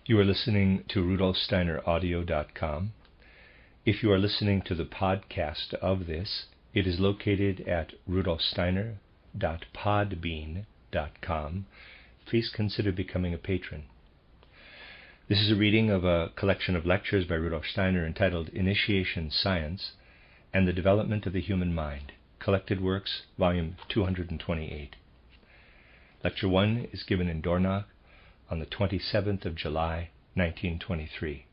You are listening to RudolfSteinerAudio.com. If you are listening to the podcast of this, it is located at rudolfsteiner.podbean.com. Please consider becoming a patron. This is a reading of a collection of lectures by Rudolf Steiner entitled Initiation Science and the Development of the Human Mind, Collected Works, Volume 228. Lecture 1 is given in Dornach on the 27th of July, 1923.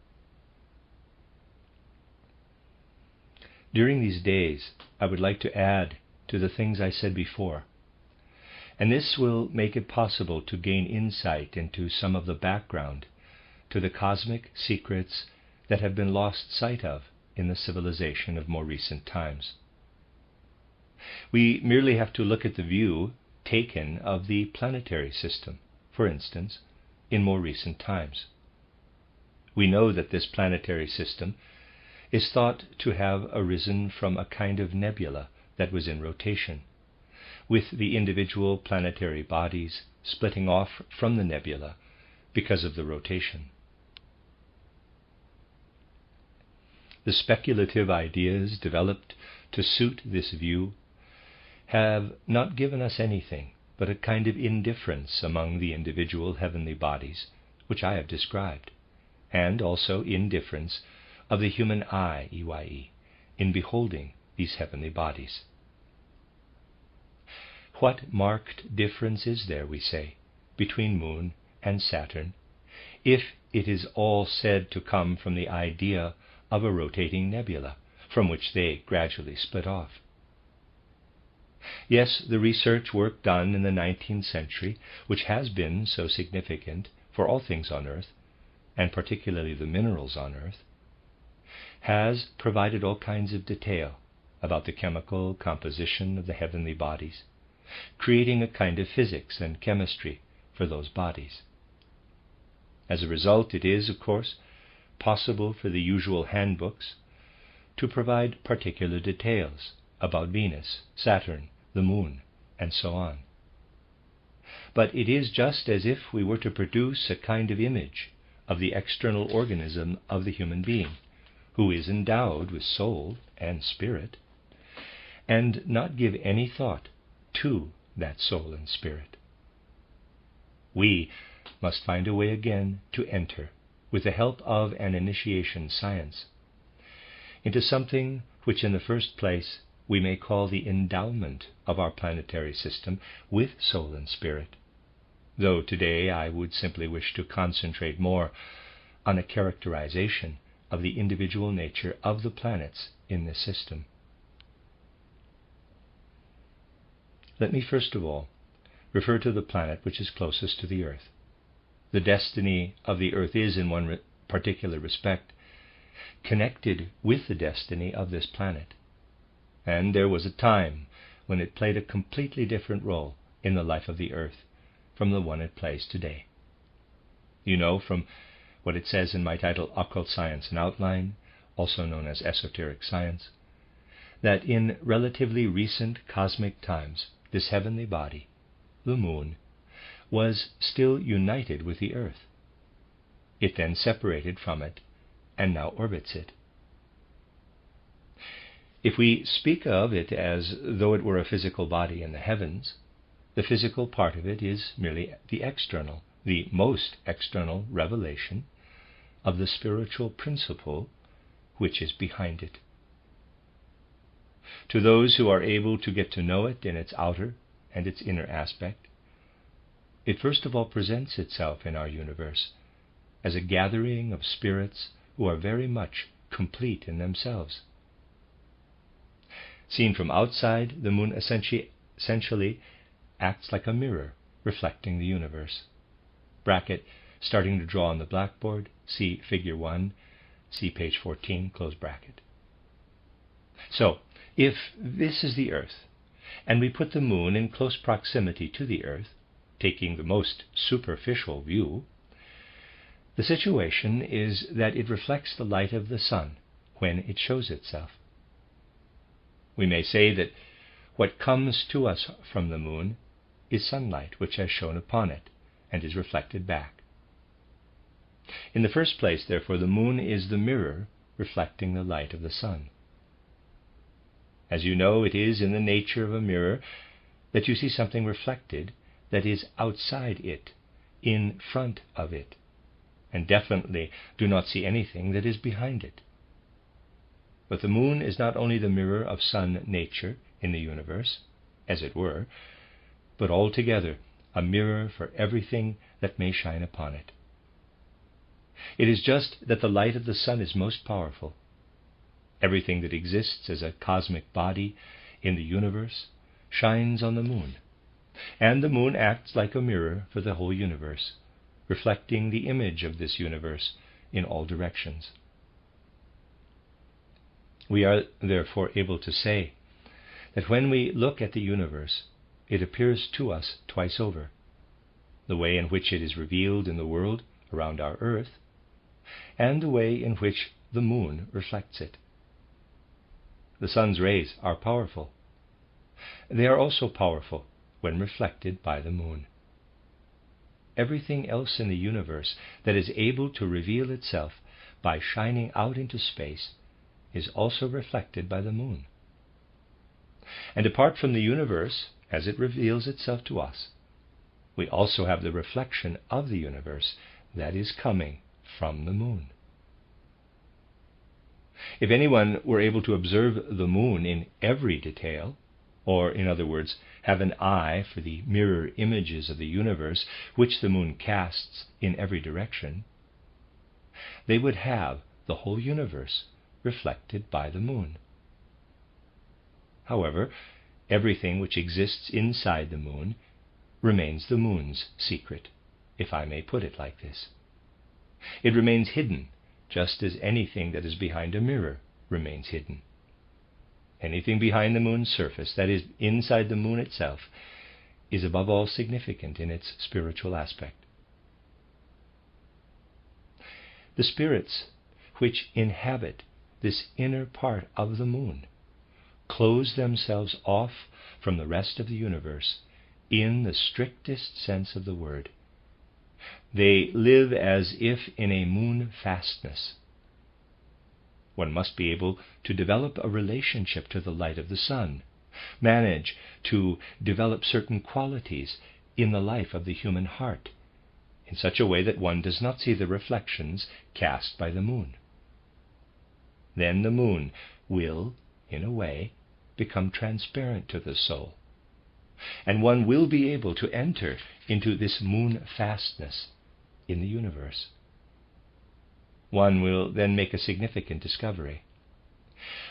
During these days, I would like to add to the things I said before, and this will make it possible to gain insight into some of the background to the cosmic secrets that have been lost sight of in the civilization of more recent times. We merely have to look at the view taken of the planetary system, for instance, in more recent times. We know that this planetary system is thought to have arisen from a kind of nebula that was in rotation, with the individual planetary bodies splitting off from the nebula because of the rotation. The speculative ideas developed to suit this view have not given us anything but a kind of indifference among the individual heavenly bodies, which I have described, and also indifference of the human eye, EYE, in beholding these heavenly bodies. What marked difference is there, we say, between Moon and Saturn, if it is all said to come from the idea of a rotating nebula, from which they gradually split off? Yes, the research work done in the 19th century, which has been so significant for all things on Earth, and particularly the minerals on Earth, has provided all kinds of detail about the chemical composition of the heavenly bodies, creating a kind of physics and chemistry for those bodies. As a result, it is, of course, possible for the usual handbooks to provide particular details about Venus, Saturn, the Moon, and so on. But it is just as if we were to produce a kind of image of the external organism of the human being, who is endowed with soul and spirit, and not give any thought to that soul and spirit. We must find a way again to enter, with the help of an initiation science, into something which in the first place we may call the endowment of our planetary system with soul and spirit, though today I would simply wish to concentrate more on a characterization of the individual nature of the planets in this system. Let me first of all refer to the planet which is closest to the Earth. The destiny of the Earth is, in one particular respect, connected with the destiny of this planet. And there was a time when it played a completely different role in the life of the Earth from the one it plays today. You know from what it says in my title, Occult Science and Outline, also known as Esoteric Science, that in relatively recent cosmic times, this heavenly body, the Moon, was still united with the Earth. It then separated from it and now orbits it. If we speak of it as though it were a physical body in the heavens, the physical part of it is merely the external, the most external revelation of the spiritual principle which is behind it. To those who are able to get to know it in its outer and its inner aspect, it first of all presents itself in our universe as a gathering of spirits who are very much complete in themselves. Seen from outside, the Moon essentially acts like a mirror reflecting the universe. Bracket, starting to draw on the blackboard, see Figure 1, see page 14, close bracket. So, if this is the Earth, and we put the Moon in close proximity to the Earth, taking the most superficial view, the situation is that it reflects the light of the sun when it shows itself. We may say that what comes to us from the Moon is sunlight which has shone upon it and is reflected back. In the first place, therefore, the moon is the mirror reflecting the light of the sun. As you know, it is in the nature of a mirror that you see something reflected that is outside it, in front of it, and definitely do not see anything that is behind it. But the moon is not only the mirror of sun nature in the universe, as it were, but altogether a mirror for everything that may shine upon it. It is just that the light of the sun is most powerful. Everything that exists as a cosmic body in the universe shines on the moon, and the moon acts like a mirror for the whole universe, reflecting the image of this universe in all directions. We are therefore able to say that when we look at the universe, it appears to us twice over: the way in which it is revealed in the world around our earth, and the way in which the moon reflects it. The sun's rays are powerful. They are also powerful when reflected by the moon. Everything else in the universe that is able to reveal itself by shining out into space is also reflected by the moon. And apart from the universe, as it reveals itself to us, we also have the reflection of the universe that is coming from the moon. If anyone were able to observe the moon in every detail, or, in other words, have an eye for the mirror images of the universe which the moon casts in every direction, they would have the whole universe reflected by the moon. However, everything which exists inside the moon remains the moon's secret, if I may put it like this. It remains hidden, just as anything that is behind a mirror remains hidden. Anything behind the moon's surface, that is, inside the moon itself, is above all significant in its spiritual aspect. The spirits which inhabit this inner part of the moon close themselves off from the rest of the universe in the strictest sense of the word. They live as if in a moon fastness. One must be able to develop a relationship to the light of the sun, manage to develop certain qualities in the life of the human heart, in such a way that one does not see the reflections cast by the moon. Then the moon will, in a way, become transparent to the soul, and one will be able to enter into this moon fastness in the universe. One will then make a significant discovery.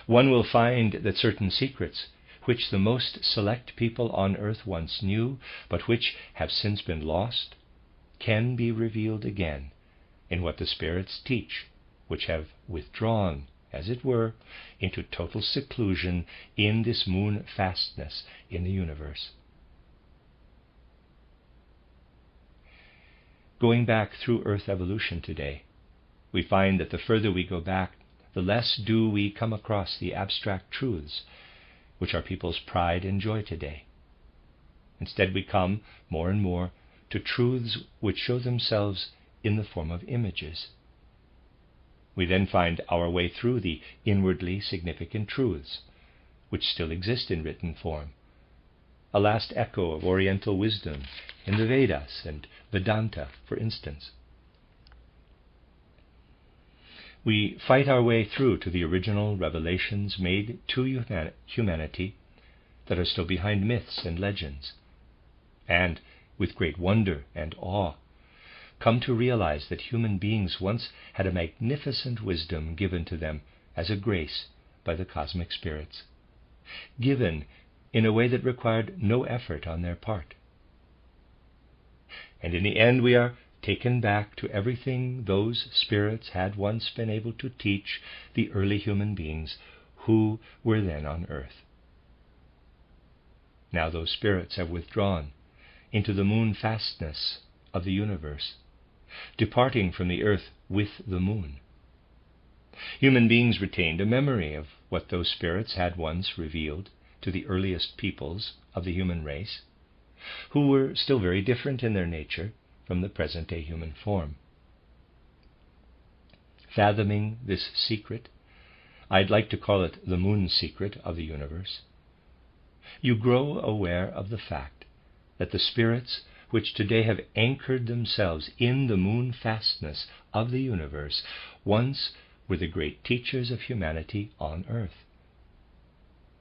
One will find that certain secrets, which the most select people on earth once knew, but which have since been lost, can be revealed again in what the spirits teach, which have withdrawn, as it were, into total seclusion in this moon fastness in the universe. Going back through Earth evolution today, we find that the further we go back, the less do we come across the abstract truths which are people's pride and joy today. Instead, we come more and more to truths which show themselves in the form of images. We then find our way through the inwardly significant truths, which still exist in written form, a last echo of Oriental wisdom in the Vedas and Vedanta, for instance. We fight our way through to the original revelations made to humanity that are still behind myths and legends, and, with great wonder and awe, come to realize that human beings once had a magnificent wisdom given to them as a grace by the cosmic spirits, given in a way that required no effort on their part. And in the end we are taken back to everything those spirits had once been able to teach the early human beings who were then on earth. Now those spirits have withdrawn into the moon fastness of the universe, departing from the earth with the moon. Human beings retained a memory of what those spirits had once revealed to the earliest peoples of the human race, who were still very different in their nature from the present-day human form. fathoming this secret, I'd like to call it the moon secret of the universe, you grow aware of the fact that the spirits which today have anchored themselves in the moon fastness of the universe once were the great teachers of humanity on earth,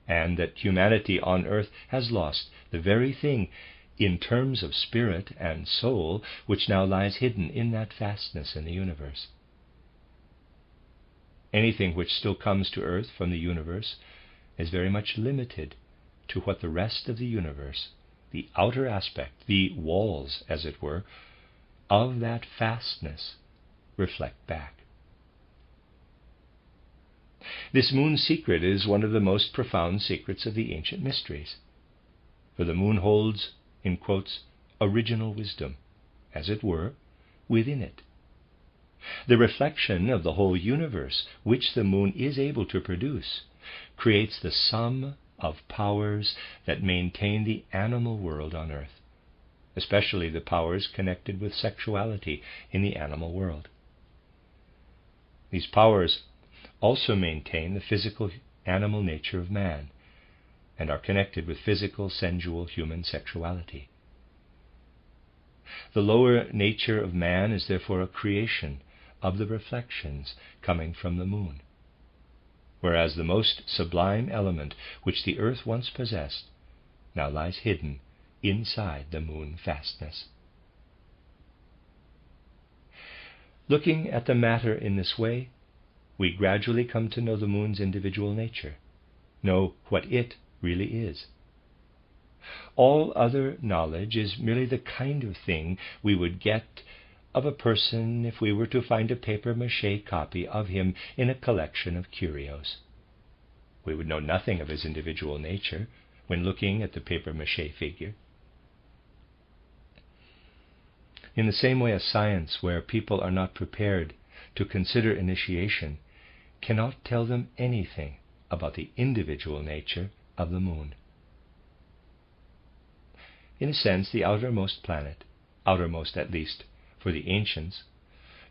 and that humanity on earth has lost the very thing in terms of spirit and soul which now lies hidden in that fastness in the universe. Anything which still comes to earth from the universe is very much limited to what the rest of the universe, the outer aspect, the walls, as it were, of that fastness reflect back. This moon secret is one of the most profound secrets of the ancient mysteries, for the moon holds, in quotes, original wisdom, as it were, within it. The reflection of the whole universe, which the moon is able to produce, creates the sum of powers that maintain the animal world on earth, especially the powers connected with sexuality in the animal world. These powers also maintain the physical animal nature of man, and are connected with physical, sensual, human sexuality. The lower nature of man is therefore a creation of the reflections coming from the moon, whereas the most sublime element which the earth once possessed now lies hidden inside the moon fastness. Looking at the matter in this way, we gradually come to know the moon's individual nature, know what it really is. All other knowledge is merely the kind of thing we would get of a person if we were to find a papier-mâché copy of him in a collection of curios. We would know nothing of his individual nature when looking at the papier-mâché figure. In the same way, a science where people are not prepared to consider initiation cannot tell them anything about the individual nature of the moon. In a sense, the outermost planet, outermost at least for the ancients,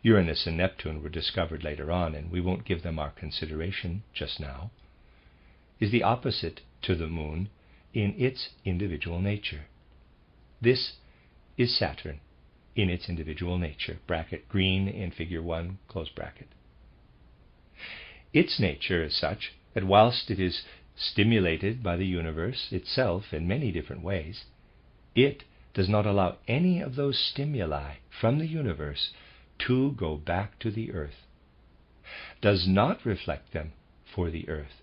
Uranus and Neptune were discovered later on, and we won't give them our consideration just now, is the opposite to the moon in its individual nature. This is Saturn in its individual nature, bracket green in figure 1, close bracket. Its nature is such that whilst it is stimulated by the universe itself in many different ways, it does not allow any of those stimuli from the universe to go back to the earth, does not reflect them for the earth.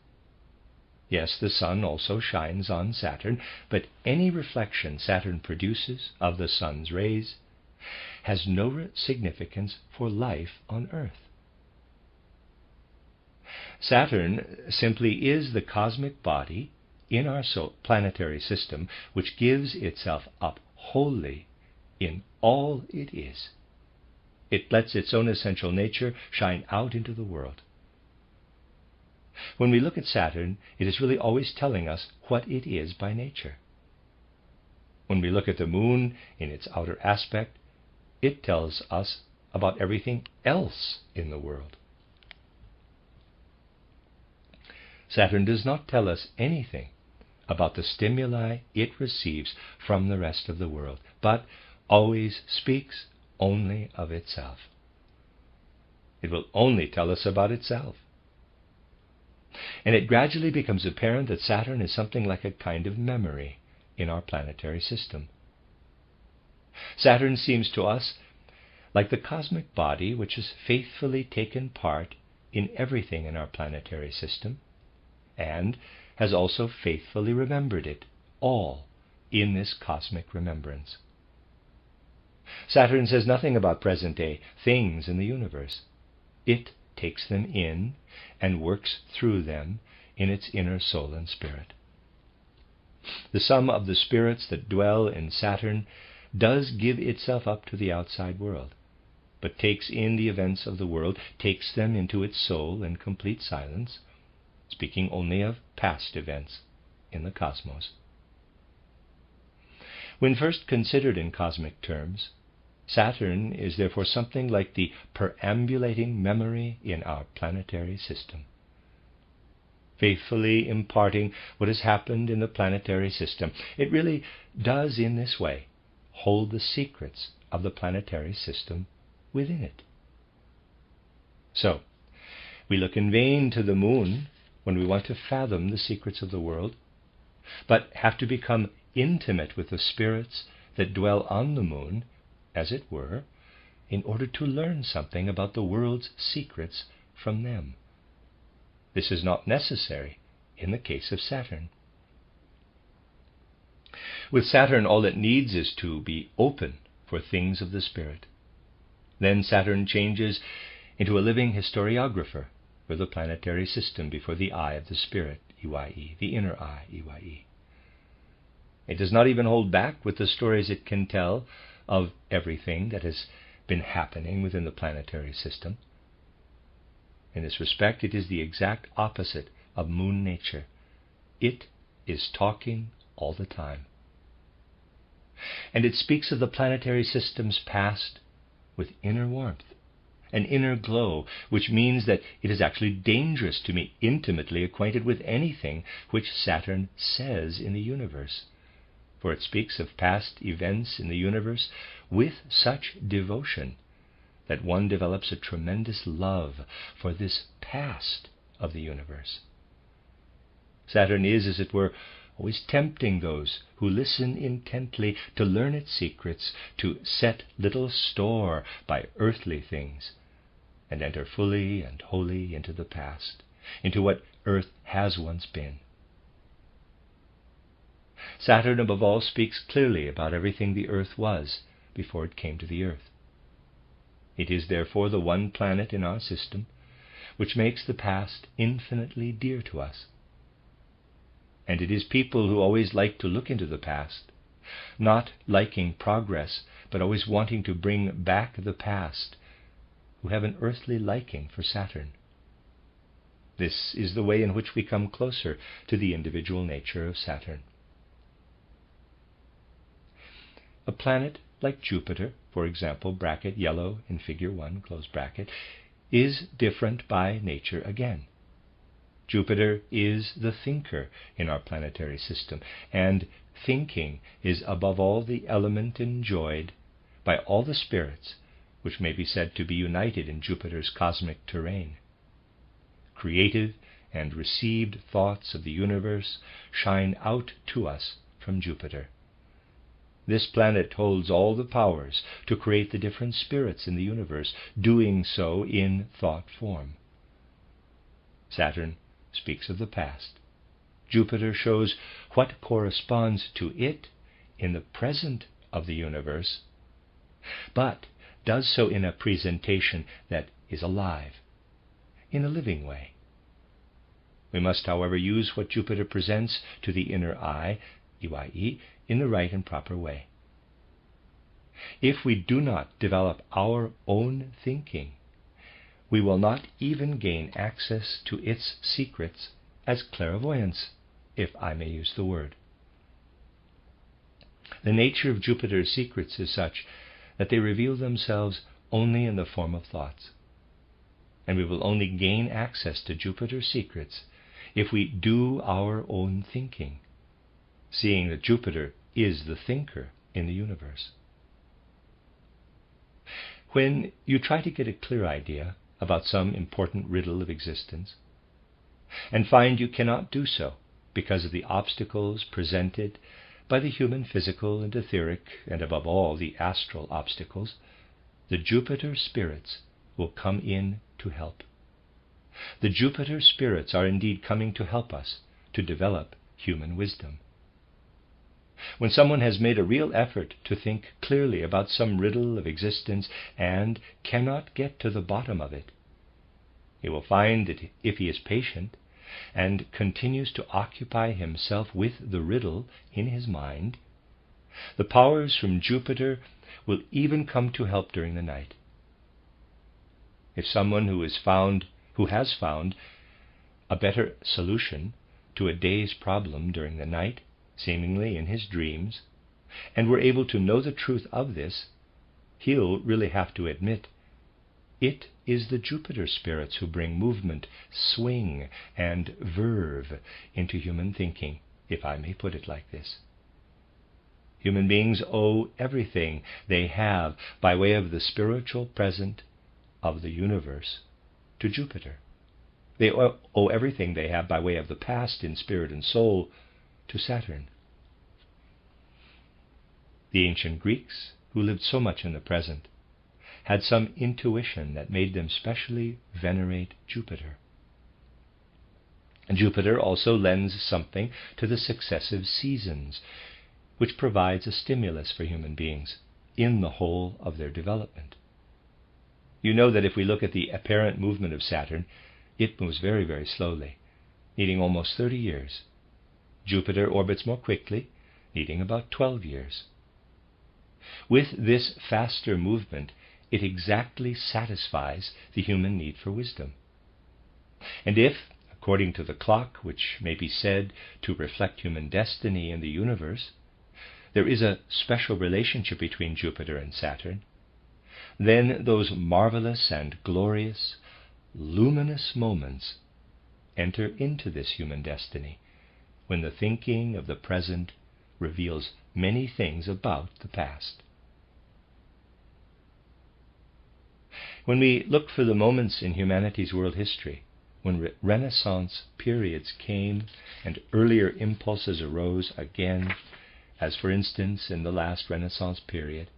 Yes, the sun also shines on Saturn, but any reflection Saturn produces of the sun's rays has no significance for life on earth. Saturn simply is the cosmic body in our planetary system which gives itself up wholly in all it is. It lets its own essential nature shine out into the world. When we look at Saturn, it is really always telling us what it is by nature. When we look at the moon in its outer aspect, it tells us about everything else in the world. Saturn does not tell us anything about the stimuli it receives from the rest of the world, but always speaks only of itself. It will only tell us about itself. And it gradually becomes apparent that Saturn is something like a kind of memory in our planetary system. Saturn seems to us like the cosmic body which has faithfully taken part in everything in our planetary system, and has also faithfully remembered it all in this cosmic remembrance. Saturn says nothing about present-day things in the universe. It takes them in and works through them in its inner soul and spirit. The sum of the spirits that dwell in Saturn does give itself up to the outside world, but takes in the events of the world, takes them into its soul in complete silence, speaking only of past events in the cosmos. When first considered in cosmic terms, Saturn is therefore something like the perambulating memory in our planetary system, faithfully imparting what has happened in the planetary system. It really does, in this way, hold the secrets of the planetary system within it. So, we look in vain to the moon when we want to fathom the secrets of the world, but have to become intimate with the spirits that dwell on the moon, as it were, in order to learn something about the world's secrets from them. This is not necessary in the case of Saturn. With Saturn, all it needs is to be open for things of the spirit. Then Saturn changes into a living historiographer for the planetary system before the eye of the spirit, EYE, the inner eye, EYE. It does not even hold back with the stories it can tell of everything that has been happening within the planetary system. In this respect, it is the exact opposite of moon nature. It is talking all the time. And it speaks of the planetary system's past with inner warmth, an inner glow, which means that it is actually dangerous to be intimately acquainted with anything which Saturn says in the universe, for it speaks of past events in the universe with such devotion that one develops a tremendous love for this past of the universe. Saturn is, as it were, always tempting those who listen intently to learn its secrets, to set little store by earthly things, and enter fully and wholly into the past, into what earth has once been. Saturn, above all, speaks clearly about everything the earth was before it came to the earth. It is therefore the one planet in our system which makes the past infinitely dear to us. And it is people who always like to look into the past, not liking progress, but always wanting to bring back the past, who have an earthly liking for Saturn. This is the way in which we come closer to the individual nature of Saturn. A planet like Jupiter, for example, bracket yellow in figure 1, close bracket, is different by nature again. Jupiter is the thinker in our planetary system, and thinking is above all the element enjoyed by all the spirits which may be said to be united in Jupiter's cosmic terrain. Creative and received thoughts of the universe shine out to us from Jupiter. This planet holds all the powers to create the different spirits in the universe, doing so in thought form. Saturn speaks of the past. Jupiter shows what corresponds to it in the present of the universe, but does so in a presentation that is alive, in a living way. We must, however, use what Jupiter presents to the inner eye, EYE, in the right and proper way. If we do not develop our own thinking, we will not even gain access to its secrets as clairvoyance, if I may use the word. The nature of Jupiter's secrets is such that they reveal themselves only in the form of thoughts, and we will only gain access to Jupiter's secrets if we do our own thinking, seeing that Jupiter is the thinker in the universe. When you try to get a clear idea about some important riddle of existence, and find you cannot do so because of the obstacles presented by the human physical and etheric, and above all the astral obstacles, the Jupiter spirits will come in to help. The Jupiter spirits are indeed coming to help us to develop human wisdom. When someone has made a real effort to think clearly about some riddle of existence and cannot get to the bottom of it, he will find that if he is patient and continues to occupy himself with the riddle in his mind, the powers from Jupiter will even come to help during the night. If someone who has found a better solution to a day's problem during the night, seemingly in his dreams, and were able to know the truth of this, he'll really have to admit it is the Jupiter spirits who bring movement, swing, and verve into human thinking, if I may put it like this. Human beings owe everything they have by way of the spiritual present of the universe to Jupiter. They owe everything they have by way of the past in spirit and soul to Saturn. The ancient Greeks, who lived so much in the present, had some intuition that made them specially venerate Jupiter. And Jupiter also lends something to the successive seasons, which provides a stimulus for human beings in the whole of their development. You know that if we look at the apparent movement of Saturn, it moves very, very slowly, needing almost 30 years. Jupiter orbits more quickly, needing about 12 years. With this faster movement, it exactly satisfies the human need for wisdom. And if, according to the clock, which may be said to reflect human destiny in the universe, there is a special relationship between Jupiter and Saturn, then those marvelous and glorious, luminous moments enter into this human destiny, when the thinking of the present reveals many things about the past. When we look for the moments in humanity's world history, when Renaissance periods came and earlier impulses arose again, as for instance in the last Renaissance period,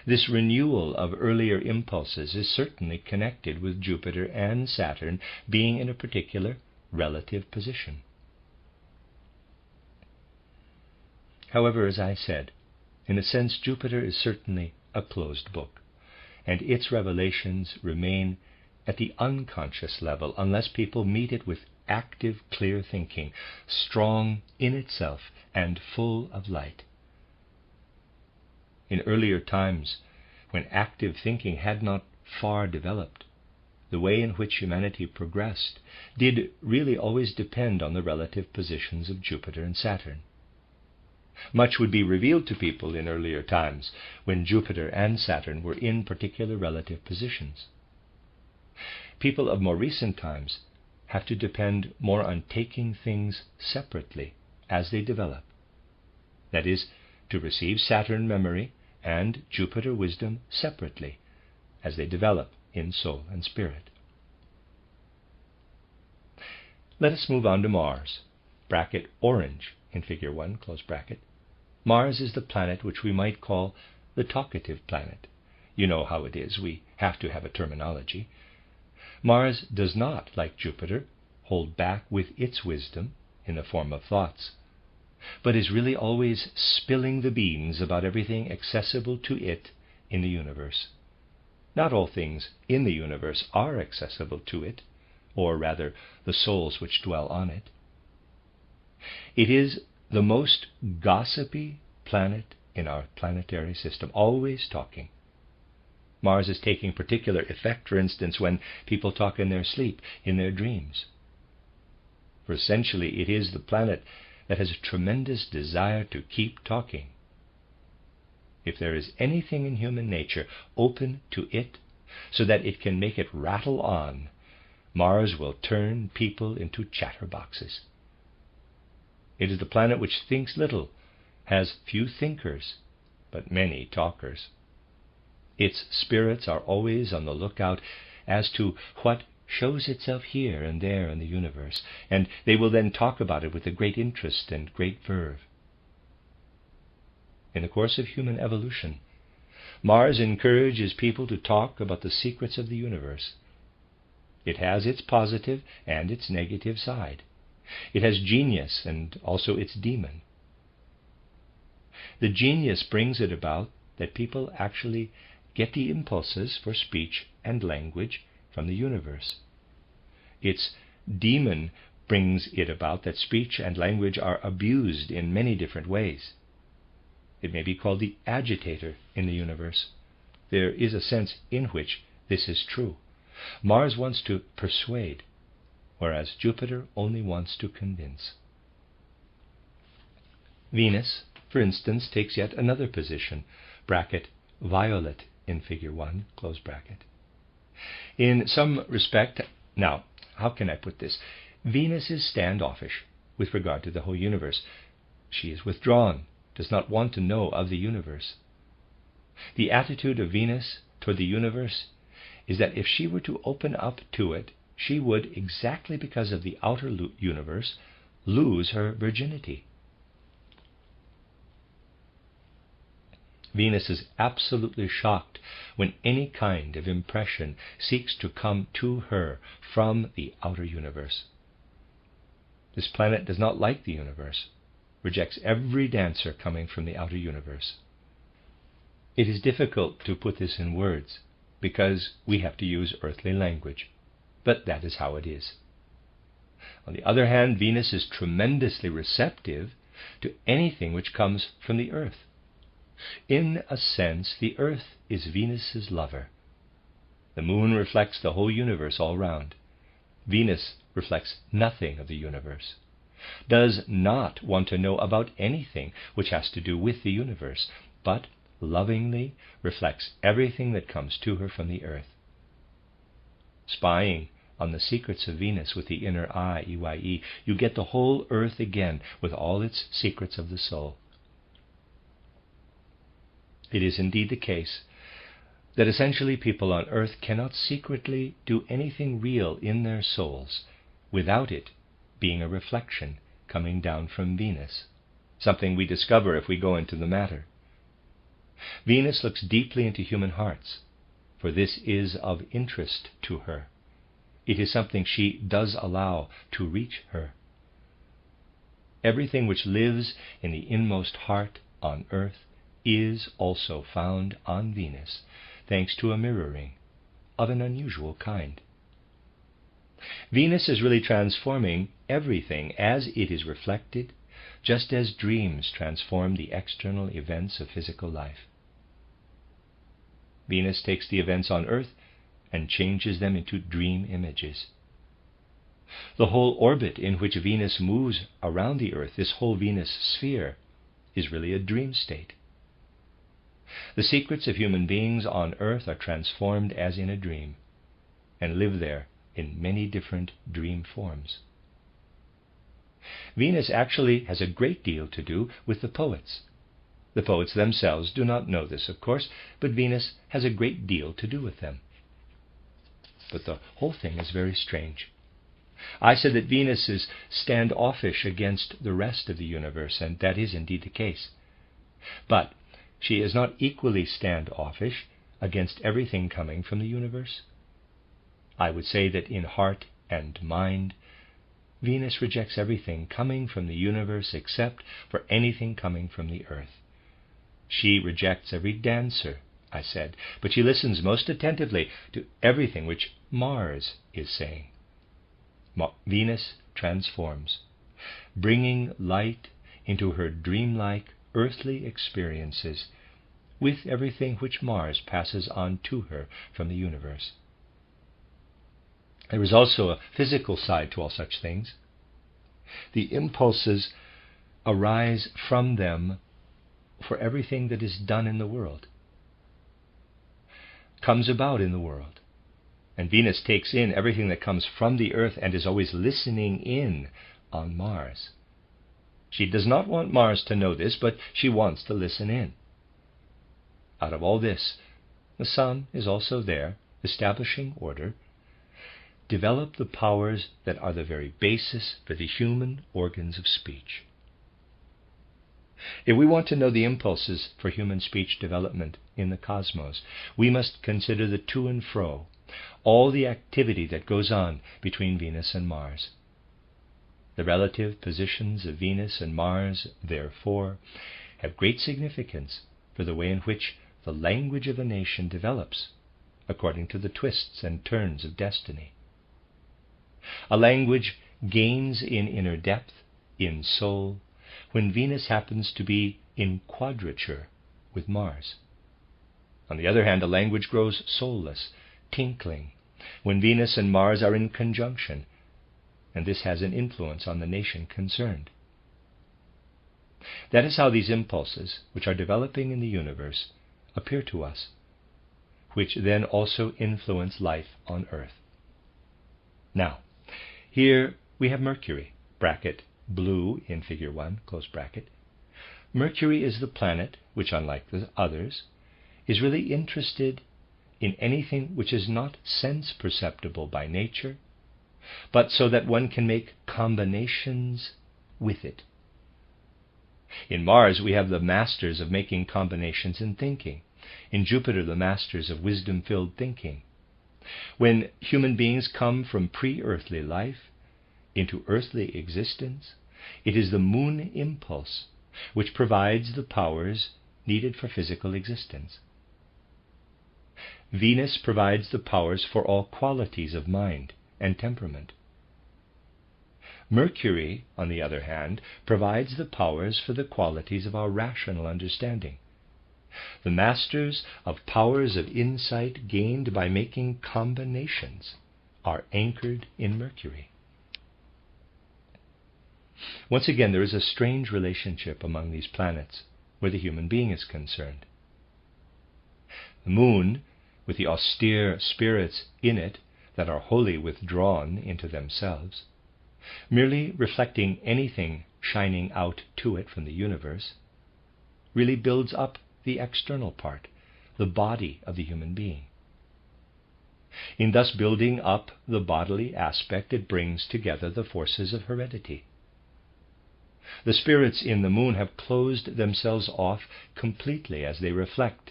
this renewal of earlier impulses is certainly connected with Jupiter and Saturn being in a particular relative position. However, as I said, in a sense Jupiter is certainly a closed book, and its revelations remain at the unconscious level unless people meet it with active, clear thinking, strong in itself and full of light. In earlier times, when active thinking had not far developed, the way in which humanity progressed did really always depend on the relative positions of Jupiter and Saturn. Much would be revealed to people in earlier times when Jupiter and Saturn were in particular relative positions. People of more recent times have to depend more on taking things separately as they develop. That is, to receive Saturn memory and Jupiter wisdom separately as they develop in soul and spirit. Let us move on to Mars, bracket orange in figure 1, close bracket. Mars is the planet which we might call the talkative planet. You know how it is, we have to have a terminology. Mars does not, like Jupiter, hold back with its wisdom in the form of thoughts, but is really always spilling the beans about everything accessible to it in the universe. Not all things in the universe are accessible to it, or rather the souls which dwell on it. It is the most gossipy planet in our planetary system, always talking. Mars is taking particular effect, for instance, when people talk in their sleep, in their dreams. For essentially it is the planet that has a tremendous desire to keep talking. If there is anything in human nature open to it so that it can make it rattle on, Mars will turn people into chatterboxes. It is the planet which thinks little, has few thinkers, but many talkers. Its spirits are always on the lookout as to what shows itself here and there in the universe, and they will then talk about it with a great interest and great verve. In the course of human evolution, Mars encourages people to talk about the secrets of the universe. It has its positive and its negative side. It has genius and also its demon. The genius brings it about that people actually get the impulses for speech and language from the universe. Its demon brings it about that speech and language are abused in many different ways. It may be called the agitator in the universe. There is a sense in which this is true. Mars wants to persuade, whereas Jupiter only wants to convince. Venus, for instance, takes yet another position, bracket violet in figure 1, close bracket. In some respect, now, how can I put this? Venus is standoffish with regard to the whole universe. She is withdrawn, does not want to know of the universe. The attitude of Venus toward the universe is that if she were to open up to it, she would, exactly because of the outer universe, lose her virginity. Venus is absolutely shocked when any kind of impression seeks to come to her from the outer universe. This planet does not like the universe, rejects every dancer coming from the outer universe. It is difficult to put this in words because we have to use earthly language, but that is how it is. On the other hand, Venus is tremendously receptive to anything which comes from the earth. In a sense, the earth is Venus's lover. The moon reflects the whole universe all round. Venus reflects nothing of the universe, does not want to know about anything which has to do with the universe, but lovingly reflects everything that comes to her from the earth. Spying on the secrets of Venus with the inner eye, EYE, you get the whole earth again with all its secrets of the soul. It is indeed the case that essentially people on earth cannot secretly do anything real in their souls without it being a reflection coming down from Venus, something we discover if we go into the matter. Venus looks deeply into human hearts, for this is of interest to her. It is something she does allow to reach her. Everything which lives in the inmost heart on earth is also found on Venus, thanks to a mirroring of an unusual kind. Venus is really transforming everything as it is reflected, just as dreams transform the external events of physical life. Venus takes the events on earth and changes them into dream images. The whole orbit in which Venus moves around the earth, this whole Venus sphere, is really a dream state. The secrets of human beings on earth are transformed as in a dream, and live there in many different dream forms. Venus actually has a great deal to do with the poets. The poets themselves do not know this, of course, but Venus has a great deal to do with them. But the whole thing is very strange. I said that Venus is standoffish against the rest of the universe, and that is indeed the case. But she is not equally standoffish against everything coming from the universe. I would say that in heart and mind, Venus rejects everything coming from the universe except for anything coming from the earth. She rejects every dancer, I said, but she listens most attentively to everything which Mars is saying. Venus transforms, bringing light into her dreamlike earthly experiences with everything which Mars passes on to her from the universe. There is also a physical side to all such things. The impulses arise from them for everything that is done in the world, comes about in the world. And Venus takes in everything that comes from the earth and is always listening in on Mars. She does not want Mars to know this, but she wants to listen in. Out of all this, the sun is also there, establishing order. Develop the powers that are the very basis for the human organs of speech. If we want to know the impulses for human speech development in the cosmos, we must consider the to and fro, all the activity that goes on between Venus and Mars. The relative positions of Venus and Mars, therefore, have great significance for the way in which the language of a nation develops, according to the twists and turns of destiny. A language gains in inner depth, in soul, when Venus happens to be in quadrature with Mars. On the other hand, a language grows soulless, tinkling, when Venus and Mars are in conjunction, and this has an influence on the nation concerned. That is how these impulses, which are developing in the universe, appear to us, which then also influence life on earth. Now, here we have Mercury, bracket, blue in figure 1, close bracket. Mercury is the planet which, unlike the others, is really interested in anything which is not sense perceptible by nature, but so that one can make combinations with it. In Mars, we have the masters of making combinations in thinking. In Jupiter, the masters of wisdom-filled thinking. When human beings come from pre-earthly life into earthly existence, it is the moon impulse which provides the powers needed for physical existence. Venus provides the powers for all qualities of mind and temperament. Mercury, on the other hand, provides the powers for the qualities of our rational understanding. The masters of powers of insight gained by making combinations are anchored in Mercury. Once again, there is a strange relationship among these planets where the human being is concerned. The moon, with the austere spirits in it that are wholly withdrawn into themselves, merely reflecting anything shining out to it from the universe, really builds up the external part, the body of the human being. In thus building up the bodily aspect, it brings together the forces of heredity. The spirits in the moon have closed themselves off completely as they reflect,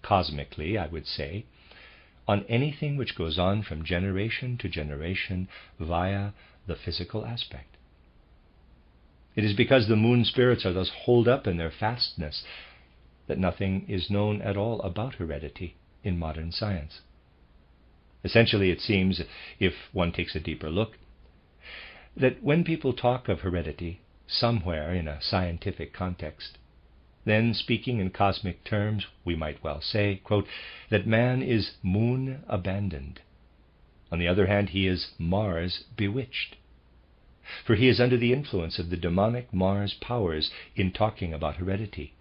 cosmically, I would say, on anything which goes on from generation to generation via the physical aspect. It is because the moon spirits are thus holed up in their fastness that nothing is known at all about heredity in modern science. Essentially, it seems, if one takes a deeper look, that when people talk of heredity somewhere in a scientific context, then, speaking in cosmic terms, we might well say, quote, that man is moon abandoned. On the other hand, he is Mars bewitched, for he is under the influence of the demonic Mars powers in talking about heredity,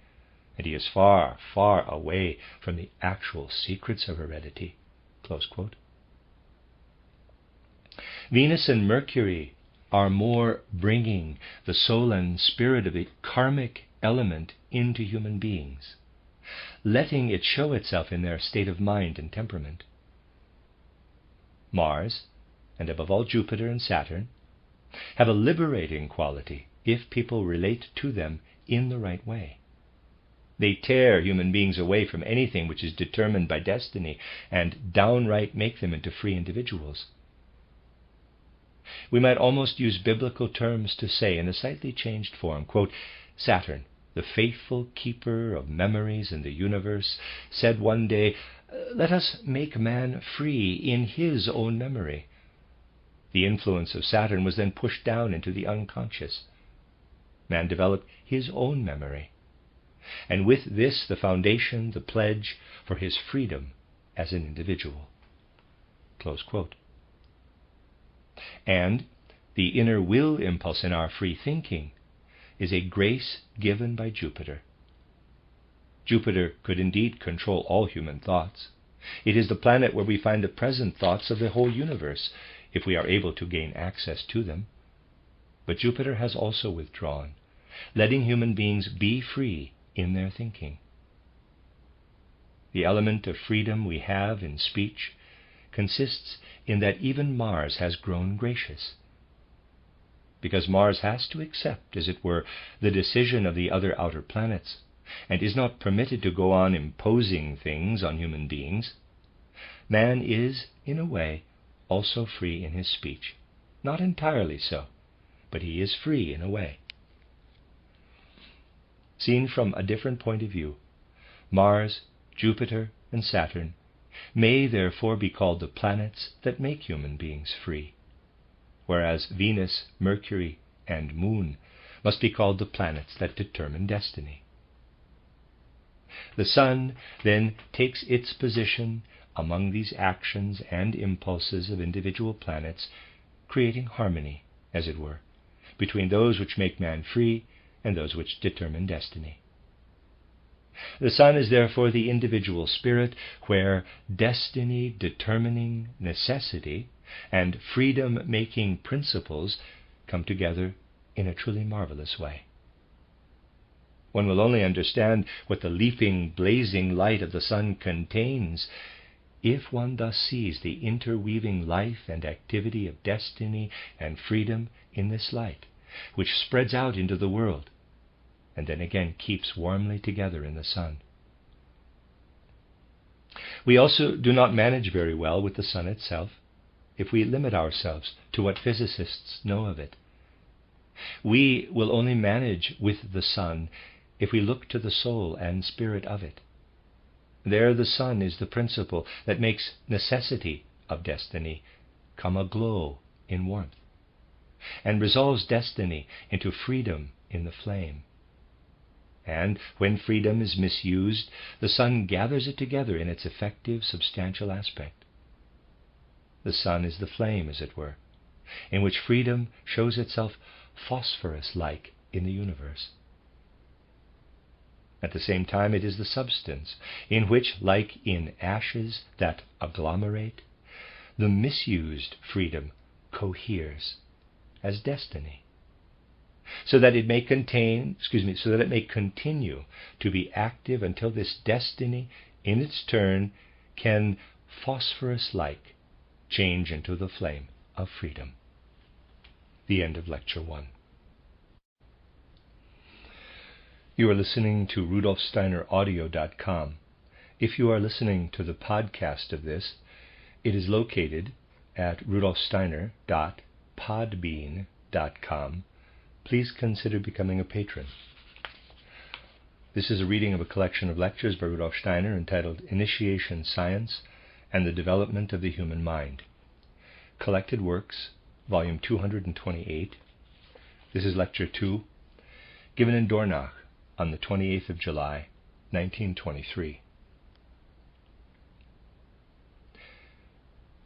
and he is far, far away from the actual secrets of heredity. Close quote. Venus and Mercury are more bringing the soul and spirit of the karmic element into human beings, letting it show itself in their state of mind and temperament. Mars, and above all Jupiter and Saturn, have a liberating quality if people relate to them in the right way. They tear human beings away from anything which is determined by destiny and downright make them into free individuals. We might almost use biblical terms to say, in a slightly changed form, quote, Saturn, the faithful keeper of memories in the universe, said one day, "Let us make man free in his own memory." The influence of Saturn was then pushed down into the unconscious. Man developed his own memory, and with this the foundation, the pledge for his freedom as an individual. Close quote. And the inner will impulse in our free thinking is a grace given by Jupiter. Jupiter could indeed control all human thoughts. It is the planet where we find the present thoughts of the whole universe, if we are able to gain access to them. But Jupiter has also withdrawn, letting human beings be free in their thinking. The element of freedom we have in speech consists in that even Mars has grown gracious, because Mars has to accept, as it were, the decision of the other outer planets, and is not permitted to go on imposing things on human beings. Man is, in a way, also free in his speech. Not entirely so, but he is free in a way. Seen from a different point of view, Mars, Jupiter, and Saturn may therefore be called the planets that make human beings free, whereas Venus, Mercury, and Moon must be called the planets that determine destiny. The Sun then takes its position among these actions and impulses of individual planets, creating harmony, as it were, between those which make man free and those which determine destiny. The sun is therefore the individual spirit where destiny determining necessity and freedom making principles come together in a truly marvelous way. One will only understand what the leaping, blazing light of the sun contains if one thus sees the interweaving life and activity of destiny and freedom in this light, which spreads out into the world, and then again keeps warmly together in the sun. We also do not manage very well with the sun itself if we limit ourselves to what physicists know of it. We will only manage with the sun if we look to the soul and spirit of it. There the sun is the principle that makes necessity of destiny come aglow in warmth, and resolves destiny into freedom in the flame. And when freedom is misused, the sun gathers it together in its effective, substantial aspect. The sun is the flame, as it were, in which freedom shows itself phosphorus-like in the universe. At the same time, it is the substance in which, like in ashes that agglomerate, the misused freedom coheres as destiny, so that it may continue to be active until this destiny, in its turn, can phosphorus-like change into the flame of freedom. The end of Lecture 1. You are listening to RudolfSteinerAudio.com. If you are listening to the podcast of this, it is located at rudolfsteiner.podbean.com. Please consider becoming a patron. This is a reading of a collection of lectures by Rudolf Steiner entitled Initiation Science and the Development of the Human Mind. Collected Works, Volume 228. This is Lecture 2, given in Dornach on the 28th of July, 1923.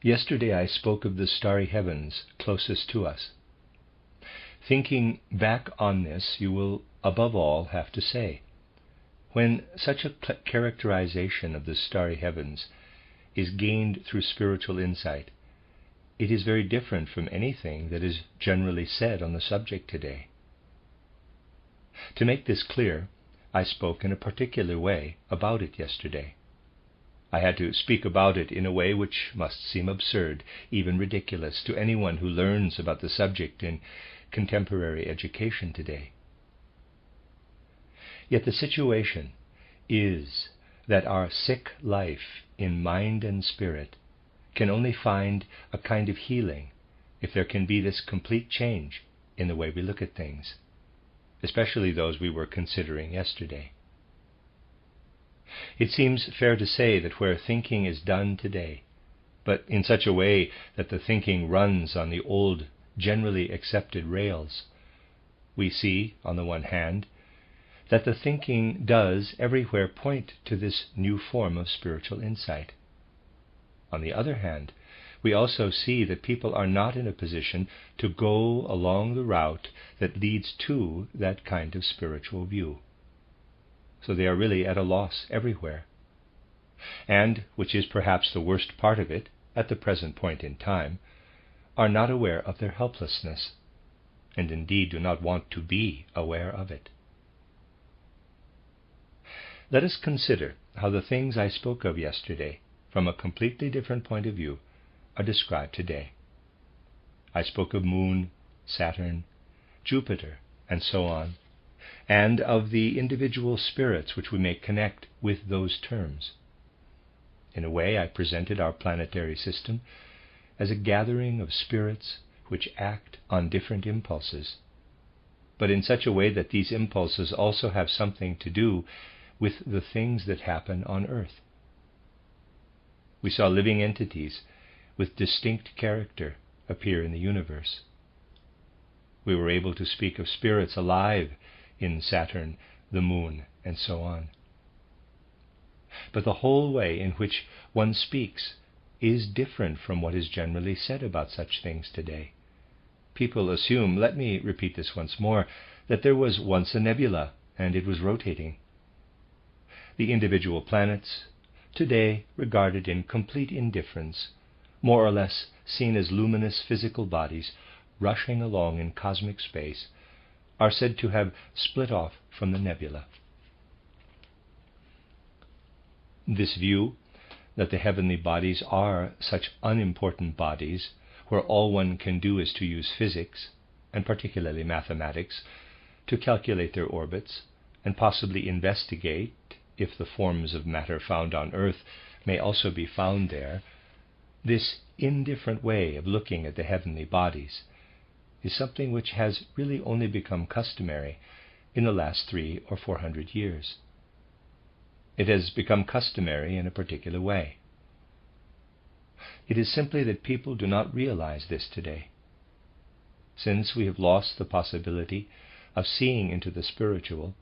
Yesterday I spoke of the starry heavens closest to us. Thinking back on this, you will above all have to say, when such a characterization of the starry heavens is gained through spiritual insight, it is very different from anything that is generally said on the subject today. To make this clear, I spoke in a particular way about it yesterday. I had to speak about it in a way which must seem absurd, even ridiculous, to anyone who learns about the subject in contemporary education today. Yet the situation is that our sick life in mind and spirit can only find a kind of healing if there can be this complete change in the way we look at things, especially those we were considering yesterday. It seems fair to say that where thinking is done today, but in such a way that the thinking runs on the old, generally accepted rails, we see, on the one hand, that the thinking does everywhere point to this new form of spiritual insight. On the other hand, we also see that people are not in a position to go along the route that leads to that kind of spiritual view. So they are really at a loss everywhere. And, which is perhaps the worst part of it, at the present point in time, are not aware of their helplessness, and indeed do not want to be aware of it. Let us consider how the things I spoke of yesterday, from a completely different point of view, are described today. I spoke of Moon, Saturn, Jupiter, and so on, and of the individual spirits which we may connect with those terms. In a way, I presented our planetary system as a gathering of spirits which act on different impulses, but in such a way that these impulses also have something to do with the things that happen on Earth. We saw living entities with distinct character appear in the universe. We were able to speak of spirits alive in Saturn, the Moon, and so on. But the whole way in which one speaks is different from what is generally said about such things today. People assume, let me repeat this once more, that there was once a nebula and it was rotating. the individual planets, today regarded in complete indifference, more or less seen as luminous physical bodies rushing along in cosmic space, are said to have split off from the nebula. This view that the heavenly bodies are such unimportant bodies, where all one can do is to use physics, and particularly mathematics, to calculate their orbits, and possibly investigate if the forms of matter found on Earth may also be found there, this indifferent way of looking at the heavenly bodies is something which has really only become customary in the last 300 or 400 years. It has become customary in a particular way. It is simply that people do not realize this today. Since we have lost the possibility of seeing into the spiritual,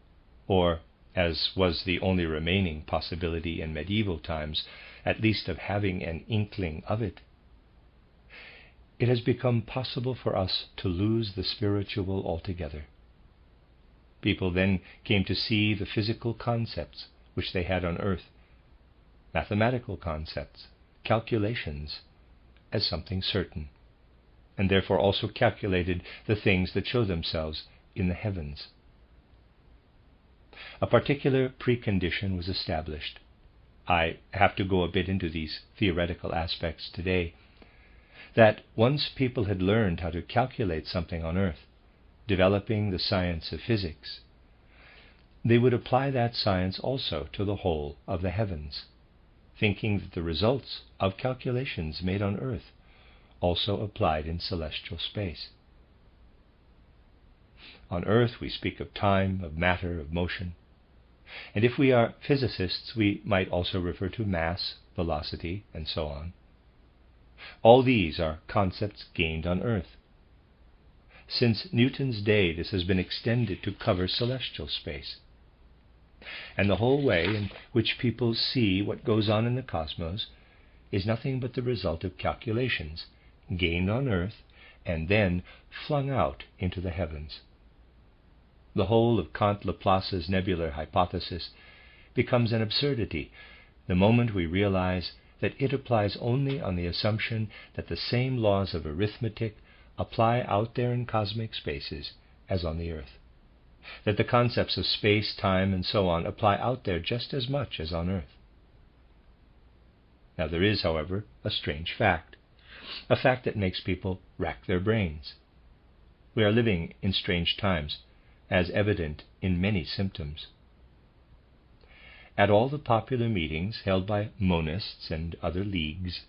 or, as was the only remaining possibility in medieval times, at least of having an inkling of it, it has become possible for us to lose the spiritual altogether. People then came to see the physical concepts which they had on Earth, mathematical concepts, calculations, as something certain, and therefore also calculated the things that show themselves in the heavens. A particular precondition was established. I have to go a bit into these theoretical aspects today, that once people had learned how to calculate something on Earth, developing the science of physics, they would apply that science also to the whole of the heavens, thinking that the results of calculations made on Earth also applied in celestial space. On Earth we speak of time, of matter, of motion, and if we are physicists we might also refer to mass, velocity, and so on. All these are concepts gained on Earth. Since Newton's day, this has been extended to cover celestial space. And the whole way in which people see what goes on in the cosmos is nothing but the result of calculations gained on Earth and then flung out into the heavens. The whole of Kant-Laplace's nebular hypothesis becomes an absurdity the moment we realize that it applies only on the assumption that the same laws of arithmetic apply out there in cosmic spaces as on the Earth, that the concepts of space, time, and so on apply out there just as much as on Earth. Now there is, however, a strange fact, a fact that makes people rack their brains. We are living in strange times, as evident in many symptoms. At all the popular meetings held by monists and other leagues,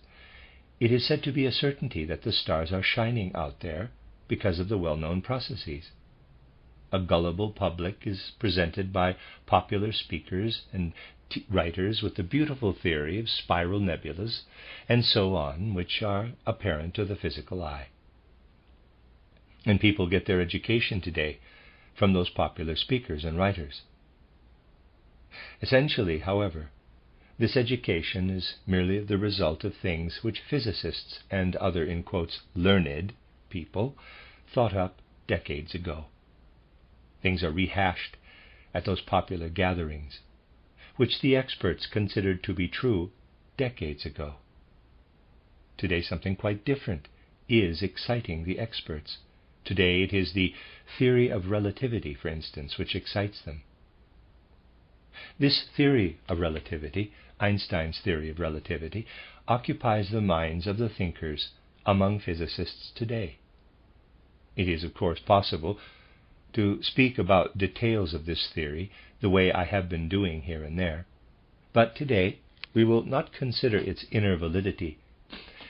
it is said to be a certainty that the stars are shining out there because of the well-known processes. A gullible public is presented by popular speakers and writers with the beautiful theory of spiral nebulas and so on, which are apparent to the physical eye. And people get their education today from those popular speakers and writers. Essentially, however, this education is merely the result of things which physicists and other, in quotes, learned people thought up decades ago. Things are rehashed at those popular gatherings, which the experts considered to be true decades ago. Today something quite different is exciting the experts. Today it is the theory of relativity, for instance, which excites them. This theory of relativity, Einstein's theory of relativity, occupies the minds of the thinkers among physicists today. It is, of course, possible to speak about details of this theory the way I have been doing here and there, but today we will not consider its inner validity,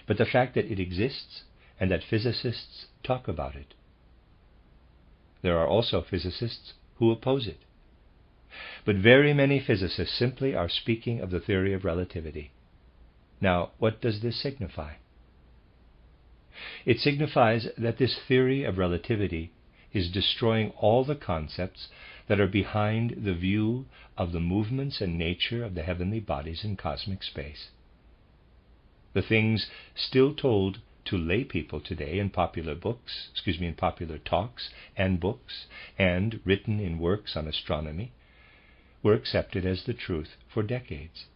but the fact that it exists and that physicists talk about it. There are also physicists who oppose it. But very many physicists simply are speaking of the theory of relativity. Now, what does this signify? It signifies that this theory of relativity is destroying all the concepts that are behind the view of the movements and nature of the heavenly bodies in cosmic space. The things still told to lay people today in popular talks and books, and written in works on astronomy, were accepted as the truth for decades.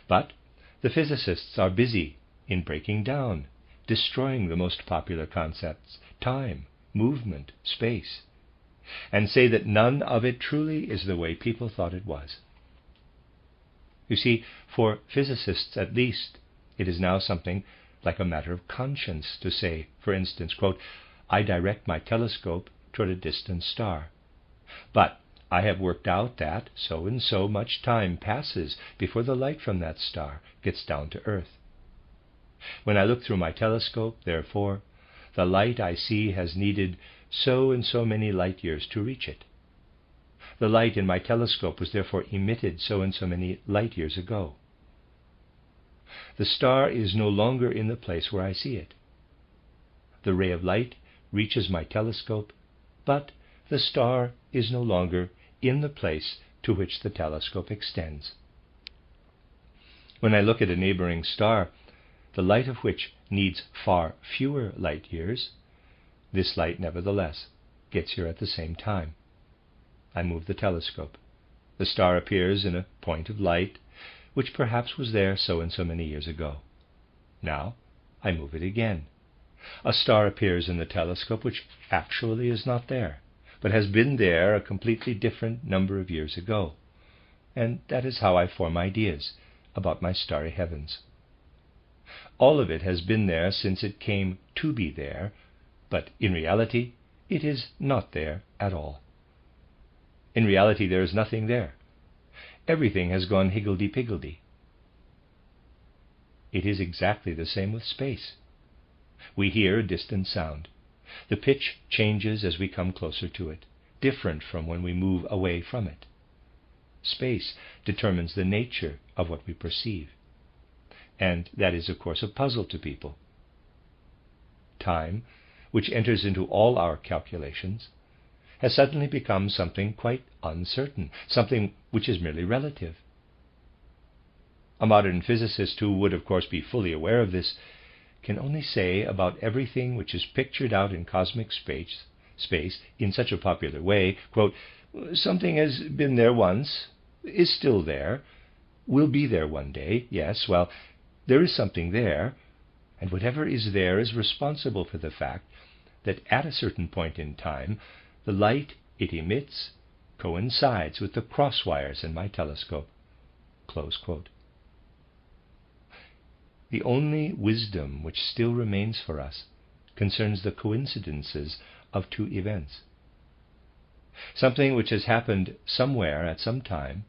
But the physicists are busy in breaking down, destroying the most popular concepts, time, movement, space, and say that none of it truly is the way people thought it was. You see, for physicists at least, it is now something like a matter of conscience to say, for instance, quote, I direct my telescope toward a distant star, but I have worked out that so and so much time passes before the light from that star gets down to Earth. When I look through my telescope, therefore, the light I see has needed so and so many light years to reach it. The light in my telescope was therefore emitted so and so many light years ago. The star is no longer in the place where I see it. The ray of light reaches my telescope, but the star is no longer in the place to which the telescope extends. When I look at a neighboring star, the light of which needs far fewer light years, this light nevertheless gets here at the same time. I move the telescope. The star appears in a point of light which perhaps was there so and so many years ago. Now I move it again. A star appears in the telescope which actually is not there, but has been there a completely different number of years ago. And that is how I form ideas about my starry heavens. All of it has been there since it came to be there, but in reality it is not there at all. In reality there is nothing there. Everything has gone higgledy-piggledy. It is exactly the same with space. We hear a distant sound. The pitch changes as we come closer to it, different from when we move away from it. Space determines the nature of what we perceive, and that is, of course, a puzzle to people. Time, which enters into all our calculations, has suddenly become something quite uncertain, something which is merely relative. A modern physicist who would, of course, be fully aware of this can only say about everything which is pictured out in cosmic space in such a popular way, quote, something has been there once, is still there, will be there one day, yes, well, there is something there, and whatever is there is responsible for the fact that at a certain point in time, the light it emits coincides with the cross wires in my telescope. Close quote. The only wisdom which still remains for us concerns the coincidences of two events. Something which has happened somewhere at some time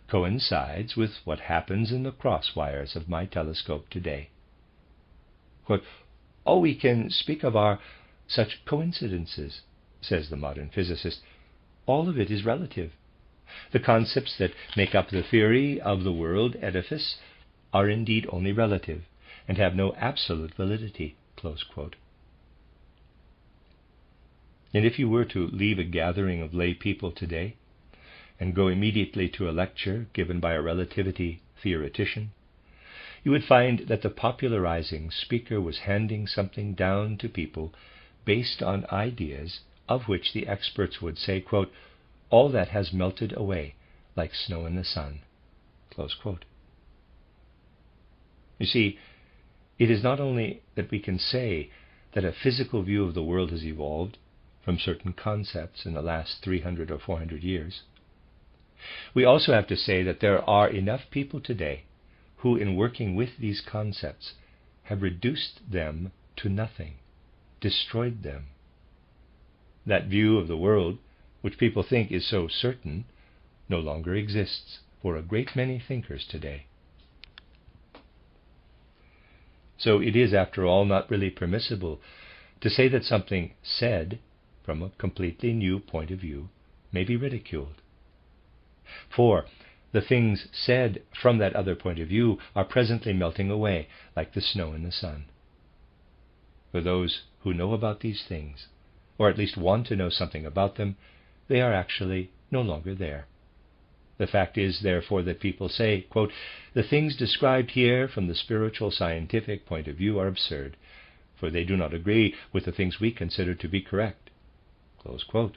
coincides with what happens in the cross wires of my telescope today. Quote, all we can speak of are such coincidences, says the modern physicist. All of it is relative. The concepts that make up the theory of the world edifice are indeed only relative and have no absolute validity. Close quote. And if you were to leave a gathering of lay people today and go immediately to a lecture given by a relativity theoretician, you would find that the popularizing speaker was handing something down to people based on ideas of which the experts would say, quote, all that has melted away like snow in the sun. Close quote. You see, it is not only that we can say that a physical view of the world has evolved from certain concepts in the last 300 or 400 years. We also have to say that there are enough people today who, in working with these concepts, have reduced them to nothing, destroyed them. That view of the world, which people think is so certain, no longer exists for a great many thinkers today. So it is, after all, not really permissible to say that something said from a completely new point of view may be ridiculed. For the things said from that other point of view are presently melting away like the snow in the sun. For those who know about these things, or at least want to know something about them, they are actually no longer there. The fact is, therefore, that people say, quote, the things described here from the spiritual scientific point of view are absurd, for they do not agree with the things we consider to be correct. Close quote.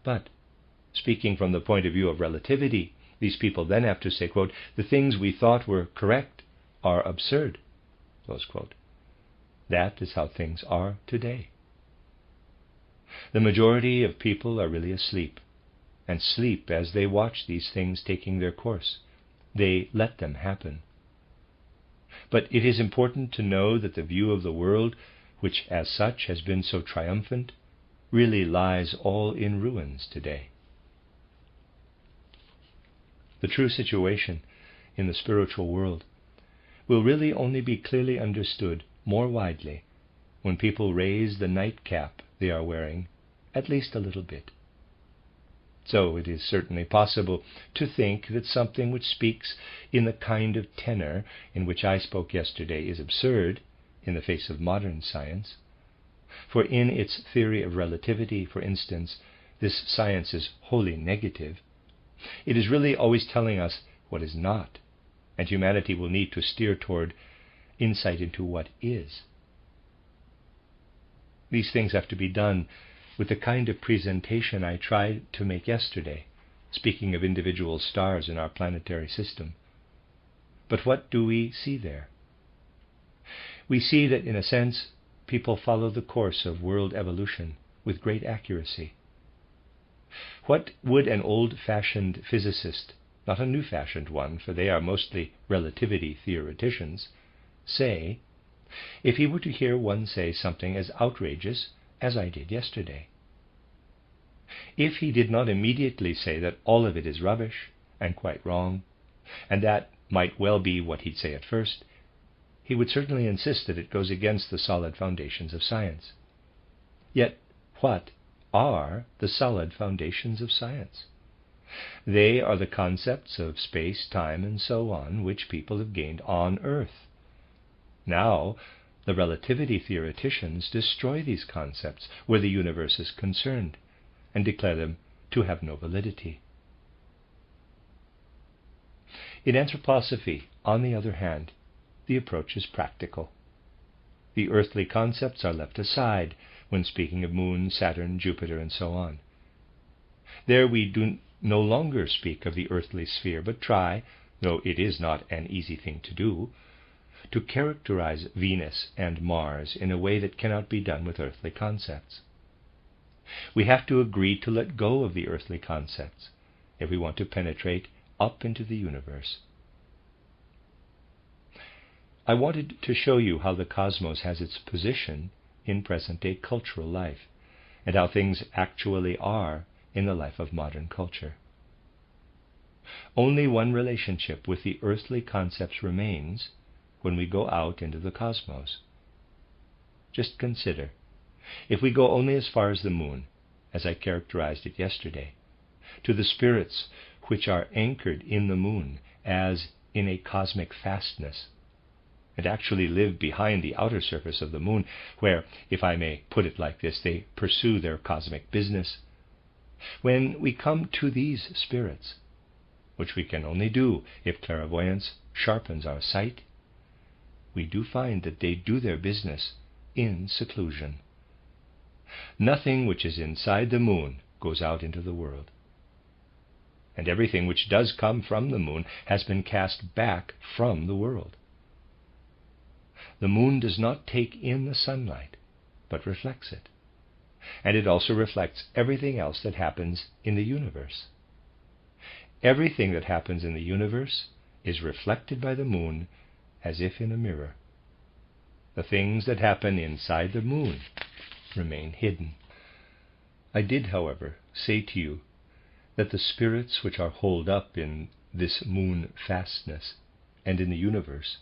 But speaking from the point of view of relativity, these people then have to say, quote, the things we thought were correct are absurd, close quote. That is how things are today. The majority of people are really asleep, and sleep as they watch these things taking their course. They let them happen. But it is important to know that the view of the world, which as such has been so triumphant, really lies all in ruins today. The true situation in the spiritual world will really only be clearly understood more widely when people raise the nightcap they are wearing at least a little bit. So it is certainly possible to think that something which speaks in the kind of tenor in which I spoke yesterday is absurd in the face of modern science. For in its theory of relativity, for instance, this science is wholly negative. It is really always telling us what is not, and humanity will need to steer toward insight into what is. These things have to be done with the kind of presentation I tried to make yesterday, speaking of individual stars in our planetary system. But what do we see there? We see that, in a sense, people follow the course of world evolution with great accuracy. What would an old-fashioned physicist, not a new-fashioned one, for they are mostly relativity theoreticians, say if he were to hear one say something as outrageous as I did yesterday? If he did not immediately say that all of it is rubbish and quite wrong, and that might well be what he'd say at first, he would certainly insist that it goes against the solid foundations of science. Yet what are the solid foundations of science? They are the concepts of space, time, and so on, which people have gained on Earth. Now, the relativity theoreticians destroy these concepts where the universe is concerned, and declare them to have no validity. In anthroposophy, on the other hand, the approach is practical. The earthly concepts are left aside when speaking of Moon, Saturn, Jupiter, and so on. There we do no longer speak of the earthly sphere, but try, though it is not an easy thing to do, to characterize Venus and Mars in a way that cannot be done with earthly concepts. We have to agree to let go of the earthly concepts if we want to penetrate up into the universe. I wanted to show you how the cosmos has its position in present-day cultural life, and how things actually are in the life of modern culture. Only one relationship with the earthly concepts remains when we go out into the cosmos. Just consider, if we go only as far as the moon, as I characterized it yesterday, to the spirits which are anchored in the moon as in a cosmic fastness, and actually live behind the outer surface of the moon, where, if I may put it like this, they pursue their cosmic business. When we come to these spirits, which we can only do if clairvoyance sharpens our sight, we do find that they do their business in seclusion. Nothing which is inside the moon goes out into the world. And everything which does come from the moon has been cast back from the world. The moon does not take in the sunlight, but reflects it. And it also reflects everything else that happens in the universe. Everything that happens in the universe is reflected by the moon as if in a mirror. The things that happen inside the moon remain hidden. I did, however, say to you that the spirits which are holed up in this moon fastness and in the universe,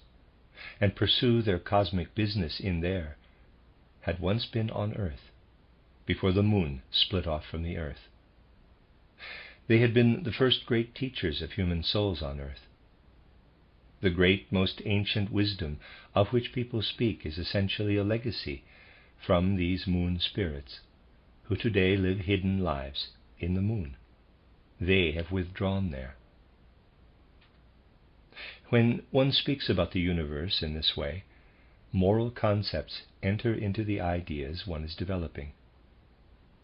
and pursue their cosmic business in there, had once been on earth, before the moon split off from the earth. They had been the first great teachers of human souls on earth. The great, most ancient wisdom of which people speak is essentially a legacy from these moon spirits, who today live hidden lives in the moon. They have withdrawn there. When one speaks about the universe in this way, moral concepts enter into the ideas one is developing.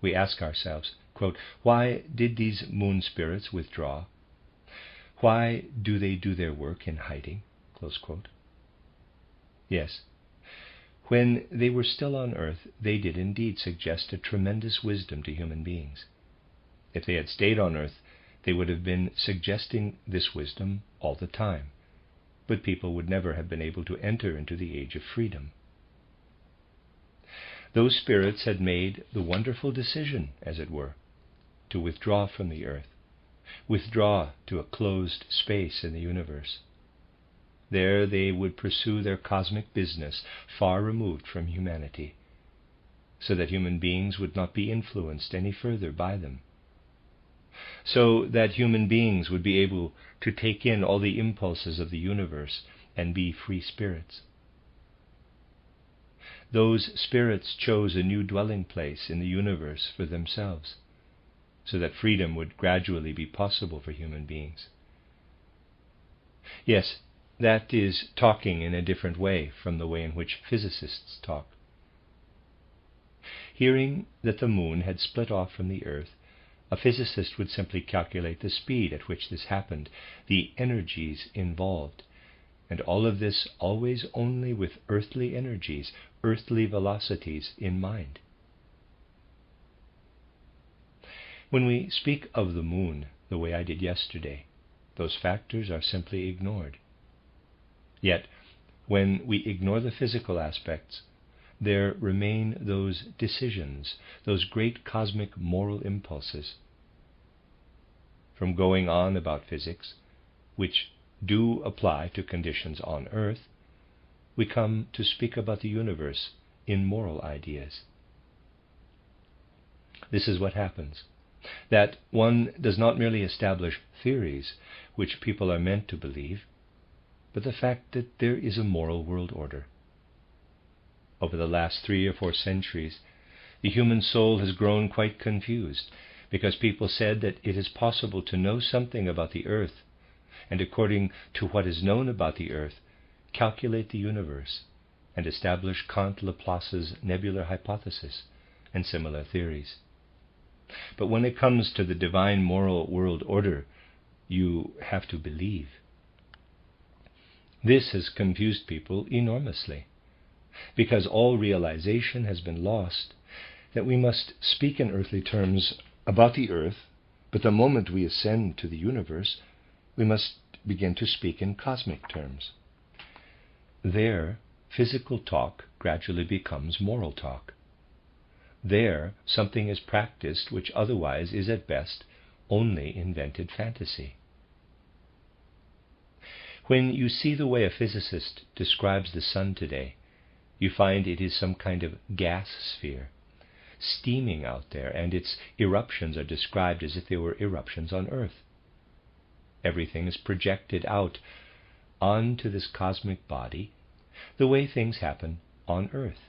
We ask ourselves, quote, "Why did these moon spirits withdraw? Why do they do their work in hiding?" Close quote. Yes, when they were still on earth, they did indeed suggest a tremendous wisdom to human beings. If they had stayed on earth, they would have been suggesting this wisdom all the time, but people would never have been able to enter into the age of freedom. Those spirits had made the wonderful decision, as it were, to withdraw from the earth, withdraw to a closed space in the universe. There they would pursue their cosmic business, far removed from humanity, so that human beings would not be influenced any further by them, so that human beings would be able to take in all the impulses of the universe and be free spirits. Those spirits chose a new dwelling place in the universe for themselves, so that freedom would gradually be possible for human beings. Yes, that is talking in a different way from the way in which physicists talk. Hearing that the moon had split off from the earth, a physicist would simply calculate the speed at which this happened, the energies involved, and all of this always only with earthly energies, earthly velocities in mind. When we speak of the moon the way I did yesterday, those factors are simply ignored. Yet, when we ignore the physical aspects, there remain those decisions, those great cosmic moral impulses. From going on about physics, which do apply to conditions on earth, we come to speak about the universe in moral ideas. This is what happens, that one does not merely establish theories which people are meant to believe, but the fact that there is a moral world order. Over the last 3 or 4 centuries, the human soul has grown quite confused, because people said that it is possible to know something about the earth, and according to what is known about the earth, calculate the universe, and establish Kant-Laplace's nebular hypothesis and similar theories. But when it comes to the divine moral world order, you have to believe. This has confused people enormously, because all realization has been lost that we must speak in earthly terms about the earth, but the moment we ascend to the universe, we must begin to speak in cosmic terms. There, physical talk gradually becomes moral talk. There, something is practiced which otherwise is at best only invented fantasy. When you see the way a physicist describes the sun today, you find it is some kind of gas sphere, steaming out there, and its eruptions are described as if they were eruptions on Earth. Everything is projected out onto this cosmic body the way things happen on Earth.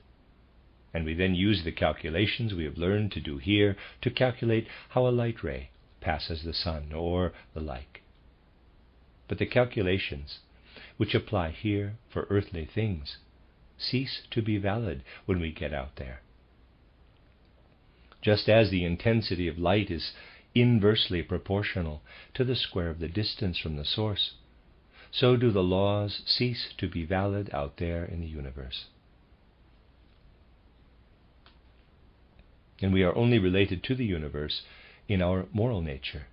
And we then use the calculations we have learned to do here to calculate how a light ray passes the sun or the like. But the calculations which apply here for earthly things cease to be valid when we get out there. Just as the intensity of light is inversely proportional to the square of the distance from the source, so do the laws cease to be valid out there in the universe. And we are only related to the universe in our moral nature.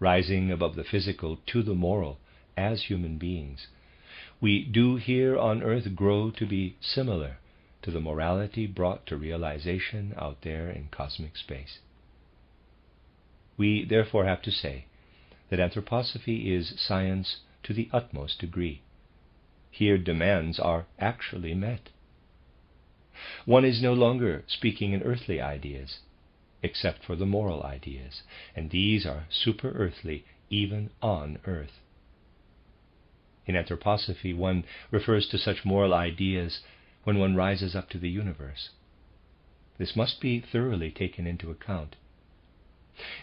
Rising above the physical to the moral as human beings, we do here on earth grow to be similar to the morality brought to realization out there in cosmic space. We therefore have to say that anthroposophy is science to the utmost degree. Here demands are actually met. One is no longer speaking in earthly ideas, except for the moral ideas, and these are super-earthly even on earth. In anthroposophy, one refers to such moral ideas when one rises up to the universe. This must be thoroughly taken into account.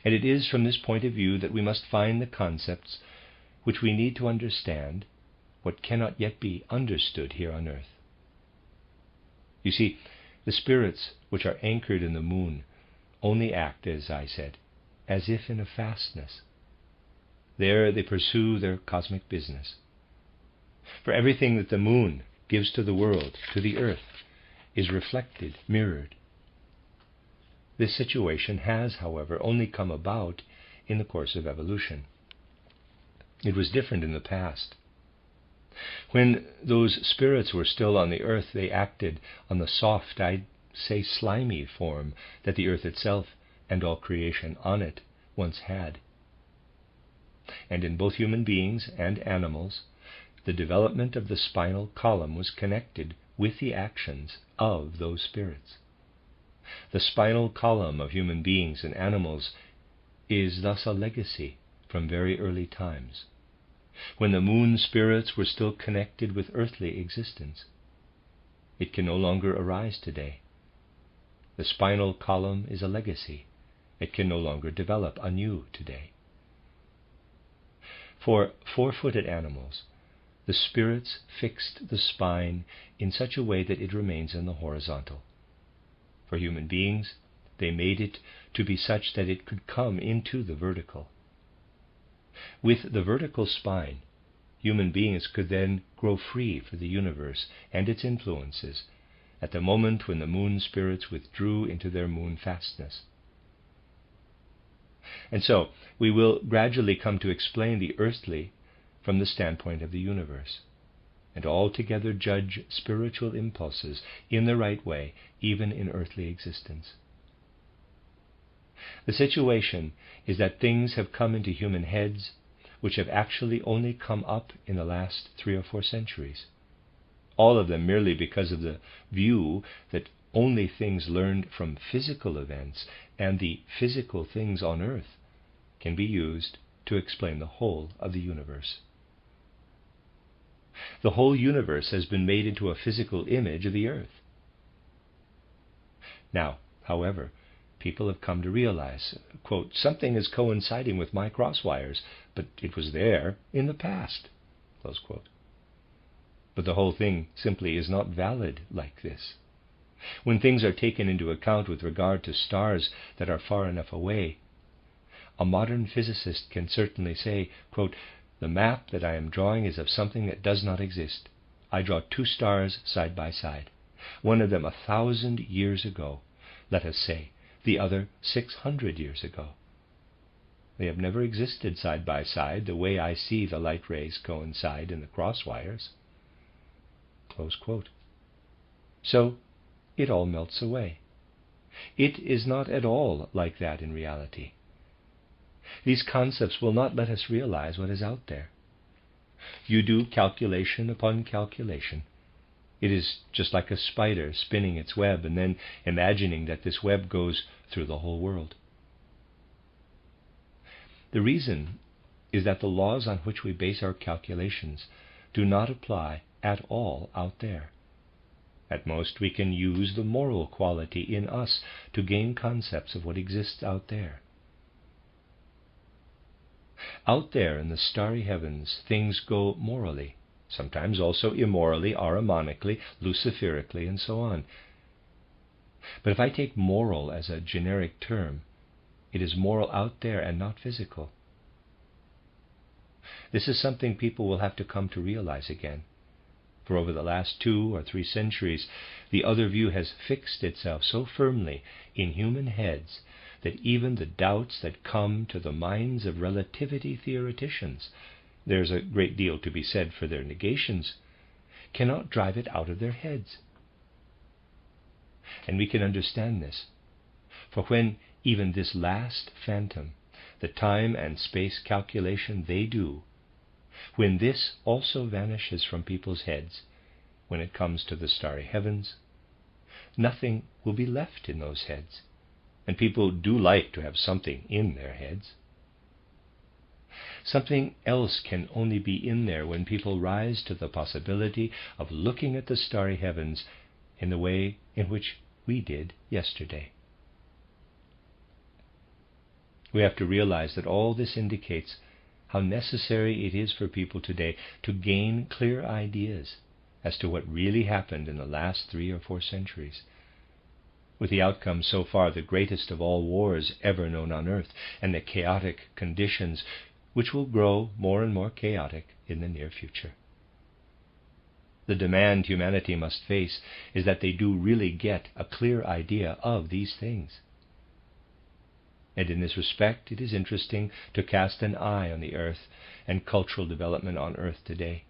And it is from this point of view that we must find the concepts which we need to understand what cannot yet be understood here on earth. You see, the spirits which are anchored in the moon only act, as I said, as if in a fastness. There they pursue their cosmic business. For everything that the moon gives to the world, to the earth, is reflected, mirrored. This situation has, however, only come about in the course of evolution. It was different in the past. When those spirits were still on the earth, they acted on the soft, I'd say slimy form that the earth itself and all creation on it once had. And in both human beings and animals, the development of the spinal column was connected with the actions of those spirits. The spinal column of human beings and animals is thus a legacy from very early times, when the moon spirits were still connected with earthly existence. It can no longer arise today. The spinal column is a legacy. It can no longer develop anew today. For four-footed animals, the spirits fixed the spine in such a way that it remains in the horizontal. For human beings, they made it to be such that it could come into the vertical. With the vertical spine, human beings could then grow free for the universe and its influences at the moment when the moon spirits withdrew into their moon fastness. And so, we will gradually come to explain the earthly from the standpoint of the universe, and altogether judge spiritual impulses in the right way, even in earthly existence. The situation is that things have come into human heads which have actually only come up in the last 3 or 4 centuries, all of them merely because of the view that only things learned from physical events and the physical things on earth can be used to explain the whole of the universe. The whole universe has been made into a physical image of the earth. Now, however, people have come to realize, quote, something is coinciding with my cross wires, but it was there in the past, close quote. But the whole thing simply is not valid like this. When things are taken into account with regard to stars that are far enough away, a modern physicist can certainly say, quote, the map that I am drawing is of something that does not exist. I draw 2 stars side by side, one of them 1,000 years ago, let us say, the other 600 years ago. They have never existed side by side the way I see the light rays coincide in the cross wires. Close quote. So, it all melts away. It is not at all like that in reality. These concepts will not let us realize what is out there. You do calculation upon calculation. It is just like a spider spinning its web and then imagining that this web goes through the whole world. The reason is that the laws on which we base our calculations do not apply at all out there. At most, we can use the moral quality in us to gain concepts of what exists out there. Out there in the starry heavens, things go morally, sometimes also immorally, ahrimanically, luciferically, and so on. But if I take moral as a generic term, it is moral out there and not physical. This is something people will have to come to realize again. For over the last 2 or 3 centuries, the other view has fixed itself so firmly in human heads that even the doubts that come to the minds of relativity theoreticians, there's a great deal to be said for their negations, cannot drive it out of their heads. And we can understand this, for when even this last phantom, the time and space calculation they do, when this also vanishes from people's heads, when it comes to the starry heavens, nothing will be left in those heads. And people do like to have something in their heads. Something else can only be in there when people rise to the possibility of looking at the starry heavens in the way in which we did yesterday. We have to realize that all this indicates how necessary it is for people today to gain clear ideas as to what really happened in the last 3 or 4 centuries. with the outcome so far the greatest of all wars ever known on earth, and the chaotic conditions which will grow more and more chaotic in the near future. The demand humanity must face is that they do really get a clear idea of these things. And in this respect, it is interesting to cast an eye on the earth and cultural development on earth today.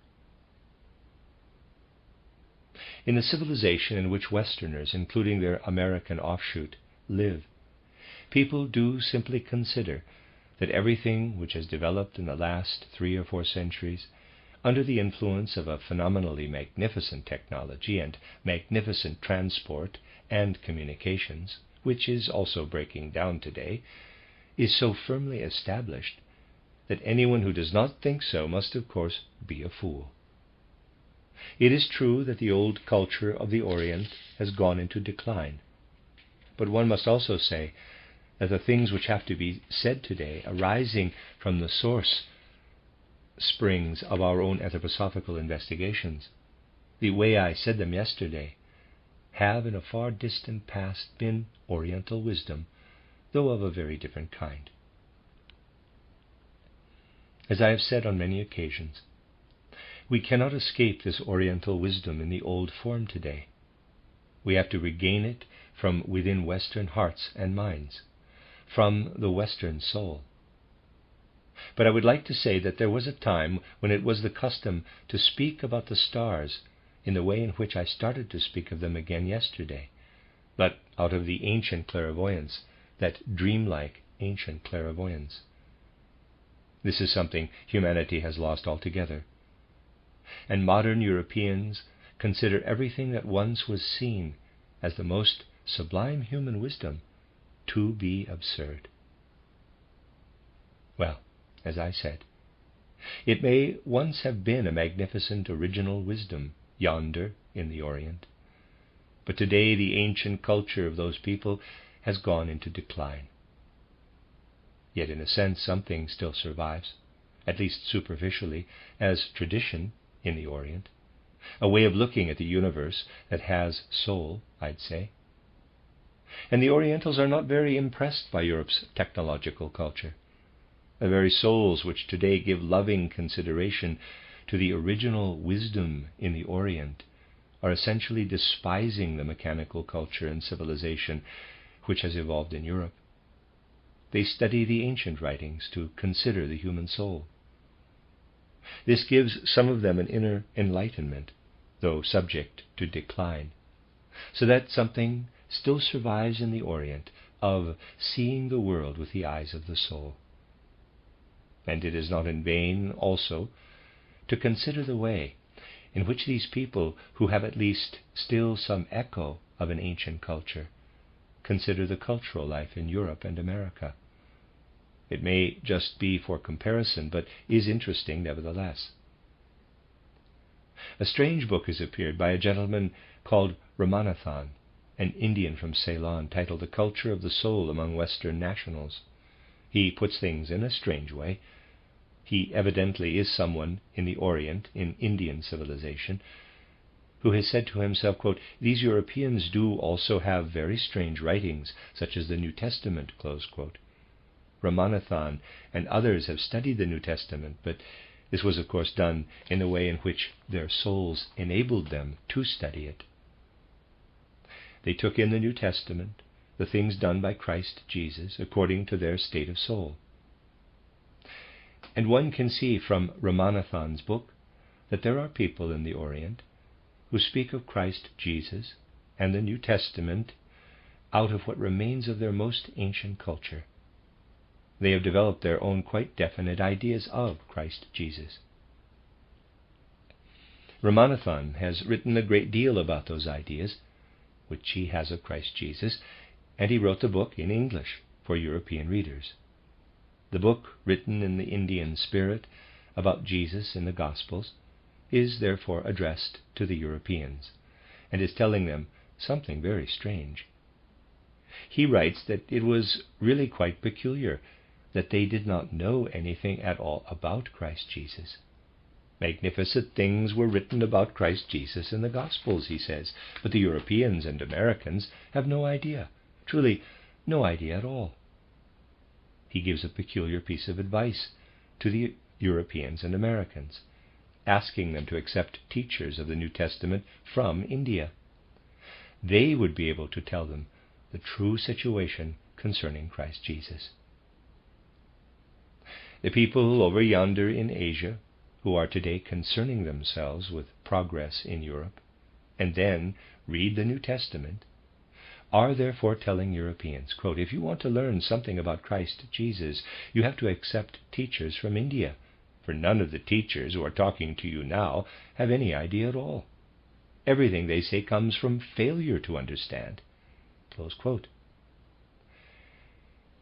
In the civilization in which Westerners, including their American offshoot, live, people do simply consider that everything which has developed in the last 3 or 4 centuries, under the influence of a phenomenally magnificent technology and magnificent transport and communications, which is also breaking down today, is so firmly established that anyone who does not think so must, of course, be a fool. It is true that the old culture of the Orient has gone into decline, but one must also say that the things which have to be said today, arising from the source springs of our own anthroposophical investigations, the way I said them yesterday, have in a far distant past been Oriental wisdom, though of a very different kind. As I have said on many occasions, we cannot escape this Oriental wisdom in the old form today. We have to regain it from within Western hearts and minds, from the Western soul. But I would like to say that there was a time when it was the custom to speak about the stars in the way in which I started to speak of them again yesterday, but out of the ancient clairvoyance, that dreamlike ancient clairvoyance. This is something humanity has lost altogether, and modern Europeans consider everything that once was seen as the most sublime human wisdom to be absurd. Well, as I said, it may once have been a magnificent original wisdom yonder in the Orient, but today the ancient culture of those people has gone into decline. Yet in a sense something still survives, at least superficially, as tradition in the Orient, a way of looking at the universe that has soul, I'd say. And the Orientals are not very impressed by Europe's technological culture. The very souls which today give loving consideration to the original wisdom in the Orient are essentially despising the mechanical culture and civilization which has evolved in Europe. They study the ancient writings to consider the human soul. This gives some of them an inner enlightenment, though subject to decline, so that something still survives in the Orient of seeing the world with the eyes of the soul. And it is not in vain, also, to consider the way in which these people, who have at least still some echo of an ancient culture, consider the cultural life in Europe and America. It may just be for comparison, but is interesting nevertheless. A strange book has appeared by a gentleman called Ramanathan, an Indian from Ceylon, titled The Culture of the Soul Among Western Nationals. He puts things in a strange way. He evidently is someone in the Orient, in Indian civilization, who has said to himself, quote, "These Europeans do also have very strange writings, such as the New Testament," close quote. Ramanathan and others have studied the New Testament, but this was of course done in the way in which their souls enabled them to study it. They took in the New Testament, the things done by Christ Jesus, according to their state of soul. And one can see from Ramanathan's book that there are people in the Orient who speak of Christ Jesus and the New Testament out of what remains of their most ancient culture. They have developed their own quite definite ideas of Christ Jesus. Ramanathan has written a great deal about those ideas, which he has of Christ Jesus, and he wrote the book in English for European readers. The book, written in the Indian spirit about Jesus in the Gospels, is therefore addressed to the Europeans, and is telling them something very strange. He writes that it was really quite peculiar that they did not know anything at all about Christ Jesus. Magnificent things were written about Christ Jesus in the Gospels, he says, but the Europeans and Americans have no idea, truly no idea at all. He gives a peculiar piece of advice to the Europeans and Americans, asking them to accept teachers of the New Testament from India. They would be able to tell them the true situation concerning Christ Jesus. The people over yonder in Asia, who are today concerning themselves with progress in Europe, and then read the New Testament, are therefore telling Europeans, quote, if you want to learn something about Christ Jesus, you have to accept teachers from India, for none of the teachers who are talking to you now have any idea at all. Everything they say comes from failure to understand. Close quote.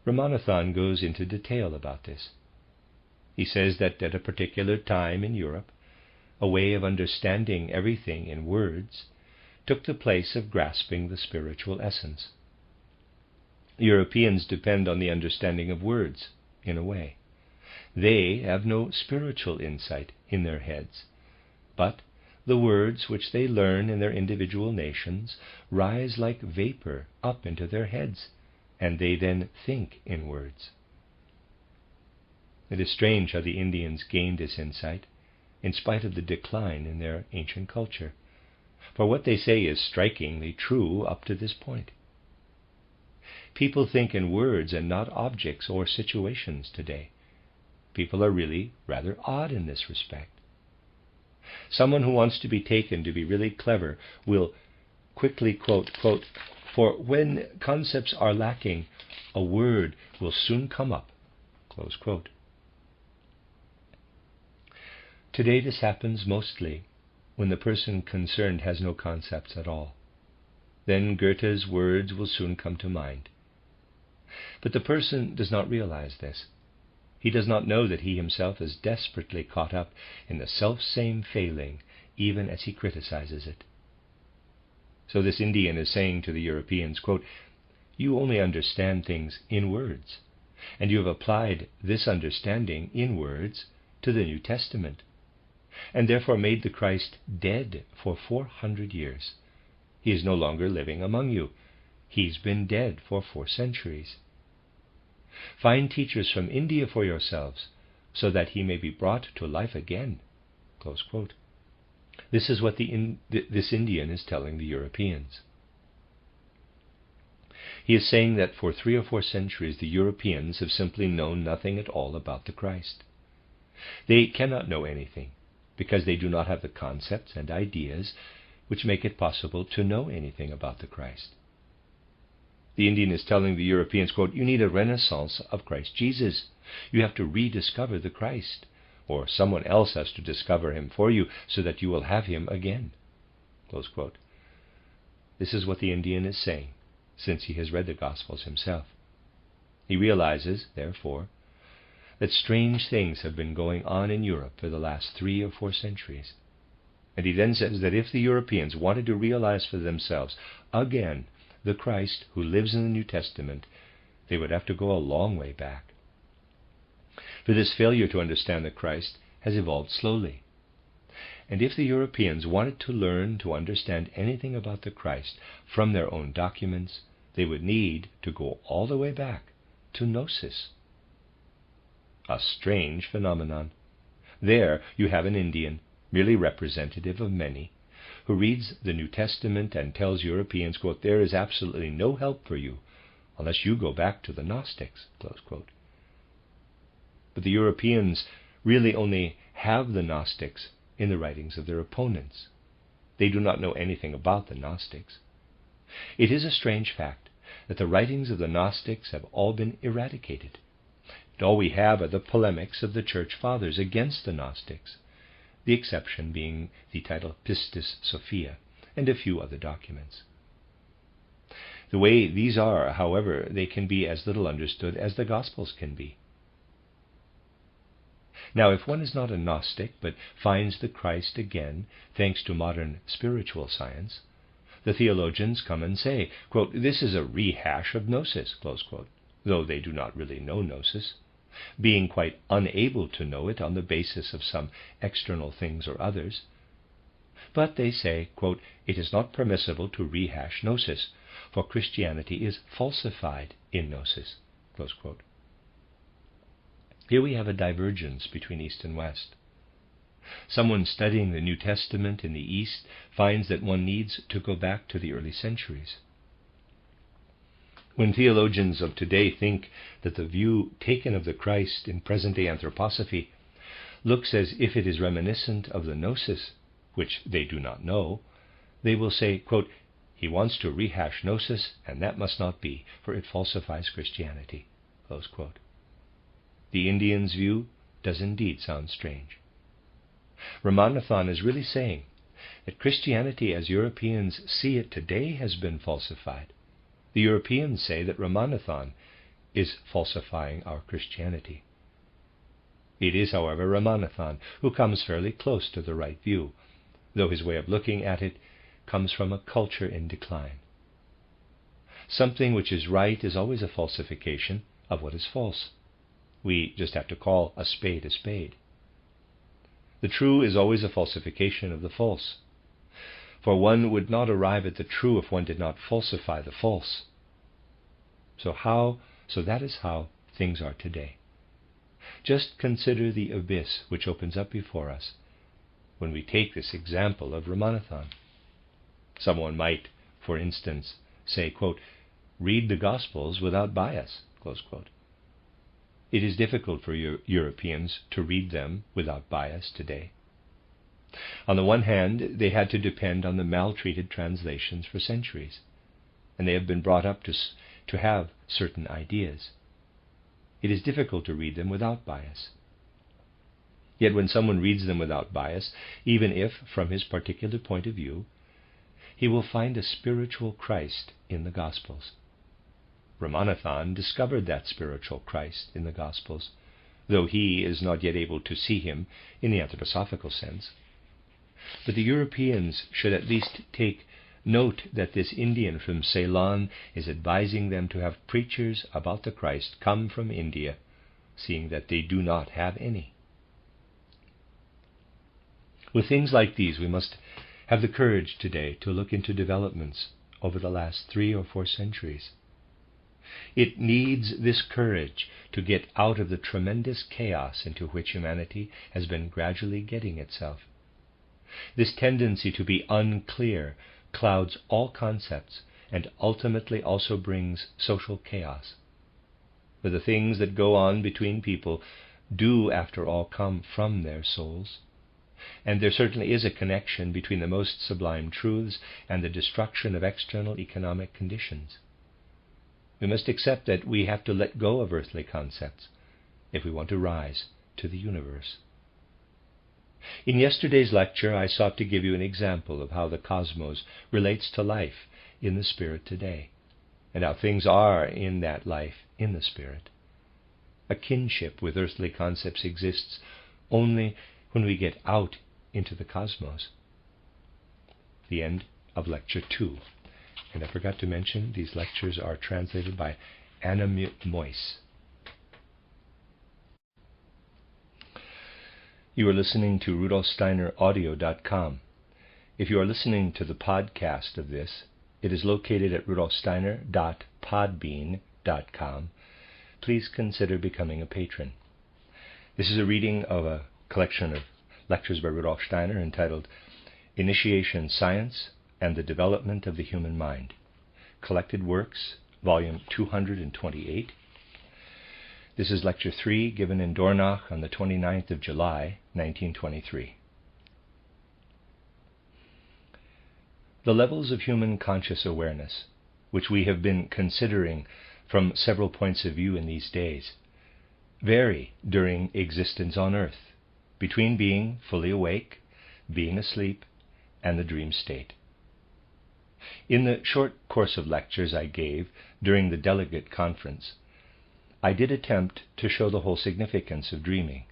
Ramanathan goes into detail about this. He says that at a particular time in Europe, a way of understanding everything in words took the place of grasping the spiritual essence. Europeans depend on the understanding of words, in a way. They have no spiritual insight in their heads, but the words which they learn in their individual nations rise like vapor up into their heads, and they then think in words. It is strange how the Indians gained this insight, in spite of the decline in their ancient culture, for what they say is strikingly true up to this point. People think in words and not objects or situations today. People are really rather odd in this respect. Someone who wants to be taken to be really clever will quickly quote, for when concepts are lacking, a word will soon come up, close quote. Today this happens mostly when the person concerned has no concepts at all. Then Goethe's words will soon come to mind. But the person does not realize this. He does not know that he himself is desperately caught up in the self-same failing, even as he criticizes it. So this Indian is saying to the Europeans, quote, you only understand things in words, and you have applied this understanding in words to the New Testament, and therefore made the Christ dead for 400 years. He is no longer living among you. He's been dead for 4 centuries. Find teachers from India for yourselves, so that he may be brought to life again. Close quote. This is what this Indian is telling the Europeans. He is saying that for 3 or 4 centuries the Europeans have simply known nothing at all about the Christ. They cannot know anything, because they do not have the concepts and ideas which make it possible to know anything about the Christ. The Indian is telling the Europeans, quote, you need a renaissance of Christ Jesus. You have to rediscover the Christ, or someone else has to discover him for you so that you will have him again. Close quote. This is what the Indian is saying, since he has read the Gospels himself. He realizes, therefore, that strange things have been going on in Europe for the last 3 or 4 centuries. And he then says that if the Europeans wanted to realize for themselves again the Christ who lives in the New Testament, they would have to go a long way back. For this failure to understand the Christ has evolved slowly. And if the Europeans wanted to learn to understand anything about the Christ from their own documents, they would need to go all the way back to Gnosis. A strange phenomenon. There you have an Indian, merely representative of many, who reads the New Testament and tells Europeans, quote, there is absolutely no help for you unless you go back to the Gnostics, close quote. But the Europeans really only have the Gnostics in the writings of their opponents. They do not know anything about the Gnostics. It is a strange fact that the writings of the Gnostics have all been eradicated. And all we have are the polemics of the Church Fathers against the Gnostics, the exception being the title Pistis Sophia and a few other documents. The way these are, however, they can be as little understood as the Gospels can be. Now, if one is not a Gnostic, but finds the Christ again, thanks to modern spiritual science, the theologians come and say, quote, this is a rehash of Gnosis, close quote, though they do not really know Gnosis. being quite unable to know it on the basis of some external things or others. But they say, quote, "It is not permissible to rehash gnosis, for Christianity is falsified in gnosis." Close quote. Here we have a divergence between East and West. Someone studying the New Testament in the East finds that one needs to go back to the early centuries. When theologians of today think that the view taken of the Christ in present-day anthroposophy looks as if it is reminiscent of the gnosis, which they do not know, they will say, quote, "He wants to rehash gnosis, and that must not be, for it falsifies Christianity." Close quote. The Indian's view does indeed sound strange. Ramanathan is really saying that Christianity as Europeans see it today has been falsified. The Europeans say that Ramanathan is falsifying our Christianity. It is, however, Ramanathan who comes fairly close to the right view, though his way of looking at it comes from a culture in decline. Something which is right is always a falsification of what is false. We just have to call a spade a spade. The true is always a falsification of the false, for one would not arrive at the true if one did not falsify the false. So that is how things are today. Just consider the abyss which opens up before us when we take this example of Ramanathan. Someone might, for instance, say, quote, "Read the Gospels without bias," close quote. It is difficult for Europeans to read them without bias today. On the one hand, they had to depend on the maltreated translations for centuries, and they have been brought up to have certain ideas. It is difficult to read them without bias. Yet when someone reads them without bias, even if, from his particular point of view, he will find a spiritual Christ in the Gospels. Ramanathan discovered that spiritual Christ in the Gospels, though he is not yet able to see him in the anthroposophical sense. But the Europeans should at least take note that this Indian from Ceylon is advising them to have preachers about the Christ come from India, seeing that they do not have any. With things like these, we must have the courage today to look into developments over the last 3 or 4 centuries. It needs this courage to get out of the tremendous chaos into which humanity has been gradually getting itself. This tendency to be unclear clouds all concepts and ultimately also brings social chaos. For the things that go on between people do, after all, come from their souls. And there certainly is a connection between the most sublime truths and the destruction of external economic conditions. We must accept that we have to let go of earthly concepts if we want to rise to the universe. In yesterday's lecture, I sought to give you an example of how the cosmos relates to life in the spirit today, and how things are in that life in the spirit. A kinship with earthly concepts exists only when we get out into the cosmos. The end of Lecture 2. And I forgot to mention, these lectures are translated by Anna Moyse. You are listening to RudolfSteinerAudio.com. If you are listening to the podcast of this, it is located at rudolfsteiner.podbean.com. Please consider becoming a patron. This is a reading of a collection of lectures by Rudolf Steiner entitled Initiation Science and the Development of the Human Mind. Collected Works, Volume 228. This is Lecture 3, given in Dornach on the 29th of July, 1923. The levels of human conscious awareness, which we have been considering from several points of view in these days, vary during existence on earth, between being fully awake, being asleep, and the dream state. In the short course of lectures I gave during the delegate conference, I did attempt to show the whole significance of dreaming.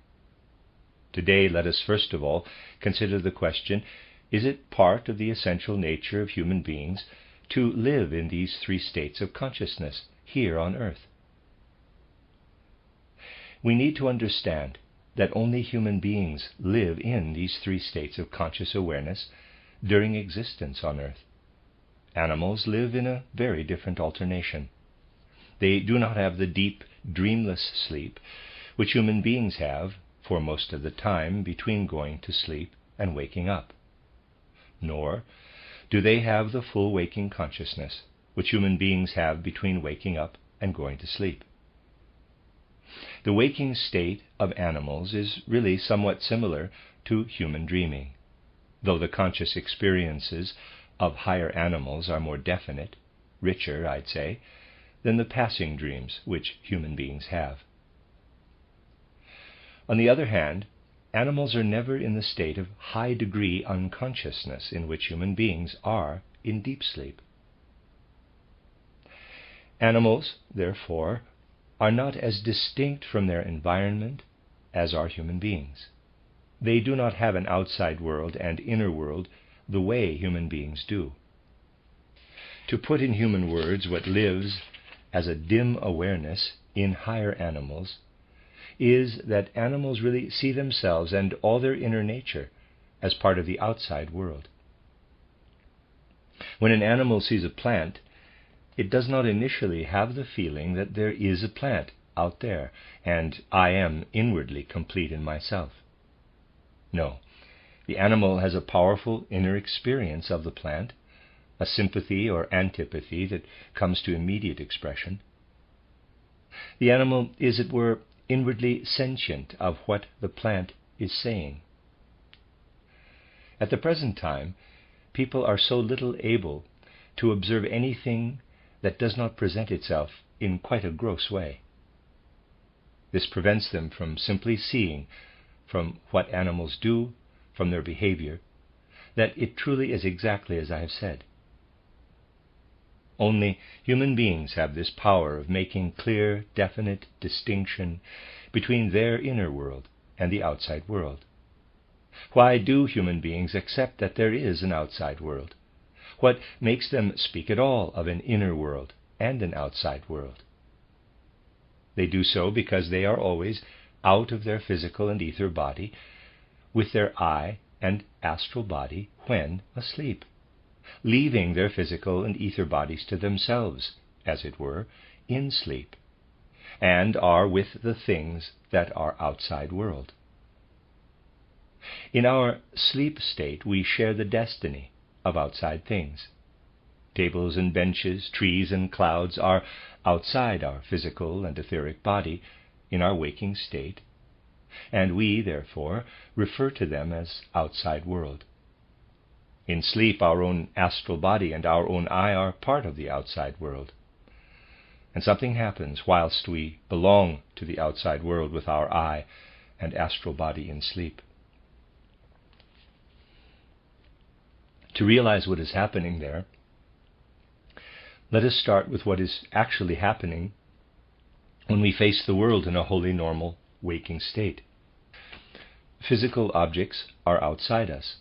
Today, let us first of all consider the question, is it part of the essential nature of human beings to live in these 3 states of consciousness here on earth? we need to understand that only human beings live in these three states of conscious awareness during existence on earth. Animals live in a very different alternation. They do not have the deep, dreamless sleep which human beings have for most of the time between going to sleep and waking up. Nor do they have the full waking consciousness which human beings have between waking up and going to sleep. The waking state of animals is really somewhat similar to human dreaming, though the conscious experiences of higher animals are more definite, richer, I'd say, than the passing dreams which human beings have. On the other hand, animals are never in the state of high-degree unconsciousness in which human beings are in deep sleep. Animals, therefore, are not as distinct from their environment as are human beings. They do not have an outside world and inner world the way human beings do. To put in human words what lives as a dim awareness in higher animals is that animals really see themselves and all their inner nature as part of the outside world. When an animal sees a plant, it does not initially have the feeling that there is a plant out there and I am inwardly complete in myself. No, the animal has a powerful inner experience of the plant, a sympathy or antipathy that comes to immediate expression. The animal is, as it were, inwardly sentient of what the plant is saying. At the present time, people are so little able to observe anything that does not present itself in quite a gross way. This prevents them from simply seeing, from what animals do, from their behavior, that it truly is exactly as I have said. Only human beings have this power of making clear, definite distinction between their inner world and the outside world. Why do human beings accept that there is an outside world? What makes them speak at all of an inner world and an outside world? They do so because they are always out of their physical and ether body, with their eye and astral body when asleep, leaving their physical and ether bodies to themselves, as it were, in sleep, and are with the things that are outside world. In our sleep state we share the destiny of outside things. Tables and benches, trees and clouds are outside our physical and etheric body in our waking state, and we, therefore, refer to them as outside world. In sleep, our own astral body and our own eye are part of the outside world. And something happens whilst we belong to the outside world with our eye and astral body in sleep. To realize what is happening there, let us start with what is actually happening when we face the world in a wholly normal waking state. Physical objects are outside us,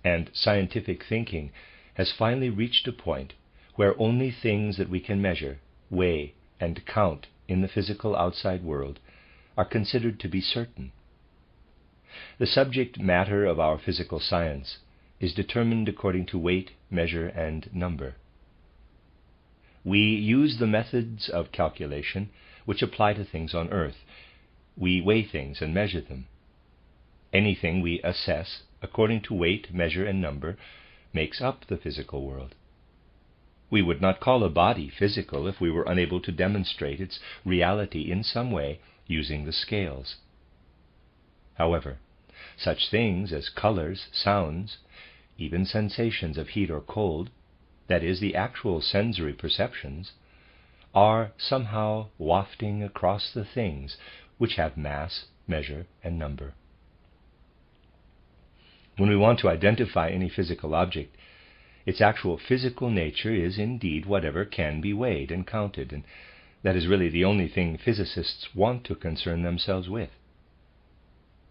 and scientific thinking has finally reached a point where only things that we can measure, weigh, and count in the physical outside world are considered to be certain. The subject matter of our physical science is determined according to weight, measure, and number. We use the methods of calculation which apply to things on earth. We weigh things and measure them. Anything we assess according to weight, measure, and number makes up the physical world. We would not call a body physical if we were unable to demonstrate its reality in some way using the scales. However, such things as colors, sounds, even sensations of heat or cold, that is, the actual sensory perceptions, are somehow wafting across the things which have mass, measure, and number. When we want to identify any physical object, its actual physical nature is indeed whatever can be weighed and counted, and that is really the only thing physicists want to concern themselves with.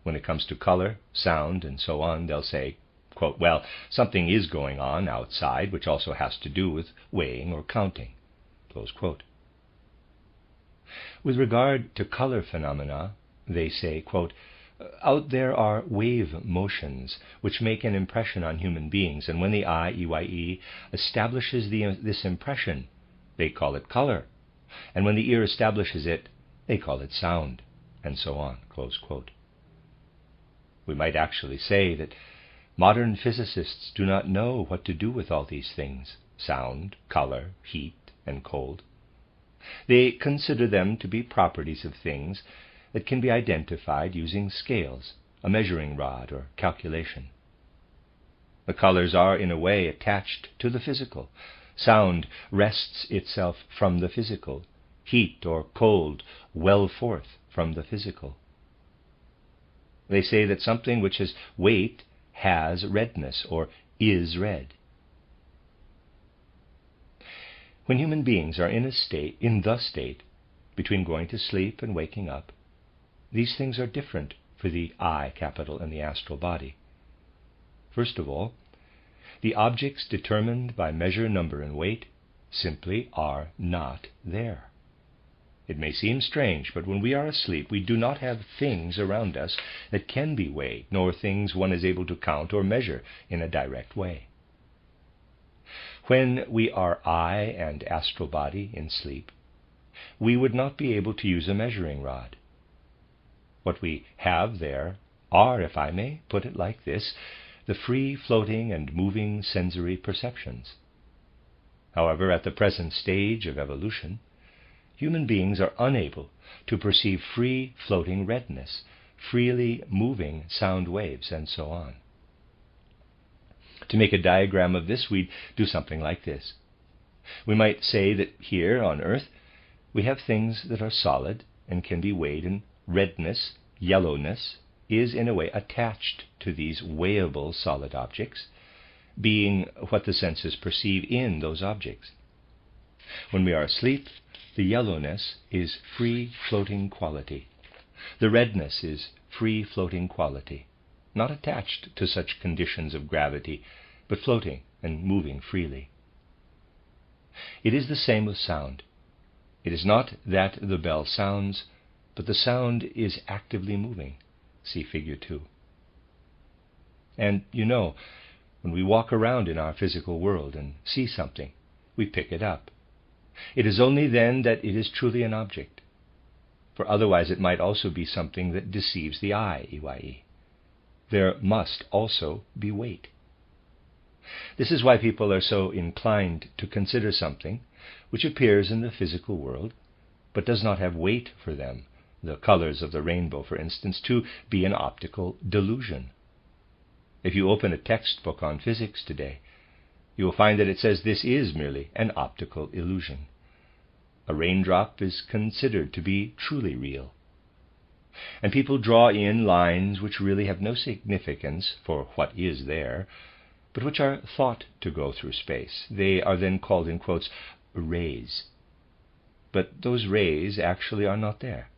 When it comes to color, sound, and so on, they'll say, quote, well, something is going on outside which also has to do with weighing or counting, close quote. With regard to color phenomena, they say, quote, out there are wave motions which make an impression on human beings, and when the eye, EYE, establishes this impression, they call it color, and when the ear establishes it, they call it sound, and so on, close quote. We might actually say that modern physicists do not know what to do with all these things, sound, color, heat, and cold. They consider them to be properties of things that can be identified using scales, a measuring rod, or calculation. The colors are, in a way, attached to the physical. Sound wrests itself from the physical. Heat or cold well forth from the physical. They say that something which has weight has redness, or is red. When human beings are in the state between going to sleep and waking up, these things are different for the I, capital, and the astral body. First of all, the objects determined by measure, number, and weight simply are not there. It may seem strange, but when we are asleep, we do not have things around us that can be weighed, nor things one is able to count or measure in a direct way. When we are I and astral body in sleep, we would not be able to use a measuring rod. What we have there are, if I may put it like this, the free floating and moving sensory perceptions. However, at the present stage of evolution, human beings are unable to perceive free floating redness, freely moving sound waves, and so on. To make a diagram of this, we'd do something like this. We might say that here on Earth we have things that are solid and can be weighed, and redness, yellowness, is in a way attached to these weighable solid objects, being what the senses perceive in those objects. When we are asleep, the yellowness is free floating quality. The redness is free floating quality, not attached to such conditions of gravity, but floating and moving freely. It is the same with sound. It is not that the bell sounds, but the sound is actively moving. See Figure 2. And when we walk around in our physical world and see something, we pick it up. It is only then that it is truly an object, for otherwise it might also be something that deceives the eye, EYE. There must also be weight. This is why people are so inclined to consider something which appears in the physical world, but does not have weight for them, the colors of the rainbow, for instance, to be an optical delusion. If you open a textbook on physics today, you will find that it says this is merely an optical illusion. A raindrop is considered to be truly real. And people draw in lines which really have no significance for what is there, but which are thought to go through space. They are then called, in quotes, rays. But those rays actually are not there.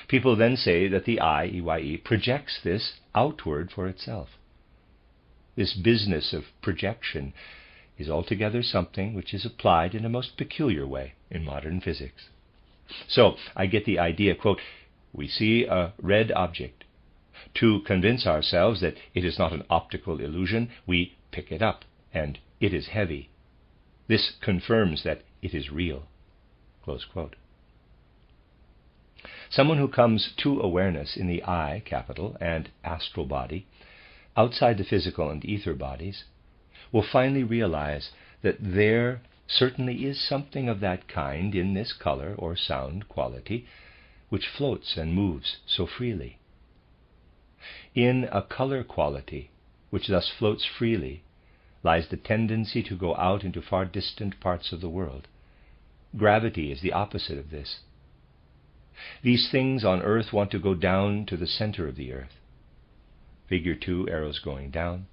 People then say that the eye, EYE, projects this outward for itself. This business of projection is altogether something which is applied in a most peculiar way in modern physics. So I get the idea, quote, we see a red object. To convince ourselves that it is not an optical illusion, we pick it up, and it is heavy. This confirms that it is real. Close quote. Someone who comes to awareness in the I, capital, and astral body, outside the physical and ether bodies, will finally realize that there certainly is something of that kind in this color or sound quality which floats and moves so freely. In a color quality which thus floats freely lies the tendency to go out into far distant parts of the world. Gravity is the opposite of this. These things on earth want to go down to the center of the earth. Figure 2, arrows going down.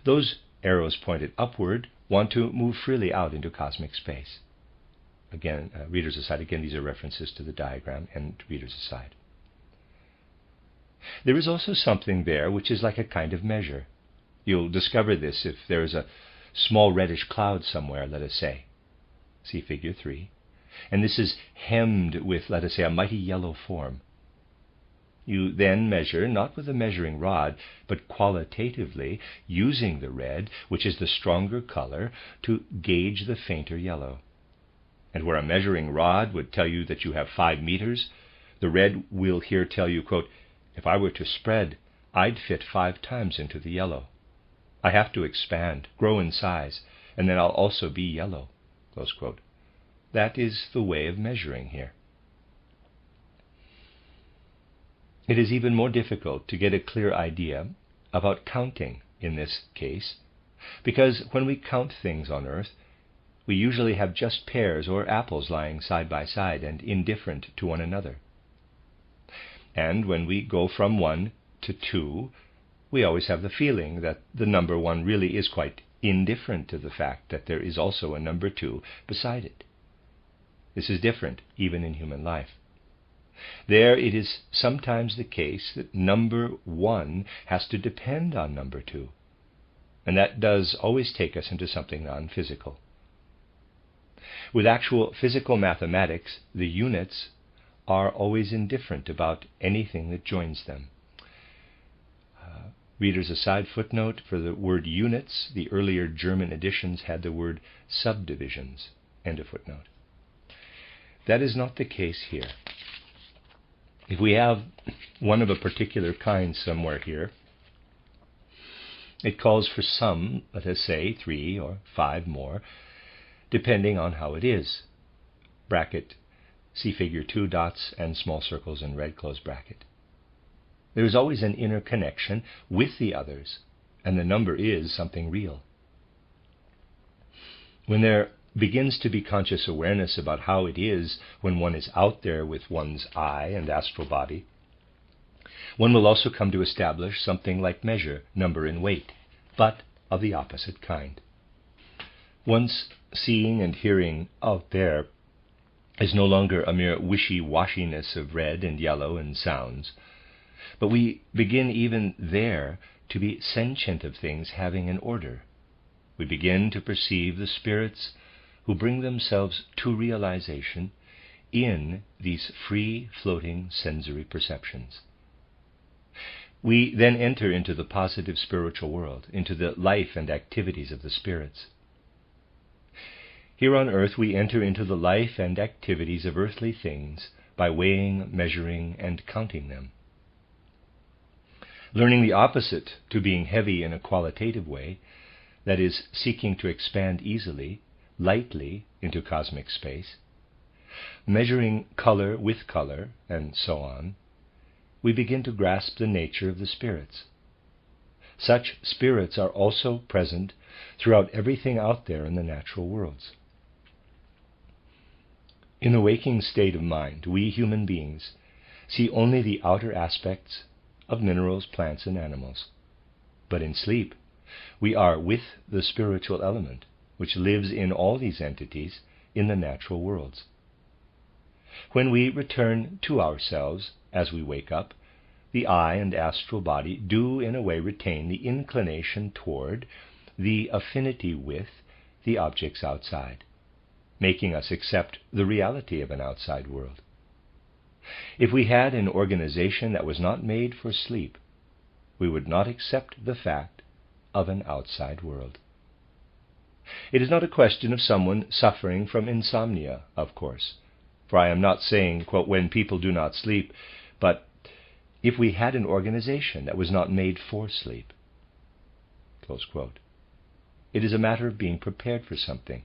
Those arrows pointed upward want to move freely out into cosmic space. Again, readers aside, again, these are references to the diagram, and readers aside. There is also something there which is like a kind of measure. You'll discover this if there is a small reddish cloud somewhere, let us say. See Figure 3. and this is hemmed with, let us say, a mighty yellow form. You then measure, not with a measuring rod, but qualitatively, using the red, which is the stronger color, to gauge the fainter yellow. And where a measuring rod would tell you that you have 5 meters, the red will here tell you, quote, if I were to spread, I'd fit 5 times into the yellow. I have to expand, grow in size, and then I'll also be yellow, close quote. That is the way of measuring here. It is even more difficult to get a clear idea about counting in this case, because when we count things on earth, we usually have just pears or apples lying side by side and indifferent to one another. And when we go from 1 to 2, we always have the feeling that the number 1 really is quite indifferent to the fact that there is also a number 2 beside it. This is different even in human life. There it is sometimes the case that number 1 has to depend on number 2, and that does always take us into something non-physical. With actual physical mathematics, the units are always indifferent about anything that joins them. Readers aside, footnote, for the word units, the earlier German editions had the word subdivisions, end of footnote. That is not the case here. If we have one of a particular kind somewhere here, it calls for some, let us say, 3 or 5 more, depending on how it is. Bracket, see figure 2, dots and small circles in red, close bracket. There is always an inner connection with the others, and the number is something real. When there begins to be conscious awareness about how it is when one is out there with one's eye and astral body, one will also come to establish something like measure, number, and weight, but of the opposite kind. Once seeing and hearing out there is no longer a mere wishy-washiness of red and yellow and sounds, but we begin even there to be sentient of things having an order. We begin to perceive the spirits who bring themselves to realization in these free-floating sensory perceptions. We then enter into the positive spiritual world, into the life and activities of the spirits. Here on earth we enter into the life and activities of earthly things by weighing, measuring, and counting them. Learning the opposite to being heavy in a qualitative way, that is, seeking to expand easily, lightly into cosmic space, measuring color with color, and so on, we begin to grasp the nature of the spirits. Such spirits are also present throughout everything out there in the natural worlds. In the waking state of mind, we human beings see only the outer aspects of minerals, plants, and animals. But in sleep, we are with the spiritual element, which lives in all these entities in the natural worlds. When we return to ourselves as we wake up, the eye and astral body do in a way retain the inclination toward, the affinity with, the objects outside, making us accept the reality of an outside world. If we had an organization that was not made for sleep, we would not accept the fact of an outside world. It is not a question of someone suffering from insomnia, of course, for I am not saying, quote, when people do not sleep, but if we had an organization that was not made for sleep, close quote. It is a matter of being prepared for something.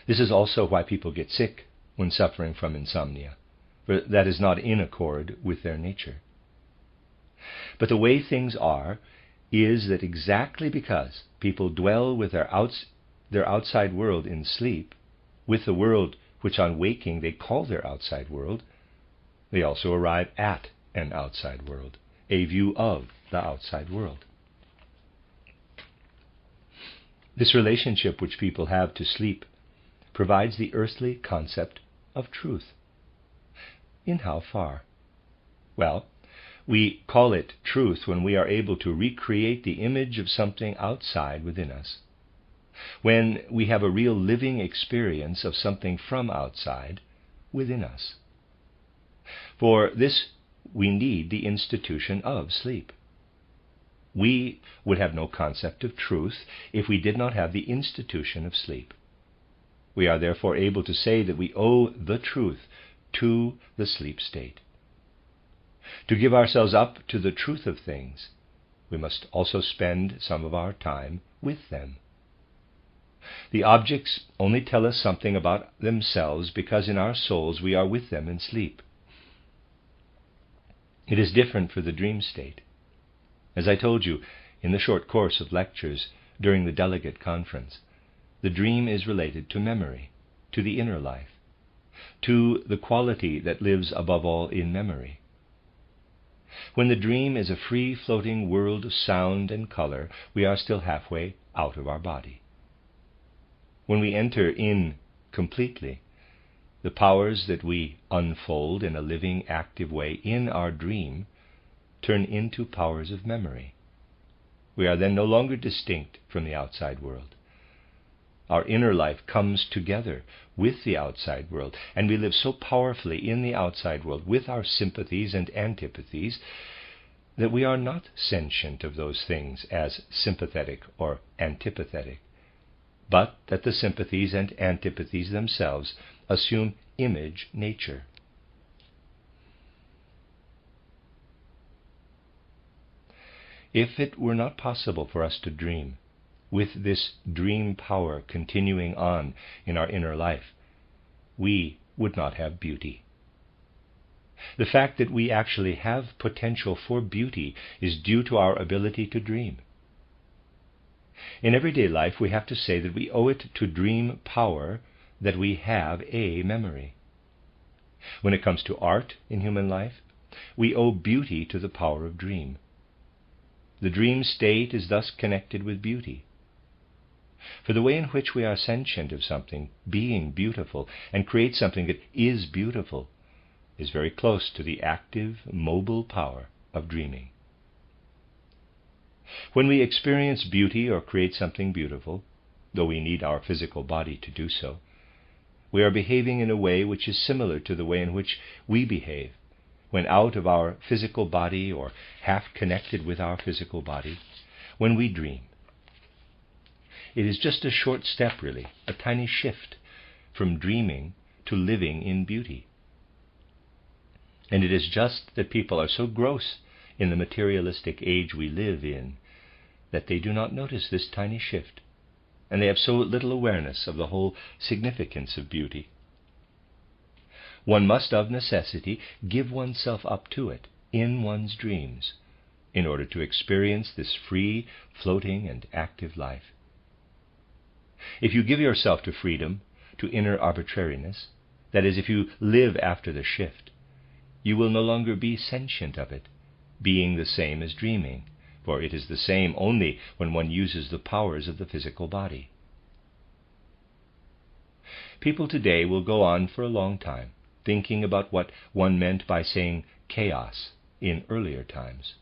This is also why people get sick when suffering from insomnia, for that is not in accord with their nature. But the way things are is that exactly because people dwell with their outside world in sleep, with the world which on waking they call their outside world, they also arrive at an outside world, a view of the outside world. This relationship which people have to sleep provides the earthly concept of truth. In how far? Well, we call it truth when we are able to recreate the image of something outside within us. when we have a real living experience of something from outside within us. For this we need the institution of sleep. We would have no concept of truth if we did not have the institution of sleep. We are therefore able to say that we owe the truth to the sleep state. To give ourselves up to the truth of things, we must also spend some of our time with them. The objects only tell us something about themselves because in our souls we are with them in sleep. It is different for the dream state. As I told you in the short course of lectures during the delegate conference, the dream is related to memory, to the inner life, to the quality that lives above all in memory. When the dream is a free-floating world of sound and color, we are still halfway out of our body. When we enter in completely, the powers that we unfold in a living, active way in our dream turn into powers of memory. We are then no longer distinct from the outside world. Our inner life comes together with the outside world, and we live so powerfully in the outside world with our sympathies and antipathies that we are not sentient of those things as sympathetic or antipathetic, but that the sympathies and antipathies themselves assume image nature. If it were not possible for us to dream, with this dream power continuing on in our inner life, we would not have beauty. The fact that we actually have potential for beauty is due to our ability to dream. In everyday life, we have to say that we owe it to dream power that we have a memory. When it comes to art in human life, we owe beauty to the power of dream. The dream state is thus connected with beauty. For the way in which we are sentient of something being beautiful and create something that is beautiful is very close to the active, mobile power of dreaming. When we experience beauty or create something beautiful, though we need our physical body to do so, we are behaving in a way which is similar to the way in which we behave when out of our physical body or half connected with our physical body, when we dream. It is just a short step, really, a tiny shift from dreaming to living in beauty. And it is just that people are so gross in the materialistic age we live in that they do not notice this tiny shift, and they have so little awareness of the whole significance of beauty. One must of necessity give oneself up to it in one's dreams in order to experience this free, floating, and active life. If you give yourself to freedom, to inner arbitrariness, that is, if you live after the shift, you will no longer be sentient of it, being the same as dreaming, for it is the same only when one uses the powers of the physical body. People today will go on for a long time thinking about what one meant by saying chaos in earlier times.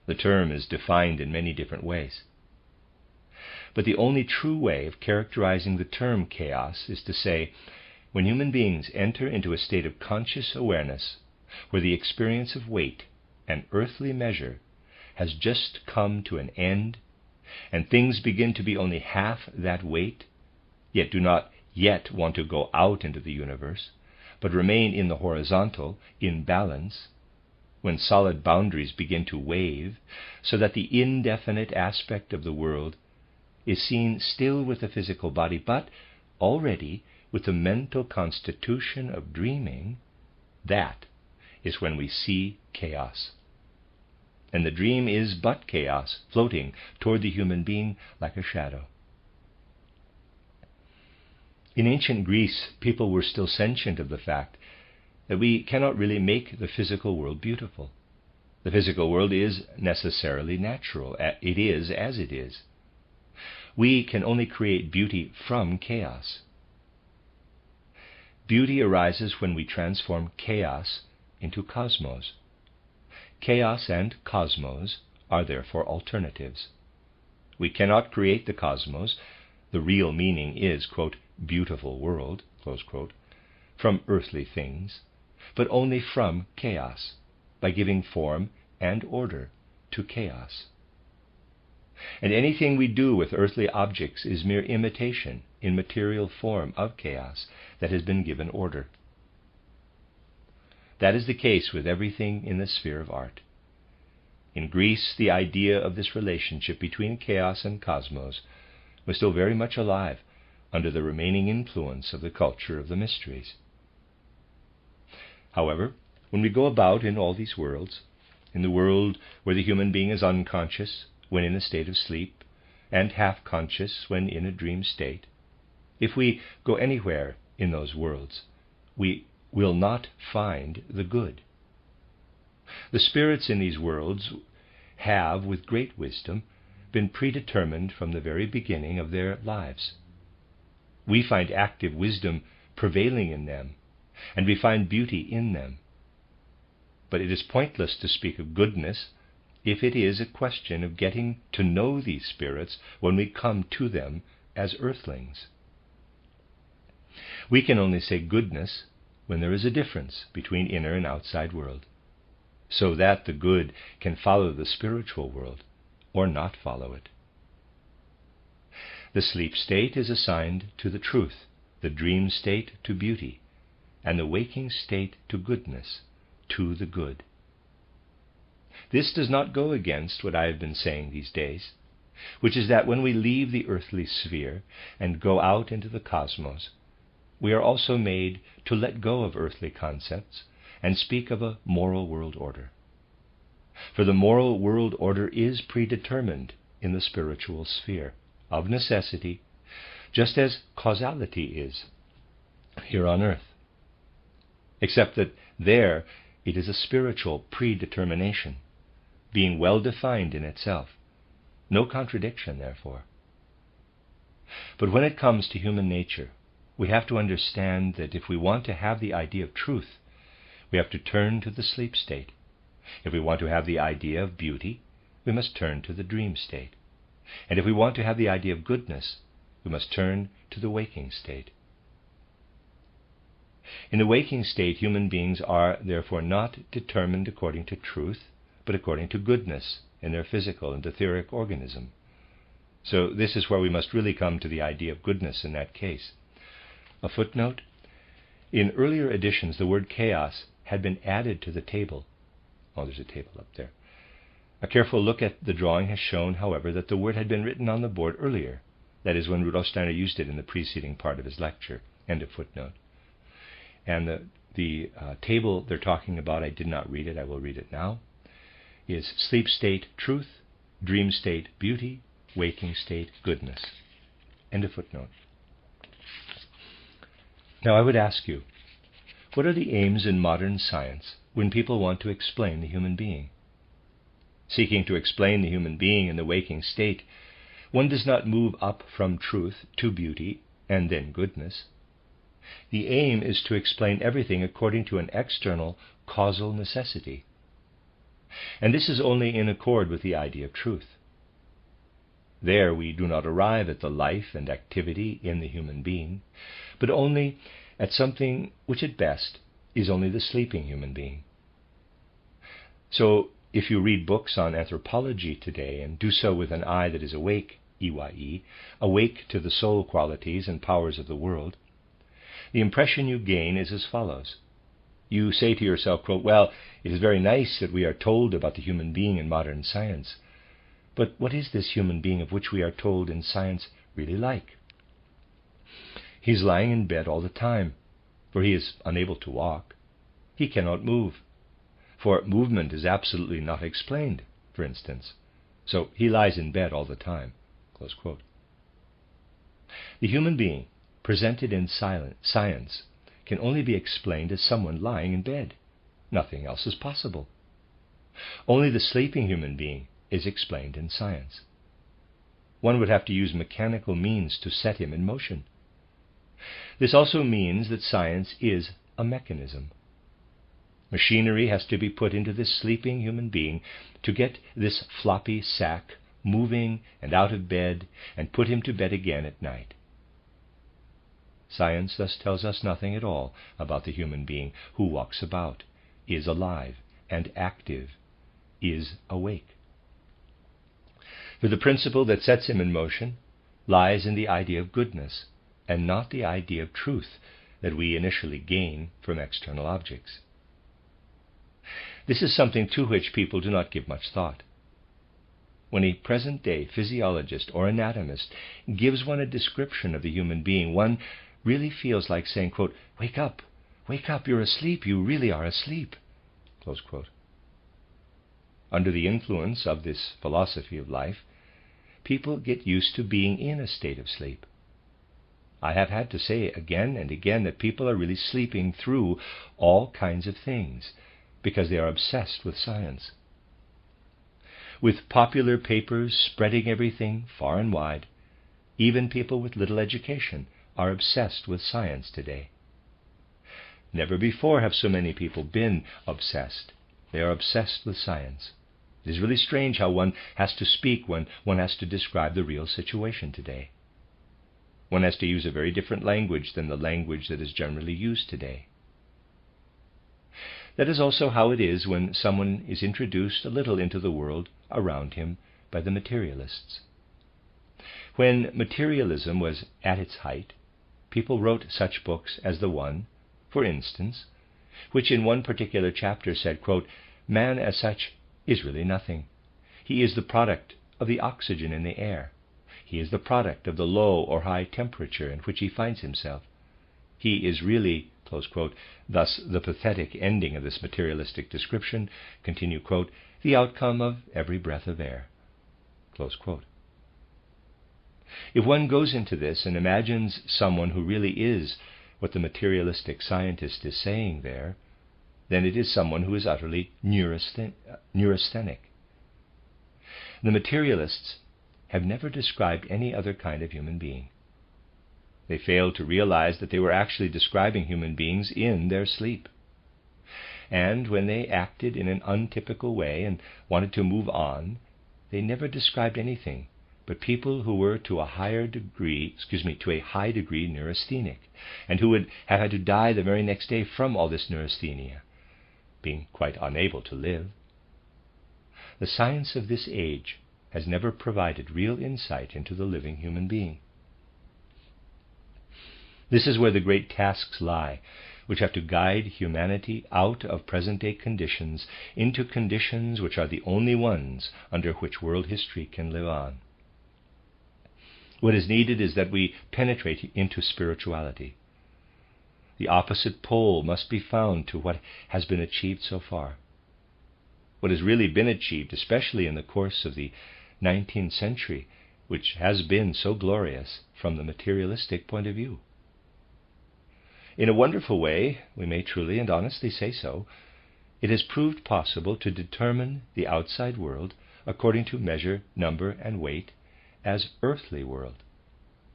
The term is defined in many different ways. But the only true way of characterizing the term chaos is to say, when human beings enter into a state of conscious awareness where the experience of weight and earthly measure has just come to an end, and things begin to be only half that weight, yet do not yet want to go out into the universe, but remain in the horizontal, in balance, when solid boundaries begin to wave, so that the indefinite aspect of the world is seen still with the physical body, but already with the mental constitution of dreaming, that is when we see chaos. And the dream is but chaos, floating toward the human being like a shadow. In ancient Greece, people were still sentient of the fact that we cannot really make the physical world beautiful. The physical world is necessarily natural. It is as it is. We can only create beauty from chaos. Beauty arises when we transform chaos into cosmos. Chaos and cosmos are therefore alternatives. We cannot create the cosmos, the real meaning is, quote, beautiful world, close quote, from earthly things, but only from chaos, by giving form and order to chaos. And anything we do with earthly objects is mere imitation in material form of chaos that has been given order. That is the case with everything in the sphere of art. In Greece, the idea of this relationship between chaos and cosmos was still very much alive under the remaining influence of the culture of the mysteries. However, when we go about in all these worlds, in the world where the human being is unconscious when in a state of sleep, and half-conscious when in a dream state, if we go anywhere in those worlds, we will not find the good. The spirits in these worlds have, with great wisdom, been predetermined from the very beginning of their lives. We find active wisdom prevailing in them, and we find beauty in them. But it is pointless to speak of goodness if it is a question of getting to know these spirits when we come to them as earthlings. We can only say goodness when there is a difference between inner and outside world, so that the good can follow the spiritual world or not follow it. The sleep state is assigned to the truth, the dream state to beauty, and the waking state to goodness, to the good. This does not go against what I have been saying these days, which is that when we leave the earthly sphere and go out into the cosmos, we are also made to let go of earthly concepts and speak of a moral world order. For the moral world order is predetermined in the spiritual sphere, of necessity, just as causality is here on earth. Except that there it is a spiritual predetermination, being well defined in itself. No contradiction, therefore. But when it comes to human nature, we have to understand that if we want to have the idea of truth, we have to turn to the sleep state. If we want to have the idea of beauty, we must turn to the dream state. And if we want to have the idea of goodness, we must turn to the waking state. In the waking state, human beings are therefore not determined according to truth, but according to goodness in their physical and etheric organism. So this is where we must really come to the idea of goodness in that case. A footnote: in earlier editions, the word chaos had been added to the table. Oh, there's a table up there. A careful look at the drawing has shown, however, that the word had been written on the board earlier. That is, when Rudolf Steiner used it in the preceding part of his lecture. End of footnote. And the table they're talking about, I did not read it, I will read it now, is sleep state truth, dream state beauty, waking state goodness. End of footnote. Now I would ask you, what are the aims in modern science when people want to explain the human being? Seeking to explain the human being in the waking state, one does not move up from truth to beauty and then goodness. The aim is to explain everything according to an external causal necessity. And this is only in accord with the idea of truth. There we do not arrive at the life and activity in the human being, but only at something which at best is only the sleeping human being. So if you read books on anthropology today and do so with an eye that is awake, EYE, awake to the soul qualities and powers of the world, the impression you gain is as follows. You say to yourself, quote, well, it is very nice that we are told about the human being in modern science, but what is this human being of which we are told in science really like? He's lying in bed all the time, for he is unable to walk. He cannot move, for movement is absolutely not explained, for instance. So he lies in bed all the time. Close quote. The human being, presented in science, can only be explained as someone lying in bed. Nothing else is possible. Only the sleeping human being is explained in science. One would have to use mechanical means to set him in motion. This also means that science is a mechanism. Machinery has to be put into this sleeping human being to get this floppy sack moving and out of bed, and put him to bed again at night. Science thus tells us nothing at all about the human being who walks about, is alive and active, is awake. For the principle that sets him in motion lies in the idea of goodness, and not the idea of truth that we initially gain from external objects. This is something to which people do not give much thought. When a present-day physiologist or anatomist gives one a description of the human being, one really feels like saying, quote, wake up, you're asleep, you really are asleep," close quote. Under the influence of this philosophy of life, people get used to being in a state of sleep. I have had to say again and again that people are really sleeping through all kinds of things because they are obsessed with science. With popular papers spreading everything far and wide, even people with little education are obsessed with science today. Never before have so many people been obsessed. They are obsessed with science. It is really strange how one has to speak when one has to describe the real situation today. One has to use a very different language than the language that is generally used today. That is also how it is when someone is introduced a little into the world around him by the materialists. When materialism was at its height, people wrote such books as the one, for instance, which in one particular chapter said, quote, "Man as such is really nothing. He is the product of the oxygen in the air. He is the product of the low or high temperature in which he finds himself. He is really," close quote, thus the pathetic ending of this materialistic description, continue, quote, "the outcome of every breath of air," close quote. If one goes into this and imagines someone who really is what the materialistic scientist is saying there, then it is someone who is utterly neurasthenic. The materialists have never described any other kind of human being. They failed to realize that they were actually describing human beings in their sleep. And when they acted in an untypical way and wanted to move on, they never described anything but people who were to a high degree neurasthenic, and who would have had to die the very next day from all this neurasthenia, being quite unable to live. The science of this age has never provided real insight into the living human being. This is where the great tasks lie, which have to guide humanity out of present-day conditions into conditions which are the only ones under which world history can live on. What is needed is that we penetrate into spirituality. The opposite pole must be found to what has been achieved so far. What has really been achieved, especially in the course of the 19th century, which has been so glorious from the materialistic point of view. In a wonderful way, we may truly and honestly say so, it has proved possible to determine the outside world according to measure, number, and weight as earthly world.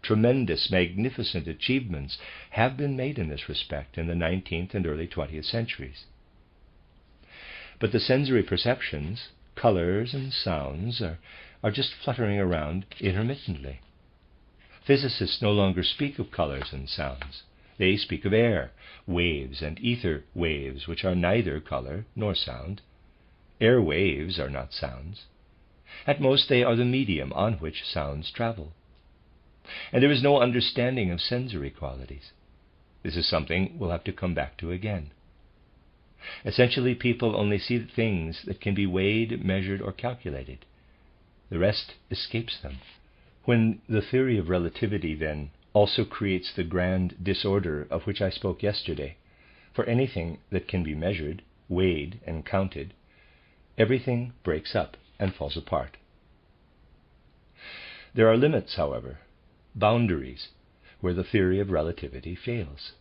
Tremendous, magnificent achievements have been made in this respect in the 19th and early 20th centuries. But the sensory perceptions, colors and sounds, are just fluttering around intermittently. Physicists no longer speak of colors and sounds. They speak of air, waves, and ether waves, which are neither color nor sound. Air waves are not sounds. At most, they are the medium on which sounds travel. And there is no understanding of sensory qualities. This is something we'll have to come back to again. Essentially, people only see things that can be weighed, measured, or calculated. The rest escapes them. When the theory of relativity, then, also creates the grand disorder of which I spoke yesterday, for anything that can be measured, weighed, and counted, everything breaks up and falls apart. There are limits, however, boundaries, where the theory of relativity fails.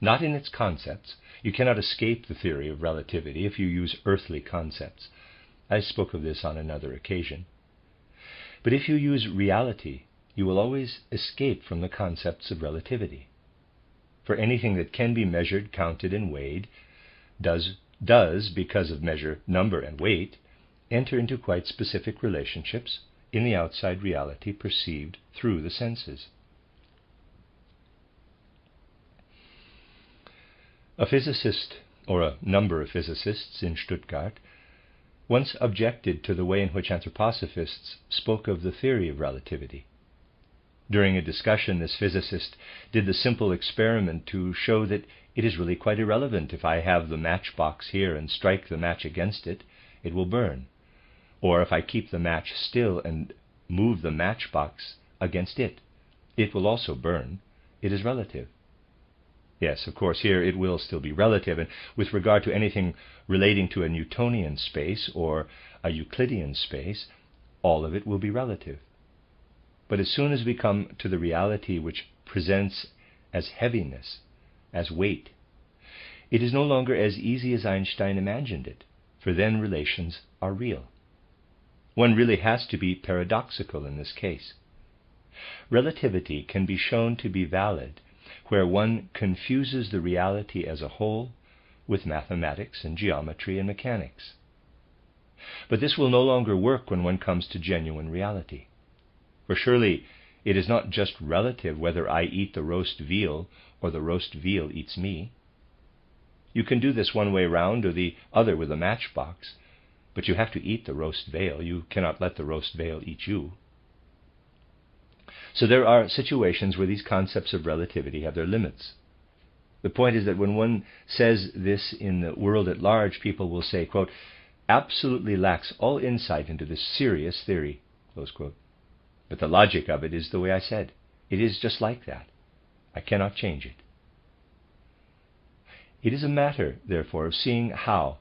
Not in its concepts. You cannot escape the theory of relativity if you use earthly concepts. I spoke of this on another occasion. But if you use reality, you will always escape from the concepts of relativity. For anything that can be measured, counted, and weighed does, because of measure, number, and weight, enter into quite specific relationships in the outside reality perceived through the senses. A physicist, or a number of physicists in Stuttgart, once objected to the way in which anthroposophists spoke of the theory of relativity. During a discussion, this physicist did the simple experiment to show that it is really quite irrelevant if I have the matchbox here and strike the match against it, it will burn. Or if I keep the match still and move the matchbox against it, it will also burn. It is relative. Yes, of course, here it will still be relative, and with regard to anything relating to a Newtonian space or a Euclidean space, all of it will be relative. But as soon as we come to the reality which presents as heaviness, as weight, it is no longer as easy as Einstein imagined it, for then relations are real. One really has to be paradoxical in this case. Relativity can be shown to be valid where one confuses the reality as a whole with mathematics and geometry and mechanics. But this will no longer work when one comes to genuine reality. For surely it is not just relative whether I eat the roast veal or the roast veal eats me. You can do this one way round or the other with a matchbox, but you have to eat the roast veal. You cannot let the roast veal eat you. So there are situations where these concepts of relativity have their limits. The point is that when one says this in the world at large, people will say, quote, absolutely lacks all insight into this serious theory, close quote. But the logic of it is the way I said. It is just like that. I cannot change it. It is a matter, therefore, of seeing how,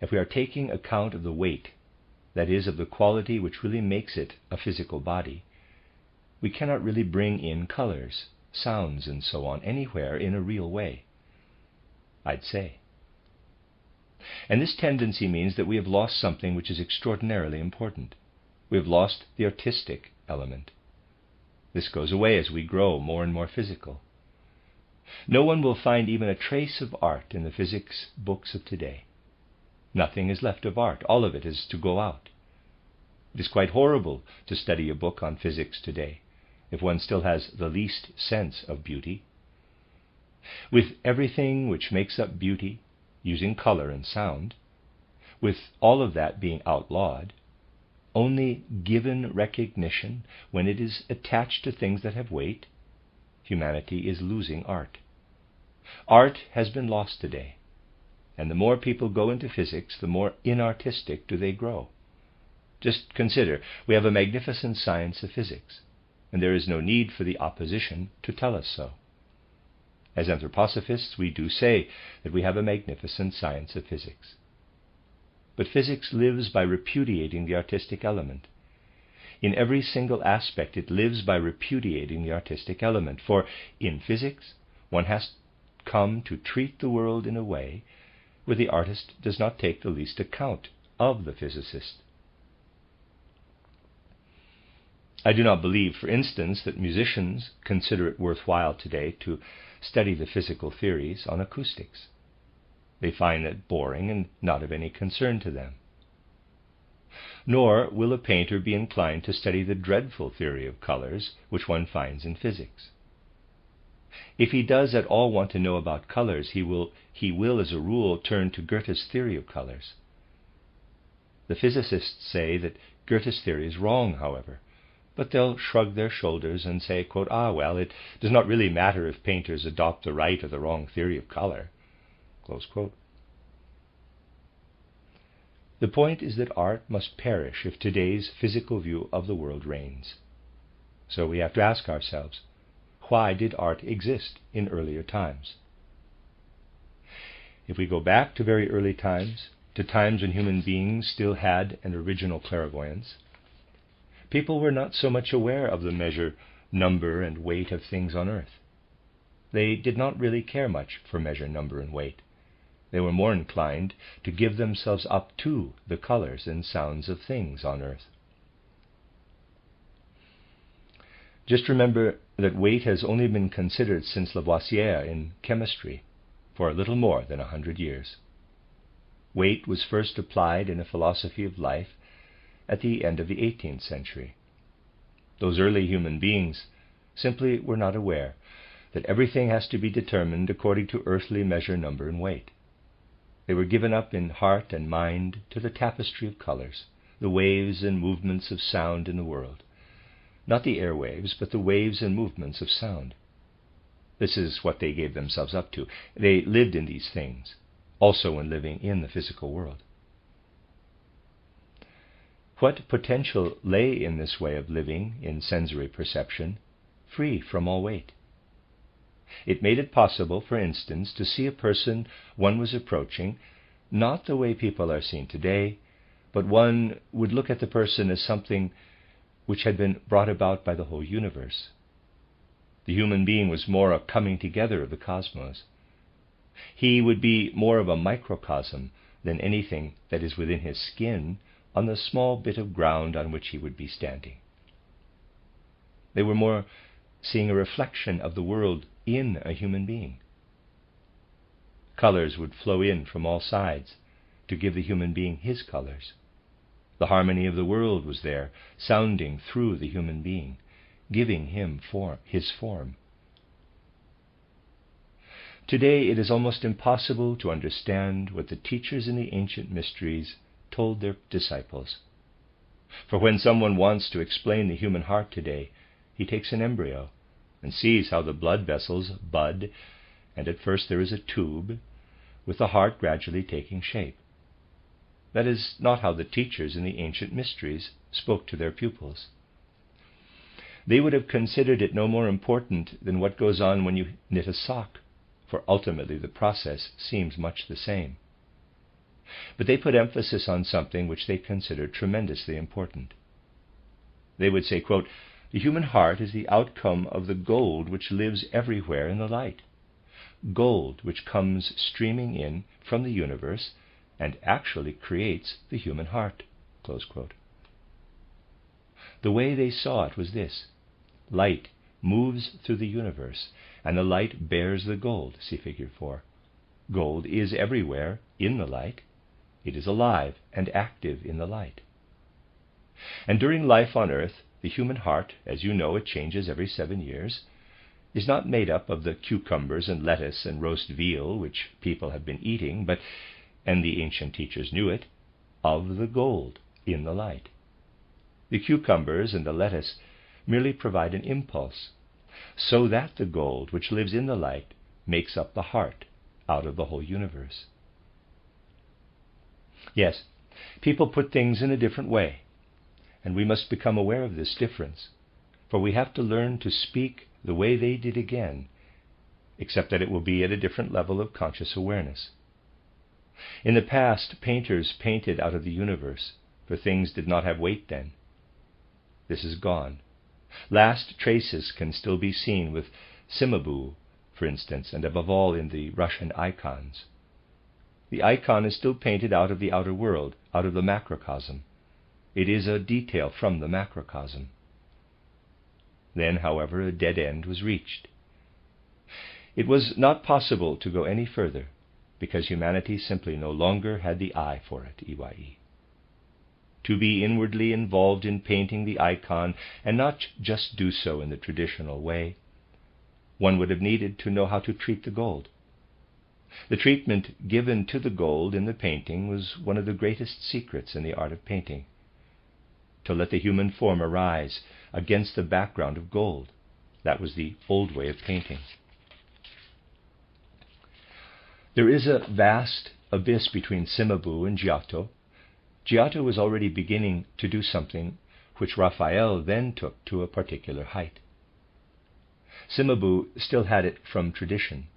if we are taking account of the weight, that is, of the quality which really makes it a physical body, we cannot really bring in colors, sounds, and so on anywhere in a real way, I'd say. And this tendency means that we have lost something which is extraordinarily important. We have lost the artistic element. This goes away as we grow more and more physical. No one will find even a trace of art in the physics books of today. Nothing is left of art. All of it is to go out. It is quite horrible to study a book on physics today, if one still has the least sense of beauty. With everything which makes up beauty, using color and sound, with all of that being outlawed, only given recognition when it is attached to things that have weight, humanity is losing art. Art has been lost today, and the more people go into physics, the more inartistic do they grow. Just consider, we have a magnificent science of physics, and there is no need for the opposition to tell us so. As anthroposophists, we do say that we have a magnificent science of physics. But physics lives by repudiating the artistic element. In every single aspect, it lives by repudiating the artistic element, for in physics, one has come to treat the world in a way where the artist does not take the least account of the physicist. I do not believe, for instance, that musicians consider it worthwhile today to study the physical theories on acoustics. They find that boring and not of any concern to them. Nor will a painter be inclined to study the dreadful theory of colors which one finds in physics. If he does at all want to know about colors, he will as a rule turn to Goethe's theory of colors. The physicists say that Goethe's theory is wrong, however, but they'll shrug their shoulders and say, quote, well, it does not really matter if painters adopt the right or the wrong theory of color, close quote. The point is that art must perish if today's physical view of the world reigns. So we have to ask ourselves, why did art exist in earlier times? If we go back to very early times, to times when human beings still had an original clairvoyance, people were not so much aware of the measure, number, and weight of things on earth. They did not really care much for measure, number, and weight. They were more inclined to give themselves up to the colors and sounds of things on earth. Just remember that weight has only been considered since Lavoisier in chemistry for a little more than 100 years. Weight was first applied in a philosophy of life at the end of the 18th century. Those early human beings simply were not aware that everything has to be determined according to earthly measure, number, and weight. They were given up in heart and mind to the tapestry of colors, the waves and movements of sound in the world. Not the airwaves, but the waves and movements of sound. This is what they gave themselves up to. They lived in these things, also when living in the physical world. What potential lay in this way of living in sensory perception, free from all weight? It made it possible, for instance, to see a person one was approaching, not the way people are seen today, but one would look at the person as something which had been brought about by the whole universe. The human being was more a coming together of the cosmos. He would be more of a microcosm than anything that is within his skin on the small bit of ground on which he would be standing. They were more seeing a reflection of the world in a human being. Colors would flow in from all sides to give the human being his colors. The harmony of the world was there, sounding through the human being, giving him his form. Today it is almost impossible to understand what the teachers in the ancient mysteries told their disciples. For when someone wants to explain the human heart today, he takes an embryo and sees how the blood vessels bud, and at first there is a tube, with the heart gradually taking shape. That is not how the teachers in the ancient mysteries spoke to their pupils. They would have considered it no more important than what goes on when you knit a sock, for ultimately the process seems much the same. But they put emphasis on something which they considered tremendously important. They would say, quote, "The human heart is the outcome of the gold which lives everywhere in the light. Gold which comes streaming in from the universe and actually creates the human heart." Close quote. The way they saw it was this. Light moves through the universe, and the light bears the gold. See figure 4. Gold is everywhere in the light. It is alive and active in the light. And during life on earth, the human heart, as you know, it changes every 7 years, is not made up of the cucumbers and lettuce and roast veal which people have been eating, but, and the ancient teachers knew it, of the gold in the light. The cucumbers and the lettuce merely provide an impulse, so that the gold which lives in the light makes up the heart out of the whole universe. Yes, people put things in a different way, and we must become aware of this difference, for we have to learn to speak the way they did again, except that it will be at a different level of conscious awareness. In the past, painters painted out of the universe, for things did not have weight then. This is gone. Last traces can still be seen with Cimabue, for instance, and above all in the Russian icons. The icon is still painted out of the outer world, out of the macrocosm. It is a detail from the macrocosm. Then, however, a dead end was reached. It was not possible to go any further, because humanity simply no longer had the eye for it, EYE. To be inwardly involved in painting the icon, and not just do so in the traditional way, one would have needed to know how to treat the gold. The treatment given to the gold in the painting was one of the greatest secrets in the art of painting. To let the human form arise against the background of gold. That was the old way of painting. There is a vast abyss between Cimabue and Giotto. Giotto was already beginning to do something which Raphael then took to a particular height. Cimabue still had it from tradition.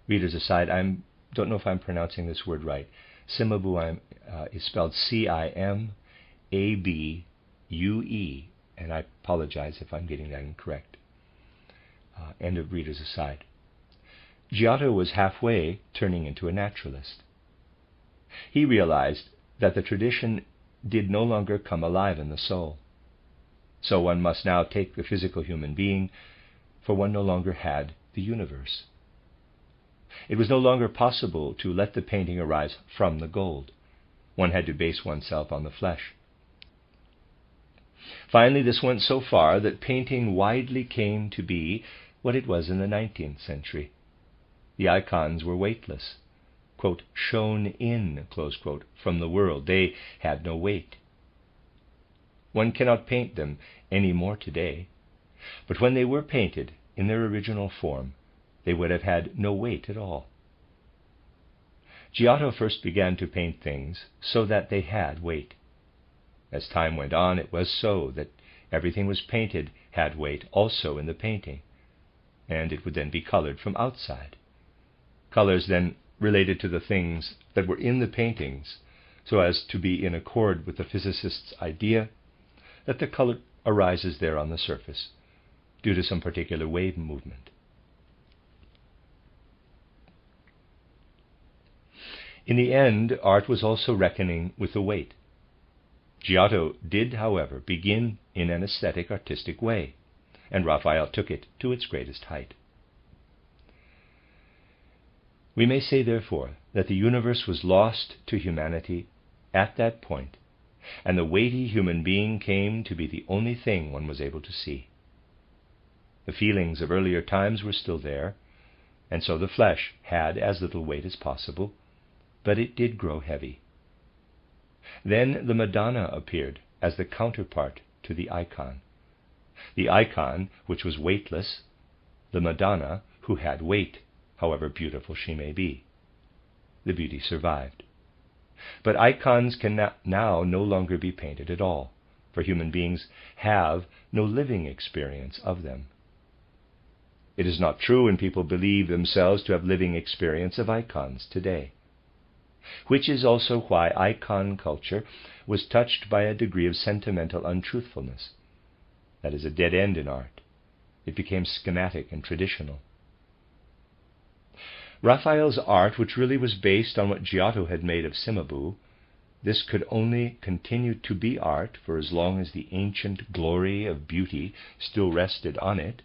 Readers aside, I don't know if I'm pronouncing this word right. Cimabue is spelled Cimabue, and I apologize if I'm getting that incorrect. End of readers aside. Giotto was halfway turning into a naturalist. He realized that the tradition did no longer come alive in the soul. So one must now take the physical human being, for one no longer had the universe. It was no longer possible to let the painting arise from the gold. One had to base oneself on the flesh. Finally, this went so far that painting widely came to be what it was in the 19th century. The icons were weightless, quote, shown in, close quote, from the world. They had no weight. One cannot paint them any more today, but when they were painted in their original form, they would have had no weight at all. Giotto first began to paint things so that they had weight. As time went on, it was so that everything was painted had weight also in the painting, and it would then be colored from outside. Colors then related to the things that were in the paintings, so as to be in accord with the physicist's idea that the color arises there on the surface due to some particular wave movement. In the end, art was also reckoning with the weight. Giotto did, however, begin in an aesthetic, artistic way, and Raphael took it to its greatest height. We may say, therefore, that the universe was lost to humanity at that point, and the weighty human being came to be the only thing one was able to see. The feelings of earlier times were still there, and so the flesh had as little weight as possible, but it did grow heavy. Then the Madonna appeared as the counterpart to the icon. The icon, which was weightless, the Madonna, who had weight, however beautiful she may be. The beauty survived. But icons can now no longer be painted at all, for human beings have no living experience of them. It is not true when people believe themselves to have living experience of icons today, which is also why icon culture was touched by a degree of sentimental untruthfulness. That is a dead end in art. It became schematic and traditional. Raphael's art, which really was based on what Giotto had made of Cimabue, this could only continue to be art for as long as the ancient glory of beauty still rested on it.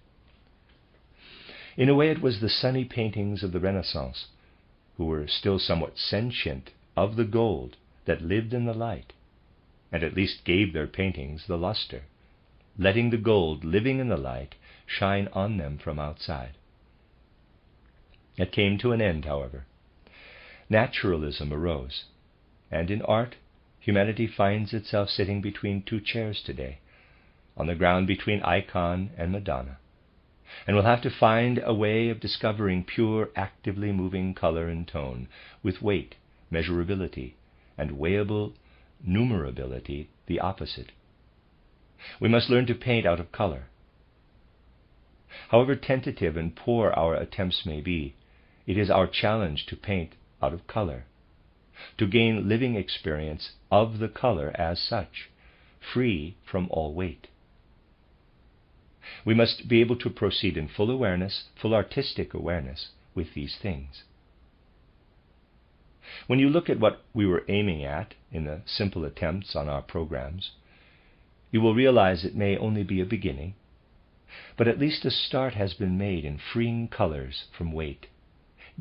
In a way, it was the sunny paintings of the Renaissance, who were still somewhat sentient of the gold that lived in the light, and at least gave their paintings the luster, letting the gold living in the light shine on them from outside. It came to an end, however. Naturalism arose, and in art, humanity finds itself sitting between two chairs today, on the ground between icon and Madonna, and will have to find a way of discovering pure, actively moving color and tone, with weight, measurability, and weighable numerability the opposite. We must learn to paint out of color. However tentative and poor our attempts may be, it is our challenge to paint out of color, to gain living experience of the color as such, free from all weight. We must be able to proceed in full awareness, full artistic awareness, with these things. When you look at what we were aiming at in the simple attempts on our programs, you will realize it may only be a beginning, but at least a start has been made in freeing colors from weight,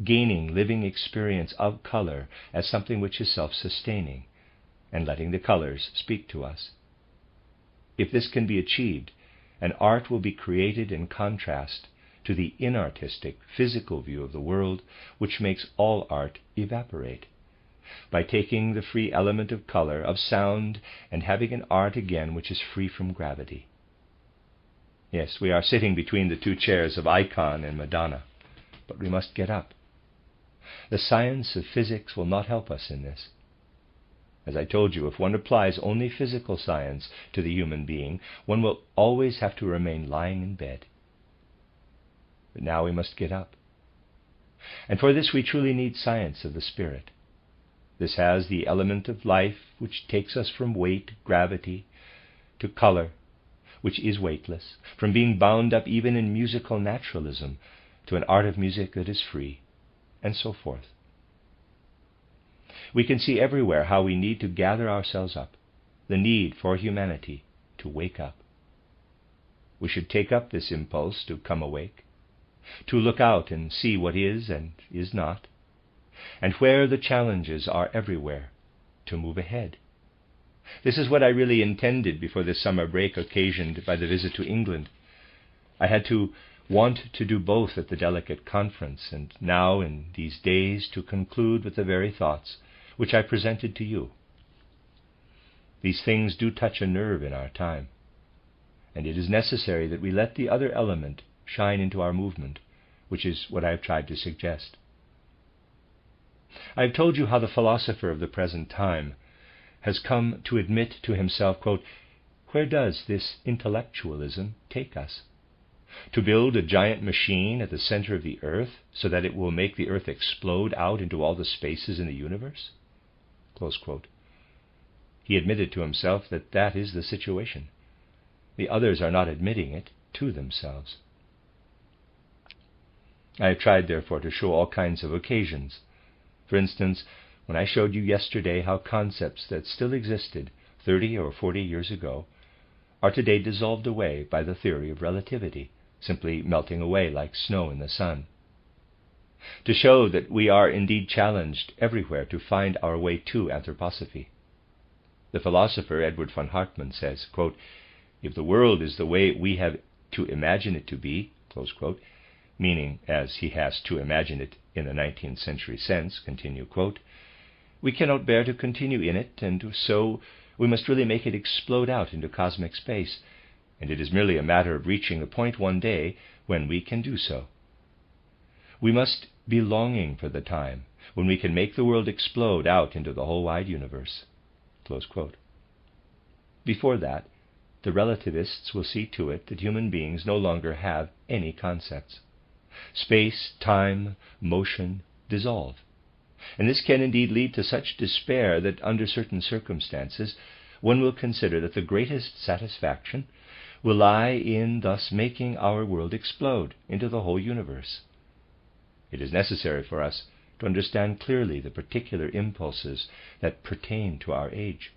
gaining living experience of color as something which is self-sustaining, and letting the colors speak to us. If this can be achieved, an art will be created in contrast to the inartistic, physical view of the world which makes all art evaporate, by taking the free element of color, of sound, and having an art again which is free from gravity. Yes, we are sitting between the two chairs of icon and Madonna, but we must get up. The science of physics will not help us in this. As I told you, if one applies only physical science to the human being, one will always have to remain lying in bed. But now we must get up. And for this we truly need science of the spirit. This has the element of life which takes us from weight, gravity, to color, which is weightless, from being bound up even in musical naturalism to an art of music that is free, and so forth. We can see everywhere how we need to gather ourselves up, the need for humanity to wake up. We should take up this impulse to come awake, to look out and see what is and is not, and where the challenges are everywhere, to move ahead. This is what I really intended before this summer break occasioned by the visit to England. I had to want to do both at the delegate conference, and now in these days to conclude with the very thoughts which I presented to you. These things do touch a nerve in our time, and it is necessary that we let the other element shine into our movement, which is what I have tried to suggest. I have told you how the philosopher of the present time has come to admit to himself, quote, "Where does this intellectualism take us? To build a giant machine at the center of the earth so that it will make the earth explode out into all the spaces in the universe?" Close quote. He admitted to himself that that is the situation. The others are not admitting it to themselves. I have tried, therefore, to show all kinds of occasions. For instance, when I showed you yesterday how concepts that still existed 30 or 40 years ago are today dissolved away by the theory of relativity, simply melting away like snow in the sun. To show that we are indeed challenged everywhere to find our way to anthroposophy. The philosopher Edward von Hartmann says, quote, "If the world is the way we have to imagine it to be," close quote, meaning as he has to imagine it in the 19th century sense, continue quote, "we cannot bear to continue in it, and so we must really make it explode out into cosmic space, and it is merely a matter of reaching the point one day when we can do so. We must be longing for the time when we can make the world explode out into the whole wide universe." Close quote. Before that, the relativists will see to it that human beings no longer have any concepts. Space, time, motion dissolve. And this can indeed lead to such despair that under certain circumstances one will consider that the greatest satisfaction will lie in thus making our world explode into the whole universe. It is necessary for us to understand clearly the particular impulses that pertain to our age.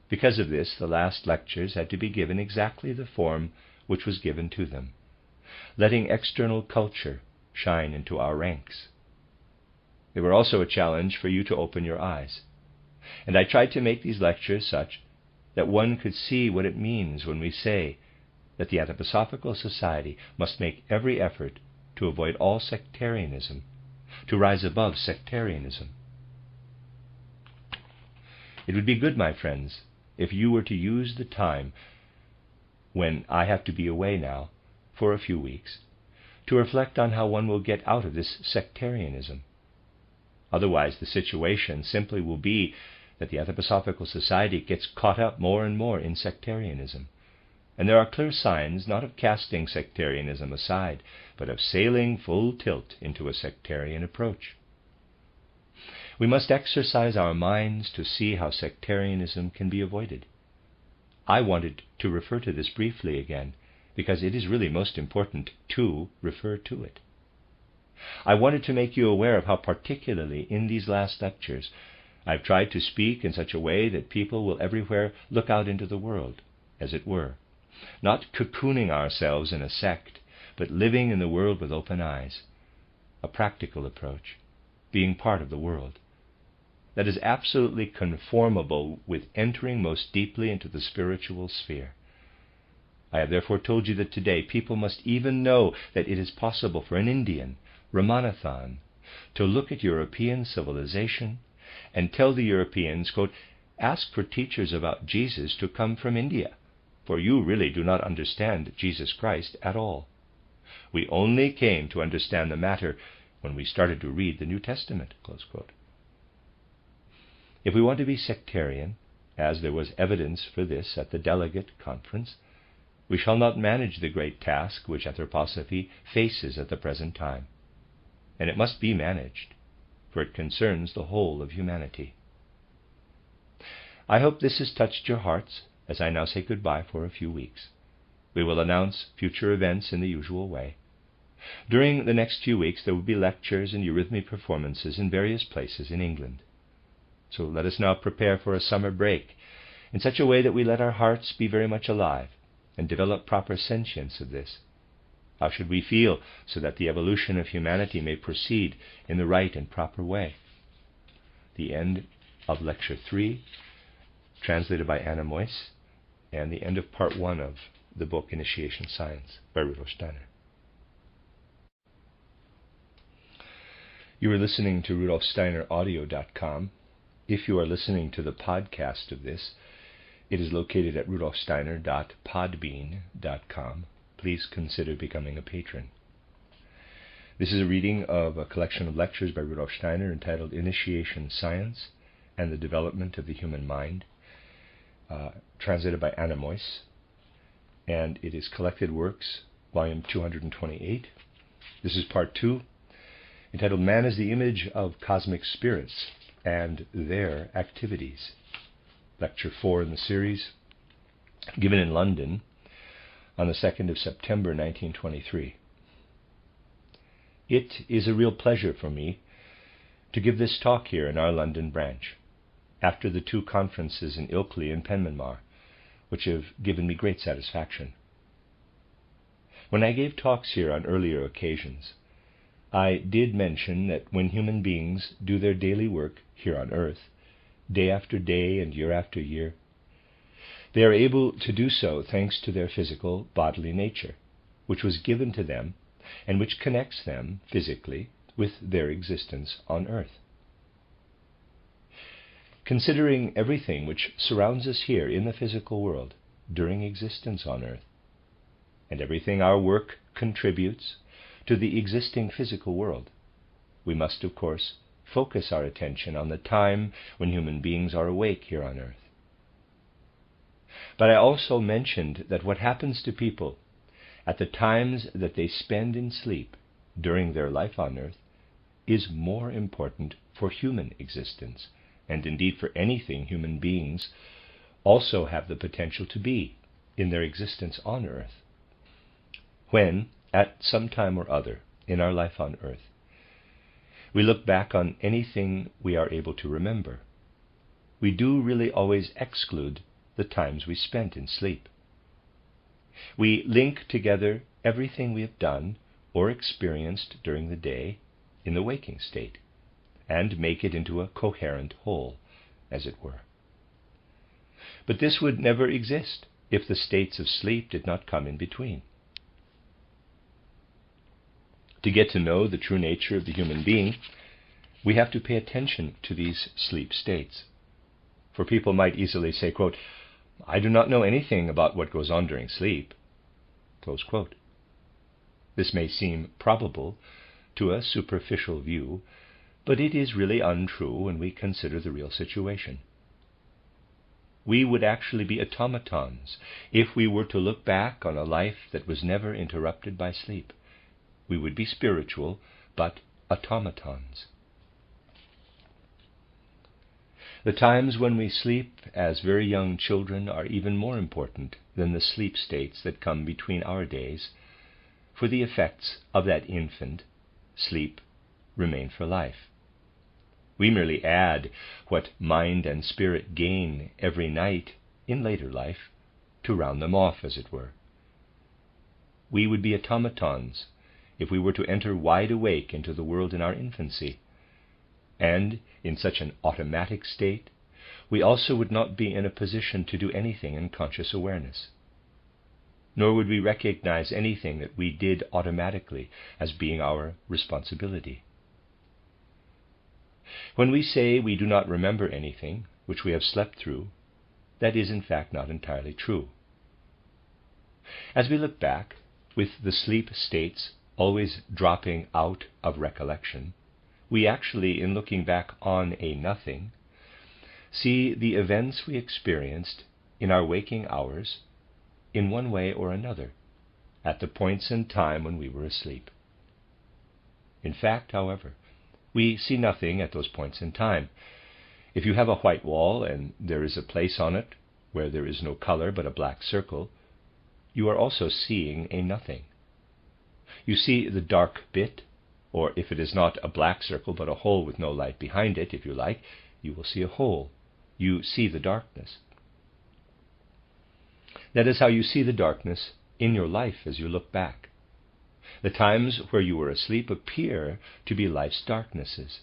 Because of this, the last lectures had to be given exactly the form which was given to them, letting external culture shine into our ranks. They were also a challenge for you to open your eyes, and I tried to make these lectures such that one could see what it means when we say that the Anthroposophical Society must make every effort to avoid all sectarianism, to rise above sectarianism. It would be good, my friends, if you were to use the time when I have to be away now for a few weeks to reflect on how one will get out of this sectarianism. Otherwise, the situation simply will be that the Anthroposophical Society gets caught up more and more in sectarianism. And there are clear signs not of casting sectarianism aside, but of sailing full tilt into a sectarian approach. We must exercise our minds to see how sectarianism can be avoided. I wanted to refer to this briefly again, because it is really most important to refer to it. I wanted to make you aware of how particularly in these last lectures I've tried to speak in such a way that people will everywhere look out into the world, as it were, not cocooning ourselves in a sect, but living in the world with open eyes, a practical approach, being part of the world, that is absolutely conformable with entering most deeply into the spiritual sphere. I have therefore told you that today people must even know that it is possible for an Indian, Ramanathan, to look at European civilization and tell the Europeans, quote, "Ask for teachers about Jesus to come from India, for you really do not understand Jesus Christ at all. We only came to understand the matter when we started to read the New Testament." Close quote. If we want to be sectarian, as there was evidence for this at the delegate conference, we shall not manage the great task which anthroposophy faces at the present time. And it must be managed, for it concerns the whole of humanity. I hope this has touched your hearts as I now say goodbye for a few weeks. We will announce future events in the usual way. During the next few weeks there will be lectures and eurythmy performances in various places in England. So let us now prepare for a summer break in such a way that we let our hearts be very much alive and develop proper sentience of this. How should we feel so that the evolution of humanity may proceed in the right and proper way? The end of Lecture 3 translated by Anna Moyse, and the end of part 1 of the book Initiation Science by Rudolf Steiner. You are listening to RudolfSteinerAudio.com. If you are listening to the podcast of this, it is located at rudolfsteiner.podbean.com. Please consider becoming a patron. This is a reading of a collection of lectures by Rudolf Steiner entitled Initiation Science and the Development of the Human Mind, translated by Anna Moyse, and it is Collected Works, volume 228. This is part 2, entitled Man is the Image of Cosmic Spirits and Their Activities. Lecture 4 in the series, given in London on the 2nd of September 1923. It is a real pleasure for me to give this talk here in our London branch, after the 2 conferences in Ilkley and Penmanmar, which have given me great satisfaction. When I gave talks here on earlier occasions, I did mention that when human beings do their daily work here on earth, day after day and year after year, they are able to do so thanks to their physical bodily nature, which was given to them and which connects them physically with their existence on earth. Considering everything which surrounds us here in the physical world during existence on earth, and everything our work contributes to the existing physical world, we must, of course, focus our attention on the time when human beings are awake here on earth. But I also mentioned that what happens to people at the times that they spend in sleep during their life on earth is more important for human existence, and indeed for anything human beings also have the potential to be in their existence on earth. When, at some time or other in our life on earth, we look back on anything we are able to remember, we do really always exclude the times we spent in sleep. We link together everything we have done or experienced during the day in the waking state, and make it into a coherent whole, as it were. But this would never exist if the states of sleep did not come in between. To get to know the true nature of the human being, we have to pay attention to these sleep states. For people might easily say, quote, "I do not know anything about what goes on during sleep," close quote. This may seem probable to a superficial view, but it is really untrue when we consider the real situation. We would actually be automatons if we were to look back on a life that was never interrupted by sleep. We would be spiritual, but automatons. The times when we sleep as very young children are even more important than the sleep states that come between our days, for the effects of that infant sleep remain for life. We merely add what mind and spirit gain every night in later life to round them off, as it were. We would be automatons if we were to enter wide awake into the world in our infancy, and in such an automatic state, we also would not be in a position to do anything in conscious awareness, nor would we recognize anything that we did automatically as being our responsibility. When we say we do not remember anything which we have slept through, that is in fact not entirely true. As we look back, with the sleep states always dropping out of recollection, we actually, in looking back on a nothing, see the events we experienced in our waking hours in one way or another at the points in time when we were asleep. In fact, however, we see nothing at those points in time. If you have a white wall and there is a place on it where there is no color but a black circle, you are also seeing a nothing. You see the dark bit, or if it is not a black circle but a hole with no light behind it, if you like, you will see a hole. You see the darkness. That is how you see the darkness in your life as you look back. The times where you were asleep appear to be life's darknesses,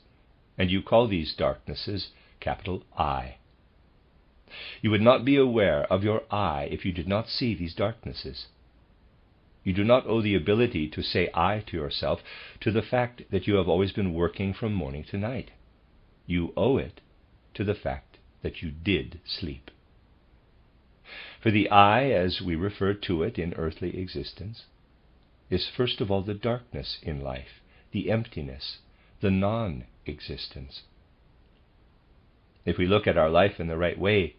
and you call these darknesses capital I. You would not be aware of your I if you did not see these darknesses. You do not owe the ability to say I to yourself to the fact that you have always been working from morning to night. You owe it to the fact that you did sleep. For the I, as we refer to it in earthly existence, is first of all the darkness in life, the emptiness, the non-existence. If we look at our life in the right way,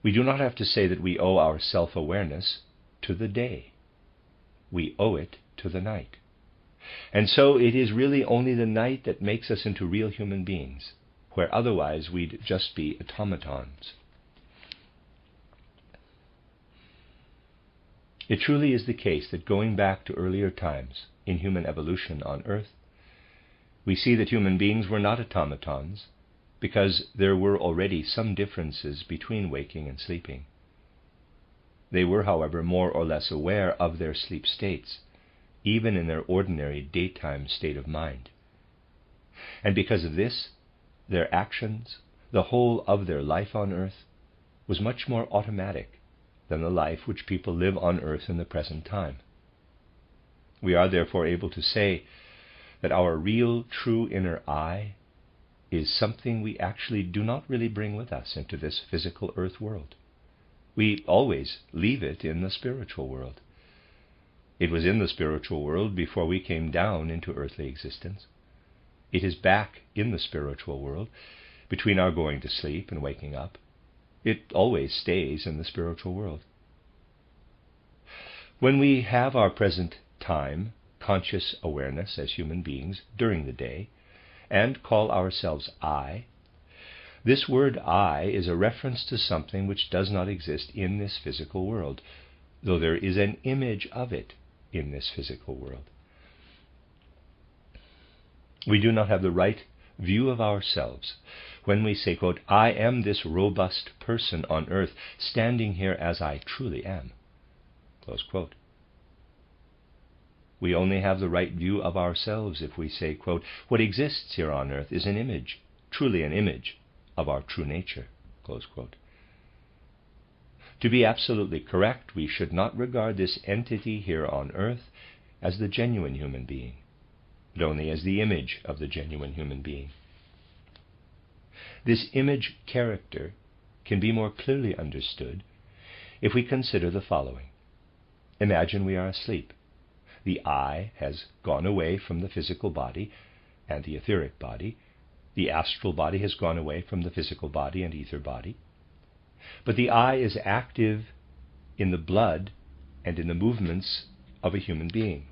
we do not have to say that we owe our self-awareness to the day. We owe it to the night. And so it is really only the night that makes us into real human beings, where otherwise we'd just be automatons. It truly is the case that going back to earlier times in human evolution on Earth, we see that human beings were not automatons, because there were already some differences between waking and sleeping. They were, however, more or less aware of their sleep states, even in their ordinary daytime state of mind. And because of this, their actions, the whole of their life on Earth, was much more automatic than the life which people live on Earth in the present time. We are therefore able to say that our real, true inner I is something we actually do not really bring with us into this physical Earth world. We always leave it in the spiritual world. It was in the spiritual world before we came down into earthly existence. It is back in the spiritual world between our going to sleep and waking up. It always stays in the spiritual world. When we have our present time conscious awareness as human beings during the day and call ourselves I, this word I is a reference to something which does not exist in this physical world, though there is an image of it in this physical world. We do not have the right view of ourselves when we say, quote, I am this robust person on earth, standing here as I truly am, close quote. We only have the right view of ourselves if we say, quote, what exists here on earth is an image, truly an image of our true nature, close quote. To be absolutely correct, we should not regard this entity here on earth as the genuine human being, but only as the image of the genuine human being. This image character can be more clearly understood if we consider the following. Imagine we are asleep. The I has gone away from the physical body and the etheric body. The astral body has gone away from the physical body and ether body. But the I is active in the blood and in the movements of a human being.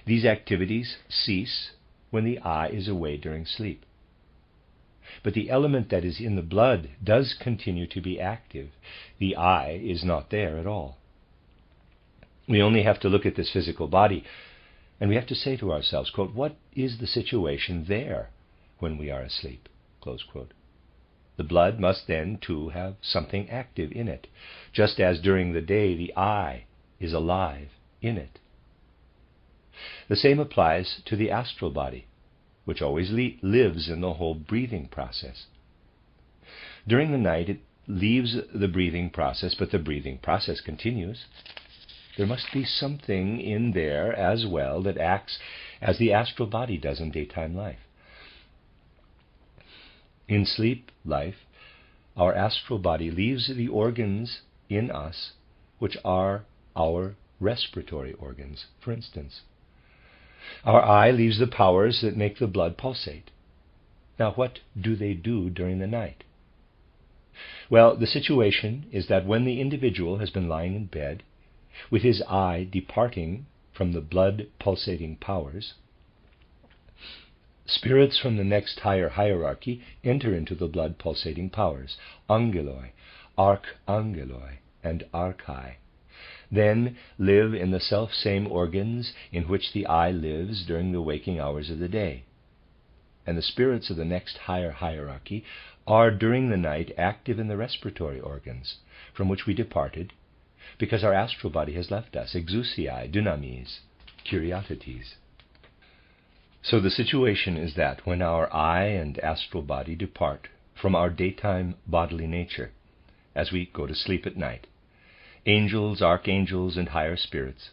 These activities cease when the I is away during sleep. But the element that is in the blood does continue to be active. The I is not there at all. We only have to look at this physical body, and we have to say to ourselves, quote, what is the situation there when we are asleep, close quote. The blood must then, too, have something active in it, just as during the day the I is alive in it. The same applies to the astral body, which always lives in the whole breathing process. During the night it leaves the breathing process, but the breathing process continues. There must be something in there as well that acts as the astral body does in daytime life. In sleep life, our astral body leaves the organs in us which are our respiratory organs, for instance. Our I leaves the powers that make the blood pulsate. Now, what do they do during the night? Well, the situation is that when the individual has been lying in bed, with his I departing from the blood pulsating powers, spirits from the next higher hierarchy enter into the blood pulsating powers, angeloi, archangeloi, and archai. Then live in the self-same organs in which the I lives during the waking hours of the day. And the spirits of the next higher hierarchy are during the night active in the respiratory organs from which we departed, because our astral body has left us, exousiae, dynamis, curiosities. So the situation is that when our I and astral body depart from our daytime bodily nature as we go to sleep at night. Angels, archangels, and higher spirits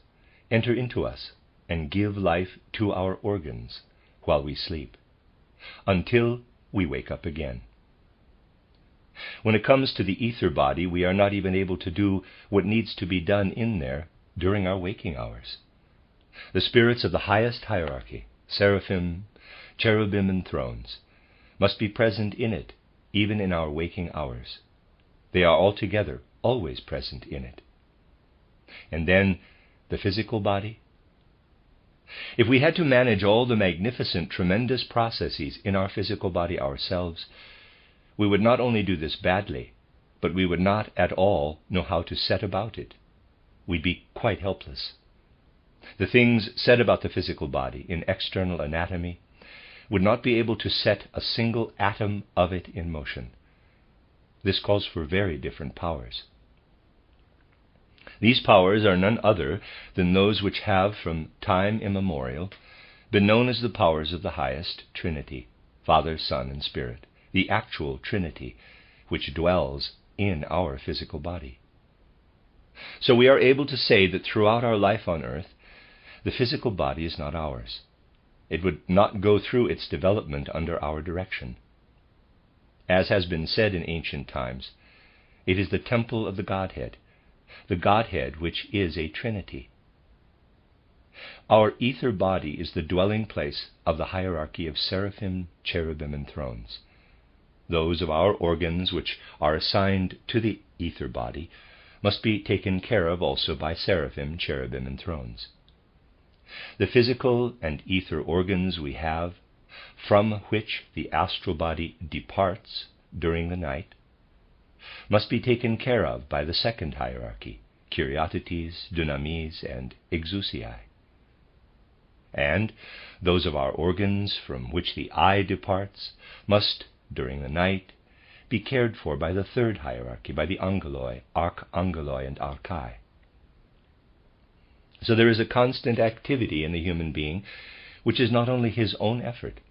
enter into us and give life to our organs while we sleep, until we wake up again. When it comes to the ether body, we are not even able to do what needs to be done in there during our waking hours. The spirits of the highest hierarchy, seraphim, cherubim, and thrones, must be present in it, even in our waking hours. They are altogether always present in it. And then the physical body. If we had to manage all the magnificent, tremendous processes in our physical body ourselves, we would not only do this badly, but we would not at all know how to set about it. We'd be quite helpless. The things said about the physical body in external anatomy would not be able to set a single atom of it in motion. This calls for very different powers. These powers are none other than those which have, from time immemorial, been known as the powers of the highest Trinity, Father, Son, and Spirit, the actual Trinity, which dwells in our physical body. So we are able to say that throughout our life on earth, the physical body is not ours. It would not go through its development under our direction. As has been said in ancient times, it is the temple of the Godhead which is a Trinity. Our ether body is the dwelling place of the hierarchy of seraphim, cherubim, and thrones. Those of our organs which are assigned to the ether body must be taken care of also by seraphim, cherubim, and thrones. The physical and ether organs we have, from which the astral body departs during the night, must be taken care of by the second hierarchy, Kyriatetes, Dunamis, and Exousiae. And those of our organs from which the eye departs must, during the night, be cared for by the third hierarchy, by the angeloi, archangeloi, and archai. So there is a constant activity in the human being which is not only his own effort.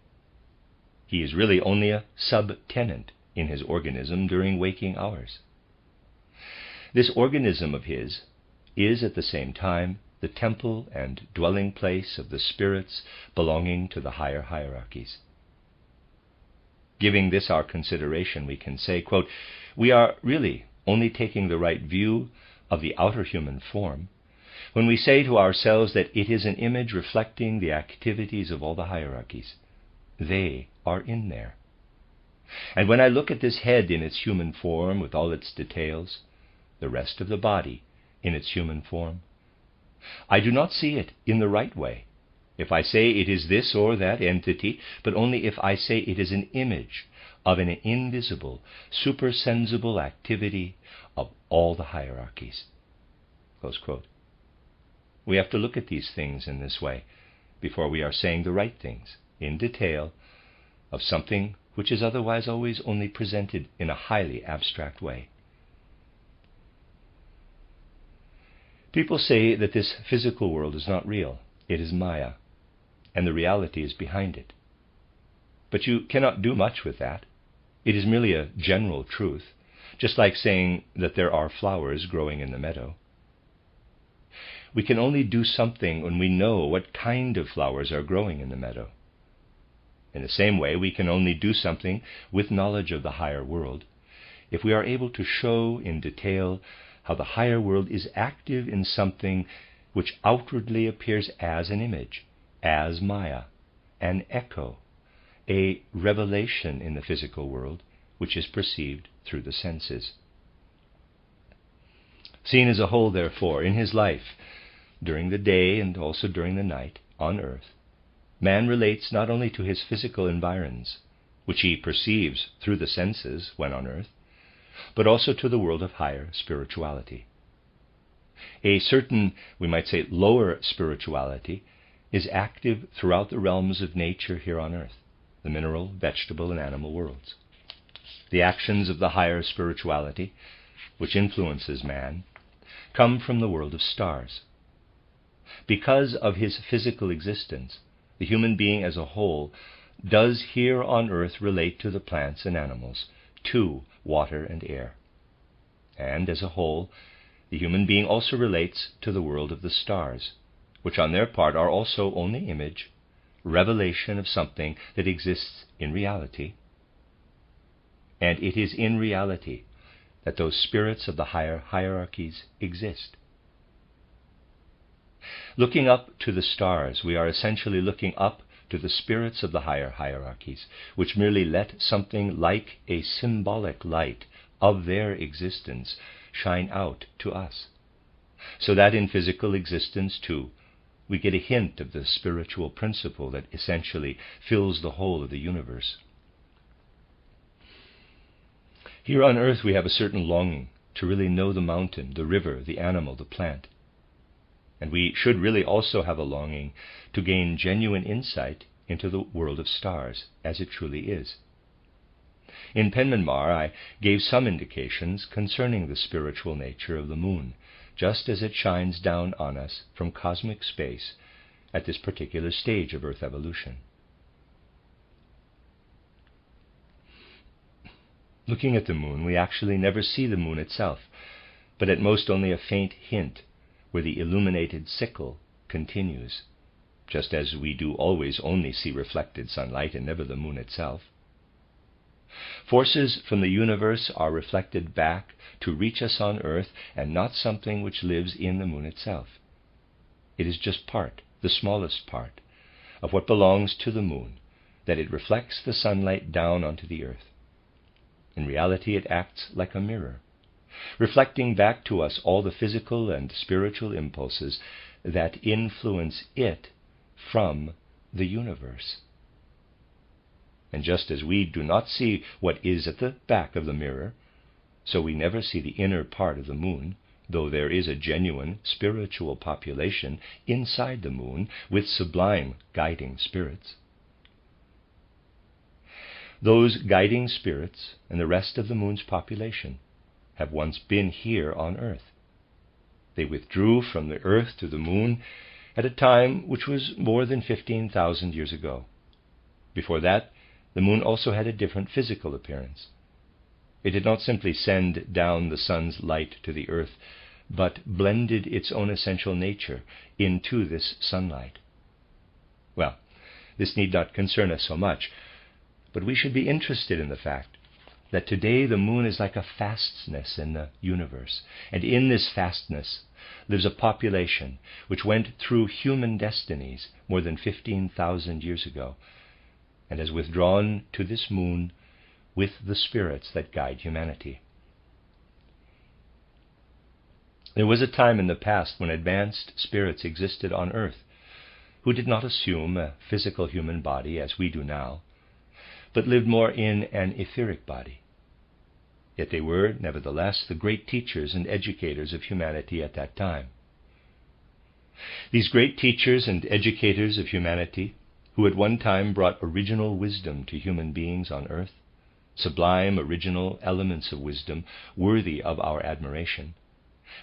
He is really only a subtenant in his organism during waking hours. This organism of his is at the same time the temple and dwelling place of the spirits belonging to the higher hierarchies. Giving this our consideration, we can say, quote, we are really only taking the right view of the outer human form when we say to ourselves that it is an image reflecting the activities of all the hierarchies. They are in there. And when I look at this head in its human form with all its details, the rest of the body in its human form, I do not see it in the right way if I say it is this or that entity, but only if I say it is an image of an invisible, supersensible activity of all the hierarchies. Close quote. We have to look at these things in this way before we are saying the right things in detail of something which is otherwise always only presented in a highly abstract way. People say that this physical world is not real. It is Maya, and the reality is behind it. But you cannot do much with that. It is merely a general truth, just like saying that there are flowers growing in the meadow. We can only do something when we know what kind of flowers are growing in the meadow. In the same way, we can only do something with knowledge of the higher world if we are able to show in detail how the higher world is active in something which outwardly appears as an image, as Maya, an echo, a revelation in the physical world which is perceived through the senses. Seen as a whole, therefore, in his life, during the day and also during the night, on earth, man relates not only to his physical environs, which he perceives through the senses when on earth, but also to the world of higher spirituality. A certain, we might say, lower spirituality is active throughout the realms of nature here on earth, the mineral, vegetable, and animal worlds. The actions of the higher spirituality, which influences man, come from the world of stars. Because of his physical existence, the human being as a whole does here on earth relate to the plants and animals to water and air. And as a whole, the human being also relates to the world of the stars, which on their part are also only image, revelation of something that exists in reality. And it is in reality that those spirits of the higher hierarchies exist. Looking up to the stars, we are essentially looking up to the spirits of the higher hierarchies, which merely let something like a symbolic light of their existence shine out to us, so that in physical existence too, we get a hint of the spiritual principle that essentially fills the whole of the universe. Here on earth we have a certain longing to really know the mountain, the river, the animal, the plant. And we should really also have a longing to gain genuine insight into the world of stars, as it truly is. In Penmanmar, I gave some indications concerning the spiritual nature of the moon, just as it shines down on us from cosmic space at this particular stage of Earth evolution. Looking at the moon, we actually never see the moon itself, but at most only a faint hint where the illuminated sickle continues, just as we do always only see reflected sunlight and never the moon itself. Forces from the universe are reflected back to reach us on earth, and not something which lives in the moon itself. It is just part, the smallest part, of what belongs to the moon, that it reflects the sunlight down onto the earth. In reality, it acts like a mirror, reflecting back to us all the physical and spiritual impulses that influence it from the universe. And just as we do not see what is at the back of the mirror, so we never see the inner part of the moon, though there is a genuine spiritual population inside the moon with sublime guiding spirits. Those guiding spirits and the rest of the moon's population have once been here on earth. They withdrew from the earth to the moon at a time which was more than 15,000 years ago. Before that, the moon also had a different physical appearance. It did not simply send down the sun's light to the earth, but blended its own essential nature into this sunlight. Well, this need not concern us so much, but we should be interested in the fact that today the moon is like a fastness in the universe, and in this fastness lives a population which went through human destinies more than 15,000 years ago, and has withdrawn to this moon with the spirits that guide humanity. There was a time in the past when advanced spirits existed on earth who did not assume a physical human body as we do now, but lived more in an etheric body. Yet they were, nevertheless, the great teachers and educators of humanity at that time. These great teachers and educators of humanity, who at one time brought original wisdom to human beings on earth, sublime original elements of wisdom worthy of our admiration,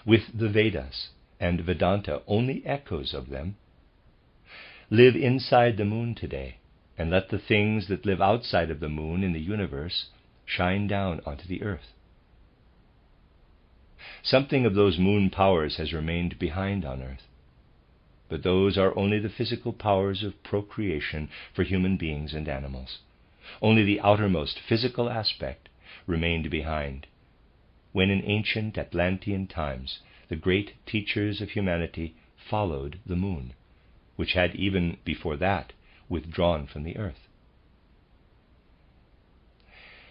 with the Vedas and Vedanta only echoes of them, live inside the moon today, and let the things that live outside of the moon in the universe shine down onto the earth. Something of those moon powers has remained behind on earth, but those are only the physical powers of procreation for human beings and animals. Only the outermost physical aspect remained behind, when in ancient Atlantean times the great teachers of humanity followed the moon, which had even before that withdrawn from the earth.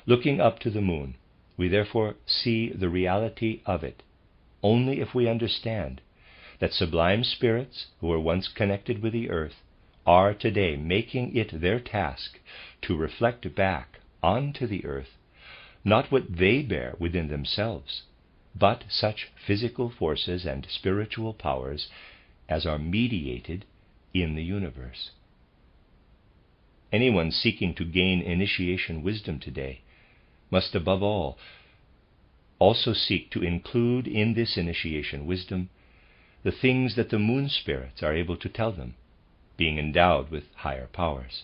Looking up to the moon, we therefore see the reality of it only if we understand that sublime spirits who were once connected with the earth are today making it their task to reflect back onto the earth not what they bear within themselves, but such physical forces and spiritual powers as are mediated in the universe. Anyone seeking to gain initiation wisdom today must above all also seek to include in this initiation wisdom the things that the moon spirits are able to tell them, being endowed with higher powers.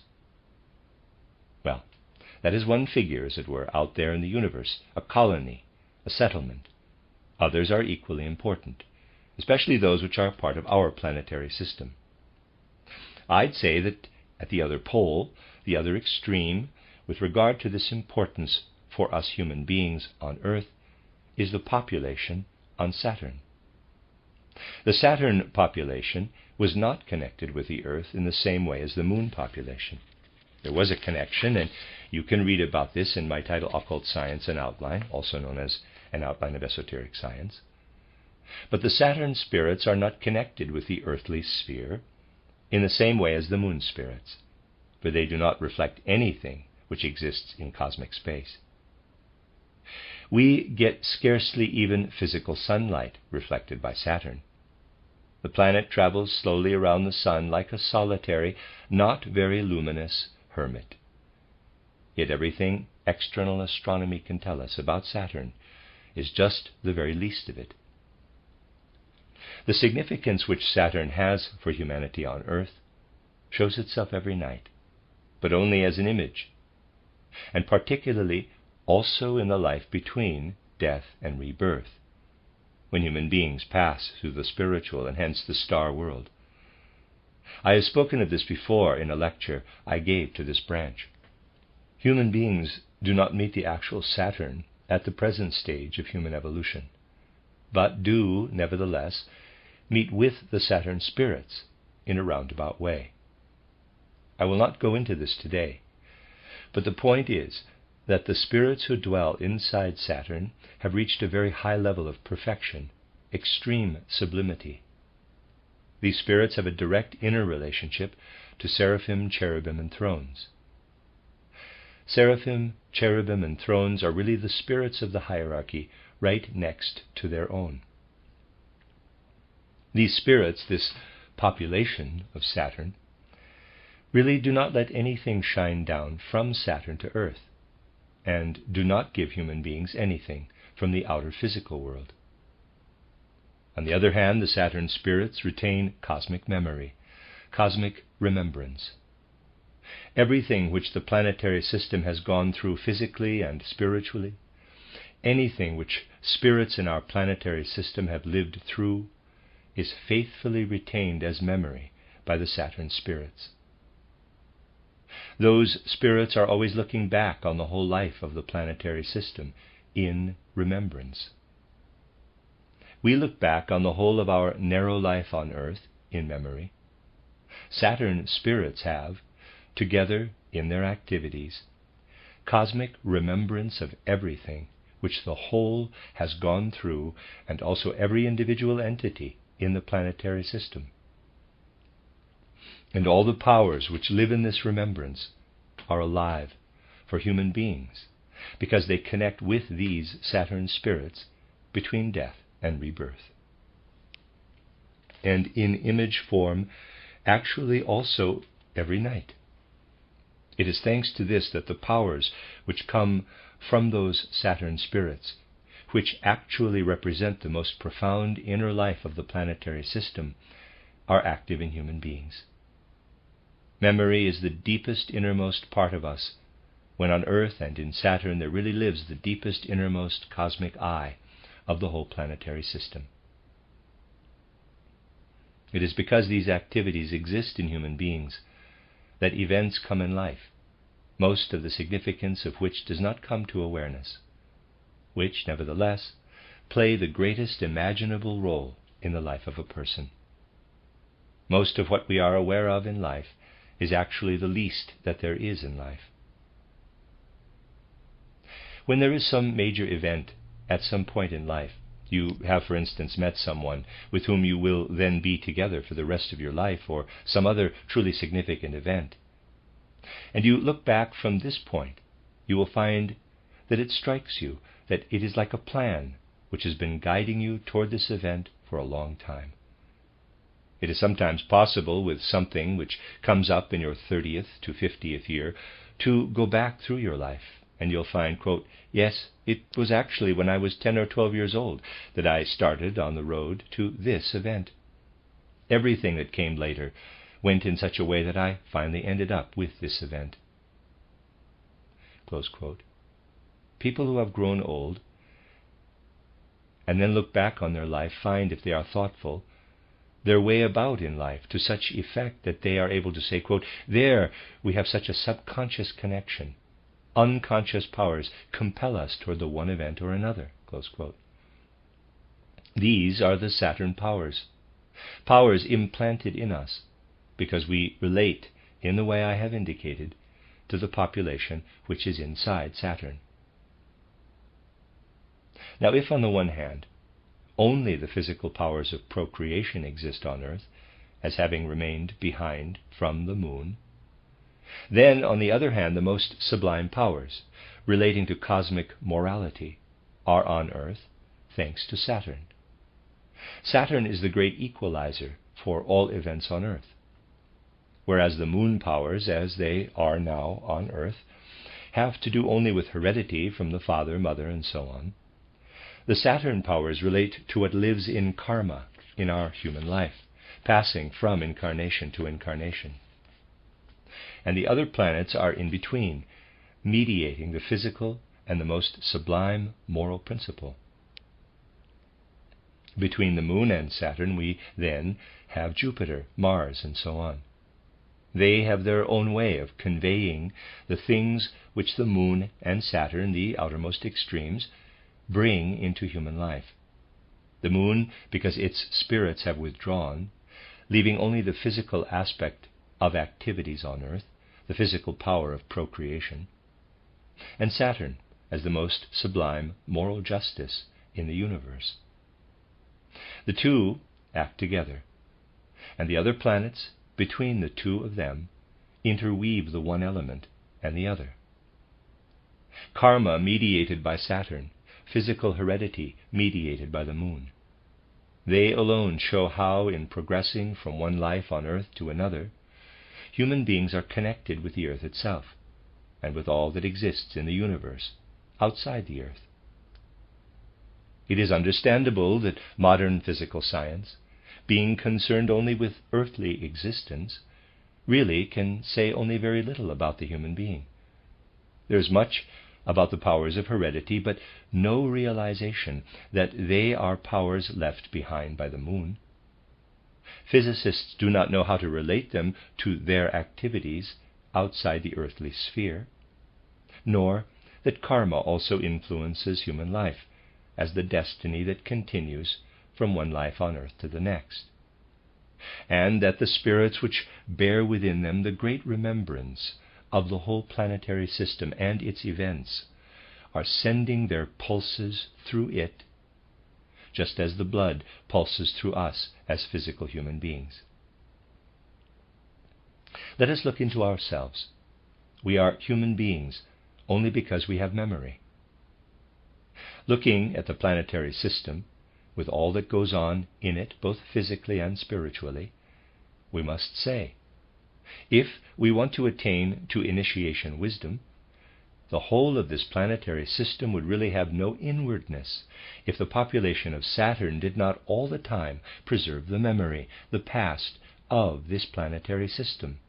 Well, That is one figure, as it were, out there in the universe, a colony, a settlement. Others are equally important, especially those which are part of our planetary system. I'd say that at the other pole, the other extreme, with regard to this importance for us human beings on Earth, is the population on Saturn. The Saturn population was not connected with the Earth in the same way as the Moon population. There was a connection, and you can read about this in my title, Occult Science, an Outline, also known as An Outline of Esoteric Science. But the Saturn spirits are not connected with the earthly sphere in the same way as the Moon spirits, for they do not reflect anything which exists in cosmic space. We get scarcely even physical sunlight reflected by Saturn. The planet travels slowly around the sun like a solitary, not very luminous hermit. Yet everything external astronomy can tell us about Saturn is just the very least of it. The significance which Saturn has for humanity on Earth shows itself every night, but only as an image, and particularly also in the life between death and rebirth, when human beings pass through the spiritual and hence the star world. I have spoken of this before in a lecture I gave to this branch. Human beings do not meet the actual Saturn at the present stage of human evolution, but do, nevertheless, meet with the Saturn spirits in a roundabout way. I will not go into this today, but the point is that the spirits who dwell inside Saturn have reached a very high level of perfection, extreme sublimity. These spirits have a direct inner relationship to seraphim, cherubim, and thrones. Seraphim, cherubim, and thrones are really the spirits of the hierarchy right next to their own. These spirits, this population of Saturn, really do not let anything shine down from Saturn to Earth, and do not give human beings anything from the outer physical world. On the other hand, the Saturn spirits retain cosmic memory, cosmic remembrance. Everything which the planetary system has gone through physically and spiritually, anything which spirits in our planetary system have lived through, is faithfully retained as memory by the Saturn spirits. Those spirits are always looking back on the whole life of the planetary system in remembrance. We look back on the whole of our narrow life on Earth in memory. Saturn spirits have, together in their activities, cosmic remembrance of everything which the whole has gone through, and also every individual entity in the planetary system. And all the powers which live in this remembrance are alive for human beings, because they connect with these Saturn spirits between death and rebirth. And in image form, actually also every night. It is thanks to this that the powers which come from those Saturn spirits, which actually represent the most profound inner life of the planetary system, are active in human beings. Memory is the deepest innermost part of us, when on Earth and in Saturn there really lives the deepest innermost cosmic eye of the whole planetary system. It is because these activities exist in human beings that events come in life, most of the significance of which does not come to awareness, which, nevertheless, play the greatest imaginable role in the life of a person. Most of what we are aware of in life is actually the least that there is in life. When there is some major event at some point in life, you have, for instance, met someone with whom you will then be together for the rest of your life, or some other truly significant event, and you look back from this point, you will find that it strikes you that it is like a plan which has been guiding you toward this event for a long time. It is sometimes possible with something which comes up in your 30th to 50th year to go back through your life, and you'll find, quote, yes, it was actually when I was 10 or 12 years old that I started on the road to this event. Everything that came later went in such a way that I finally ended up with this event. Close quote. People who have grown old and then look back on their life find, if they are thoughtful, their way about in life to such effect that they are able to say, quote, there we have such a subconscious connection. Unconscious powers compel us toward the one event or another. Close quote. These are the Saturn powers, powers implanted in us because we relate, in the way I have indicated, to the population which is inside Saturn. Now, if on the one hand, only the physical powers of procreation exist on Earth, as having remained behind from the moon, then, on the other hand, the most sublime powers relating to cosmic morality are on Earth, thanks to Saturn. Saturn is the great equalizer for all events on Earth, whereas the moon powers, as they are now on Earth, have to do only with heredity from the father, mother, and so on. The Saturn powers relate to what lives in karma in our human life, passing from incarnation to incarnation. And the other planets are in between, mediating the physical and the most sublime moral principle. Between the moon and Saturn we then have Jupiter, Mars, and so on. They have their own way of conveying the things which the moon and Saturn, the outermost extremes, bring into human life. The moon, because its spirits have withdrawn, leaving only the physical aspect of activities on Earth, the physical power of procreation, and Saturn as the most sublime moral justice in the universe. The two act together, and the other planets, between the two of them, interweave the one element and the other. Karma mediated by Saturn, physical heredity mediated by the moon. They alone show how, in progressing from one life on Earth to another, human beings are connected with the Earth itself, and with all that exists in the universe, outside the Earth. It is understandable that modern physical science, being concerned only with earthly existence, really can say only very little about the human being. There is much about the powers of heredity, but no realization that they are powers left behind by the moon. Physicists do not know how to relate them to their activities outside the earthly sphere, nor that karma also influences human life as the destiny that continues from one life on Earth to the next, and that the spirits which bear within them the great remembrance of the whole planetary system and its events are sending their pulses through it, just as the blood pulses through us as physical human beings. Let us look into ourselves. We are human beings only because we have memory. Looking at the planetary system, with all that goes on in it, both physically and spiritually, we must say, if we want to attain to initiation wisdom, the whole of this planetary system would really have no inwardness if the population of Saturn did not all the time preserve the memory, the past, of this planetary system,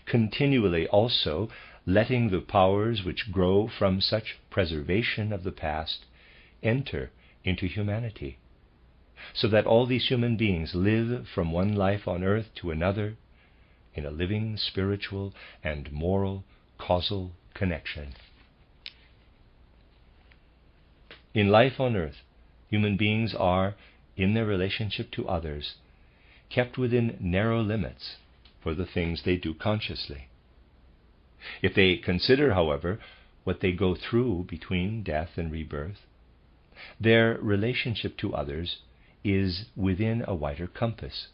continually also letting the powers which grow from such preservation of the past enter into humanity, so that all these human beings live from one life on Earth to another in a living spiritual and moral causal connection. In life on Earth, human beings are, in their relationship to others, kept within narrow limits for the things they do consciously. If they consider, however, what they go through between death and rebirth, their relationship to others is within a wider compass,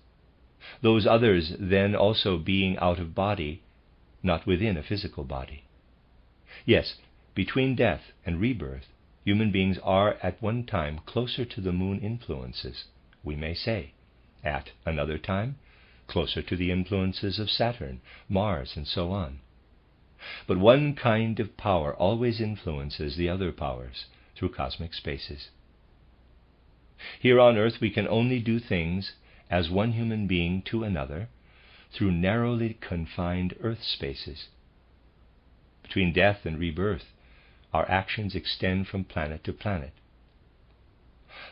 those others then also being out of body, not within a physical body. Yes, between death and rebirth, human beings are at one time closer to the moon influences, we may say, at another time closer to the influences of Saturn, Mars, and so on. But one kind of power always influences the other powers through cosmic spaces. Here on Earth we can only do things as one human being to another through narrowly confined Earth spaces. between death and rebirth, our actions extend from planet to planet.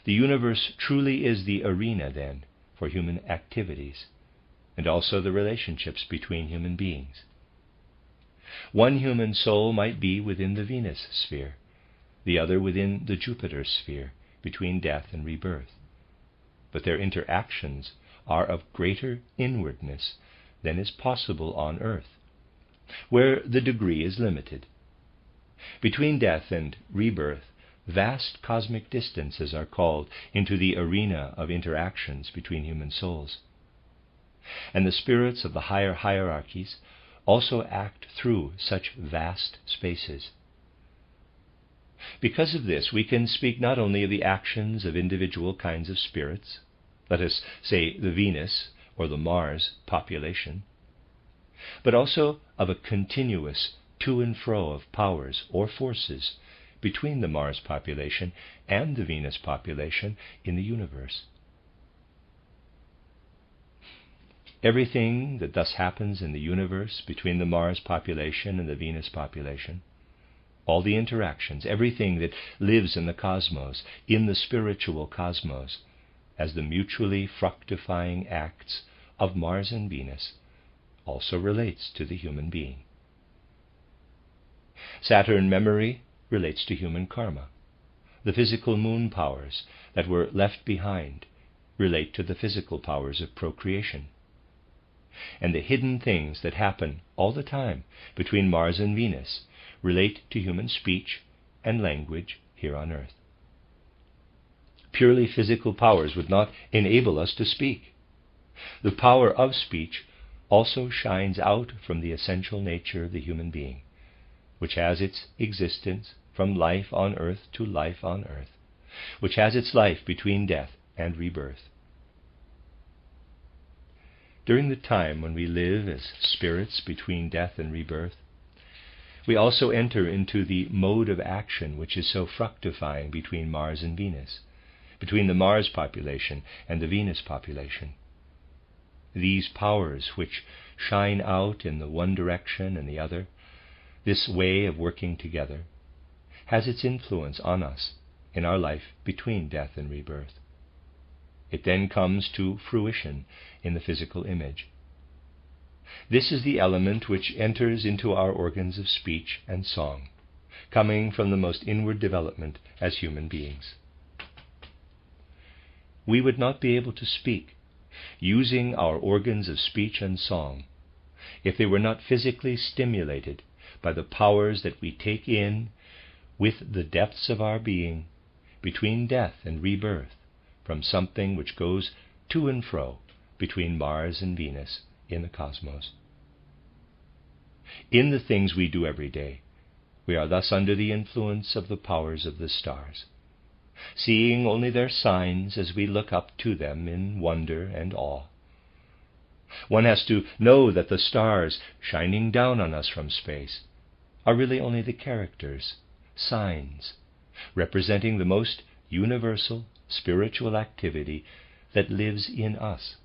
The universe truly is the arena, then, for human activities, and also the relationships between human beings. One human soul might be within the Venus sphere, the other within the Jupiter sphere, between death and rebirth. But their interactions are of greater inwardness than is possible on earth, where the degree is limited. Between death and rebirth, vast cosmic distances are called into the arena of interactions between human souls. And the spirits of the higher hierarchies also act through such vast spaces. Because of this, we can speak not only of the actions of individual kinds of spirits, let us say the Venus or the Mars population, but also of a continuous to and fro of powers or forces between the Mars population and the Venus population in the universe. Everything that thus happens in the universe between the Mars population and the Venus population, all the interactions, everything that lives in the cosmos, in the spiritual cosmos, as the mutually fructifying acts of Mars and Venus, also relates to the human being. Saturn memory relates to human karma. The physical moon powers that were left behind relate to the physical powers of procreation. And the hidden things that happen all the time between Mars and Venus relate to human speech and language here on earth. Purely physical powers would not enable us to speak. The power of speech also shines out from the essential nature of the human being, which has its existence from life on earth to life on earth, which has its life between death and rebirth. During the time when we live as spirits between death and rebirth, we also enter into the mode of action which is so fructifying between Mars and Venus, between the Mars population and the Venus population. These powers which shine out in the one direction and the other, this way of working together, has its influence on us in our life between death and rebirth. It then comes to fruition in the physical image. This is the element which enters into our organs of speech and song, coming from the most inward development as human beings. We would not be able to speak, using our organs of speech and song, if they were not physically stimulated by the powers that we take in with the depths of our being between death and rebirth from something which goes to and fro between Mars and Venus in the cosmos. In the things we do every day, we are thus under the influence of the powers of the stars, seeing only their signs as we look up to them in wonder and awe. One has to know that the stars shining down on us from space are really only the characters, signs, representing the most universal spiritual activity that lives in us,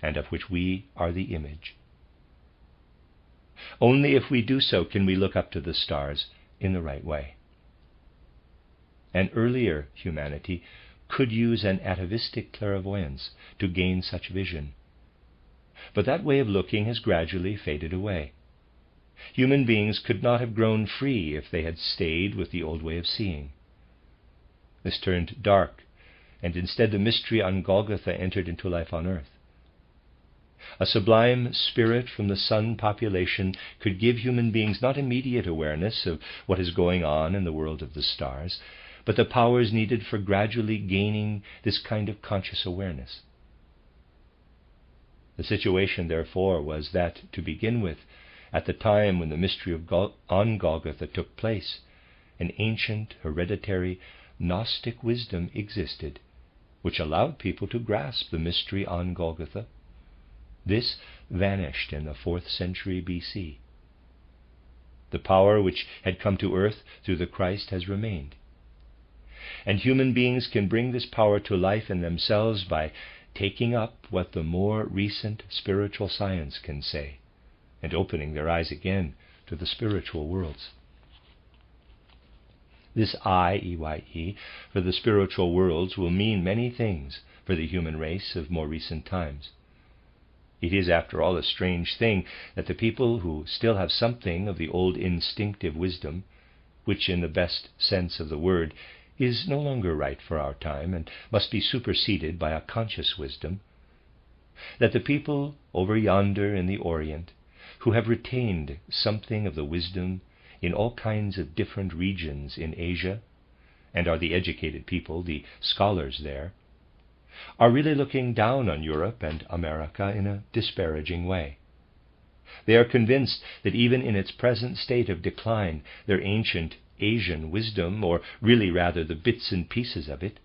and of which we are the image. Only if we do so can we look up to the stars in the right way. An earlier humanity could use an atavistic clairvoyance to gain such vision, but that way of looking has gradually faded away. Human beings could not have grown free if they had stayed with the old way of seeing. This turned dark, and instead the mystery on Golgotha entered into life on earth. A sublime spirit from the sun population could give human beings not immediate awareness of what is going on in the world of the stars, but the powers needed for gradually gaining this kind of conscious awareness. The situation, therefore, was that, to begin with, at the time when the mystery on Golgotha took place, an ancient, hereditary, Gnostic wisdom existed, which allowed people to grasp the mystery on Golgotha. This vanished in the 4th century BC. The power which had come to earth through the Christ has remained. And human beings can bring this power to life in themselves by taking up what the more recent spiritual science can say, and opening their eyes again to the spiritual worlds. This I, E-Y-E, for the spiritual worlds will mean many things for the human race of more recent times. It is, after all, a strange thing that the people who still have something of the old instinctive wisdom, which in the best sense of the word is no longer right for our time and must be superseded by a conscious wisdom, that the people over yonder in the Orient, who have retained something of the wisdom in all kinds of different regions in Asia, and are the educated people, the scholars there, are really looking down on Europe and America in a disparaging way. They are convinced that even in its present state of decline, their ancient Asian wisdom, or really rather the bits and pieces of it,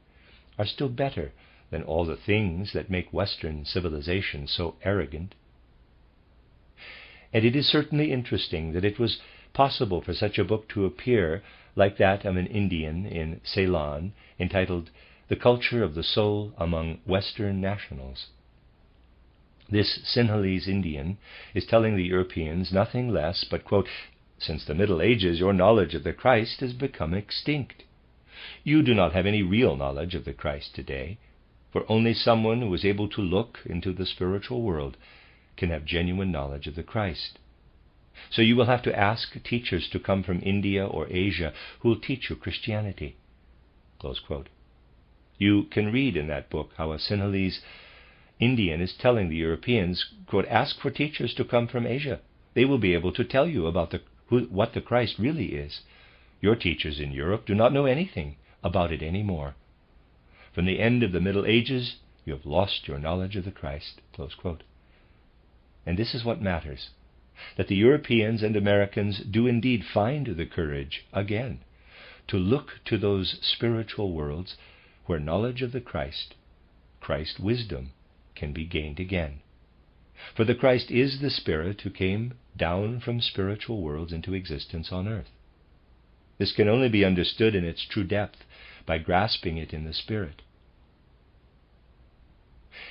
are still better than all the things that make Western civilization so arrogant. And it is certainly interesting that it was possible for such a book to appear like that of an Indian in Ceylon, entitled The Culture of the Soul Among Western Nationals. This Sinhalese Indian is telling the Europeans nothing less but, quote, "Since the Middle Ages, your knowledge of the Christ has become extinct. You do not have any real knowledge of the Christ today, for only someone who is able to look into the spiritual world can have genuine knowledge of the Christ. So you will have to ask teachers to come from India or Asia who will teach you Christianity." Close quote. You can read in that book how a Sinhalese Indian is telling the Europeans, quote, "Ask for teachers to come from Asia. They will be able to tell you about what the Christ really is. Your teachers in Europe do not know anything about it anymore. From the end of the Middle Ages, you have lost your knowledge of the Christ." Close quote. And this is what matters, that the Europeans and Americans do indeed find the courage again to look to those spiritual worlds where knowledge of the Christ wisdom, can be gained again. For the Christ is the Spirit who came down from spiritual worlds into existence on earth. This can only be understood in its true depth by grasping it in the Spirit.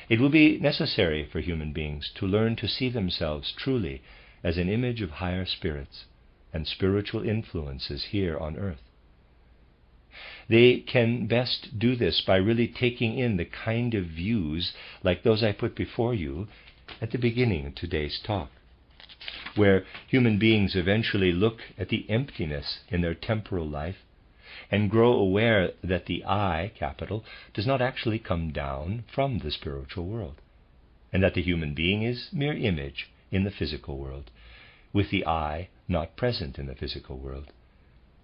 It will be necessary for human beings to learn to see themselves truly as an image of higher spirits and spiritual influences here on earth. They can best do this by really taking in the kind of views like those I put before you at the beginning of today's talk, where human beings eventually look at the emptiness in their temporal life and grow aware that the I, capital, does not actually come down from the spiritual world, and that the human being is mere image in the physical world, with the I not present in the physical world.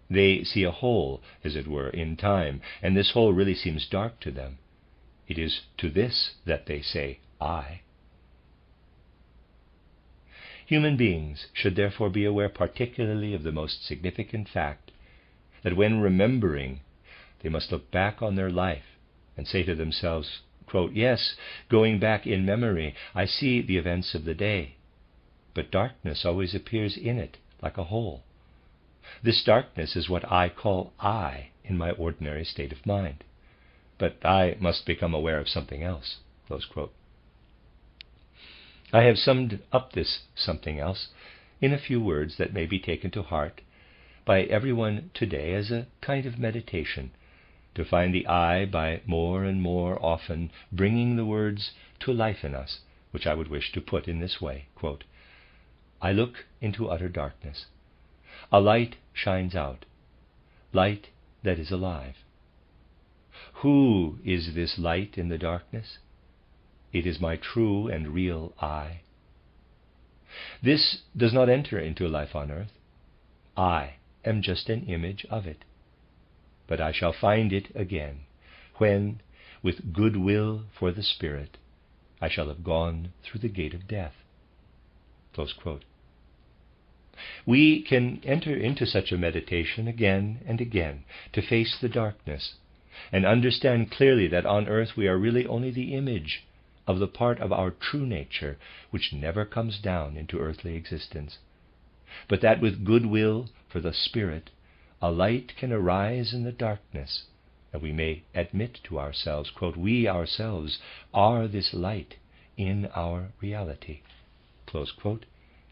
They see a hole, as it were, in time, and this hole really seems dark to them. It is to this that they say, I. Human beings should therefore be aware particularly of the most significant fact, that when remembering, they must look back on their life and say to themselves, quote, "Yes, going back in memory, I see the events of the day, but darkness always appears in it like a hole. This darkness is what I call I in my ordinary state of mind, but I must become aware of something else." Close quote. I have summed up this something else in a few words that may be taken to heart by everyone today as a kind of meditation, to find the I by more and more often bringing the words to life in us, which I would wish to put in this way, quote, "I look into utter darkness. A light shines out, light that is alive. Who is this light in the darkness? It is my true and real I. This does not enter into life on earth. I am just an image of it. But I shall find it again, when, with good will for the Spirit, I shall have gone through the gate of death." Close quote. We can enter into such a meditation again and again to face the darkness and understand clearly that on earth we are really only the image of the part of our true nature which never comes down into earthly existence, but that with good will for the Spirit, a light can arise in the darkness, and we may admit to ourselves, quote, "We ourselves are this light in our reality." Close quote.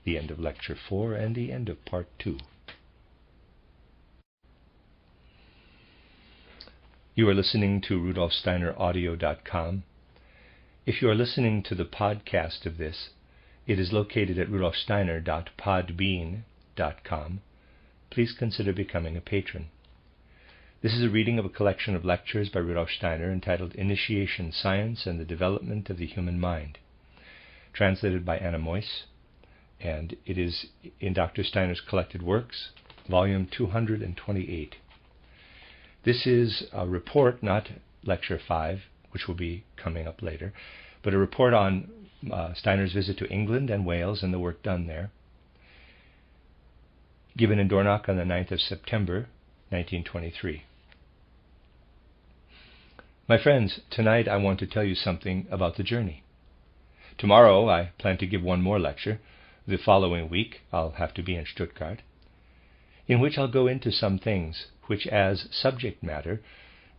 the end of Lecture 4 and the end of Part 2. You are listening to RudolfSteinerAudio.com. If you are listening to the podcast of this, it is located at rudolfsteiner.podbean.com. Please consider becoming a patron. This is a reading of a collection of lectures by Rudolf Steiner entitled Initiation Science and the Development of the Human Mind, translated by Anna Moyse, and it is in Dr. Steiner's Collected Works, volume 228. This is a report, not Lecture 5, which will be coming up later, but a report on Steiner's visit to England and Wales and the work done there, given in Dornoch on the 9th of September, 1923. My friends, tonight I want to tell you something about the journey. Tomorrow I plan to give one more lecture. The following week I'll have to be in Stuttgart, in which I'll go into some things which as subject matter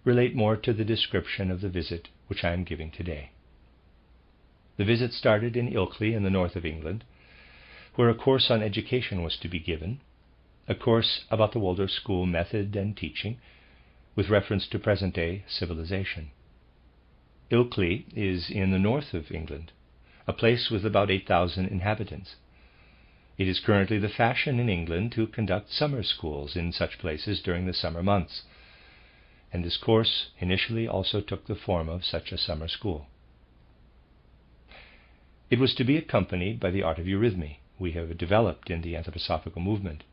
relate more to the description of the visit which I am giving today. The visit started in Ilkley in the north of England, where a course on education was to be given, a course about the Waldorf school method and teaching, with reference to present-day civilization. Ilkley is in the north of England, a place with about 8,000 inhabitants. It is currently the fashion in England to conduct summer schools in such places during the summer months, and this course initially also took the form of such a summer school. It was to be accompanied by the art of eurythmy we have developed in the anthroposophical movement,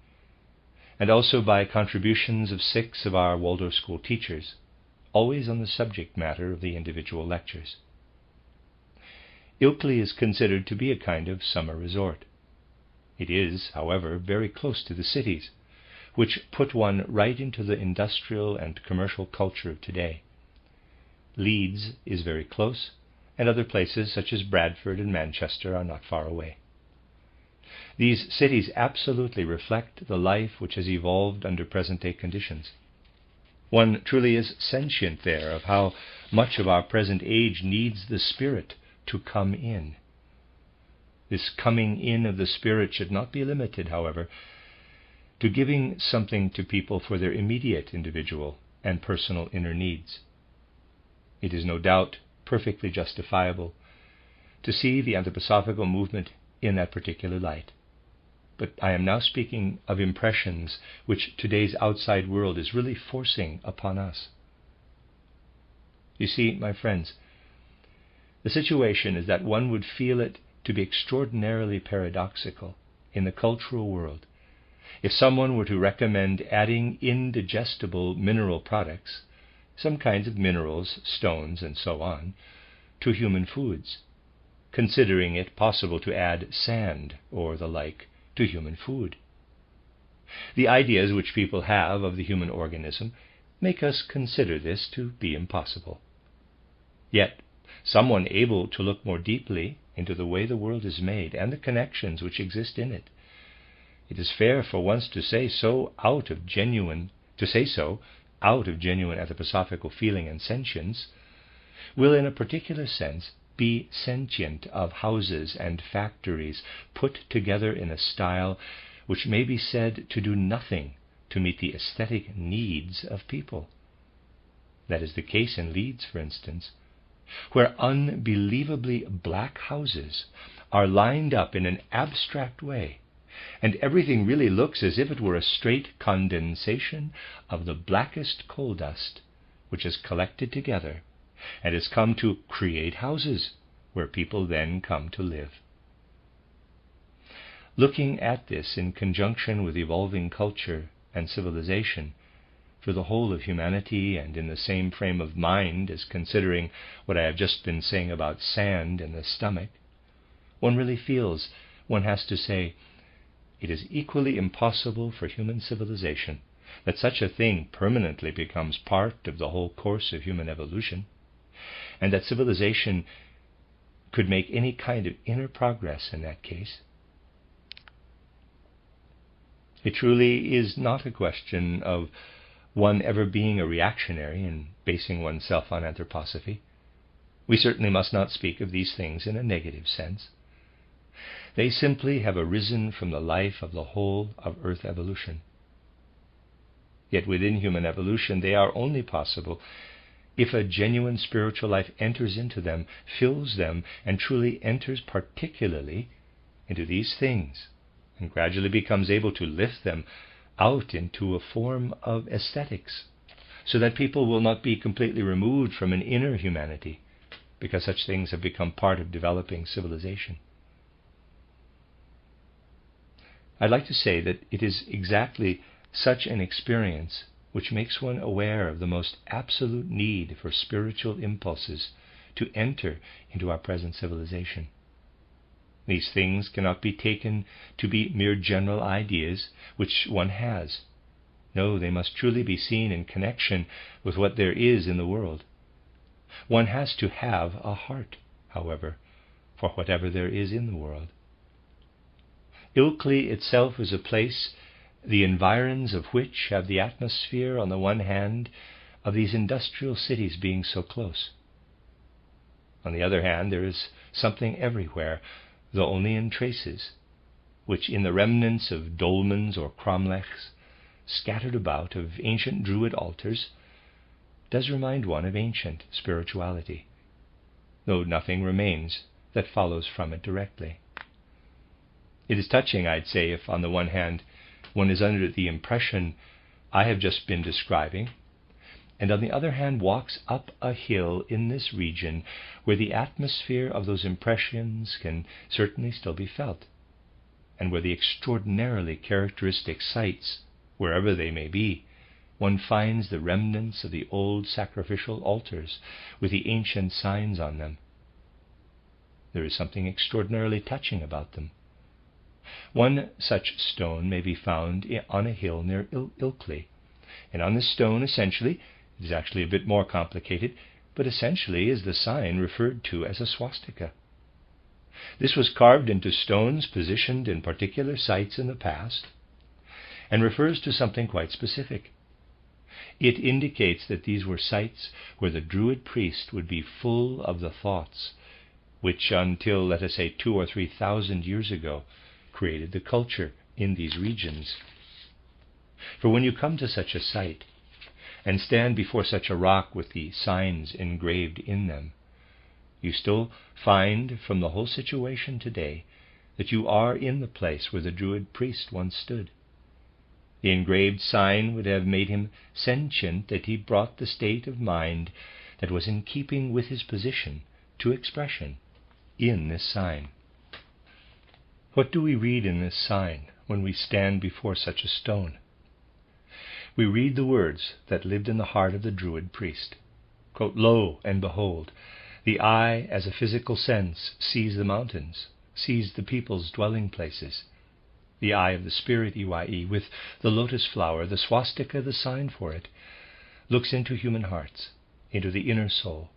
and also by contributions of 6 of our Waldorf school teachers, always on the subject matter of the individual lectures. Ilkley is considered to be a kind of summer resort. It is, however, very close to the cities, which put one right into the industrial and commercial culture of today. Leeds is very close, and other places such as Bradford and Manchester are not far away. These cities absolutely reflect the life which has evolved under present-day conditions. One truly is sentient there of how much of our present age needs the Spirit to come in. This coming in of the Spirit should not be limited, however, to giving something to people for their immediate individual and personal inner needs. It is no doubt perfectly justifiable to see the anthroposophical movement in that particular light. But I am now speaking of impressions which today's outside world is really forcing upon us. You see, my friends, the situation is that one would feel it to be extraordinarily paradoxical in the cultural world if someone were to recommend adding indigestible mineral products, some kinds of minerals, stones, and so on, to human foods, considering it possible to add sand or the like to human food. The ideas which people have of the human organism make us consider this to be impossible. Yet, someone able to look more deeply into the way the world is made and the connections which exist in it, it is fair for once to say so out of genuine anthroposophical feeling and sentience, will in a particular sense be sentient of houses and factories put together in a style which may be said to do nothing to meet the aesthetic needs of people. That is the case in Leeds, for instance, where unbelievably black houses are lined up in an abstract way, and everything really looks as if it were a straight condensation of the blackest coal dust, which has collected together and has come to create houses where people then come to live. Looking at this in conjunction with evolving culture and civilization for the whole of humanity, and in the same frame of mind as considering what I have just been saying about sand in the stomach, one really feels one has to say, it is equally impossible for human civilization that such a thing permanently becomes part of the whole course of human evolution, and that civilization could make any kind of inner progress in that case. It truly is not a question of one ever being a reactionary and basing oneself on anthroposophy. We certainly must not speak of these things in a negative sense. They simply have arisen from the life of the whole of Earth evolution. Yet within human evolution they are only possible if a genuine spiritual life enters into them, fills them, and truly enters particularly into these things, and gradually becomes able to lift them out into a form of aesthetics, so that people will not be completely removed from an inner humanity, because such things have become part of developing civilization. I'd like to say that it is exactly such an experience which makes one aware of the most absolute need for spiritual impulses to enter into our present civilization. These things cannot be taken to be mere general ideas which one has. No, they must truly be seen in connection with what there is in the world. One has to have a heart, however, for whatever there is in the world. Ilkley itself is a place, the environs of which have the atmosphere, on the one hand, of these industrial cities being so close. On the other hand, there is something everywhere, though only in traces, which in the remnants of dolmens or cromlechs, scattered about, of ancient Druid altars, does remind one of ancient spirituality, though nothing remains that follows from it directly. It is touching, I'd say, if on the one hand one is under the impression I have just been describing, and on the other hand walks up a hill in this region where the atmosphere of those impressions can certainly still be felt, and where the extraordinarily characteristic sites, wherever they may be, one finds the remnants of the old sacrificial altars with the ancient signs on them. There is something extraordinarily touching about them. One such stone may be found on a hill near Ilkley, and on this stone essentially, it is actually a bit more complicated, but essentially is the sign referred to as a swastika. This was carved into stones positioned in particular sites in the past, and refers to something quite specific. It indicates that these were sites where the Druid priest would be full of the thoughts which until, let us say, 2,000 or 3,000 years ago, created the culture in these regions. For when you come to such a site and stand before such a rock with the signs engraved in them, you still find from the whole situation today that you are in the place where the Druid priest once stood. The engraved sign would have made him sentient, that he brought the state of mind that was in keeping with his position to expression in this sign. What do we read in this sign when we stand before such a stone? We read the words that lived in the heart of the Druid priest. Quote, "Lo and behold, the eye as a physical sense sees the mountains, sees the people's dwelling places. The eye of the spirit, EYE, with the lotus flower, the swastika, the sign for it, looks into human hearts, into the inner soul.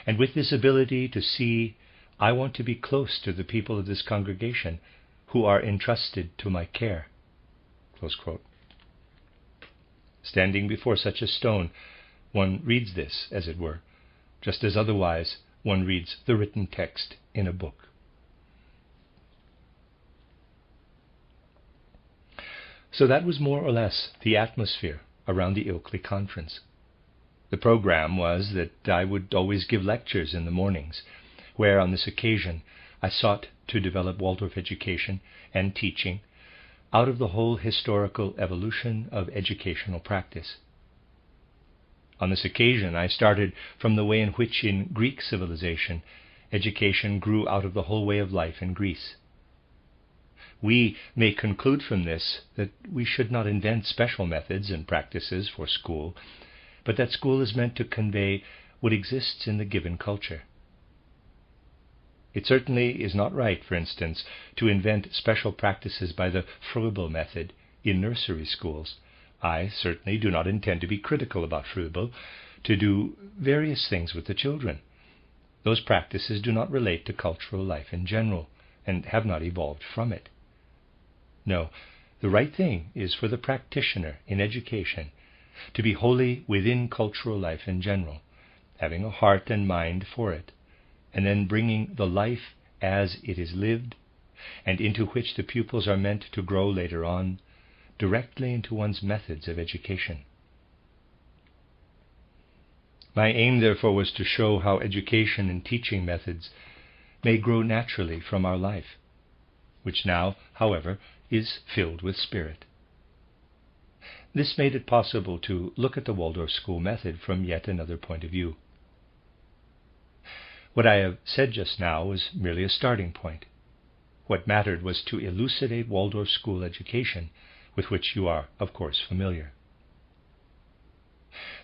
And with this ability to see, I want to be close to the people of this congregation who are entrusted to my care." Close quote. Standing before such a stone, one reads this, as it were, just as otherwise one reads the written text in a book. So that was more or less the atmosphere around the Ilkley conference. The program was that I would always give lectures in the mornings, where on this occasion I sought to develop Waldorf education and teaching out of the whole historical evolution of educational practice. On this occasion I started from the way in which in Greek civilization education grew out of the whole way of life in Greece. We may conclude from this that we should not invent special methods and practices for school, but that school is meant to convey what exists in the given culture. It certainly is not right, for instance, to invent special practices by the Froebel method in nursery schools. I certainly do not intend to be critical about Froebel, to do various things with the children. Those practices do not relate to cultural life in general, and have not evolved from it. No, the right thing is for the practitioner in education to be wholly within cultural life in general, having a heart and mind for it, and then bringing the life as it is lived and into which the pupils are meant to grow later on, directly into one's methods of education. My aim, therefore, was to show how education and teaching methods may grow naturally from our life, which now, however, is filled with spirit. This made it possible to look at the Waldorf school method from yet another point of view. What I have said just now was merely a starting point. What mattered was to elucidate Waldorf school education, with which you are, of course, familiar.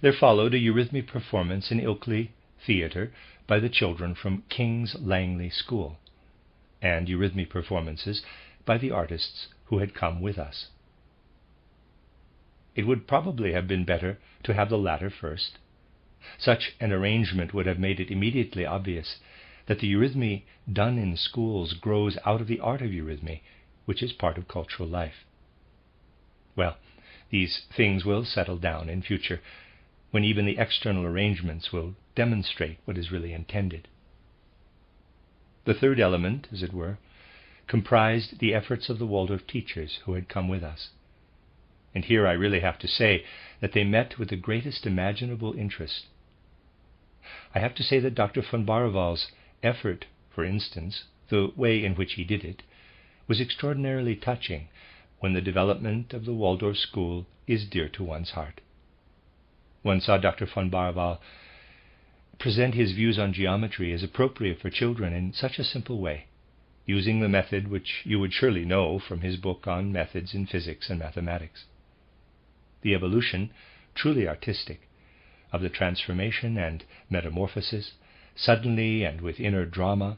There followed a eurythmic performance in Ilkley Theatre by the children from King's Langley School, and eurythmic performances by the artists who had come with us. It would probably have been better to have the latter first. Such an arrangement would have made it immediately obvious that the eurythmy done in schools grows out of the art of eurythmy, which is part of cultural life. Well, these things will settle down in future, when even the external arrangements will demonstrate what is really intended. The third element, as it were, comprised the efforts of the Waldorf teachers who had come with us. And here I really have to say that they met with the greatest imaginable interest. I have to say that Dr. von Barneval's effort, for instance, the way in which he did it, was extraordinarily touching when the development of the Waldorf school is dear to one's heart. One saw Dr. von Barneval present his views on geometry as appropriate for children in such a simple way, using the method which you would surely know from his book on methods in physics and mathematics. The evolution, truly artistic, of the transformation and metamorphosis, suddenly and with inner drama,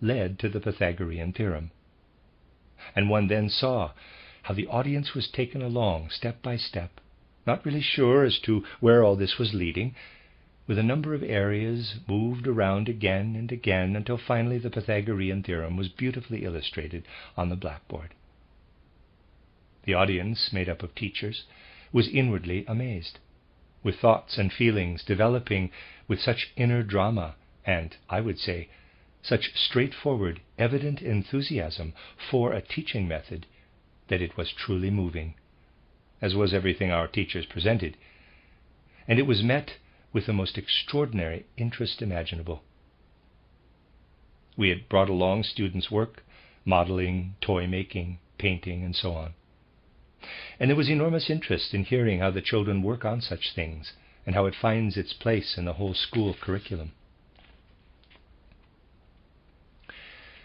led to the Pythagorean theorem. And one then saw how the audience was taken along step by step, not really sure as to where all this was leading, with a number of areas moved around again and again until finally the Pythagorean theorem was beautifully illustrated on the blackboard. The audience, made up of teachers, was inwardly amazed, with thoughts and feelings developing with such inner drama and, I would say, such straightforward, evident enthusiasm for a teaching method that it was truly moving, as was everything our teachers presented, and it was met with the most extraordinary interest imaginable. We had brought along students' work, modeling, toy-making, painting, and so on. And there was enormous interest in hearing how the children work on such things and how it finds its place in the whole school curriculum.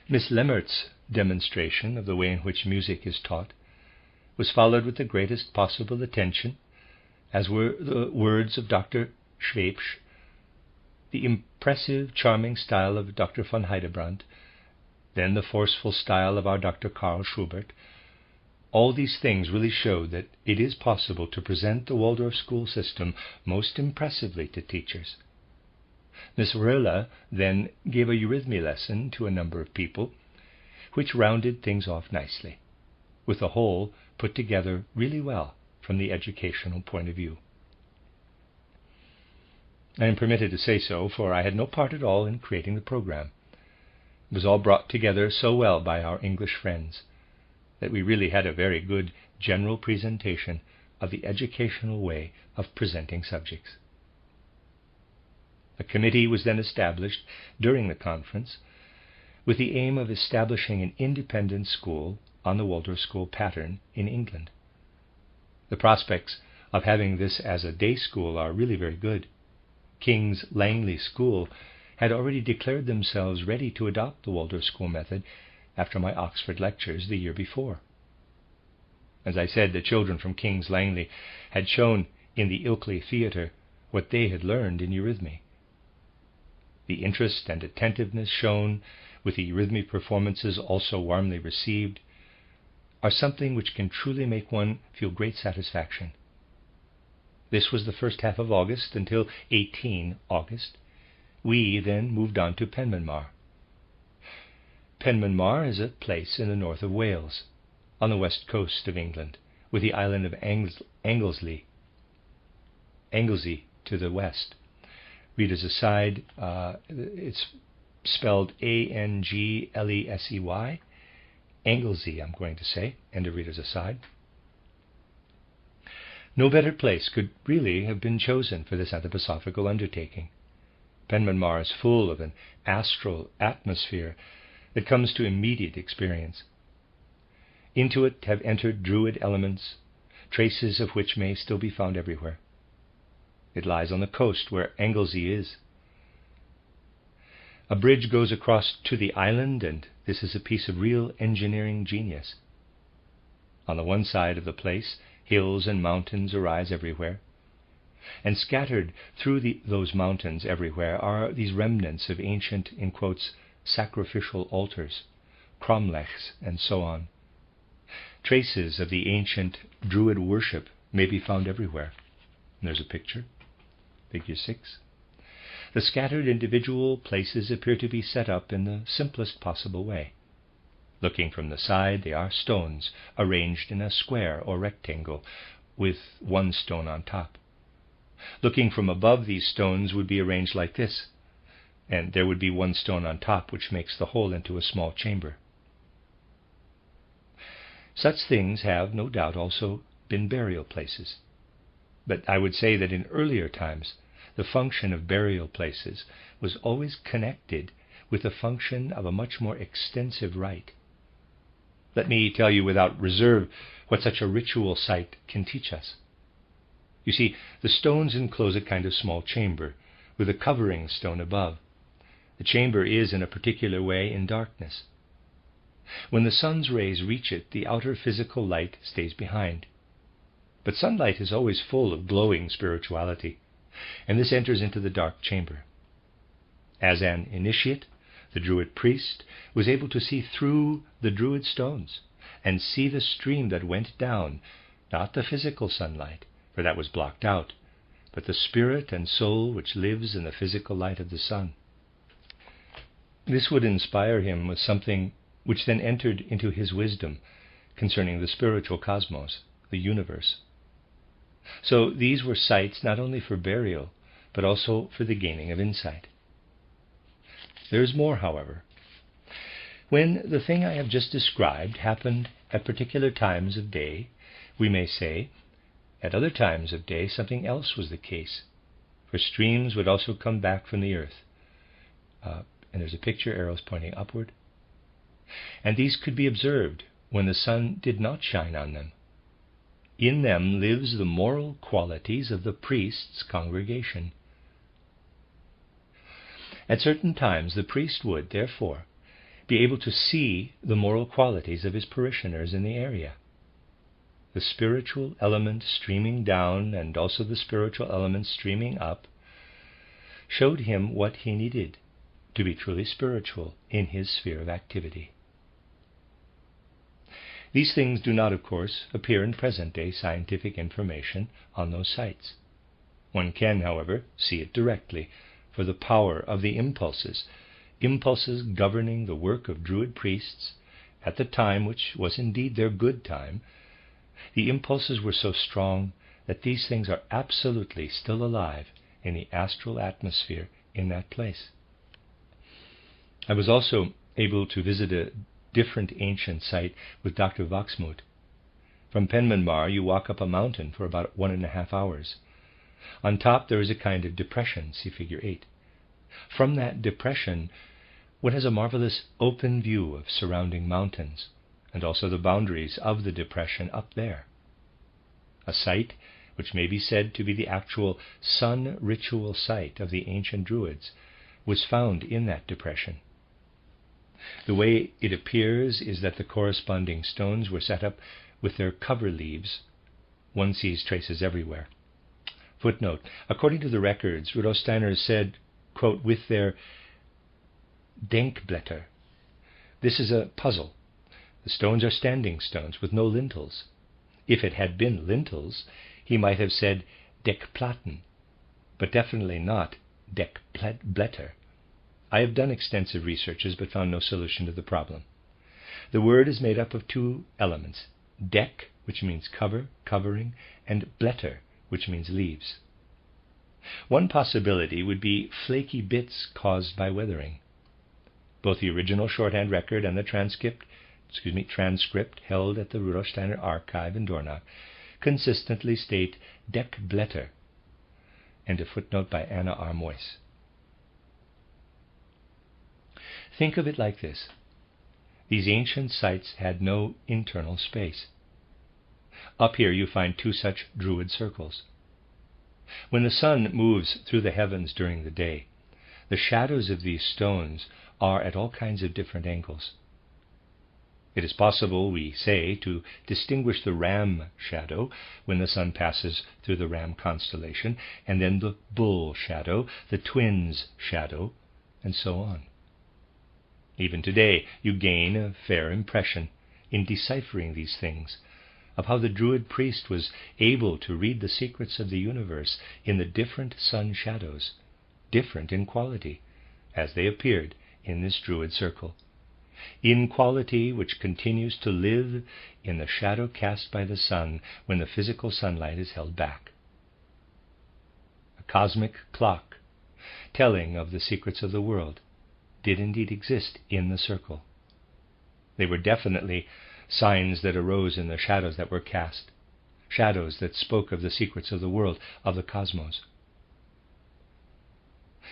Miss Lemmert's demonstration of the way in which music is taught was followed with the greatest possible attention, as were the words of Dr. Schwebsch, the impressive, charming style of Dr. von Heidebrandt, then the forceful style of our Dr. Karl Schubert. All these things really showed that it is possible to present the Waldorf school system most impressively to teachers. Miss Röhle then gave a eurythmy lesson to a number of people, which rounded things off nicely, with the whole put together really well from the educational point of view. I am permitted to say so, for I had no part at all in creating the program. It was all brought together so well by our English friends that we really had a very good general presentation of the educational way of presenting subjects. A committee was then established during the conference with the aim of establishing an independent school on the Waldorf school pattern in England. The prospects of having this as a day school are really very good. King's Langley School had already declared themselves ready to adopt the Waldorf school method after my Oxford lectures the year before. As I said, the children from King's Langley had shown in the Ilkley Theatre what they had learned in eurythmy. The interest and attentiveness shown, with the eurythmy performances also warmly received, are something which can truly make one feel great satisfaction. This was the first half of August until 18 August. We then moved on to Penmanmar. Penmanmar is a place in the north of Wales, on the west coast of England, with the island of Anglesey to the west. Readers aside, it's spelled Anglesey, Anglesey, I'm going to say, end of reader's aside. No better place could really have been chosen for this anthroposophical undertaking. Penman Mar is full of an astral atmosphere that comes to immediate experience. Into it have entered Druid elements, traces of which may still be found everywhere. It lies on the coast where Anglesey is. A bridge goes across to the island, and this is a piece of real engineering genius. On the one side of the place, hills and mountains arise everywhere, and scattered through those mountains everywhere are these remnants of ancient, in quotes, sacrificial altars, cromlechs, and so on. Traces of the ancient Druid worship may be found everywhere. And there's a picture, figure 6. The scattered individual places appear to be set up in the simplest possible way. Looking from the side, they are stones arranged in a square or rectangle, with one stone on top. Looking from above, these stones would be arranged like this, and there would be one stone on top, which makes the whole into a small chamber. Such things have, no doubt, also been burial places. But I would say that in earlier times, the function of burial places was always connected with the function of a much more extensive rite. Let me tell you without reserve what such a ritual site can teach us. You see, the stones enclose a kind of small chamber, with a covering stone above. The chamber is, in a particular way, in darkness. When the sun's rays reach it, the outer physical light stays behind. But sunlight is always full of glowing spirituality, and this enters into the dark chamber. As an initiate, the Druid priest was able to see through the Druid stones and see the stream that went down, not the physical sunlight, for that was blocked out, but the spirit and soul which lives in the physical light of the sun. This would inspire him with something which then entered into his wisdom concerning the spiritual cosmos, the universe. So these were sites not only for burial, but also for the gaining of insight. There is more, however. When the thing I have just described happened at particular times of day, we may say, at other times of day something else was the case, for streams would also come back from the earth. And there's a picture, arrows pointing upward. And these could be observed when the sun did not shine on them. In them lives the moral qualities of the priest's congregation. At certain times the priest would, therefore, be able to see the moral qualities of his parishioners in the area. The spiritual element streaming down and also the spiritual element streaming up showed him what he needed to be truly spiritual in his sphere of activity. These things do not, of course, appear in present-day scientific information on those sites. One can, however, see it directly, for the power of the impulses governing the work of Druid priests at the time which was indeed their good time. The impulses were so strong that these things are absolutely still alive in the astral atmosphere in that place. I was also able to visit a different ancient site with Dr. Wachsmuth. From Penman Mar you walk up a mountain for about 1.5 hours. On top there is a kind of depression, see figure 8. From that depression one has a marvelous open view of surrounding mountains, and also the boundaries of the depression up there. A site which may be said to be the actual sun ritual site of the ancient Druids was found in that depression. The way it appears is that the corresponding stones were set up with their cover leaves. One sees traces everywhere. Footnote: according to the records, Rudolf Steiner said, quote, with their Denkblätter. This is a puzzle. The stones are standing stones with no lintels. If it had been lintels, he might have said Deckplatten, but definitely not Deckblätter. I have done extensive researches but found no solution to the problem. The word is made up of two elements: deck, which means cover, covering, and blätter, which means leaves. One possibility would be flaky bits caused by weathering. Both the original shorthand record and the transcript transcript held at the Rudolf Steiner archive in Dornach consistently state Deckblätter, and a footnote by Anna R. Moyse. Think of it like this. These ancient sites had no internal space. Up here you find two such Druid circles. When the sun moves through the heavens during the day, the shadows of these stones are at all kinds of different angles. It is possible, we say, to distinguish the ram shadow when the sun passes through the ram constellation, and then the bull shadow, the twins shadow, and so on. Even today you gain a fair impression, in deciphering these things, of how the Druid priest was able to read the secrets of the universe in the different sun shadows, different in quality, as they appeared in this Druid circle, in quality which continues to live in the shadow cast by the sun when the physical sunlight is held back. A cosmic clock, telling of the secrets of the world, did indeed exist in the circle. They were definitely signs that arose in the shadows that were cast, shadows that spoke of the secrets of the world, of the cosmos.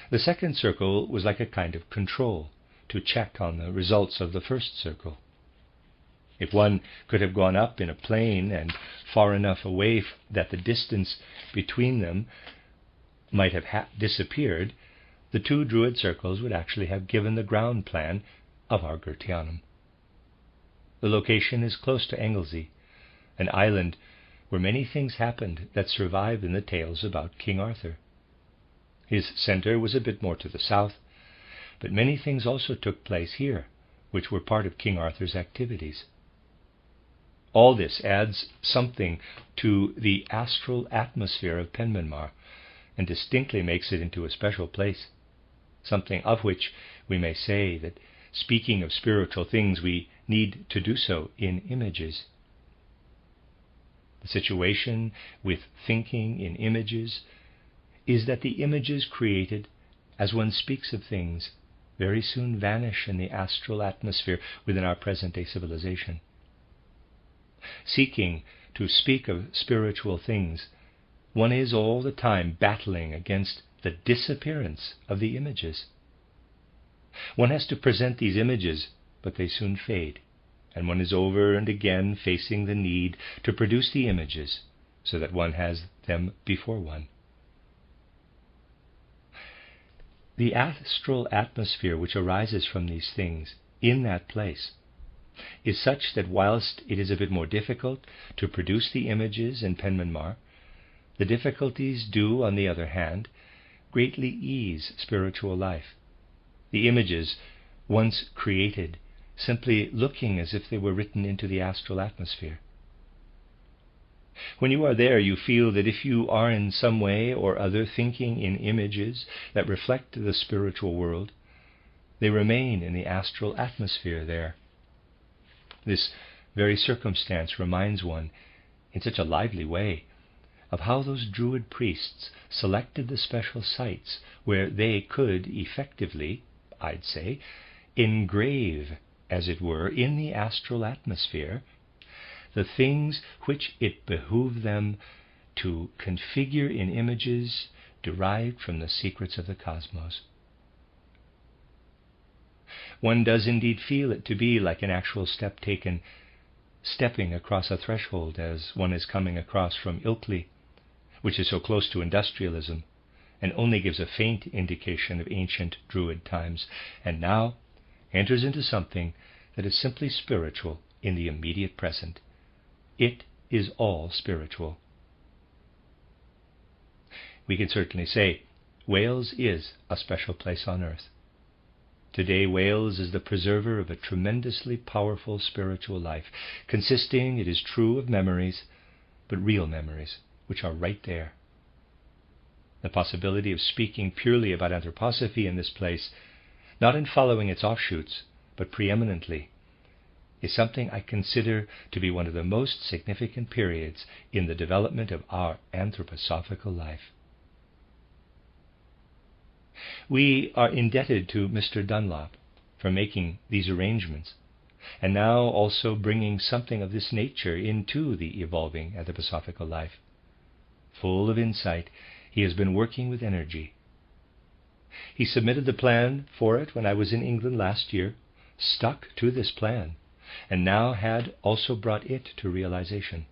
The second circle was like a kind of control, to check on the results of the first circle. If one could have gone up in a plane and far enough away that the distance between them might have disappeared, the two Druid circles would actually have given the ground plan of our Goetheanum. The location is close to Anglesey, an island where many things happened that survive in the tales about King Arthur. His centre was a bit more to the south, but many things also took place here, which were part of King Arthur's activities. All this adds something to the astral atmosphere of Penmanmar, and distinctly makes it into a special place, something of which we may say that, speaking of spiritual things, we need to do so in images. The situation with thinking in images is that the images created as one speaks of things very soon vanish in the astral atmosphere within our present-day civilization. Seeking to speak of spiritual things, one is all the time battling against the disappearance of the images. One has to present these images, but they soon fade, and one is over and again facing the need to produce the images so that one has them before one. The astral atmosphere which arises from these things in that place is such that whilst it is a bit more difficult to produce the images in Penmanmar, the difficulties do, on the other hand, greatly ease spiritual life. The images, once created, simply looking as if they were written into the astral atmosphere. When you are there, you feel that if you are in some way or other thinking in images that reflect the spiritual world, they remain in the astral atmosphere there. This very circumstance reminds one, in such a lively way, of how those Druid priests selected the special sites where they could effectively, I'd say, engrave, as it were, in the astral atmosphere, the things which it behooved them to configure in images derived from the secrets of the cosmos. One does indeed feel it to be like an actual step taken, stepping across a threshold as one is coming across from Ilkley, which is so close to industrialism, and only gives a faint indication of ancient Druid times, and now enters into something that is simply spiritual in the immediate present. It is all spiritual. We can certainly say Wales is a special place on earth. Today Wales is the preserver of a tremendously powerful spiritual life, consisting, it is true, of memories, but real memories, which are right there. The possibility of speaking purely about anthroposophy in this place, not in following its offshoots, but preeminently, is something I consider to be one of the most significant periods in the development of our anthroposophical life. We are indebted to Mr. Dunlop for making these arrangements, and now also bringing something of this nature into the evolving anthroposophical life. Full of insight, he has been working with energy. He submitted the plan for it when I was in England last year, stuck to this plan, and now had also brought it to realization.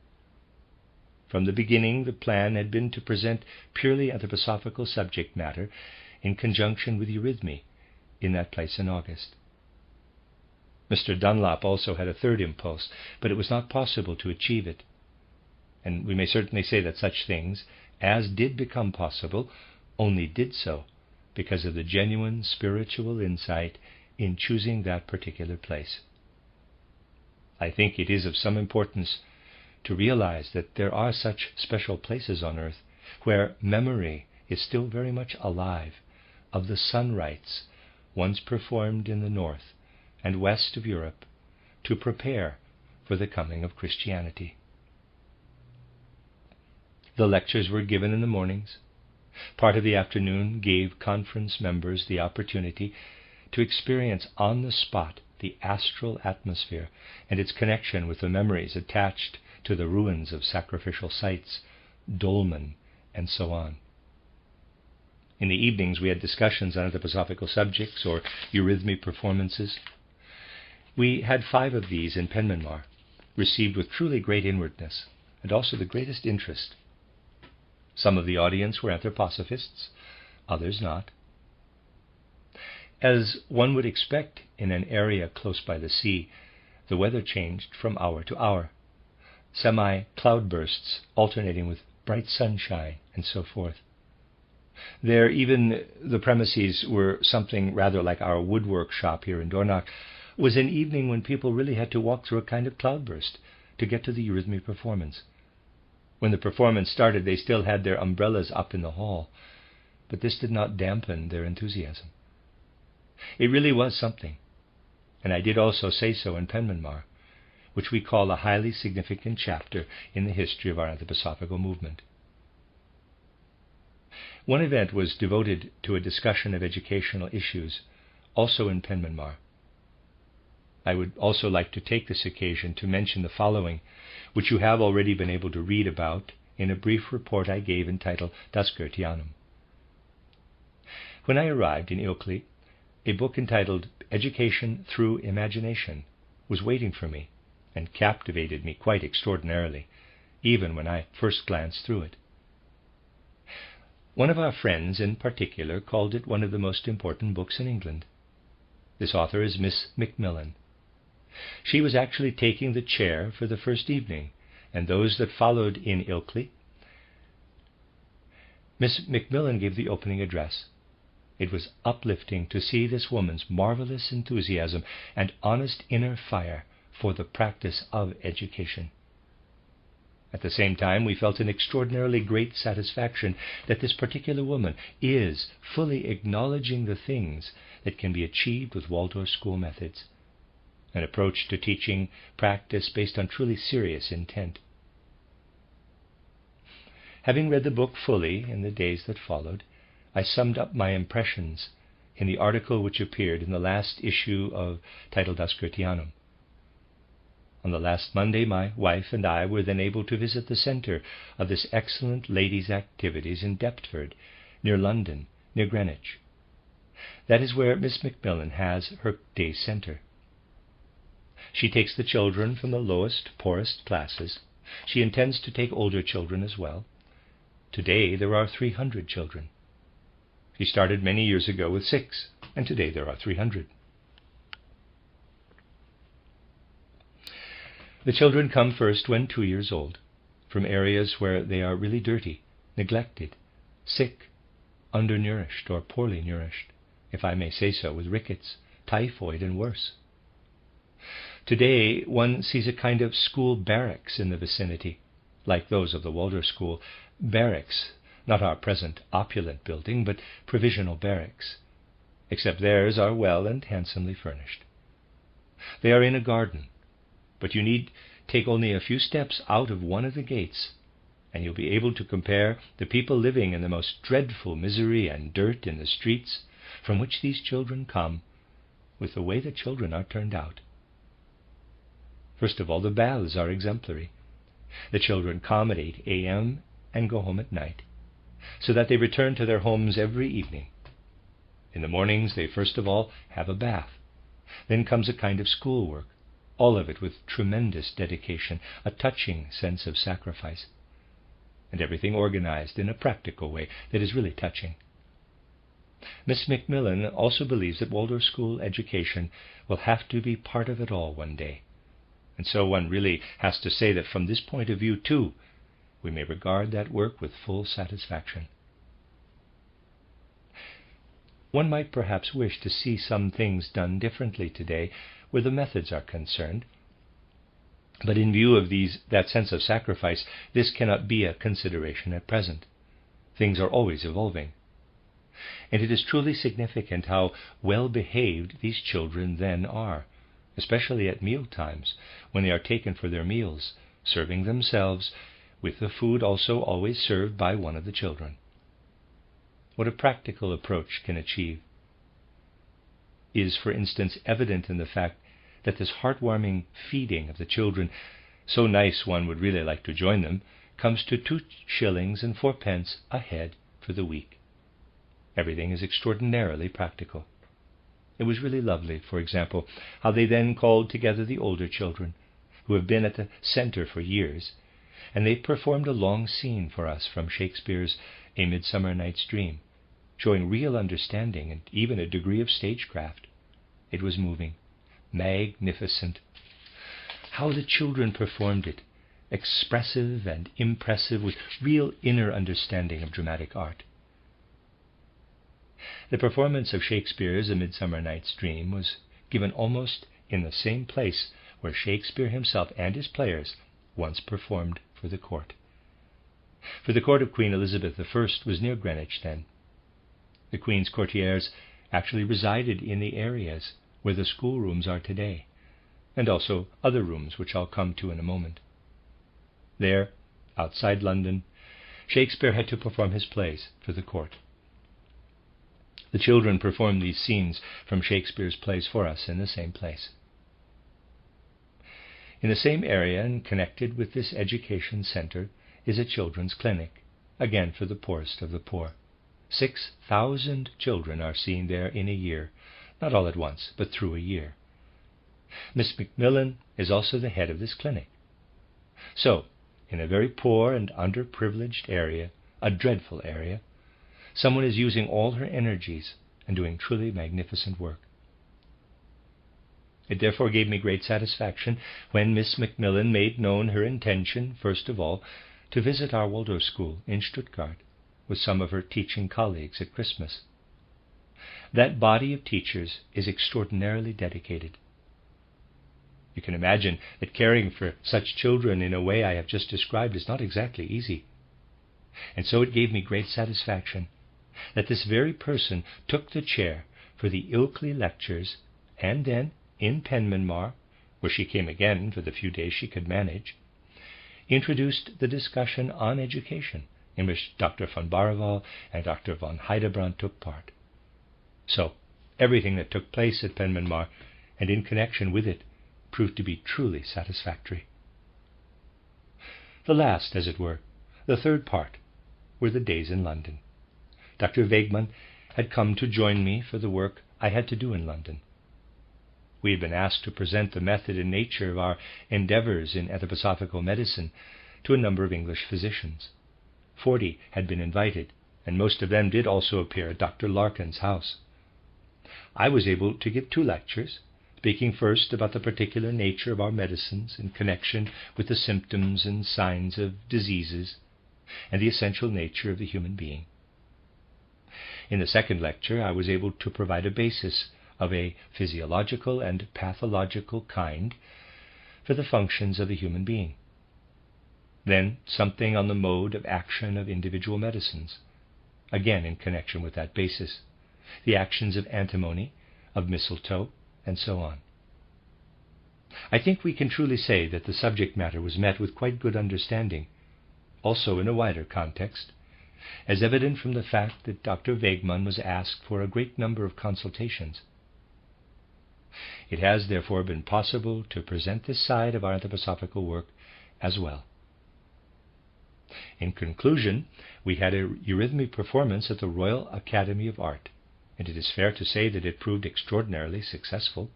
From the beginning, the plan had been to present purely anthroposophical subject matter in conjunction with eurythmy in that place in August. Mr. Dunlop also had a third impulse, but it was not possible to achieve it. And we may certainly say that such things, as did become possible, only did so because of the genuine spiritual insight in choosing that particular place. I think it is of some importance to realize that there are such special places on earth where memory is still very much alive of the sun rites once performed in the north and west of Europe to prepare for the coming of Christianity. The lectures were given in the mornings. Part of the afternoon gave conference members the opportunity to experience on the spot the astral atmosphere and its connection with the memories attached to the ruins of sacrificial sites, dolmen, and so on. In the evenings we had discussions on anthroposophical subjects or eurythmy performances. We had 5 of these in Penmanmar, received with truly great inwardness and also the greatest interest. Some of the audience were anthroposophists, others not. As one would expect in an area close by the sea, the weather changed from hour to hour, semi-cloudbursts alternating with bright sunshine and so forth. There, even the premises were something rather like our woodwork shop here in Dornach, was an evening when people really had to walk through a kind of cloudburst to get to the eurythmy performance. When the performance started, they still had their umbrellas up in the hall, but this did not dampen their enthusiasm. It really was something, and I did also say so in Penmanmar, which we call a highly significant chapter in the history of our anthroposophical movement. One event was devoted to a discussion of educational issues, also in Penmanmar. I would also like to take this occasion to mention the following, which you have already been able to read about in a brief report I gave entitled Das Goetheanum. When I arrived in Ilkley, a book entitled Education Through Imagination was waiting for me and captivated me quite extraordinarily, even when I first glanced through it. One of our friends in particular called it one of the most important books in England. This author is Miss Macmillan. She was actually taking the chair for the first evening, and those that followed in Ilkley. Miss Macmillan gave the opening address. It was uplifting to see this woman's marvelous enthusiasm and honest inner fire for the practice of education. At the same time, we felt an extraordinarily great satisfaction that this particular woman is fully acknowledging the things that can be achieved with Waldorf school methods, an approach to teaching practice based on truly serious intent. Having read the book fully in the days that followed, I summed up my impressions in the article which appeared in the last issue of titled Das Goetheanum. On the last Monday, my wife and I were then able to visit the centre of this excellent ladies' activities in Deptford, near London, near Greenwich. That is where Miss Macmillan has her day centre. She takes the children from the lowest, poorest classes. She intends to take older children as well. Today there are 300 children. She started many years ago with 6, and today there are 300. The children come first when 2 years old, from areas where they are really dirty, neglected, sick, undernourished or poorly nourished, if I may say so, with rickets, typhoid and worse. Today one sees a kind of school barracks in the vicinity, like those of the Waldorf School, barracks, not our present opulent building, but provisional barracks, except theirs are well and handsomely furnished. They are in a garden, but you need take only a few steps out of one of the gates, and you'll be able to compare the people living in the most dreadful misery and dirt in the streets from which these children come with the way the children are turned out. First of all, the baths are exemplary. The children come at 8 a.m. and go home at night, so that they return to their homes every evening. In the mornings they first of all have a bath. Then comes a kind of schoolwork, all of it with tremendous dedication, a touching sense of sacrifice, and everything organized in a practical way that is really touching. Miss Macmillan also believes that Waldorf school education will have to be part of it all one day. And so one really has to say that from this point of view, too, we may regard that work with full satisfaction. One might perhaps wish to see some things done differently today where the methods are concerned. But in view of that sense of sacrifice, this cannot be a consideration at present. Things are always evolving. And it is truly significant how well behaved these children then are, especially at meal times, when they are taken for their meals, serving themselves, with the food also always served by one of the children. What a practical approach can achieve is, for instance, evident in the fact that this heartwarming feeding of the children, so nice one would really like to join them, comes to 2 shillings and 4 pence a head for the week. Everything is extraordinarily practical. It was really lovely, for example, how they then called together the older children, who have been at the center for years, and they performed a long scene for us from Shakespeare's A Midsummer Night's Dream, showing real understanding and even a degree of stagecraft. It was moving, magnificent. How the children performed it, expressive and impressive, with real inner understanding of dramatic art. The performance of Shakespeare's A Midsummer Night's Dream was given almost in the same place where Shakespeare himself and his players once performed for the court. For the court of Queen Elizabeth I was near Greenwich then. The Queen's courtiers actually resided in the areas where the schoolrooms are today, and also other rooms which I'll come to in a moment. There, outside London, Shakespeare had to perform his plays for the court. The children performed these scenes from Shakespeare's plays for us in the same place. In the same area and connected with this education center is a children's clinic, again for the poorest of the poor. 6,000 children are seen there in a year, not all at once, but through a year. Miss Macmillan is also the head of this clinic. So, in a very poor and underprivileged area, a dreadful area, someone is using all her energies and doing truly magnificent work. It therefore gave me great satisfaction when Miss Macmillan made known her intention, first of all, to visit our Waldorf school in Stuttgart with some of her teaching colleagues at Christmas. That body of teachers is extraordinarily dedicated. You can imagine that caring for such children in a way I have just described is not exactly easy. And so it gave me great satisfaction that this very person took the chair for the Ilkley lectures, and then, in Penmanmar, where she came again for the few days she could manage, introduced the discussion on education, in which Dr. von Baraval and Dr. von Heidebrand took part. So, everything that took place at Penmanmar, and in connection with it, proved to be truly satisfactory. The last, as it were, the third part, were the days in London. Dr. Wegmann had come to join me for the work I had to do in London. We had been asked to present the method and nature of our endeavors in anthroposophical medicine to a number of English physicians. 40 had been invited, and most of them did also appear at Dr. Larkin's house. I was able to give 2 lectures, speaking first about the particular nature of our medicines in connection with the symptoms and signs of diseases, and the essential nature of the human being. In the second lecture, I was able to provide a basis of a physiological and pathological kind for the functions of the human being. Then something on the mode of action of individual medicines, again in connection with that basis, the actions of antimony, of mistletoe, and so on. I think we can truly say that the subject matter was met with quite good understanding, also in a wider context, as evident from the fact that Dr. Wegmann was asked for a great number of consultations. It has therefore been possible to present this side of our anthroposophical work as well. In conclusion, we had a eurythmy performance at the Royal Academy of Art, and it is fair to say that it proved extraordinarily successful.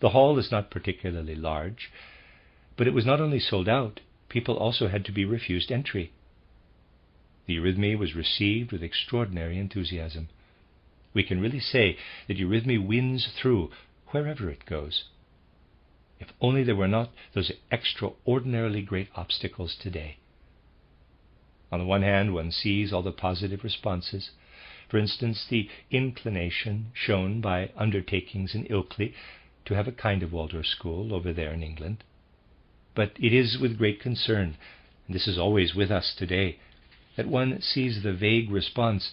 The hall is not particularly large, but it was not only sold out, people also had to be refused entry. The eurythmy was received with extraordinary enthusiasm. We can really say that eurythmy wins through wherever it goes. If only there were not those extraordinarily great obstacles today. On the one hand, one sees all the positive responses. For instance, the inclination shown by undertakings in Ilkley to have a kind of Waldorf school over there in England. But it is with great concern, and this is always with us today, that one sees the vague response,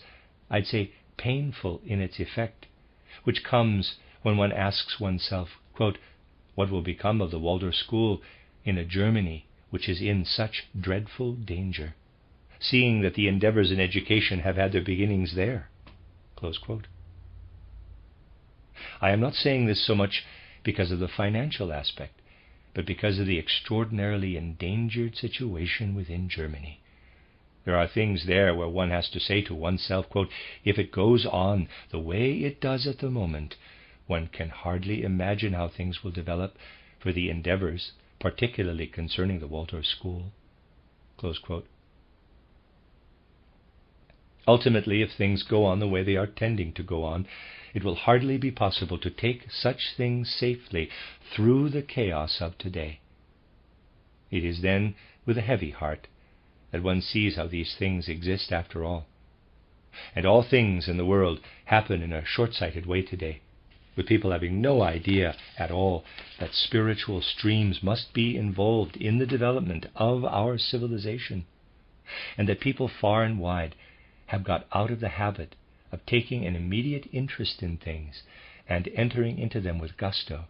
I'd say painful in its effect, which comes when one asks oneself, quote, what will become of the Waldorf school in a Germany which is in such dreadful danger, seeing that the endeavors in education have had their beginnings there, close quote. I am not saying this so much because of the financial aspect, but because of the extraordinarily endangered situation within Germany. There are things there where one has to say to oneself, quote, if it goes on the way it does at the moment, one can hardly imagine how things will develop for the endeavors, particularly concerning the Waldorf school, close quote. Ultimately, if things go on the way they are tending to go on, it will hardly be possible to take such things safely through the chaos of today. It is then with a heavy heart that one sees how these things exist after all. And all things in the world happen in a short-sighted way today, with people having no idea at all that spiritual streams must be involved in the development of our civilization, and that people far and wide have got out of the habit of taking an immediate interest in things and entering into them with gusto.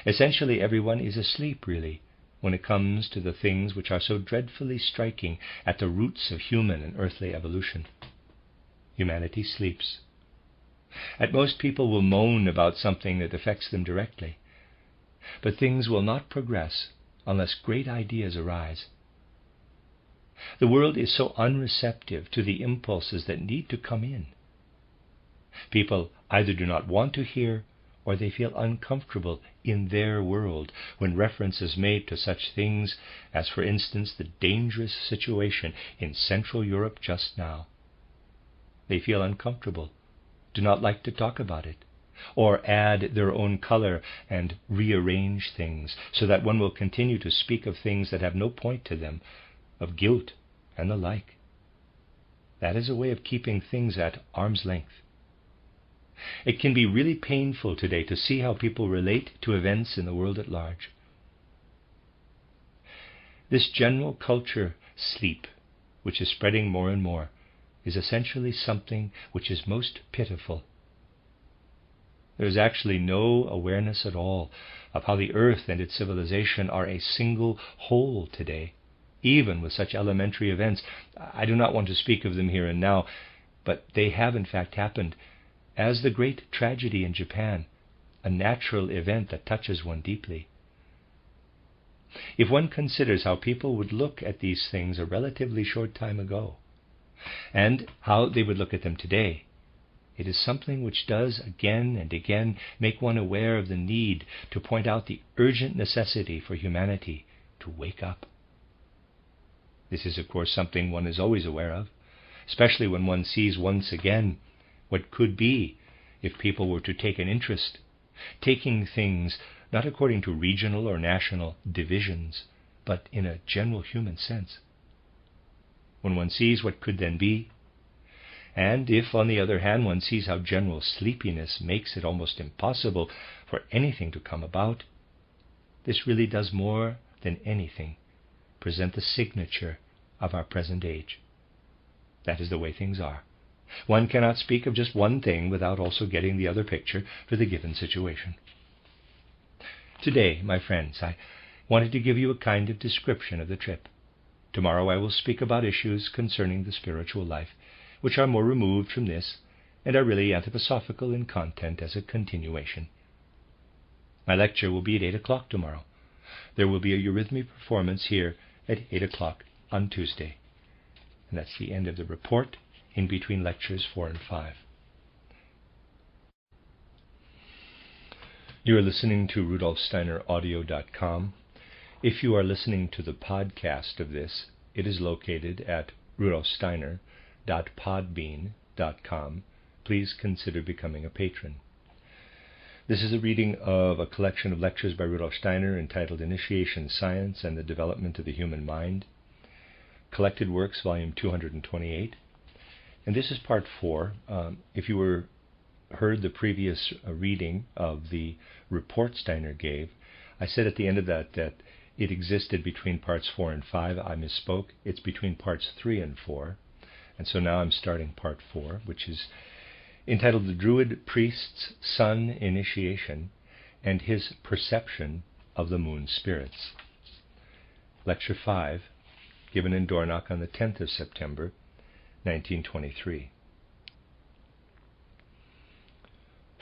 Essentially, everyone is asleep, really, when it comes to the things which are so dreadfully striking at the roots of human and earthly evolution. Humanity sleeps. At most, people will moan about something that affects them directly, but things will not progress unless great ideas arise. The world is so unreceptive to the impulses that need to come in. People either do not want to hear, or they feel uncomfortable in their world when reference is made to such things as, for instance, the dangerous situation in Central Europe just now. They feel uncomfortable, do not like to talk about it, or add their own color and rearrange things so that one will continue to speak of things that have no point to them, of guilt and the like. That is a way of keeping things at arm's length. It can be really painful today to see how people relate to events in the world at large. This general culture sleep, which is spreading more and more, is essentially something which is most pitiful. There is actually no awareness at all of how the earth and its civilization are a single whole today, even with such elementary events. I do not want to speak of them here and now, but they have in fact happened, as the great tragedy in Japan, a natural event that touches one deeply. If one considers how people would look at these things a relatively short time ago, and how they would look at them today, it is something which does again and again make one aware of the need to point out the urgent necessity for humanity to wake up. This is, of course, something one is always aware of, especially when one sees once again what could be if people were to take an interest, taking things not according to regional or national divisions, but in a general human sense. When one sees what could then be, and if, on the other hand, one sees how general sleepiness makes it almost impossible for anything to come about, this really does more than anything present the signature of our present age. That is the way things are. One cannot speak of just one thing without also getting the other picture for the given situation. Today, my friends, I wanted to give you a kind of description of the trip. Tomorrow I will speak about issues concerning the spiritual life, which are more removed from this, and are really anthroposophical in content as a continuation. My lecture will be at 8 o'clock tomorrow. There will be a eurythmy performance here at 8 o'clock on Tuesday. And that's the end of the report in between lectures 4 and 5. You are listening to RudolfSteinerAudio.com. If you are listening to the podcast of this, it is located at rudolfsteiner.podbean.com. Please consider becoming a patron. This is a reading of a collection of lectures by Rudolf Steiner entitled Initiation Science and the Development of the Human Mind, Collected Works, Volume 228. And this is Part 4. If you heard the previous reading of the report Steiner gave, I said at the end of that it existed between Parts 4 and 5. I misspoke. It's between Parts 3 and 4. And so now I'm starting Part 4, which is entitled The Druid Priest's Sun Initiation and His Perception of the Moon Spirits. Lecture 5, given in Dornach on the 10th of September, 1923.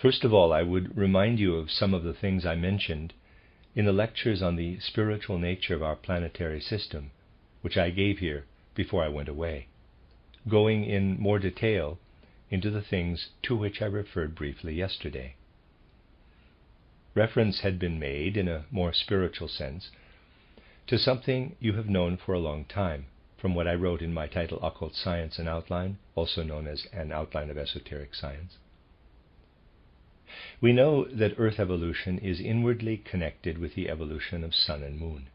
First of all, I would remind you of some of the things I mentioned in the lectures on the spiritual nature of our planetary system, which I gave here before I went away, going in more detail into the things to which I referred briefly yesterday. Reference had been made, in a more spiritual sense, to something you have known for a long time, from what I wrote in my title Occult Science, an Outline, also known as An Outline of Esoteric Science. We know that Earth evolution is inwardly connected with the evolution of Sun and Moon.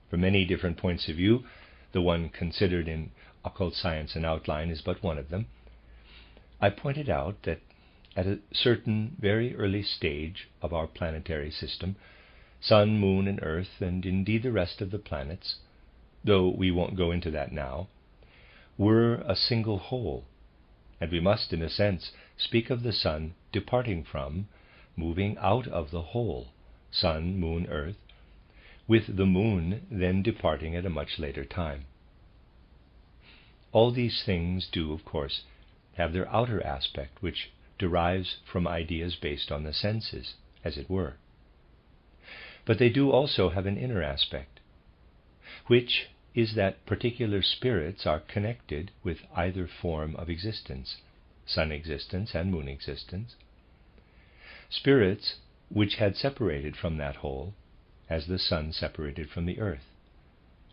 From many different points of view, the one considered in Occult Science, an Outline is but one of them. I pointed out that at a certain very early stage of our planetary system, Sun, Moon, and Earth, and indeed the rest of the planets, though we won't go into that now, were a single whole, and we must, in a sense, speak of the Sun departing from, moving out of the whole, Sun, Moon, Earth, with the Moon then departing at a much later time. All these things do, of course, have their outer aspect, which derives from ideas based on the senses, as it were. But they do also have an inner aspect, which is that particular spirits are connected with either form of existence, Sun existence and Moon existence, spirits which had separated from that whole, as the Sun separated from the Earth,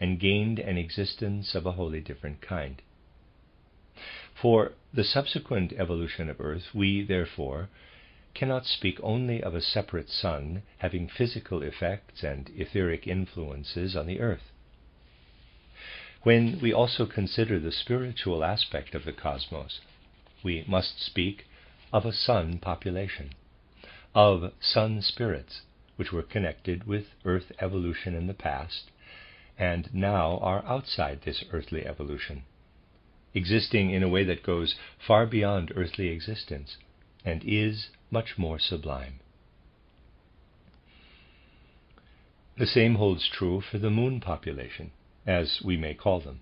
and gained an existence of a wholly different kind. For the subsequent evolution of Earth, we, therefore, cannot speak only of a separate Sun having physical effects and etheric influences on the Earth. When we also consider the spiritual aspect of the cosmos, we must speak of a Sun population, of Sun spirits, which were connected with Earth evolution in the past, and now are outside this earthly evolution, existing in a way that goes far beyond earthly existence and is much more sublime. The same holds true for the Moon population, as we may call them.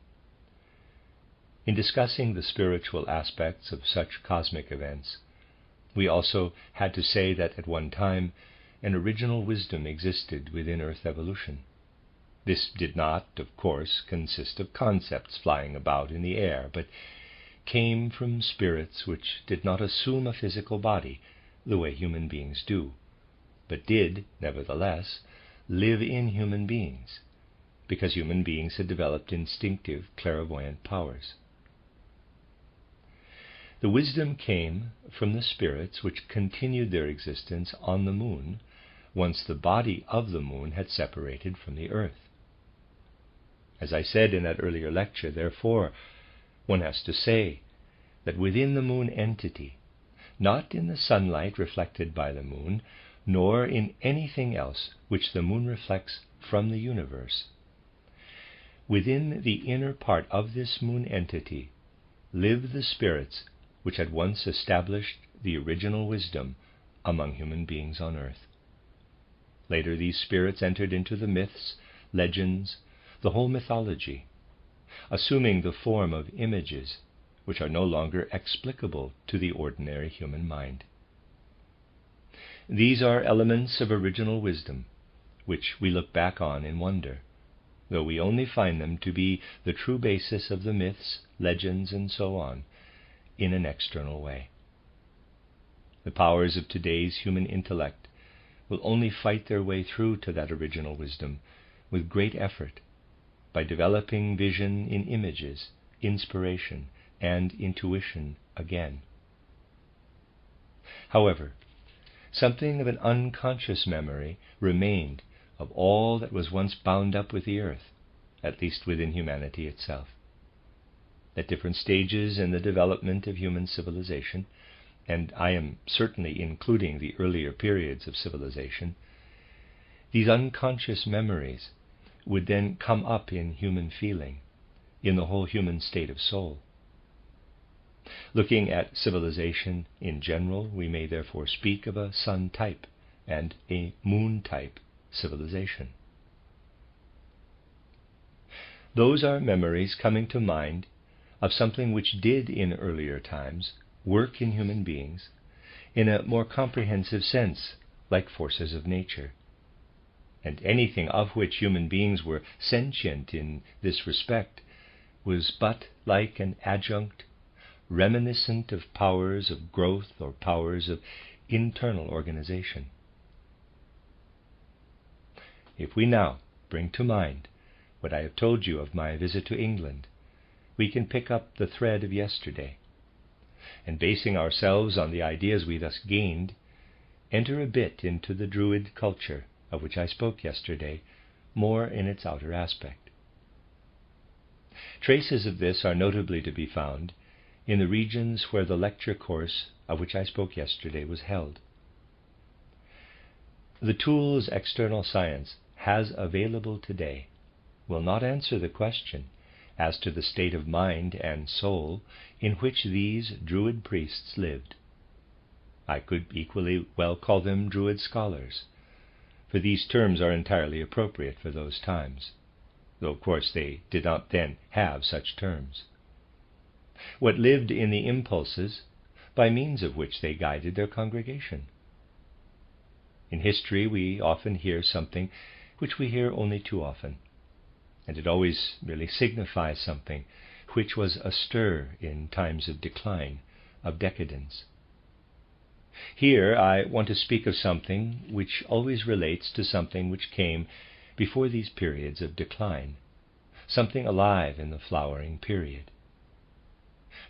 In discussing the spiritual aspects of such cosmic events, we also had to say that at one time an original wisdom existed within Earth evolution. This did not, of course, consist of concepts flying about in the air, but came from spirits which did not assume a physical body the way human beings do, but did, nevertheless, live in human beings, because human beings had developed instinctive, clairvoyant powers. The wisdom came from the spirits which continued their existence on the Moon once the body of the Moon had separated from the Earth. As I said in that earlier lecture, therefore, one has to say that within the Moon entity, not in the sunlight reflected by the Moon, nor in anything else which the Moon reflects from the universe, within the inner part of this Moon entity live the spirits which had once established the original wisdom among human beings on Earth. Later these spirits entered into the myths, legends, the whole mythology, assuming the form of images which are no longer explicable to the ordinary human mind. These are elements of original wisdom, which we look back on in wonder, though we only find them to be the true basis of the myths, legends, and so on, in an external way. The powers of today's human intellect will only fight their way through to that original wisdom with great effort, by developing vision in images, inspiration, and intuition again. However, something of an unconscious memory remained of all that was once bound up with the earth, at least within humanity itself. At different stages in the development of human civilization, and I am certainly including the earlier periods of civilization, these unconscious memories would then come up in human feeling, in the whole human state of soul. Looking at civilization in general, we may therefore speak of a sun type and a moon type civilization. Those are memories coming to mind of something which did in earlier times work in human beings in a more comprehensive sense, like forces of nature. And anything of which human beings were sentient in this respect was but like an adjunct, reminiscent of powers of growth or powers of internal organization. If we now bring to mind what I have told you of my visit to England, we can pick up the thread of yesterday, and basing ourselves on the ideas we thus gained, enter a bit into the Druid culture of which I spoke yesterday, more in its outer aspect. Traces of this are notably to be found in the regions where the lecture course of which I spoke yesterday was held. The tools external science has available today will not answer the question as to the state of mind and soul in which these Druid priests lived. I could equally well call them Druid scholars, for these terms are entirely appropriate for those times, though of course they did not then have such terms. What lived in the impulses by means of which they guided their congregation. In history we often hear something which we hear only too often, and it always really signifies something which was astir in times of decline, of decadence. Here I want to speak of something which always relates to something which came before these periods of decline, something alive in the flowering period.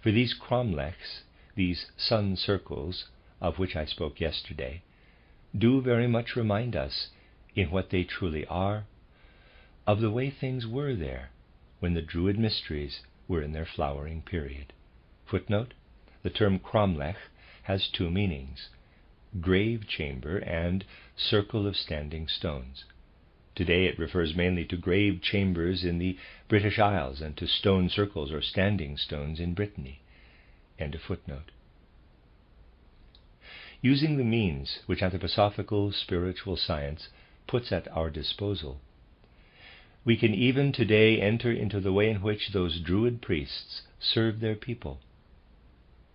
For these cromlechs, these sun circles of which I spoke yesterday, do very much remind us, in what they truly are, of the way things were there when the Druid mysteries were in their flowering period. Footnote: the term cromlech has two meanings: grave chamber and circle of standing stones. Today it refers mainly to grave chambers in the British Isles and to stone circles or standing stones in Brittany. End of footnote. Using the means which anthroposophical spiritual science puts at our disposal, we can even today enter into the way in which those Druid priests served their people.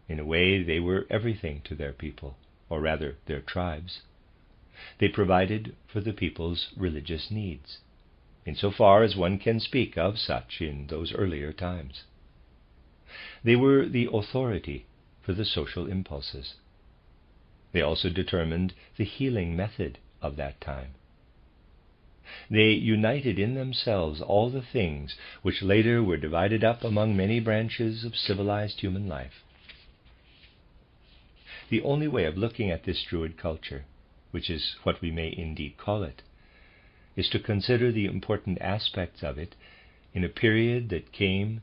In a way, they were everything to their people, or rather their tribes. They provided for the people's religious needs, insofar as one can speak of such in those earlier times. They were the authority for the social impulses. They also determined the healing method of that time. They united in themselves all the things which later were divided up among many branches of civilized human life. The only way of looking at this Druid culture, which is what we may indeed call it, is to consider the important aspects of it in a period that came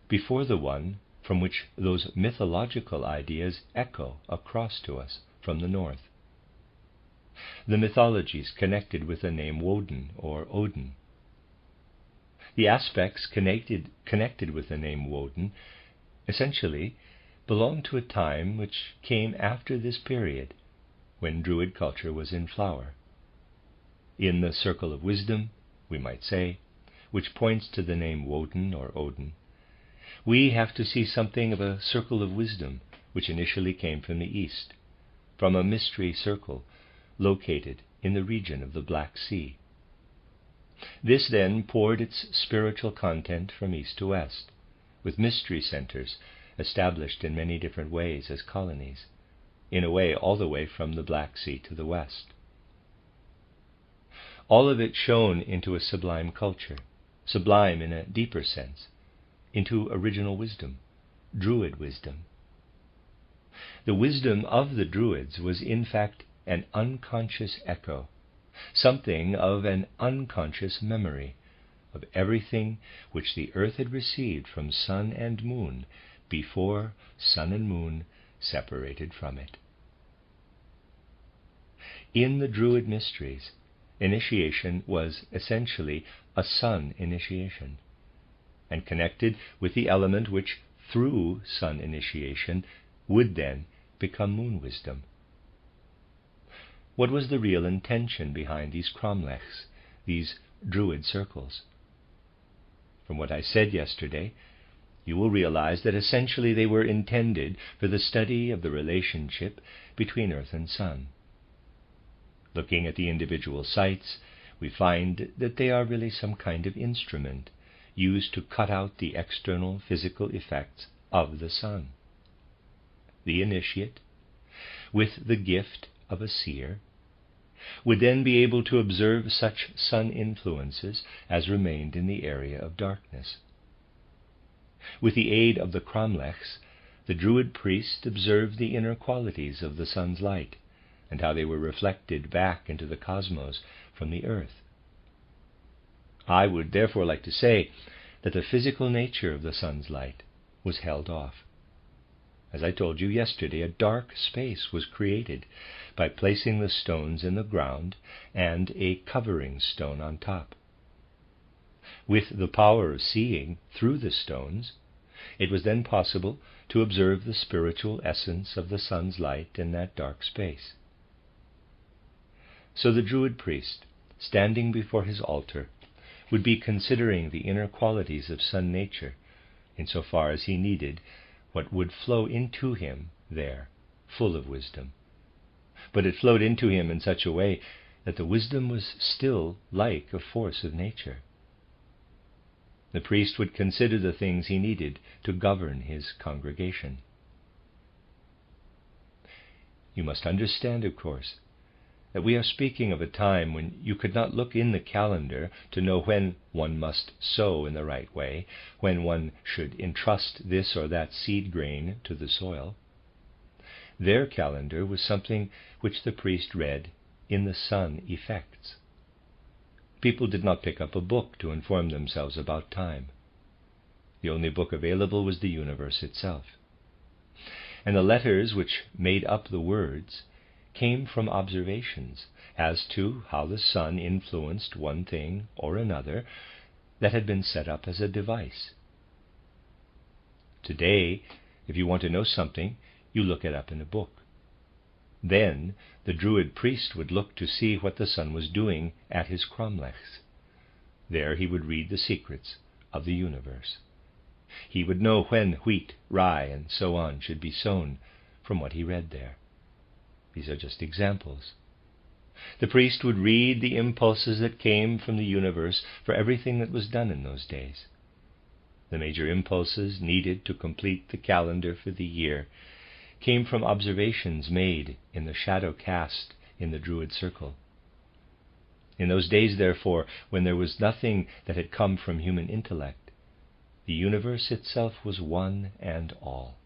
before the one from which those mythological ideas echo across to us from the north. The mythologies connected with the name Woden or Odin. The aspects connected with the name Woden essentially belong to a time which came after this period, when Druid culture was in flower. In the circle of wisdom, we might say, which points to the name Woden or Odin, we have to see something of a circle of wisdom which initially came from the east, from a mystery circle located in the region of the Black Sea. This then poured its spiritual content from east to west, with mystery centers established in many different ways as colonies, in a way all the way from the Black Sea to the west. All of it shone into a sublime culture, sublime in a deeper sense, into original wisdom, Druid wisdom. The wisdom of the Druids was in fact an unconscious echo, something of an unconscious memory of everything which the earth had received from sun and moon before sun and moon separated from it. In the Druid mysteries, initiation was essentially a sun initiation, and connected with the element which, through sun initiation, would then become moon wisdom. What was the real intention behind these cromlechs, these Druid circles? From what I said yesterday, you will realize that essentially they were intended for the study of the relationship between earth and sun. Looking at the individual sites, we find that they are really some kind of instrument used to cut out the external physical effects of the sun. The initiate, with the gift of a seer, would then be able to observe such sun influences as remained in the area of darkness. With the aid of the cromlechs, the Druid priest observed the inner qualities of the sun's light, and how they were reflected back into the cosmos from the earth. I would therefore like to say that the physical nature of the sun's light was held off. As I told you yesterday, a dark space was created by placing the stones in the ground and a covering stone on top. With the power of seeing through the stones, it was then possible to observe the spiritual essence of the sun's light in that dark space. So the Druid priest, standing before his altar, would be considering the inner qualities of sun nature, insofar as he needed what would flow into him there, full of wisdom. But it flowed into him in such a way that the wisdom was still like a force of nature. The priest would consider the things he needed to govern his congregation. You must understand, of course, that we are speaking of a time when you could not look in the calendar to know when one must sow in the right way, when one should entrust this or that seed grain to the soil. Their calendar was something which the priest read in the sun effects. People did not pick up a book to inform themselves about time. The only book available was the universe itself. And the letters which made up the words came from observations as to how the sun influenced one thing or another that had been set up as a device. Today, if you want to know something, you look it up in a book. Then the Druid priest would look to see what the sun was doing at his cromlechs. There he would read the secrets of the universe. He would know when wheat, rye, and so on should be sown from what he read there. These are just examples. The priest would read the impulses that came from the universe for everything that was done in those days. The major impulses needed to complete the calendar for the year came from observations made in the shadow cast in the Druid circle. In those days, therefore, when there was nothing that had come from human intellect, the universe itself was one and all.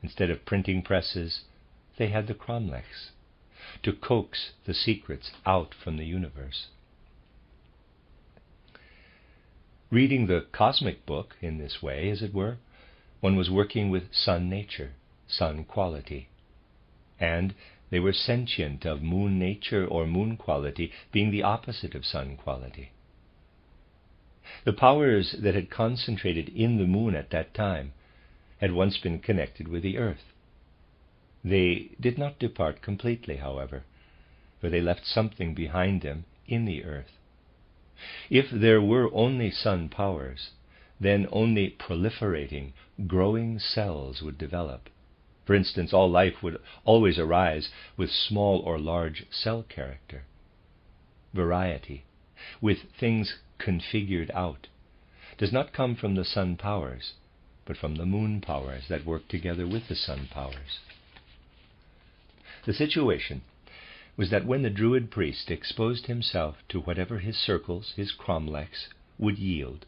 Instead of printing presses, they had the cromlechs to coax the secrets out from the universe. Reading the cosmic book in this way, as it were, one was working with sun nature, sun quality, and they were sentient of moon nature or moon quality being the opposite of sun quality. The powers that had concentrated in the moon at that time had once been connected with the earth. They did not depart completely, however, for they left something behind them in the earth. If there were only sun powers, then only proliferating, growing cells would develop. For instance, all life would always arise with small or large cell character. Variety, with things configured out, does not come from the sun powers, but from the moon powers that work together with the sun powers. The situation was that when the Druid priest exposed himself to whatever his circles, his cromlechs, would yield,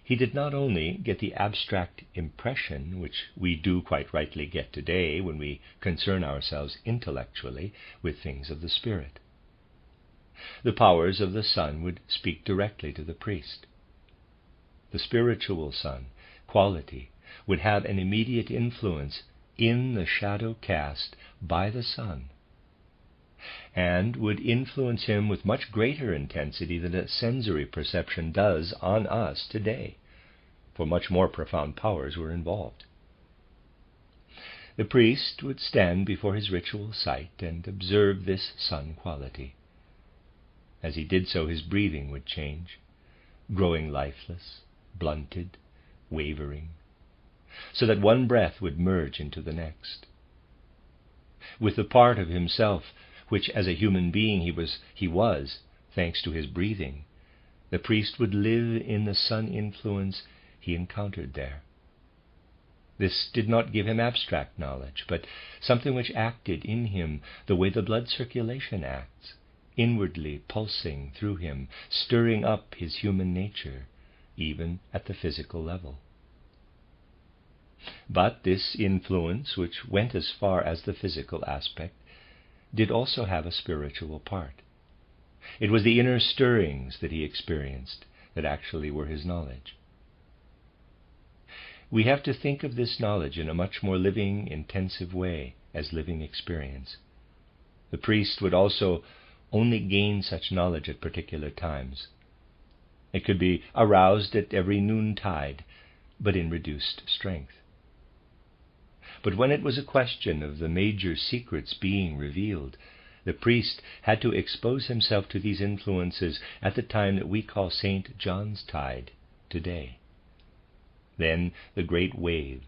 he did not only get the abstract impression which we do quite rightly get today when we concern ourselves intellectually with things of the spirit. The powers of the sun would speak directly to the priest. The spiritual sun, quality, would have an immediate influence in the shadow cast by the sun, and would influence him with much greater intensity than a sensory perception does on us today, for much more profound powers were involved. The priest would stand before his ritual site and observe this sun quality. As he did so, his breathing would change, growing lifeless, blunted, wavering, so that one breath would merge into the next. With the part of himself which as a human being he was, thanks to his breathing, the priest would live in the sun influence he encountered there. This did not give him abstract knowledge, but something which acted in him the way the blood circulation acts, inwardly pulsing through him, stirring up his human nature, even at the physical level. But this influence, which went as far as the physical aspect, did also have a spiritual part. It was the inner stirrings that he experienced that actually were his knowledge. We have to think of this knowledge in a much more living, intensive way as living experience. The priest would also only gain such knowledge at particular times. It could be aroused at every noontide, but in reduced strength. But when it was a question of the major secrets being revealed, the priest had to expose himself to these influences at the time that we call St. John's Tide today. Then the great wave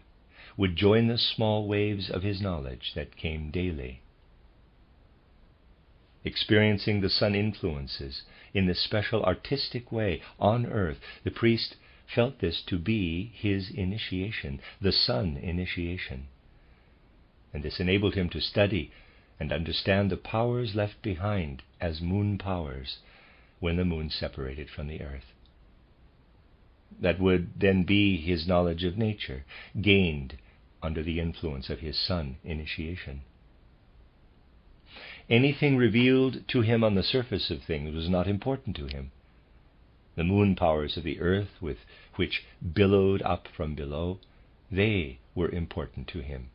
would join the small waves of his knowledge that came daily. Experiencing the sun influences in this special artistic way on earth, the priest felt this to be his initiation, the sun initiation. And this enabled him to study and understand the powers left behind as moon powers when the moon separated from the earth. That would then be his knowledge of nature, gained under the influence of his sun initiation. Anything revealed to him on the surface of things was not important to him. The moon powers of the earth, with which billowed up from below, they were important to him.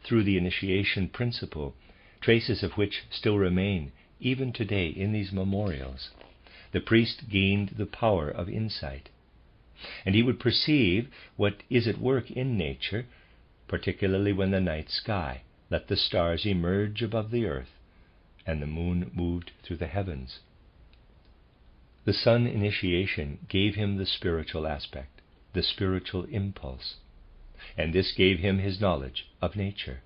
Through the initiation principle, traces of which still remain even today in these memorials, the priest gained the power of insight, and he would perceive what is at work in nature, particularly when the night sky let the stars emerge above the earth and the moon moved through the heavens. The sun initiation gave him the spiritual aspect, the spiritual impulse, and this gave him his knowledge of nature.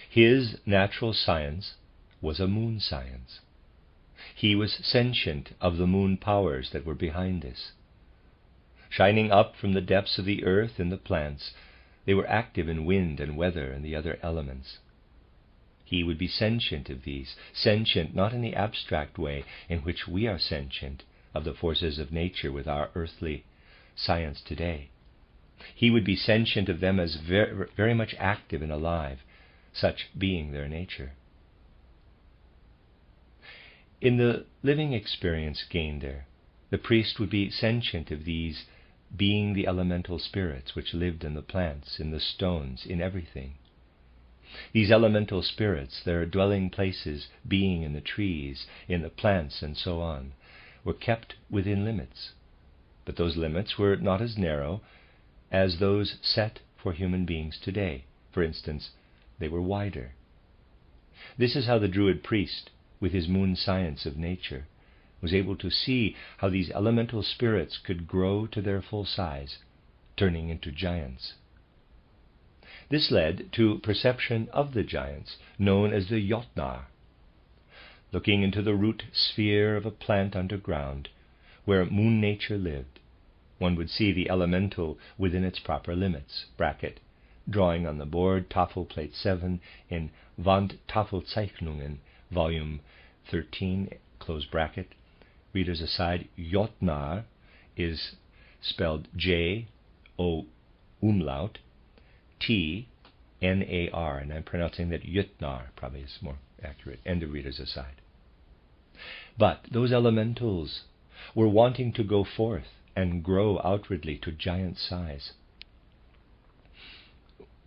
His natural science was a moon science. He was sentient of the moon powers that were behind this. Shining up from the depths of the earth and the plants, they were active in wind and weather and the other elements. He would be sentient of these, sentient not in the abstract way in which we are sentient of the forces of nature with our earthly science today. He would be sentient of them as very, very much active and alive, such being their nature. In the living experience gained there, the priest would be sentient of these, being the elemental spirits which lived in the plants, in the stones, in everything. These elemental spirits, their dwelling places being in the trees, in the plants, and so on, were kept within limits. But those limits were not as narrow as those set for human beings today. For instance, they were wider. This is how the Druid priest, with his moon science of nature, was able to see how these elemental spirits could grow to their full size, turning into giants. This led to perception of the giants, known as the Jotnar. Looking into the root sphere of a plant underground, where moon nature lived, one would see the elemental within its proper limits, bracket, drawing on the board Tafel Plate 7 in Wandtafelzeichnungen, Volume 13, close bracket. Readers aside, Jotnar is spelled J-O umlaut, T-N-A-R, and I'm pronouncing that Jotnar, probably is more accurate, end of readers aside. But those elementals were wanting to go forth and grow outwardly to giant size.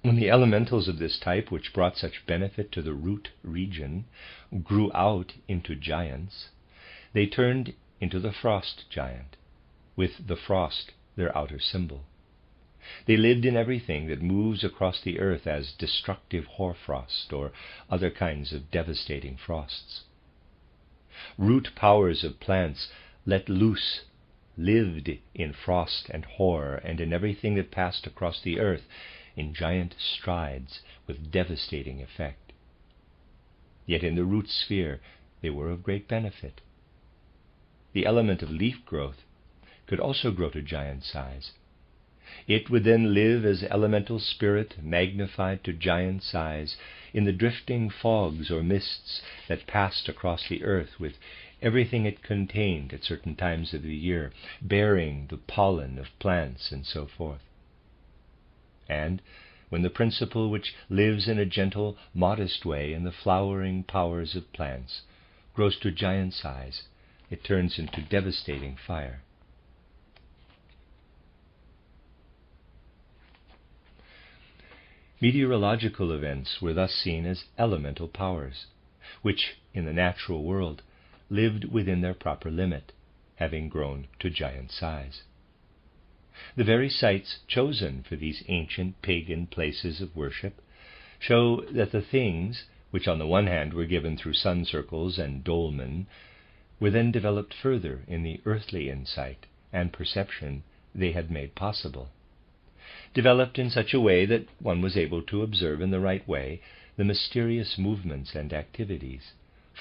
When the elementals of this type, which brought such benefit to the root region, grew out into giants, they turned into the frost giant, with the frost their outer symbol. They lived in everything that moves across the earth as destructive hoarfrost or other kinds of devastating frosts. Root powers of plants let loose lived in frost and horror and in everything that passed across the earth in giant strides with devastating effect. Yet in the root sphere they were of great benefit. The element of leaf growth could also grow to giant size. It would then live as elemental spirit magnified to giant size in the drifting fogs or mists that passed across the earth with everything it contained at certain times of the year, bearing the pollen of plants and so forth. And when the principle which lives in a gentle, modest way in the flowering powers of plants grows to giant size, it turns into devastating fire. Meteorological events were thus seen as elemental powers, which, in the natural world, lived within their proper limit, having grown to giant size. The very sites chosen for these ancient pagan places of worship show that the things, which on the one hand were given through sun circles and dolmen, were then developed further in the earthly insight and perception they had made possible. Developed in such a way that one was able to observe in the right way the mysterious movements and activities,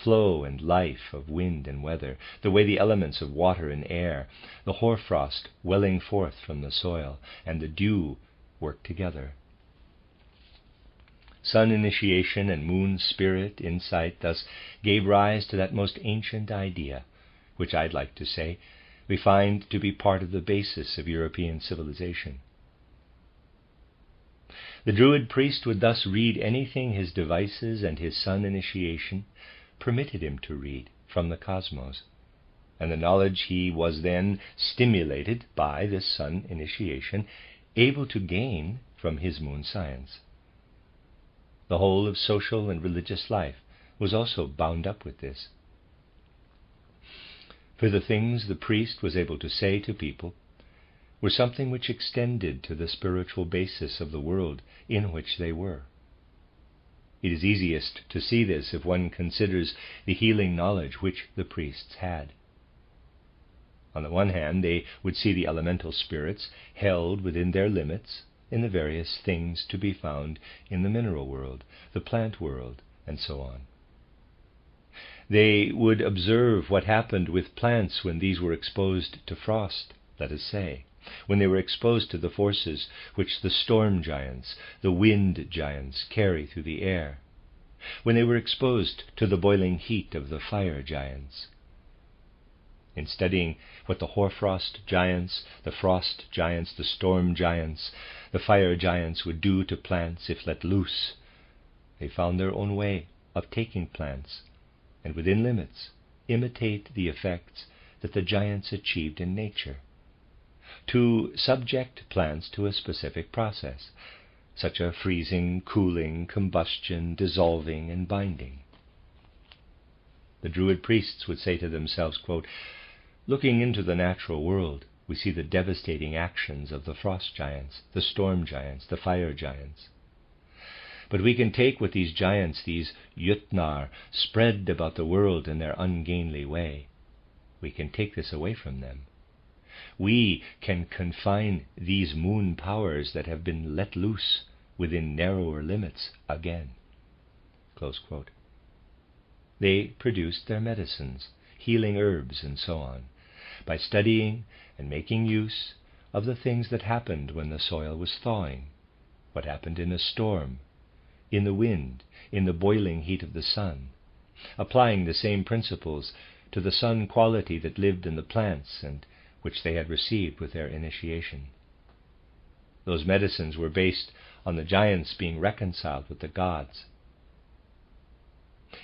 flow and life of wind and weather, the way the elements of water and air, the hoarfrost welling forth from the soil, and the dew work together. Sun initiation and moon spirit insight thus gave rise to that most ancient idea, which I'd like to say we find to be part of the basis of European civilization. The Druid priest would thus read anything his devices and his sun initiation permitted him to read from the cosmos, and the knowledge he was then stimulated by this sun initiation, able to gain from his moon science. The whole of social and religious life was also bound up with this. For the things the priest was able to say to people were something which extended to the spiritual basis of the world in which they were. It is easiest to see this if one considers the healing knowledge which the priests had. On the one hand, they would see the elemental spirits held within their limits in the various things to be found in the mineral world, the plant world, and so on. They would observe what happened with plants when these were exposed to frost, let us say, when they were exposed to the forces which the storm giants, the wind giants carry through the air, when they were exposed to the boiling heat of the fire giants. In studying what the hoarfrost giants, the frost giants, the storm giants, the fire giants would do to plants if let loose, they found their own way of taking plants, and within limits, imitate the effects that the giants achieved in nature, to subject plants to a specific process, such as freezing, cooling, combustion, dissolving, and binding. The Druid priests would say to themselves, quote, "Looking into the natural world, we see the devastating actions of the frost giants, the storm giants, the fire giants. But we can take what these giants, these Jotnar, spread about the world in their ungainly way, we can take this away from them. We can confine these moon powers that have been let loose within narrower limits again." Close quote. They produced their medicines, healing herbs and so on, by studying and making use of the things that happened when the soil was thawing, what happened in a storm, in the wind, in the boiling heat of the sun, applying the same principles to the sun quality that lived in the plants and which they had received with their initiation. Those medicines were based on the giants being reconciled with the gods.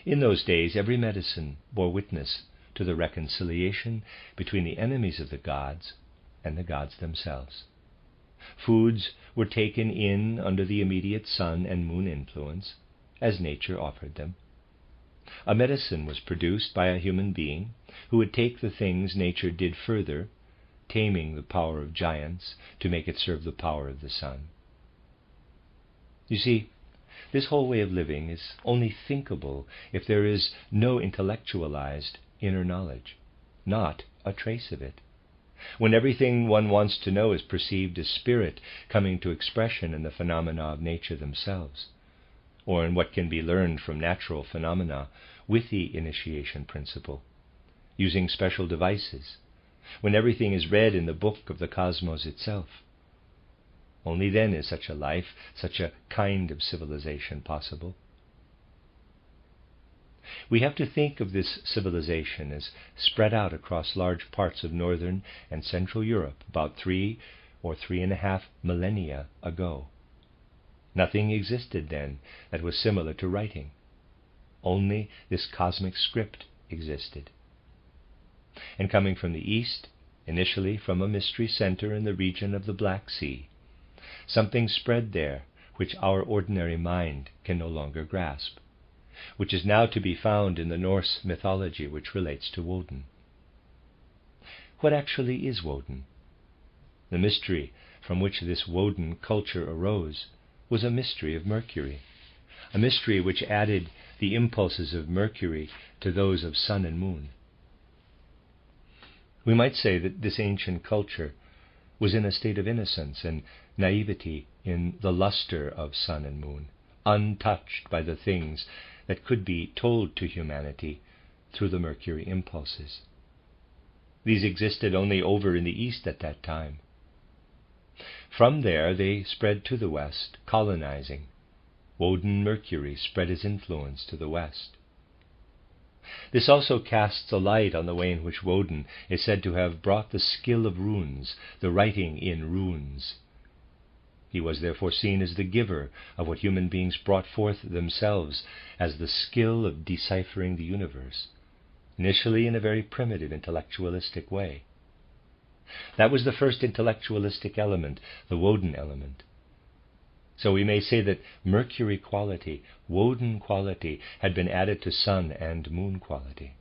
In those days, every medicine bore witness to the reconciliation between the enemies of the gods and the gods themselves. Foods were taken in under the immediate sun and moon influence, as nature offered them. A medicine was produced by a human being who would take the things nature did further, taming the power of giants to make it serve the power of the sun. You see, this whole way of living is only thinkable if there is no intellectualized inner knowledge, not a trace of it. When everything one wants to know is perceived as spirit coming to expression in the phenomena of nature themselves, or in what can be learned from natural phenomena with the initiation principle, using special devices, when everything is read in the book of the cosmos itself. Only then is such a life, such a kind of civilization possible. We have to think of this civilization as spread out across large parts of northern and central Europe about 3 or 3.5 millennia ago. Nothing existed then that was similar to writing. Only this cosmic script existed. And coming from the east, initially from a mystery center in the region of the Black Sea, something spread there which our ordinary mind can no longer grasp, which is now to be found in the Norse mythology which relates to Woden. What actually is Woden? The mystery from which this Woden culture arose was a mystery of Mercury, a mystery which added the impulses of Mercury to those of sun and moon. We might say that this ancient culture was in a state of innocence and naivety in the luster of sun and moon, untouched by the things that could be told to humanity through the Mercury impulses. These existed only over in the east at that time. From there they spread to the west, colonizing. Woden Mercury spread his influence to the west. This also casts a light on the way in which Woden is said to have brought the skill of runes, the writing in runes. He was therefore seen as the giver of what human beings brought forth themselves as the skill of deciphering the universe, initially in a very primitive intellectualistic way. That was the first intellectualistic element, the Woden element. So we may say that Mercury quality, Woden quality, had been added to sun and moon quality.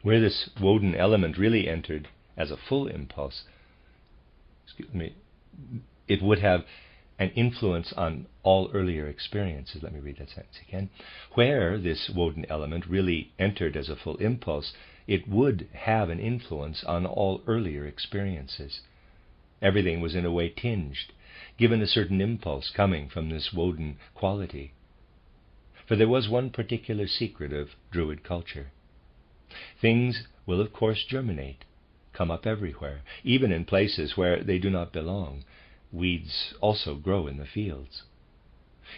Where this Woden element really entered as a full impulse, it would have an influence on all earlier experiences. Let me read that sentence again. Where this Woden element really entered as a full impulse, it would have an influence on all earlier experiences. Everything was in a way tinged, given a certain impulse coming from this Woden quality. For there was one particular secret of Druid culture. Things will of course germinate, come up everywhere, even in places where they do not belong. Weeds also grow in the fields.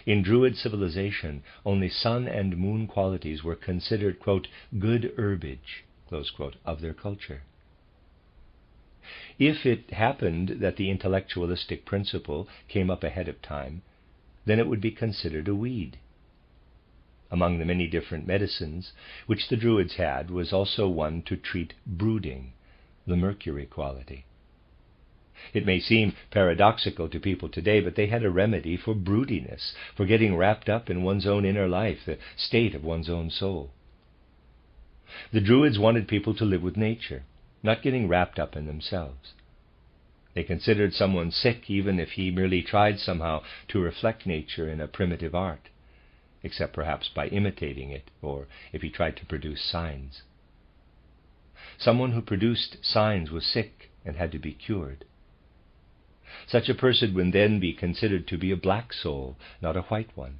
In Druid civilization, only sun and moon qualities were considered, quote, good herbage, close quote, of their culture. If it happened that the intellectualistic principle came up ahead of time, then it would be considered a weed. Among the many different medicines which the Druids had was also one to treat brooding, the Mercury quality. It may seem paradoxical to people today, but they had a remedy for broodiness, for getting wrapped up in one's own inner life, the state of one's own soul. The Druids wanted people to live with nature, not getting wrapped up in themselves. They considered someone sick even if he merely tried somehow to reflect nature in a primitive art, except perhaps by imitating it, or if he tried to produce signs. Someone who produced signs was sick and had to be cured. Such a person would then be considered to be a black soul, not a white one.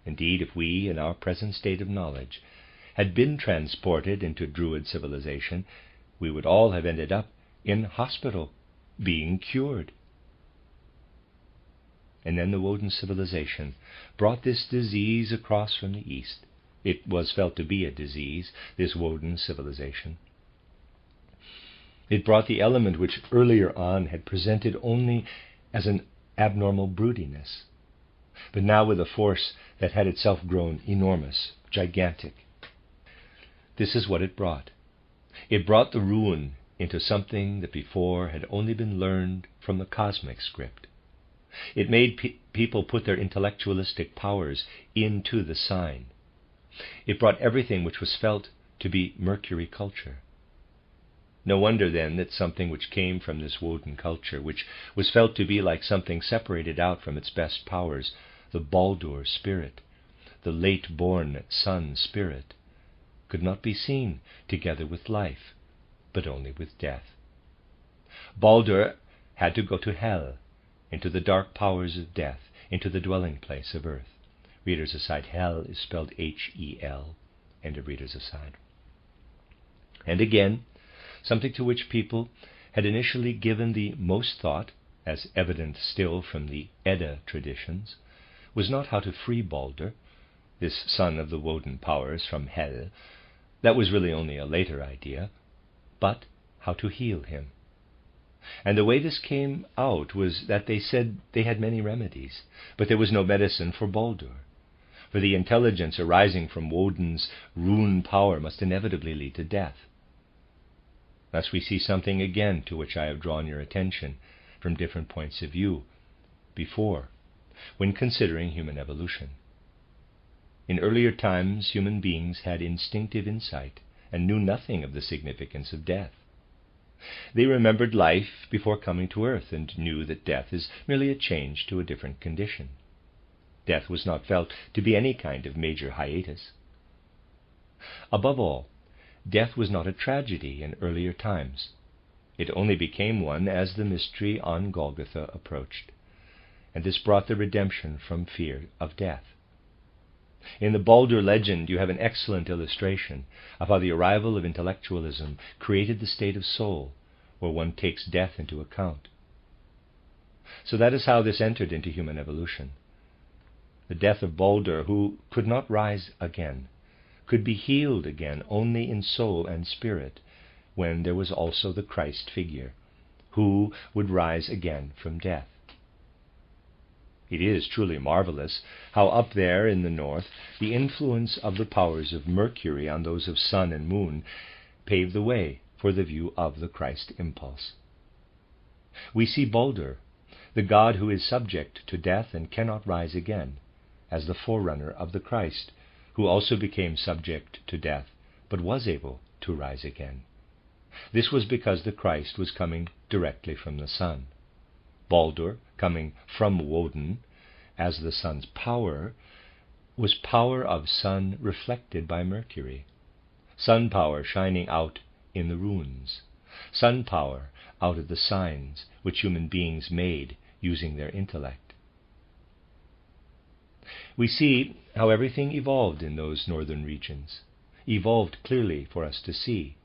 Indeed, if we, in our present state of knowledge, had been transported into Druid civilization, we would all have ended up in hospital, being cured. And then the Woden civilization brought this disease across from the east. It was felt to be a disease, this Woden civilization. It brought the element which earlier on had presented only as an abnormal broodiness, but now with a force that had itself grown enormous, gigantic. This is what it brought. It brought the ruin into something that before had only been learned from the cosmic script. It made people put their intellectualistic powers into the sign. It brought everything which was felt to be Mercury culture. No wonder then that something which came from this Woden culture, which was felt to be like something separated out from its best powers, the Baldur spirit, the late-born sun spirit, could not be seen together with life, but only with death. Baldur had to go to hell, into the dark powers of death, into the dwelling place of earth. Readers aside, hell is spelled H-E-L, end of readers aside. And again, something to which people had initially given the most thought, as evident still from the Edda traditions, was not how to free Baldur, this son of the Woden powers, from hell. That was really only a later idea, but how to heal him. And the way this came out was that they said they had many remedies, but there was no medicine for Baldur, for the intelligence arising from Woden's rune power must inevitably lead to death. Thus we see something again to which I have drawn your attention from different points of view before, when considering human evolution. In earlier times, human beings had instinctive insight and knew nothing of the significance of death. They remembered life before coming to earth and knew that death is merely a change to a different condition. Death was not felt to be any kind of major hiatus. Above all, death was not a tragedy in earlier times. It only became one as the mystery on Golgotha approached, and this brought the redemption from fear of death. In the Baldur legend you have an excellent illustration of how the arrival of intellectualism created the state of soul, where one takes death into account. So that is how this entered into human evolution. The death of Baldur, who could not rise again, could be healed again only in soul and spirit, when there was also the Christ figure, who would rise again from death. It is truly marvelous how up there in the north the influence of the powers of Mercury on those of sun and moon paved the way for the view of the Christ impulse. We see Baldur, the god who is subject to death and cannot rise again, as the forerunner of the Christ, who also became subject to death, but was able to rise again. This was because the Christ was coming directly from the sun. Baldur, coming from Woden, as the sun's power, was power of sun reflected by Mercury. Sun power shining out in the runes. Sun power out of the signs which human beings made using their intellect. We see how everything evolved in those northern regions, evolved clearly for us to see,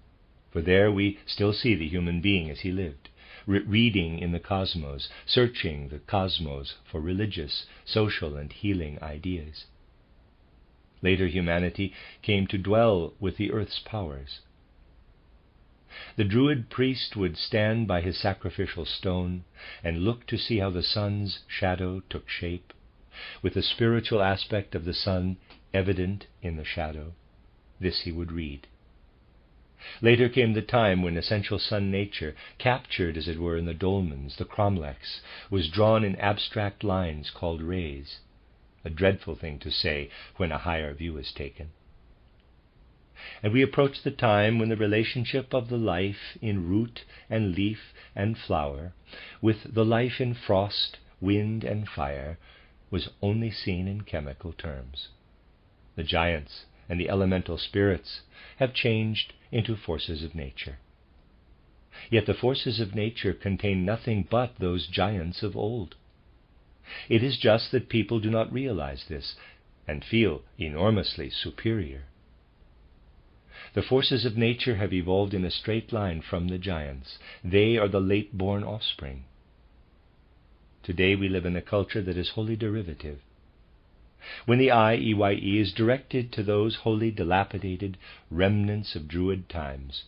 for there we still see the human being as he lived, reading in the cosmos, searching the cosmos for religious, social, and healing ideas. Later humanity came to dwell with the earth's powers. The Druid priest would stand by his sacrificial stone and look to see how the sun's shadow took shape, with the spiritual aspect of the sun evident in the shadow. This he would read. Later came the time when essential sun nature, captured as it were in the dolmens, the cromlechs, was drawn in abstract lines called rays, a dreadful thing to say when a higher view is taken. And we approach the time when the relationship of the life in root and leaf and flower, with the life in frost, wind, and fire, was only seen in chemical terms. The giants and the elemental spirits have changed into forces of nature. Yet the forces of nature contain nothing but those giants of old. It is just that people do not realize this and feel enormously superior. The forces of nature have evolved in a straight line from the giants. They are the late-born offspring. Today we live in a culture that is wholly derivative. When the IEYE is directed to those wholly dilapidated remnants of Druid times,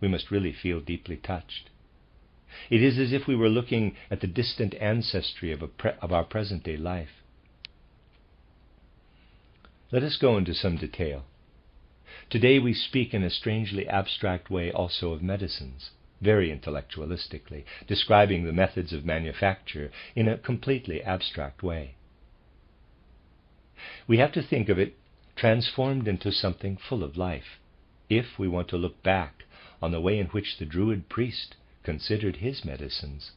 we must really feel deeply touched. It is as if we were looking at the distant ancestry of our present-day life. Let us go into some detail. Today we speak in a strangely abstract way also of medicines, very intellectualistically, describing the methods of manufacture in a completely abstract way. We have to think of it transformed into something full of life, if we want to look back on the way in which the Druid priest considered his medicines.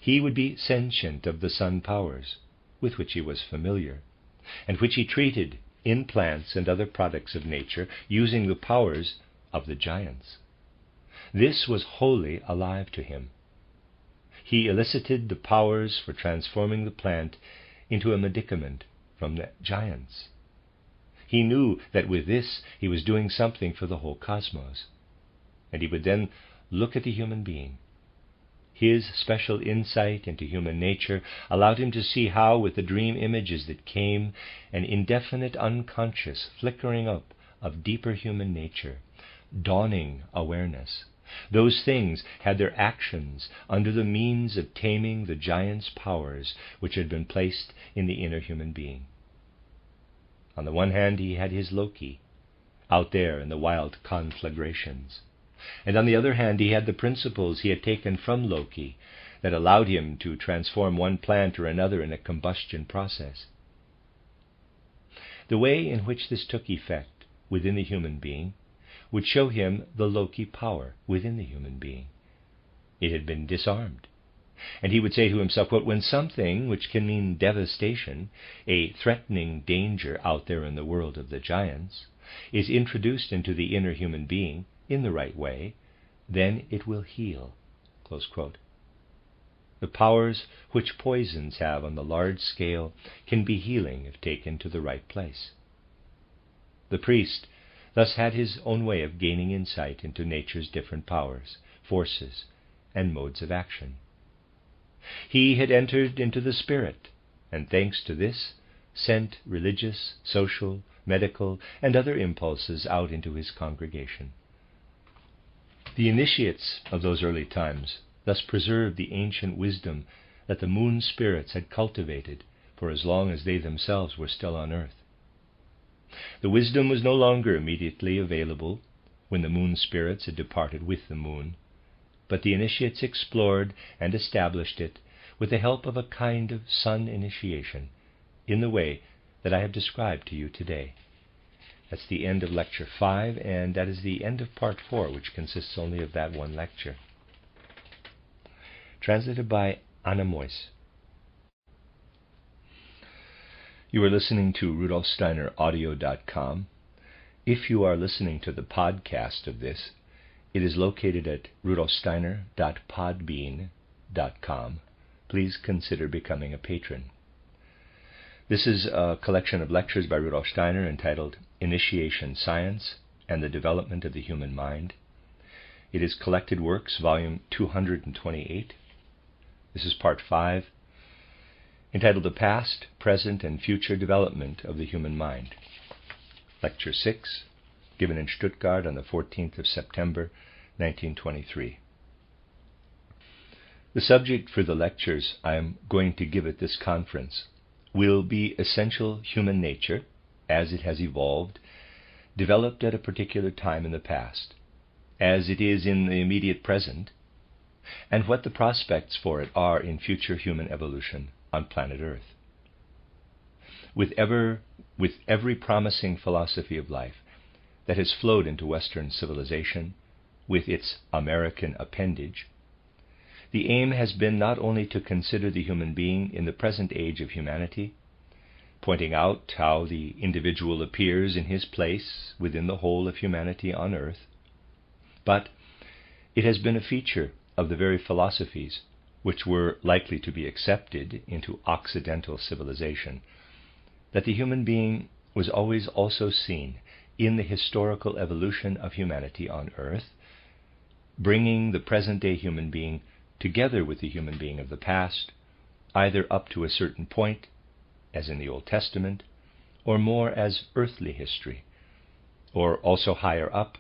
He would be sentient of the sun powers, with which he was familiar, and which he treated in plants and other products of nature using the powers of the giants. This was wholly alive to him. He elicited the powers for transforming the plant into a medicament from the giants. He knew that with this he was doing something for the whole cosmos. And he would then look at the human being. His special insight into human nature allowed him to see how, with the dream images that came, an indefinite unconscious flickering up of deeper human nature, dawning awareness, those things had their actions under the means of taming the giant's powers which had been placed in the inner human being. On the one hand, he had his Loki, out there in the wild conflagrations. And on the other hand, he had the principles he had taken from Loki that allowed him to transform one plant or another in a combustion process. The way in which this took effect within the human being would show him the Loki power within the human being. It had been disarmed. And he would say to himself, well, when something which can mean devastation, a threatening danger out there in the world of the giants, is introduced into the inner human being in the right way, then it will heal. Close quote. The powers which poisons have on the large scale can be healing if taken to the right place. The priest thus had his own way of gaining insight into nature's different powers, forces, and modes of action. He had entered into the spirit, and thanks to this, sent religious, social, medical, and other impulses out into his congregation. The initiates of those early times thus preserved the ancient wisdom that the moon spirits had cultivated for as long as they themselves were still on earth. The wisdom was no longer immediately available when the moon spirits had departed with the moon, but the initiates explored and established it with the help of a kind of sun initiation in the way that I have described to you today. That's the end of Lecture 5, and that is the end of Part 4, which consists only of that one lecture. Translated by Anna Moyse. You are listening to RudolfSteinerAudio.com. If you are listening to the podcast of this, it is located at rudolfsteiner.podbean.com. Please consider becoming a patron. This is a collection of lectures by Rudolf Steiner entitled Initiation Science and the Development of the Human Mind. It is Collected Works, volume 228. This is part 5, entitled The Past, Present, and Future Development of the Human Mind. Lecture 6, given in Stuttgart on the 14th of September, 1923. The subject for the lectures I am going to give at this conference will be essential human nature as it has evolved, developed at a particular time in the past, as it is in the immediate present, and what the prospects for it are in future human evolution on planet Earth. With every promising philosophy of life that has flowed into Western civilization with its American appendage, the aim has been not only to consider the human being in the present age of humanity, pointing out how the individual appears in his place within the whole of humanity on earth, but it has been a feature of the very philosophies which were likely to be accepted into Occidental civilization, that the human being was always also seen in the historical evolution of humanity on earth, bringing the present-day human being together with the human being of the past, either up to a certain point, as in the Old Testament, or more as earthly history, or also higher up,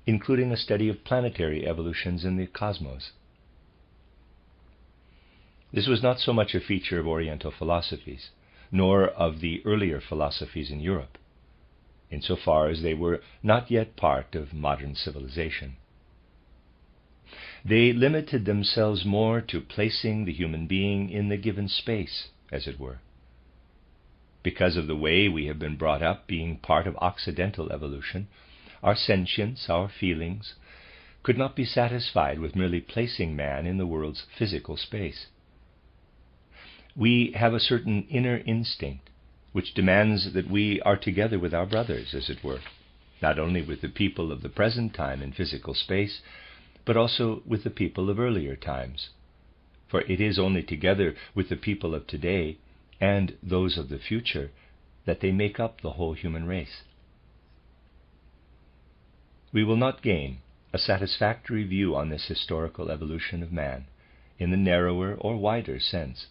including a study of planetary evolutions in the cosmos. This was not so much a feature of Oriental philosophies, nor of the earlier philosophies in Europe, insofar as they were not yet part of modern civilization. They limited themselves more to placing the human being in the given space, as it were. Because of the way we have been brought up being part of Occidental evolution, our sentience, our feelings, could not be satisfied with merely placing man in the world's physical space. We have a certain inner instinct which demands that we are together with our brothers, as it were, not only with the people of the present time in physical space, but also with the people of earlier times. For it is only together with the people of today and those of the future that they make up the whole human race. We will not gain a satisfactory view on this historical evolution of man, in the narrower or wider sense,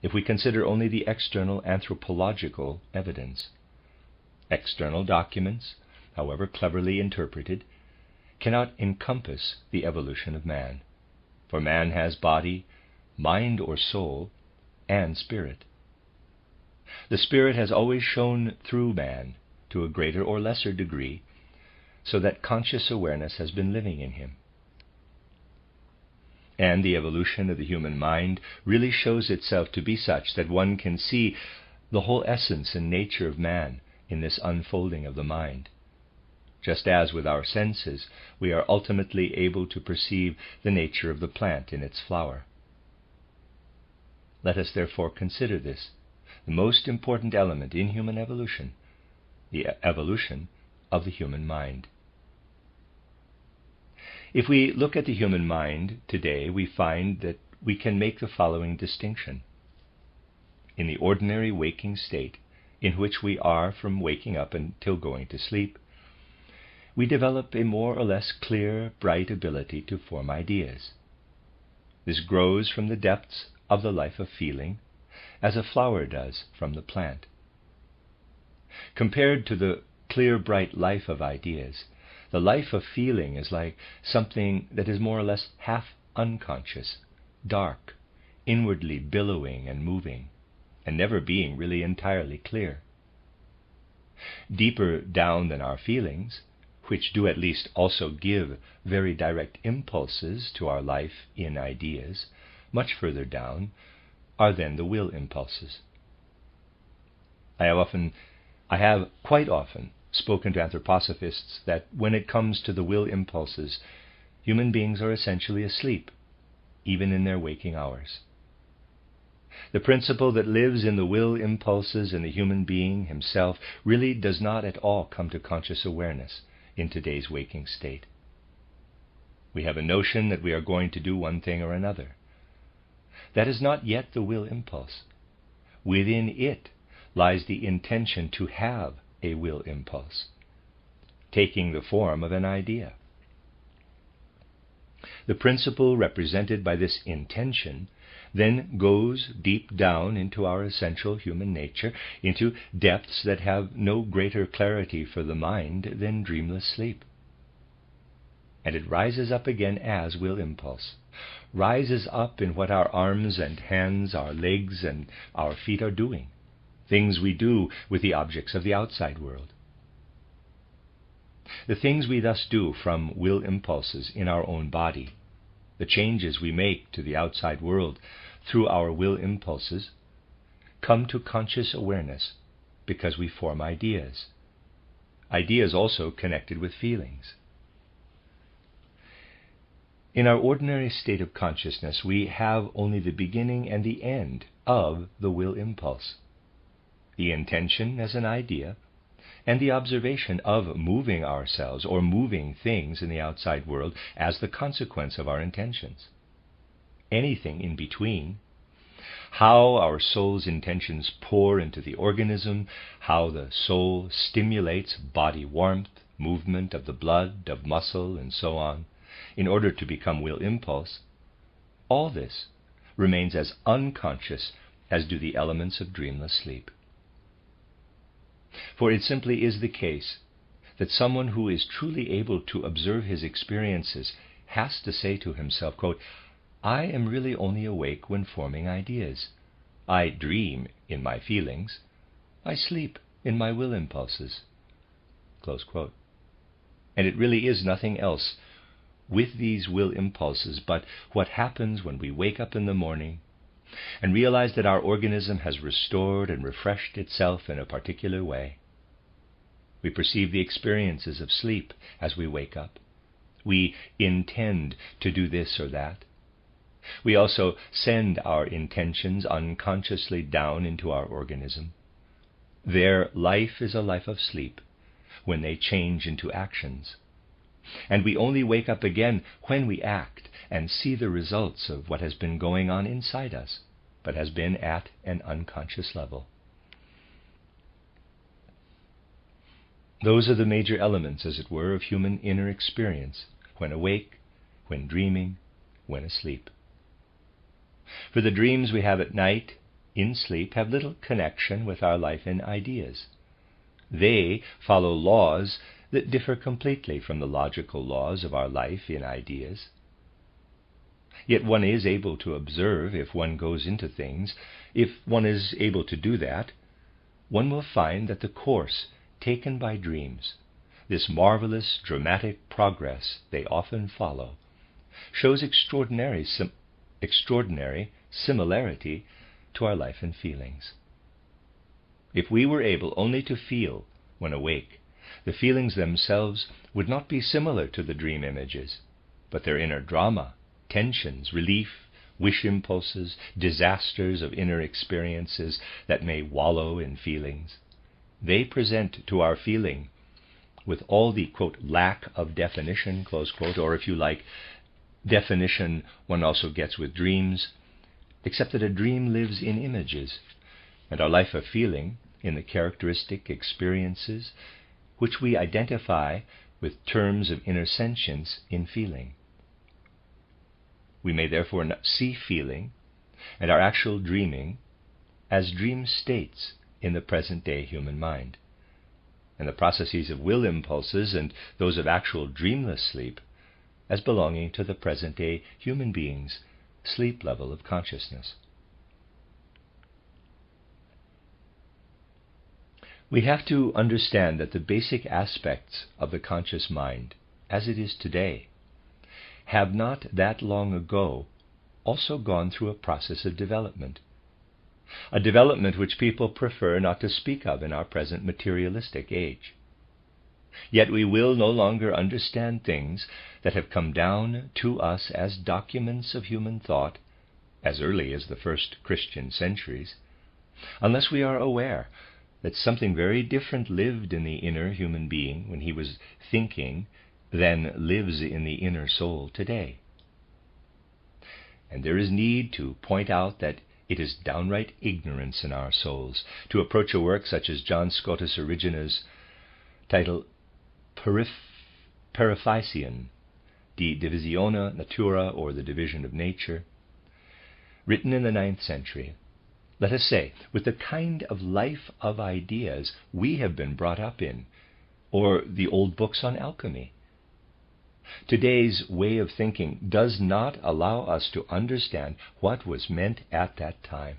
if we consider only the external anthropological evidence. External documents, however cleverly interpreted, cannot encompass the evolution of man, for man has body, mind or soul, and spirit. The spirit has always shone through man to a greater or lesser degree, so that conscious awareness has been living in him. And the evolution of the human mind really shows itself to be such that one can see the whole essence and nature of man in this unfolding of the mind, just as with our senses we are ultimately able to perceive the nature of the plant in its flower. Let us therefore consider this, the most important element in human evolution, the evolution of the human mind. If we look at the human mind today, we find that we can make the following distinction. In the ordinary waking state, in which we are from waking up until going to sleep, we develop a more or less clear, bright ability to form ideas. This grows from the depths of the life of feeling, as a flower does from the plant. Compared to the clear, bright life of ideas, the life of feeling is like something that is more or less half unconscious, dark, inwardly billowing and moving, and never being really entirely clear. Deeper down than our feelings, which do at least also give very direct impulses to our life in ideas, much further down are then the will impulses. I have quite often spoken to anthroposophists that when it comes to the will impulses, human beings are essentially asleep, even in their waking hours. The principle that lives in the will impulses in the human being himself really does not at all come to conscious awareness in today's waking state. We have a notion that we are going to do one thing or another. That is not yet the will impulse. Within it lies the intention to have a will impulse, taking the form of an idea. The principle represented by this intention then goes deep down into our essential human nature, into depths that have no greater clarity for the mind than dreamless sleep. And it rises up again as will impulse, rises up in what our arms and hands, our legs and our feet are doing, things we do with the objects of the outside world. The things we thus do from will impulses in our own body, the changes we make to the outside world through our will impulses, come to conscious awareness because we form ideas. Ideas also connected with feelings. In our ordinary state of consciousness, we have only the beginning and the end of the will impulse, the intention as an idea, and the observation of moving ourselves or moving things in the outside world as the consequence of our intentions. Anything in between, how our soul's intentions pour into the organism, how the soul stimulates body warmth, movement of the blood, of muscle, and so on, in order to become will impulse, all this remains as unconscious as do the elements of dreamless sleep. For it simply is the case that someone who is truly able to observe his experiences has to say to himself, quote, I am really only awake when forming ideas. I dream in my feelings. I sleep in my will impulses. Close quote. And it really is nothing else with these will impulses but what happens when we wake up in the morning and realize that our organism has restored and refreshed itself in a particular way. We perceive the experiences of sleep as we wake up. We intend to do this or that. We also send our intentions unconsciously down into our organism. Their life is a life of sleep when they change into actions. And we only wake up again when we act and see the results of what has been going on inside us, but has been at an unconscious level. Those are the major elements, as it were, of human inner experience, when awake, when dreaming, when asleep. For the dreams we have at night, in sleep, have little connection with our life in ideas. They follow laws that differ completely from the logical laws of our life in ideas. Yet one is able to observe if one goes into things. If one is able to do that, one will find that the course taken by dreams, this marvelous dramatic progress they often follow, shows extraordinary similarity to our life and feelings. If we were able only to feel when awake, the feelings themselves would not be similar to the dream images, but their inner drama, tensions, relief, wish impulses, disasters of inner experiences that may wallow in feelings, they present to our feeling with all the, quote, lack of definition, close quote, or if you like, definition one also gets with dreams, except that a dream lives in images, and our life of feeling in the characteristic experiences which we identify with terms of inner sentience in feeling. We may therefore see feeling and our actual dreaming as dream states in the present-day human mind, and the processes of will impulses and those of actual dreamless sleep as belonging to the present-day human being's sleep level of consciousness. We have to understand that the basic aspects of the conscious mind, as it is today, have not that long ago also gone through a process of development, a development which people prefer not to speak of in our present materialistic age. Yet we will no longer understand things that have come down to us as documents of human thought as early as the first Christian centuries, unless we are aware that something very different lived in the inner human being when he was thinking than lives in the inner soul today. And there is need to point out that it is downright ignorance in our souls to approach a work such as John Scotus Origina's title Periphyseon, De Divisione Natura, or the Division of Nature, written in the 9th century, let us say, with the kind of life of ideas we have been brought up in, or the old books on alchemy. Today's way of thinking does not allow us to understand what was meant at that time.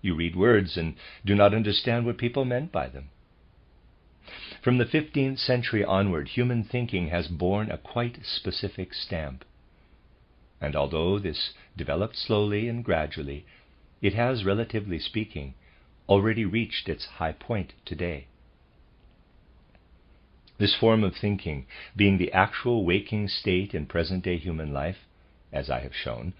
You read words and do not understand what people meant by them. From the 15th century onward, human thinking has borne a quite specific stamp. And although this developed slowly and gradually, it has, relatively speaking, already reached its high point today. This form of thinking, being the actual waking state in present-day human life, as I have shown,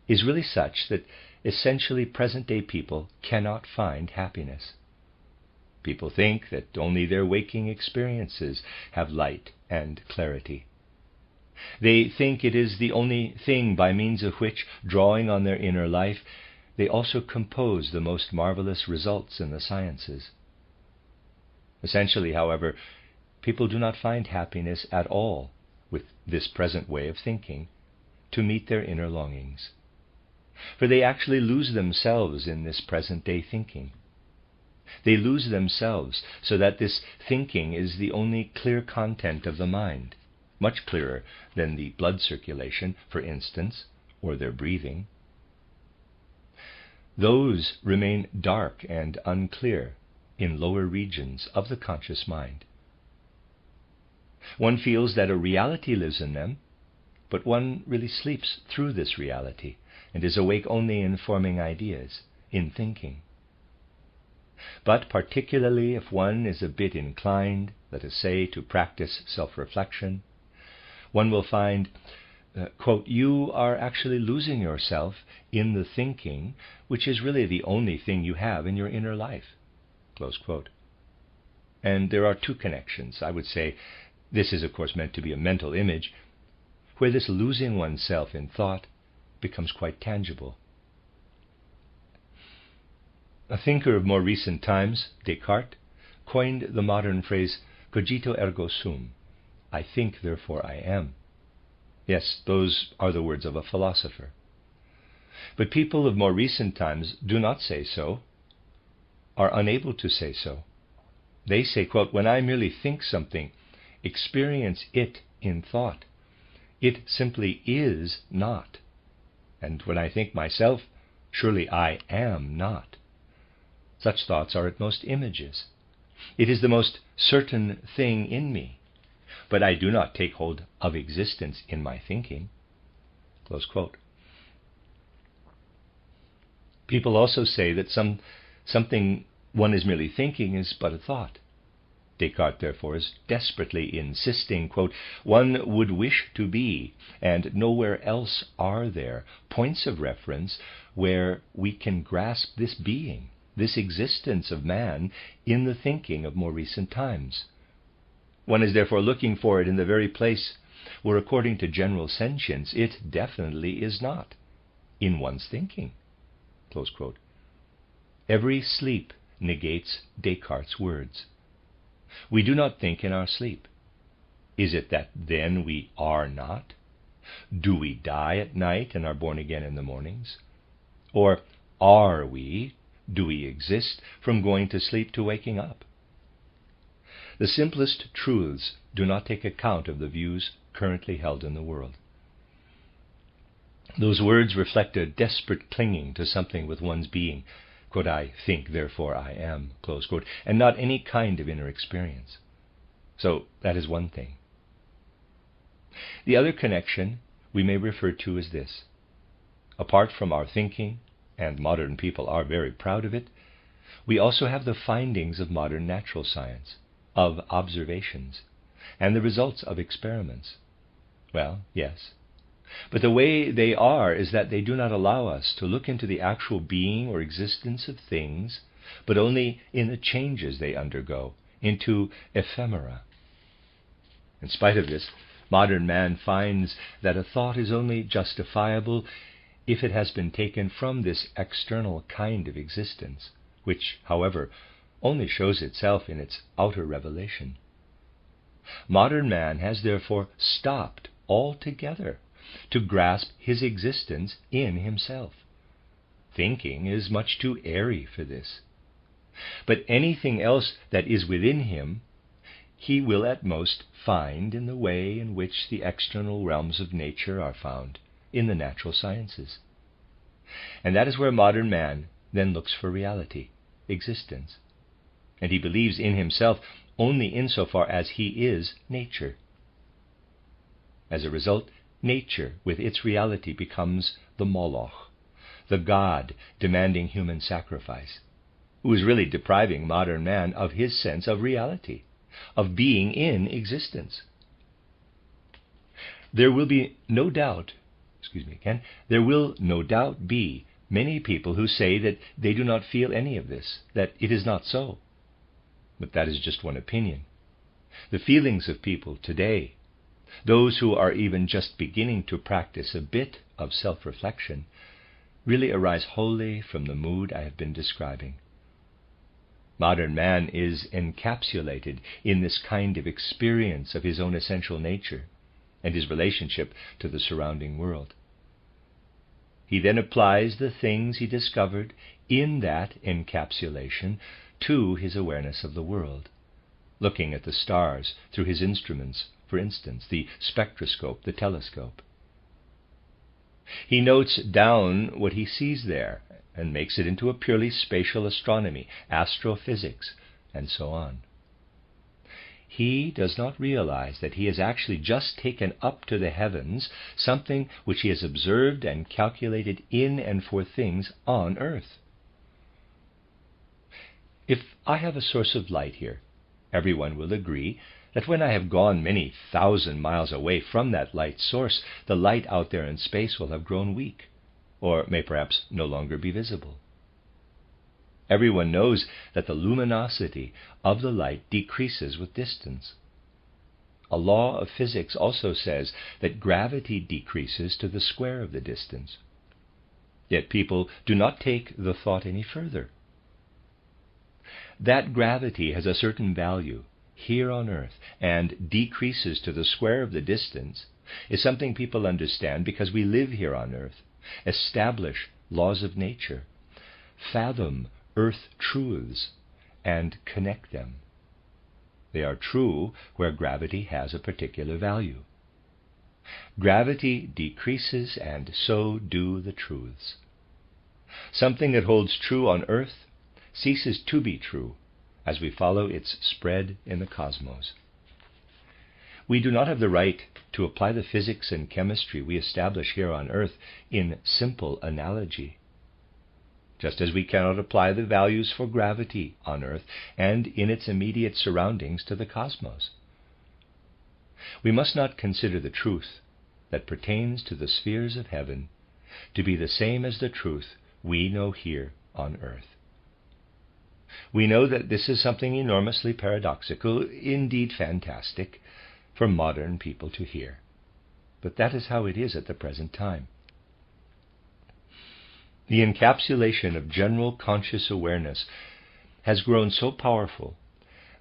is really such that essentially present-day people cannot find happiness. People think that only their waking experiences have light and clarity. They think it is the only thing by means of which, drawing on their inner life, they also compose the most marvelous results in the sciences. Essentially, however, people do not find happiness at all with this present way of thinking to meet their inner longings. For they actually lose themselves in this present-day thinking. They lose themselves so that this thinking is the only clear content of the mind, much clearer than the blood circulation, for instance, or their breathing. Those remain dark and unclear in lower regions of the conscious mind. One feels that a reality lives in them, but one really sleeps through this reality and is awake only in forming ideas, in thinking. But particularly if one is a bit inclined, let us say, to practice self-reflection, one will find, quote, you are actually losing yourself in the thinking, which is really the only thing you have in your inner life, close quote. And there are two connections. I would say this is, of course, meant to be a mental image, where this losing oneself in thought becomes quite tangible. A thinker of more recent times, Descartes, coined the modern phrase cogito ergo sum, I think, therefore I am. Yes, those are the words of a philosopher. But people of more recent times do not say so, are unable to say so. They say, quote, when I merely think something, experience it in thought, it simply is not. And when I think myself, surely I am not. Such thoughts are at most images. It is the most certain thing in me, but I do not take hold of existence in my thinking. Close quote. People also say that something one is merely thinking is but a thought. Descartes, therefore, is desperately insisting, quote, one would wish to be, and nowhere else are there points of reference where we can grasp this being, this existence of man in the thinking of more recent times. One is therefore looking for it in the very place where, according to general sentience, it definitely is not, in one's thinking. Close quote. Every sleep negates Descartes' words. We do not think in our sleep. Is it that then we are not? Do we die at night and are born again in the mornings? Or are we, do we exist from going to sleep to waking up? The simplest truths do not take account of the views currently held in the world. Those words reflect a desperate clinging to something with one's being, quote, I think, therefore I am, close quote, and not any kind of inner experience. So that is one thing. The other connection we may refer to as this. Apart from our thinking, and modern people are very proud of it, we also have the findings of modern natural science, of observations, and the results of experiments. Well, yes. But the way they are is that they do not allow us to look into the actual being or existence of things, but only in the changes they undergo, into ephemera. In spite of this, modern man finds that a thought is only justifiable if it has been taken from this external kind of existence, which, however, only shows itself in its outer revelation. Modern man has therefore stopped altogether to grasp his existence in himself. Thinking is much too airy for this. But anything else that is within him, he will at most find in the way in which the external realms of nature are found, in the natural sciences. And that is where modern man then looks for reality, existence. And he believes in himself only insofar as he is nature. As a result, nature with its reality becomes the Moloch, the god demanding human sacrifice, who is really depriving modern man of his sense of reality, of being in existence. There will no doubt be many people who say that they do not feel any of this, that it is not so. But that is just one opinion. The feelings of people today, those who are even just beginning to practice a bit of self-reflection, really arise wholly from the mood I have been describing. Modern man is encapsulated in this kind of experience of his own essential nature and his relationship to the surrounding world. He then applies the things he discovered in that encapsulation to his awareness of the world, looking at the stars through his instruments, for instance, the spectroscope, the telescope. He notes down what he sees there and makes it into a purely spatial astronomy, astrophysics, and so on. He does not realize that he has actually just taken up to the heavens something which he has observed and calculated in and for things on earth. If I have a source of light here, everyone will agree that when I have gone many thousand miles away from that light source, the light out there in space will have grown weak, or may perhaps no longer be visible. Everyone knows that the luminosity of the light decreases with distance. A law of physics also says that gravity decreases to the square of the distance. Yet people do not take the thought any further. That gravity has a certain value here on earth and decreases to the square of the distance is something people understand because we live here on earth, establish laws of nature, fathom earth truths, and connect them. They are true where gravity has a particular value. Gravity decreases, and so do the truths. Something that holds true on earth ceases to be true as we follow its spread in the cosmos. We do not have the right to apply the physics and chemistry we establish here on earth in simple analogy, just as we cannot apply the values for gravity on earth and in its immediate surroundings to the cosmos. We must not consider the truth that pertains to the spheres of heaven to be the same as the truth we know here on earth. We know that this is something enormously paradoxical, indeed fantastic, for modern people to hear. But that is how it is at the present time. The encapsulation of general conscious awareness has grown so powerful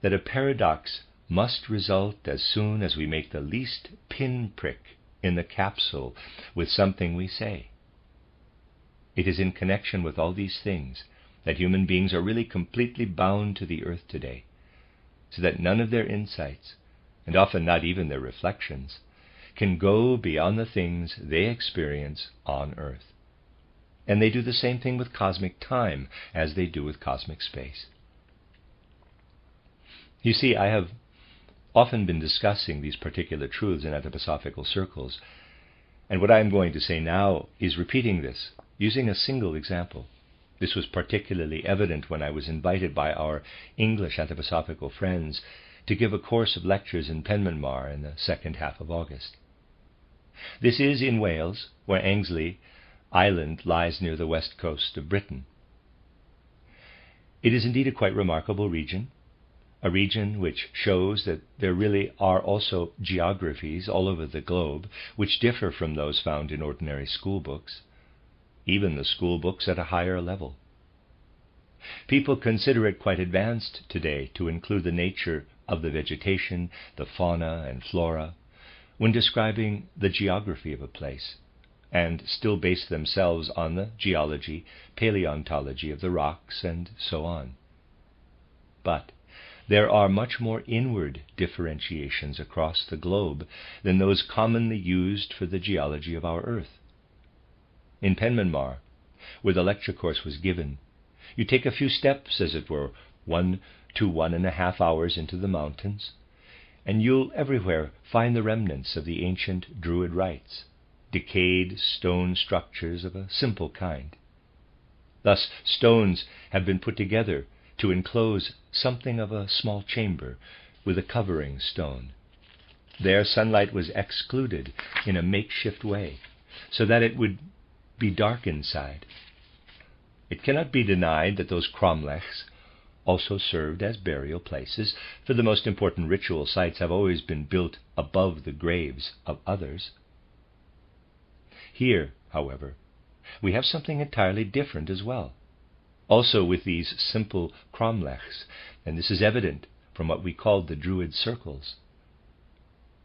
that a paradox must result as soon as we make the least pinprick in the capsule with something we say. It is in connection with all these things that human beings are really completely bound to the earth today, so that none of their insights, and often not even their reflections, can go beyond the things they experience on earth. And they do the same thing with cosmic time as they do with cosmic space. You see, I have often been discussing these particular truths in anthroposophical circles, and what I am going to say now is repeating this, using a single example. This was particularly evident when I was invited by our English anthroposophical friends to give a course of lectures in Penmanmar in the second half of August. This is in Wales, where Ainslie Island lies near the west coast of Britain. It is indeed a quite remarkable region, a region which shows that there really are also geographies all over the globe which differ from those found in ordinary school books, even the school books at a higher level. People consider it quite advanced today to include the nature of the vegetation, the fauna and flora, when describing the geography of a place, and still base themselves on the geology, paleontology of the rocks, and so on. But there are much more inward differentiations across the globe than those commonly used for the geology of our Earth. In Penmanmar, where the lecture course was given, you take a few steps, as it were, 1 to 1.5 hours into the mountains, and you'll everywhere find the remnants of the ancient Druid rites, decayed stone structures of a simple kind. Thus, stones have been put together to enclose something of a small chamber, with a covering stone. There sunlight was excluded in a makeshift way, so that it would be dark inside. It cannot be denied that those cromlechs also served as burial places, for the most important ritual sites have always been built above the graves of others. Here, however, we have something entirely different as well, also with these simple cromlechs, and this is evident from what we called the Druid circles.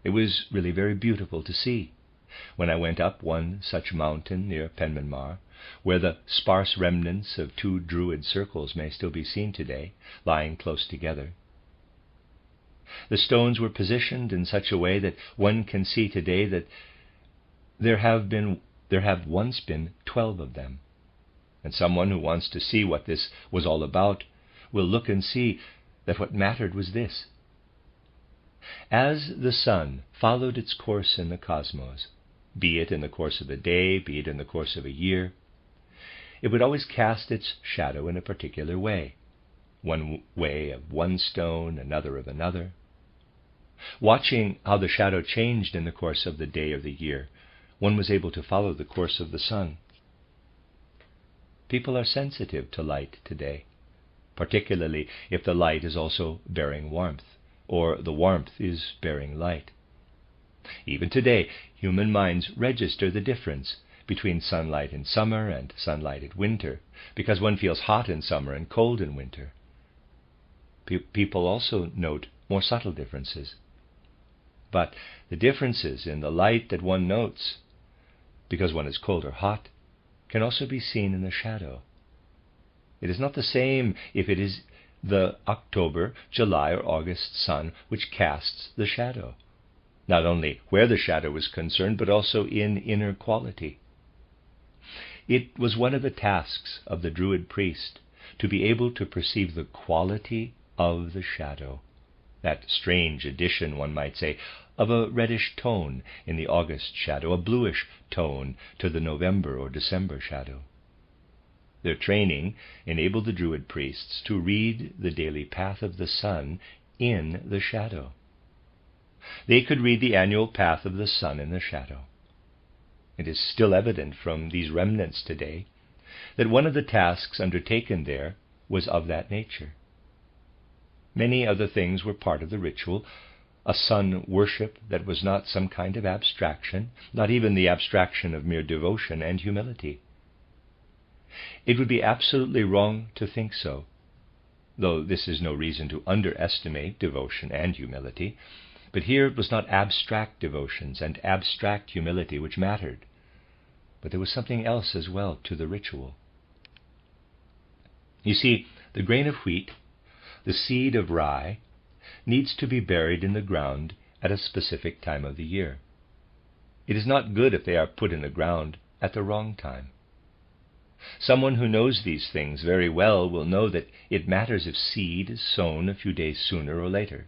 It was really very beautiful to see when I went up one such mountain near Penmanmar, where the sparse remnants of 2 Druid circles may still be seen today, lying close together. The stones were positioned in such a way that one can see today that there have once been 12 of them, and someone who wants to see what this was all about will look and see that what mattered was this. As the sun followed its course in the cosmos, be it in the course of a day, be it in the course of a year, it would always cast its shadow in a particular way, one way of one stone, another of another. Watching how the shadow changed in the course of the day or the year, one was able to follow the course of the sun. People are sensitive to light today, particularly if the light is also bearing warmth, or the warmth is bearing light. Even today, human minds register the difference between sunlight in summer and sunlight in winter, because one feels hot in summer and cold in winter. People also note more subtle differences. But the differences in the light that one notes, because one is cold or hot, can also be seen in the shadow. It is not the same if it is the October, July, or August sun which casts the shadow, not only where the shadow is concerned, but also in inner quality. It was one of the tasks of the Druid priest to be able to perceive the quality of the shadow, that strange addition, one might say, of a reddish tone in the August shadow, a bluish tone to the November or December shadow. Their training enabled the Druid priests to read the daily path of the sun in the shadow. They could read the annual path of the sun in the shadow. It is still evident from these remnants today that one of the tasks undertaken there was of that nature. Many other things were part of the ritual, a sun worship that was not some kind of abstraction, not even the abstraction of mere devotion and humility. It would be absolutely wrong to think so, though this is no reason to underestimate devotion and humility. But here it was not abstract devotions and abstract humility which mattered, but there was something else as well to the ritual. You see, the grain of wheat, the seed of rye, needs to be buried in the ground at a specific time of the year. It is not good if they are put in the ground at the wrong time. Someone who knows these things very well will know that it matters if seed is sown a few days sooner or later.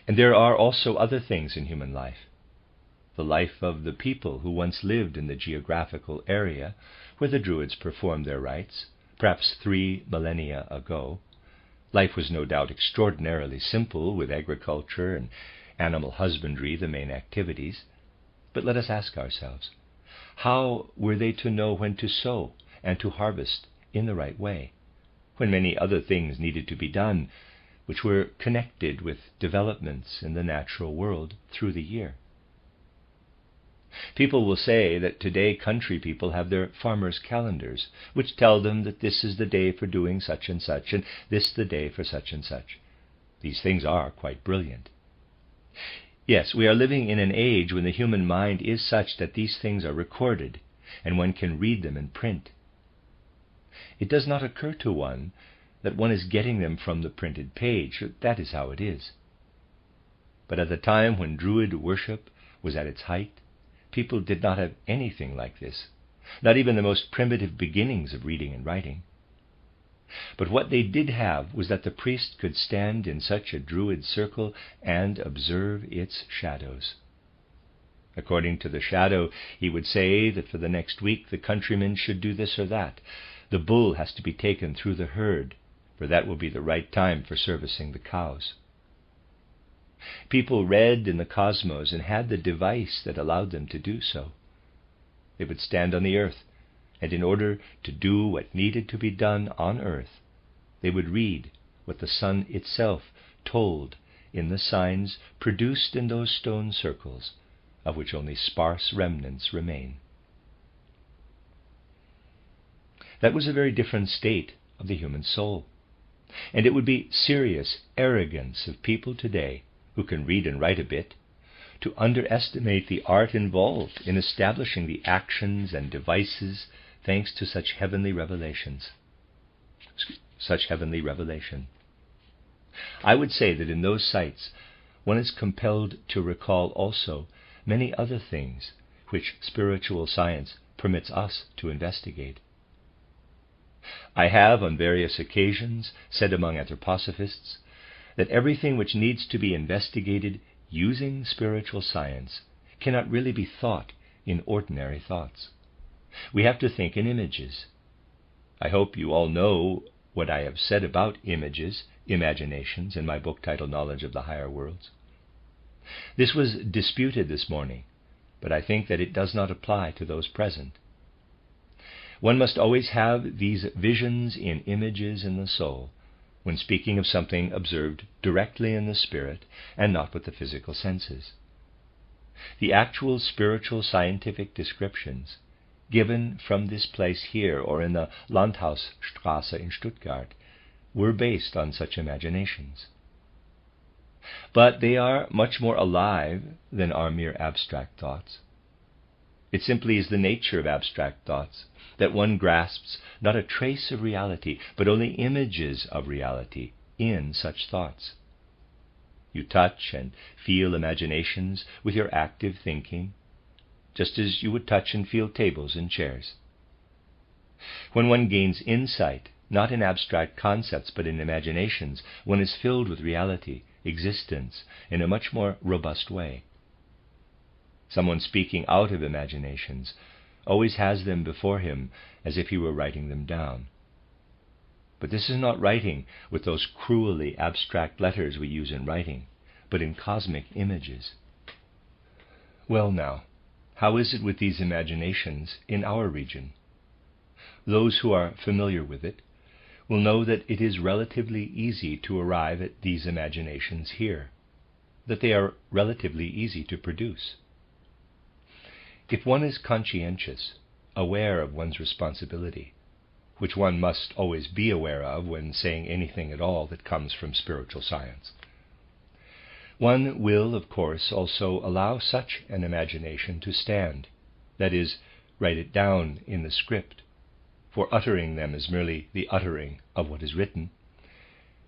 And there are also other things in human life. The life of the people who once lived in the geographical area where the Druids performed their rites, perhaps 3 millennia ago. Life was no doubt extraordinarily simple, with agriculture and animal husbandry the main activities. But let us ask ourselves, how were they to know when to sow and to harvest in the right way, when many other things needed to be done, which were connected with developments in the natural world through the year? People will say that today country people have their farmers' calendars, which tell them that this is the day for doing such and such, and this the day for such and such. These things are quite brilliant. Yes, we are living in an age when the human mind is such that these things are recorded, and one can read them in print. It does not occur to one that one is getting them from the printed page. That is how it is. But at the time when Druid worship was at its height, people did not have anything like this, not even the most primitive beginnings of reading and writing. But what they did have was that the priest could stand in such a Druid circle and observe its shadows. According to the shadow, he would say that for the next week the countrymen should do this or that. The bull has to be taken through the herd, for that will be the right time for servicing the cows. People read in the cosmos and had the device that allowed them to do so. They would stand on the earth, and in order to do what needed to be done on earth, they would read what the sun itself told in the signs produced in those stone circles, of which only sparse remnants remain. That was a very different state of the human soul, and it would be serious arrogance of people today, who can read and write a bit, to underestimate the art involved in establishing the actions and devices thanks to such heavenly revelation. I would say that in those sites one is compelled to recall also many other things which spiritual science permits us to investigate. I have on various occasions said among anthroposophists that everything which needs to be investigated using spiritual science cannot really be thought in ordinary thoughts. We have to think in images. I hope you all know what I have said about images, imaginations, in my book titled Knowledge of the Higher Worlds. This was disputed this morning, but I think that it does not apply to those present. One must always have these visions in images in the soul when speaking of something observed directly in the spirit and not with the physical senses. The actual spiritual scientific descriptions given from this place here or in the Landhausstraße in Stuttgart were based on such imaginations. But they are much more alive than our mere abstract thoughts. It simply is the nature of abstract thoughts that one grasps not a trace of reality, but only images of reality in such thoughts. You touch and feel imaginations with your active thinking, just as you would touch and feel tables and chairs. When one gains insight, not in abstract concepts but in imaginations, one is filled with reality, existence, in a much more robust way. Someone speaking out of imaginations always has them before him as if he were writing them down. But this is not writing with those cruelly abstract letters we use in writing, but in cosmic images. Well now, how is it with these imaginations in our region? Those who are familiar with it will know that it is relatively easy to arrive at these imaginations here, that they are relatively easy to produce. If one is conscientious, aware of one's responsibility, which one must always be aware of when saying anything at all that comes from spiritual science, one will, of course, also allow such an imagination to stand, that is, write it down in the script, for uttering them is merely the uttering of what is written,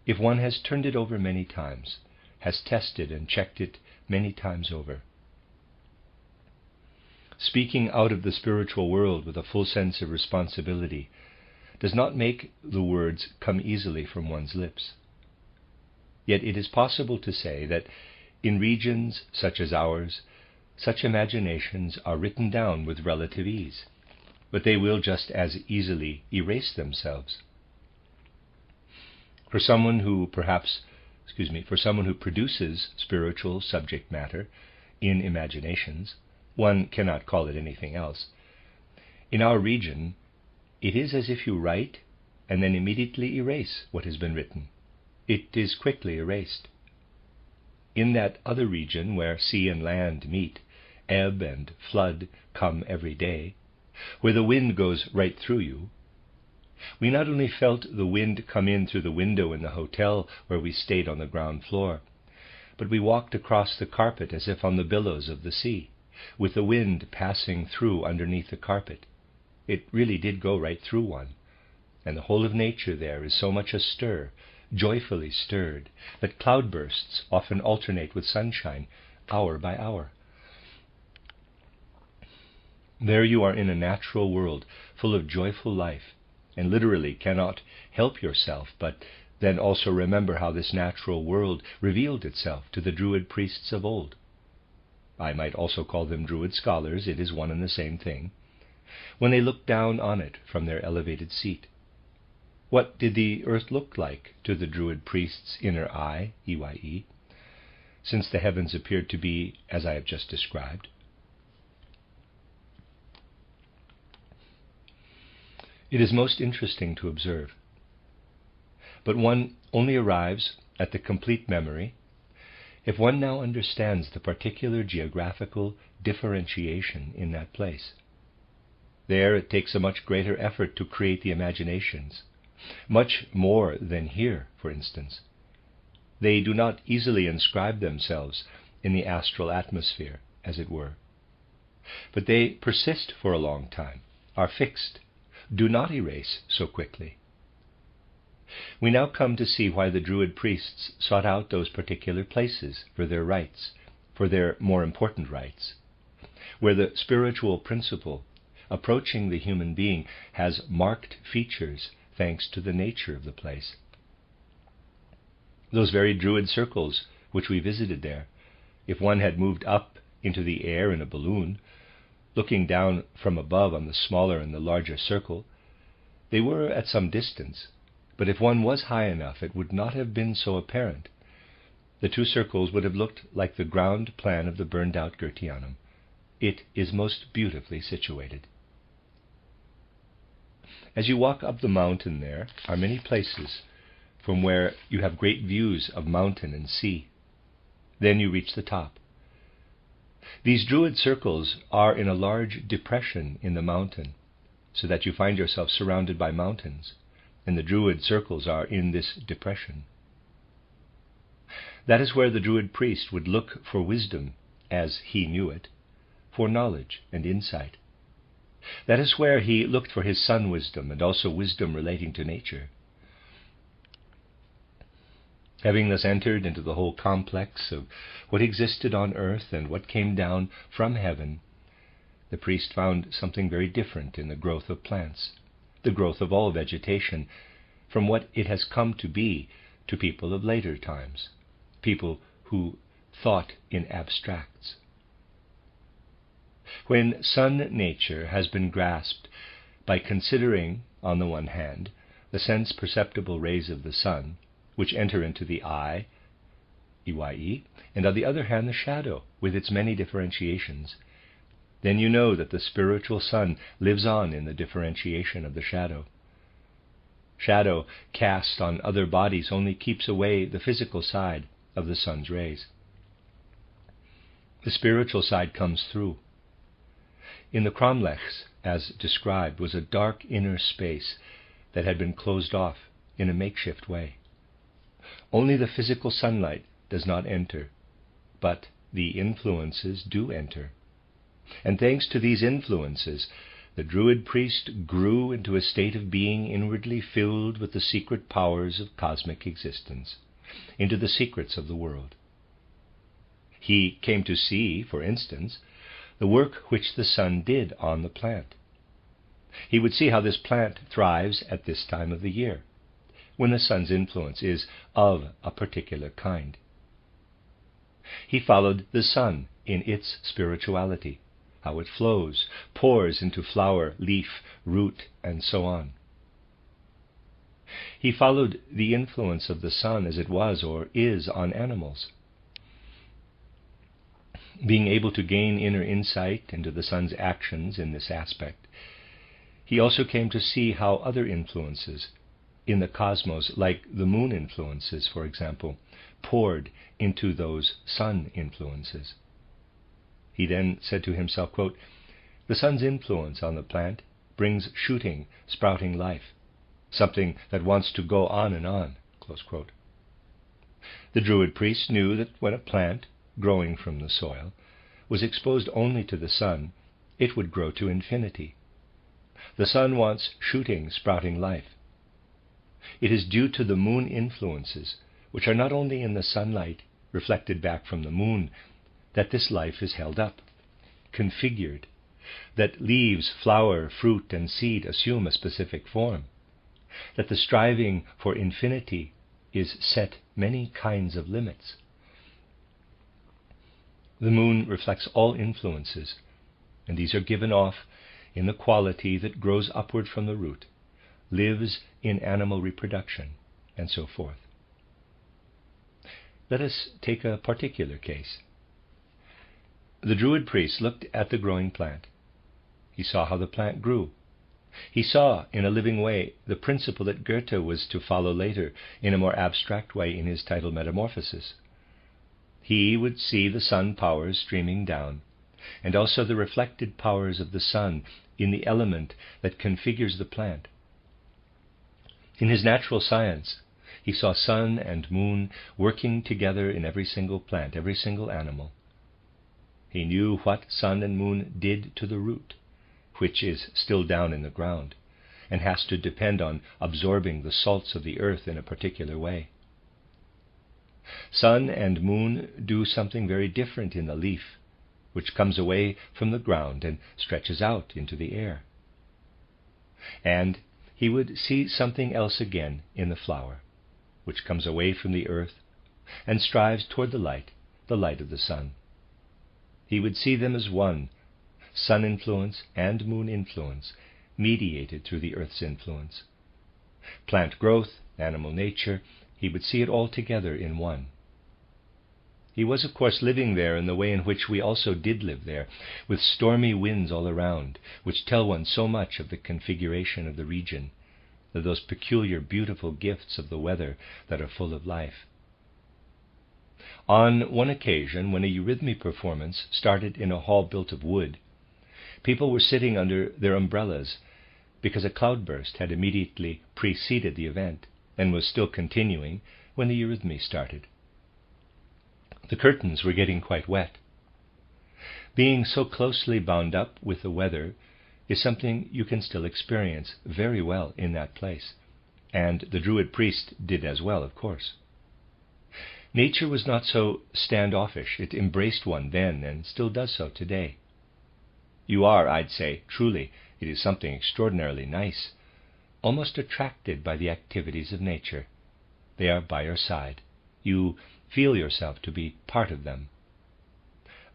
if one has turned it over many times, has tested and checked it many times over. Speaking out of the spiritual world with a full sense of responsibility does not make the words come easily from one's lips. Yet it is possible to say that in regions such as ours, such imaginations are written down with relative ease, but they will just as easily erase themselves. For someone who produces spiritual subject matter in imaginations, one cannot call it anything else. In our region, it is as if you write and then immediately erase what has been written. It is quickly erased. In that other region where sea and land meet, ebb and flood come every day, where the wind goes right through you, we not only felt the wind come in through the window in the hotel where we stayed on the ground floor, but we walked across the carpet as if on the billows of the sea, with the wind passing through underneath the carpet. It really did go right through one, and the whole of nature there is so much astir, joyfully stirred, that cloudbursts often alternate with sunshine, hour by hour. There you are in a natural world, full of joyful life, and literally cannot help yourself, but then also remember how this natural world revealed itself to the Druid priests of old. I might also call them Druid scholars, it is one and the same thing, when they looked down on it from their elevated seat. What did the earth look like to the Druid priest's inner eye, EYE? since the heavens appeared to be as I have just described. It is most interesting to observe, but one only arrives at the complete memory if one now understands the particular geographical differentiation in that place. There it takes a much greater effort to create the imaginations, much more than here, for instance. They do not easily inscribe themselves in the astral atmosphere, as it were, but they persist for a long time, are fixed, do not erase so quickly. We now come to see why the Druid priests sought out those particular places for their rites, for their more important rites, where the spiritual principle approaching the human being has marked features thanks to the nature of the place. Those very Druid circles which we visited there, if one had moved up into the air in a balloon, looking down from above on the smaller and the larger circle, they were at some distance, but if one was high enough it would not have been so apparent. The two circles would have looked like the ground plan of the burned-out Goetheanum. It is most beautifully situated. As you walk up the mountain there are many places from where you have great views of mountain and sea. Then you reach the top. These Druid circles are in a large depression in the mountain, so that you find yourself surrounded by mountains, and the Druid circles are in this depression. That is where the Druid priest would look for wisdom, as he knew it, for knowledge and insight. That is where he looked for his sun wisdom and also wisdom relating to nature. Having thus entered into the whole complex of what existed on earth and what came down from heaven, the priest found something very different in the growth of plants, the growth of all vegetation, from what it has come to be to people of later times, people who thought in abstracts. When sun nature has been grasped by considering, on the one hand, the sense-perceptible rays of the sun, which enter into the eye, EYE, and on the other hand the shadow, with its many differentiations, then you know that the spiritual sun lives on in the differentiation of the shadow. Shadow cast on other bodies only keeps away the physical side of the sun's rays. The spiritual side comes through. In the cromlechs, as described, was a dark inner space that had been closed off in a makeshift way. Only the physical sunlight does not enter, but the influences do enter. And thanks to these influences, the Druid priest grew into a state of being inwardly filled with the secret powers of cosmic existence, into the secrets of the world. He came to see, for instance, the work which the sun did on the plant. He would see how this plant thrives at this time of the year, when the sun's influence is of a particular kind. He followed the sun in its spirituality, how it flows, pours into flower, leaf, root, and so on. He followed the influence of the sun as it was or is on animals. Being able to gain inner insight into the sun's actions in this aspect, he also came to see how other influences in the cosmos, like the moon influences, for example, poured into those sun influences. He then said to himself, quote, "The sun's influence on the plant brings shooting, sprouting life, something that wants to go on and on." Close quote. The Druid priest knew that when a plant, growing from the soil, was exposed only to the sun, it would grow to infinity. The sun wants shooting, sprouting life. It is due to the moon influences, which are not only in the sunlight reflected back from the moon, that this life is held up, configured, that leaves, flower, fruit, and seed assume a specific form, that the striving for infinity is set many kinds of limits. The moon reflects all influences, and these are given off in the quality that grows upward from the root, lives in animal reproduction, and so forth. Let us take a particular case. The Druid priest looked at the growing plant. He saw how the plant grew. He saw, in a living way, the principle that Goethe was to follow later in a more abstract way in his title Metamorphosis. He would see the sun powers streaming down, and also the reflected powers of the sun in the element that configures the plant. In his natural science, he saw sun and moon working together in every single plant, every single animal. He knew what sun and moon did to the root, which is still down in the ground, and has to depend on absorbing the salts of the earth in a particular way. Sun and moon do something very different in the leaf, which comes away from the ground and stretches out into the air. And he would see something else again in the flower, which comes away from the earth and strives toward the light of the sun. He would see them as one, sun influence and moon influence, mediated through the earth's influence. Plant growth, animal nature, he would see it all together in one. He was, of course, living there in the way in which we also did live there, with stormy winds all around, which tell one so much of the configuration of the region, of those peculiar, beautiful gifts of the weather that are full of life. On one occasion, when a eurythmy performance started in a hall built of wood, people were sitting under their umbrellas because a cloudburst had immediately preceded the event and was still continuing when the eurythmy started. The curtains were getting quite wet. Being so closely bound up with the weather is something you can still experience very well in that place, and the Druid priest did as well, of course. Nature was not so standoffish. It embraced one then and still does so today. You are, I'd say, truly, it is something extraordinarily nice, almost attracted by the activities of nature. They are by your side. You feel yourself to be part of them.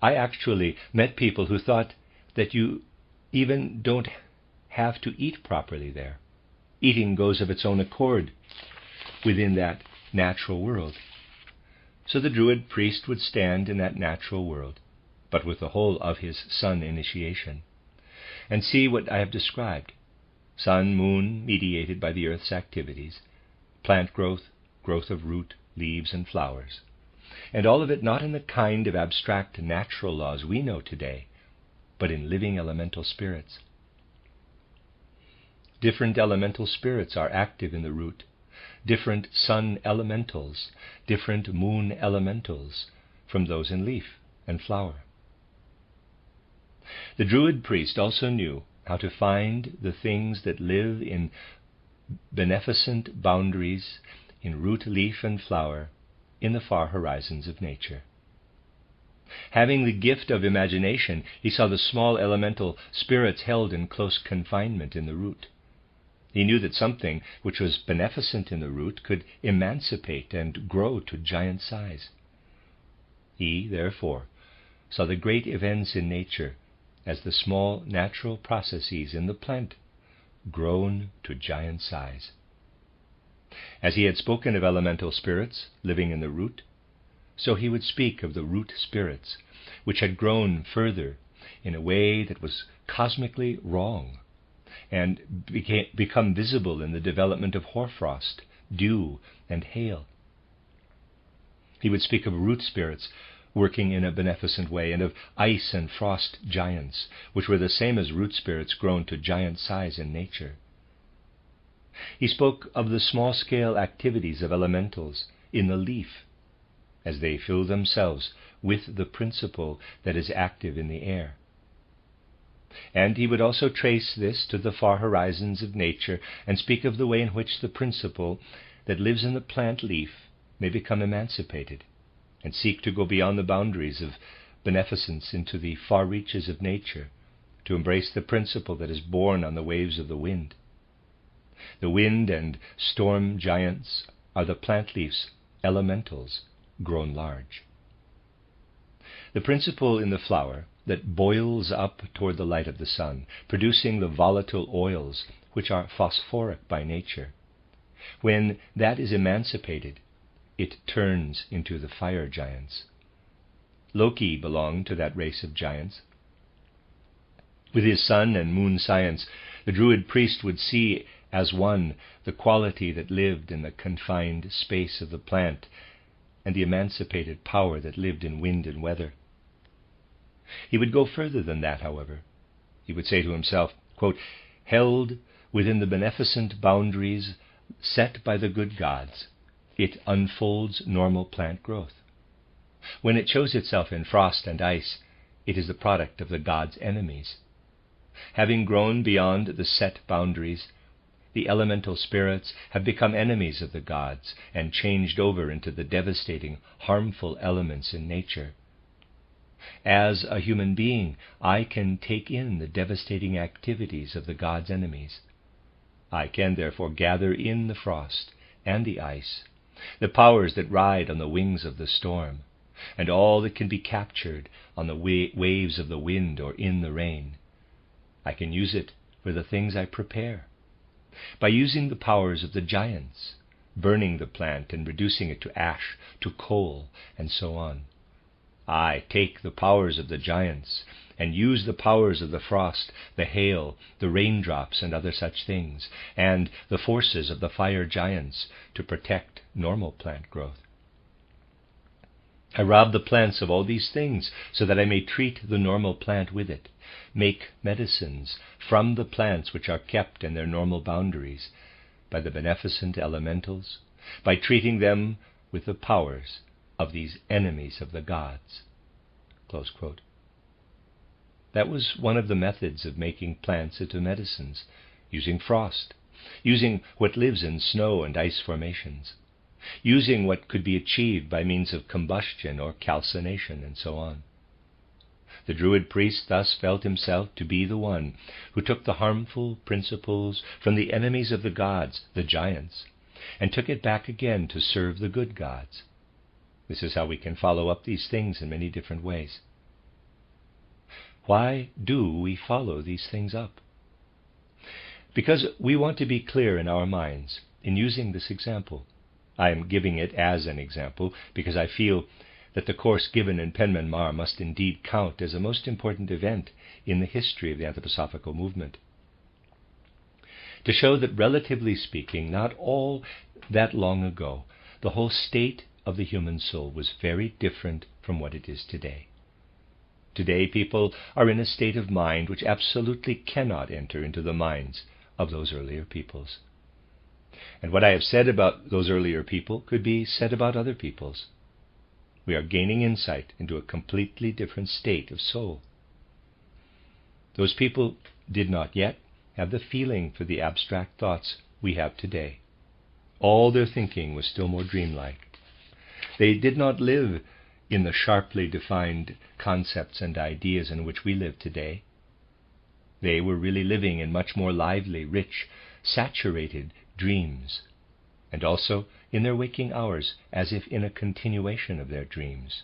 I actually met people who thought that you even don't have to eat properly there. Eating goes of its own accord within that natural world. So the Druid priest would stand in that natural world, but with the whole of his sun initiation, and see what I have described: sun, moon, mediated by the earth's activities, plant growth, growth of root, leaves, and flowers, and all of it not in the kind of abstract natural laws we know today, but in living elemental spirits. Different elemental spirits are active in the root, different sun elementals, different moon elementals from those in leaf and flower. The Druid priest also knew how to find the things that live in beneficent boundaries in root, leaf, and flower in the far horizons of nature. Having the gift of imagination, he saw the small elemental spirits held in close confinement in the root. He knew that something which was beneficent in the root could emancipate and grow to giant size. He, therefore, saw the great events in nature as the small natural processes in the plant grown to giant size. As he had spoken of elemental spirits living in the root, so he would speak of the root spirits, which had grown further in a way that was cosmically wrong, and become visible in the development of hoarfrost, dew, and hail. He would speak of root spirits working in a beneficent way, and of ice and frost giants, which were the same as root spirits grown to giant size in nature. He spoke of the small-scale activities of elementals in the leaf, as they fill themselves with the principle that is active in the air. And he would also trace this to the far horizons of nature and speak of the way in which the principle that lives in the plant leaf may become emancipated and seek to go beyond the boundaries of beneficence into the far reaches of nature, to embrace the principle that is born on the waves of the wind. The wind and storm giants are the plant leaf's elementals grown large. The principle in the flower that boils up toward the light of the sun, producing the volatile oils which are phosphoric by nature, when that is emancipated, it turns into the fire giants. Loki belonged to that race of giants. With his sun and moon science, the Druid priest would see as one the quality that lived in the confined space of the plant and the emancipated power that lived in wind and weather. He would go further than that, however. He would say to himself, quote, "Held within the beneficent boundaries set by the good gods, it unfolds normal plant growth. When it shows itself in frost and ice, it is the product of the gods' enemies. Having grown beyond the set boundaries, the elemental spirits have become enemies of the gods and changed over into the devastating, harmful elements in nature. As a human being, I can take in the devastating activities of the gods' enemies. I can therefore gather in the frost and the ice, the powers that ride on the wings of the storm, and all that can be captured on the waves of the wind or in the rain. I can use it for the things I prepare. By using the powers of the giants, burning the plant and reducing it to ash, to coal, and so on. I take the powers of the giants and use the powers of the frost, the hail, the raindrops, and other such things, and the forces of the fire giants to protect normal plant growth. I rob the plants of all these things so that I may treat the normal plant with it, make medicines from the plants which are kept in their normal boundaries by the beneficent elementals, by treating them with the powers of these enemies of the gods." Close quote. That was one of the methods of making plants into medicines, using frost, using what lives in snow and ice formations, using what could be achieved by means of combustion or calcination, and so on. The Druid priest thus felt himself to be the one who took the harmful principles from the enemies of the gods, the giants, and took it back again to serve the good gods. This is how we can follow up these things in many different ways. Why do we follow these things up? Because we want to be clear in our minds in using this example. I am giving it as an example because I feel that the course given in Penman Mar must indeed count as a most important event in the history of the anthroposophical movement. To show that, relatively speaking, not all that long ago, the whole state of the human soul was very different from what it is today. Today people are in a state of mind which absolutely cannot enter into the minds of those earlier peoples. And what I have said about those earlier people could be said about other peoples. We are gaining insight into a completely different state of soul. Those people did not yet have the feeling for the abstract thoughts we have today. All their thinking was still more dreamlike. They did not live in the sharply defined concepts and ideas in which we live today. They were really living in much more lively, rich, saturated dreams, and also in their waking hours, as if in a continuation of their dreams.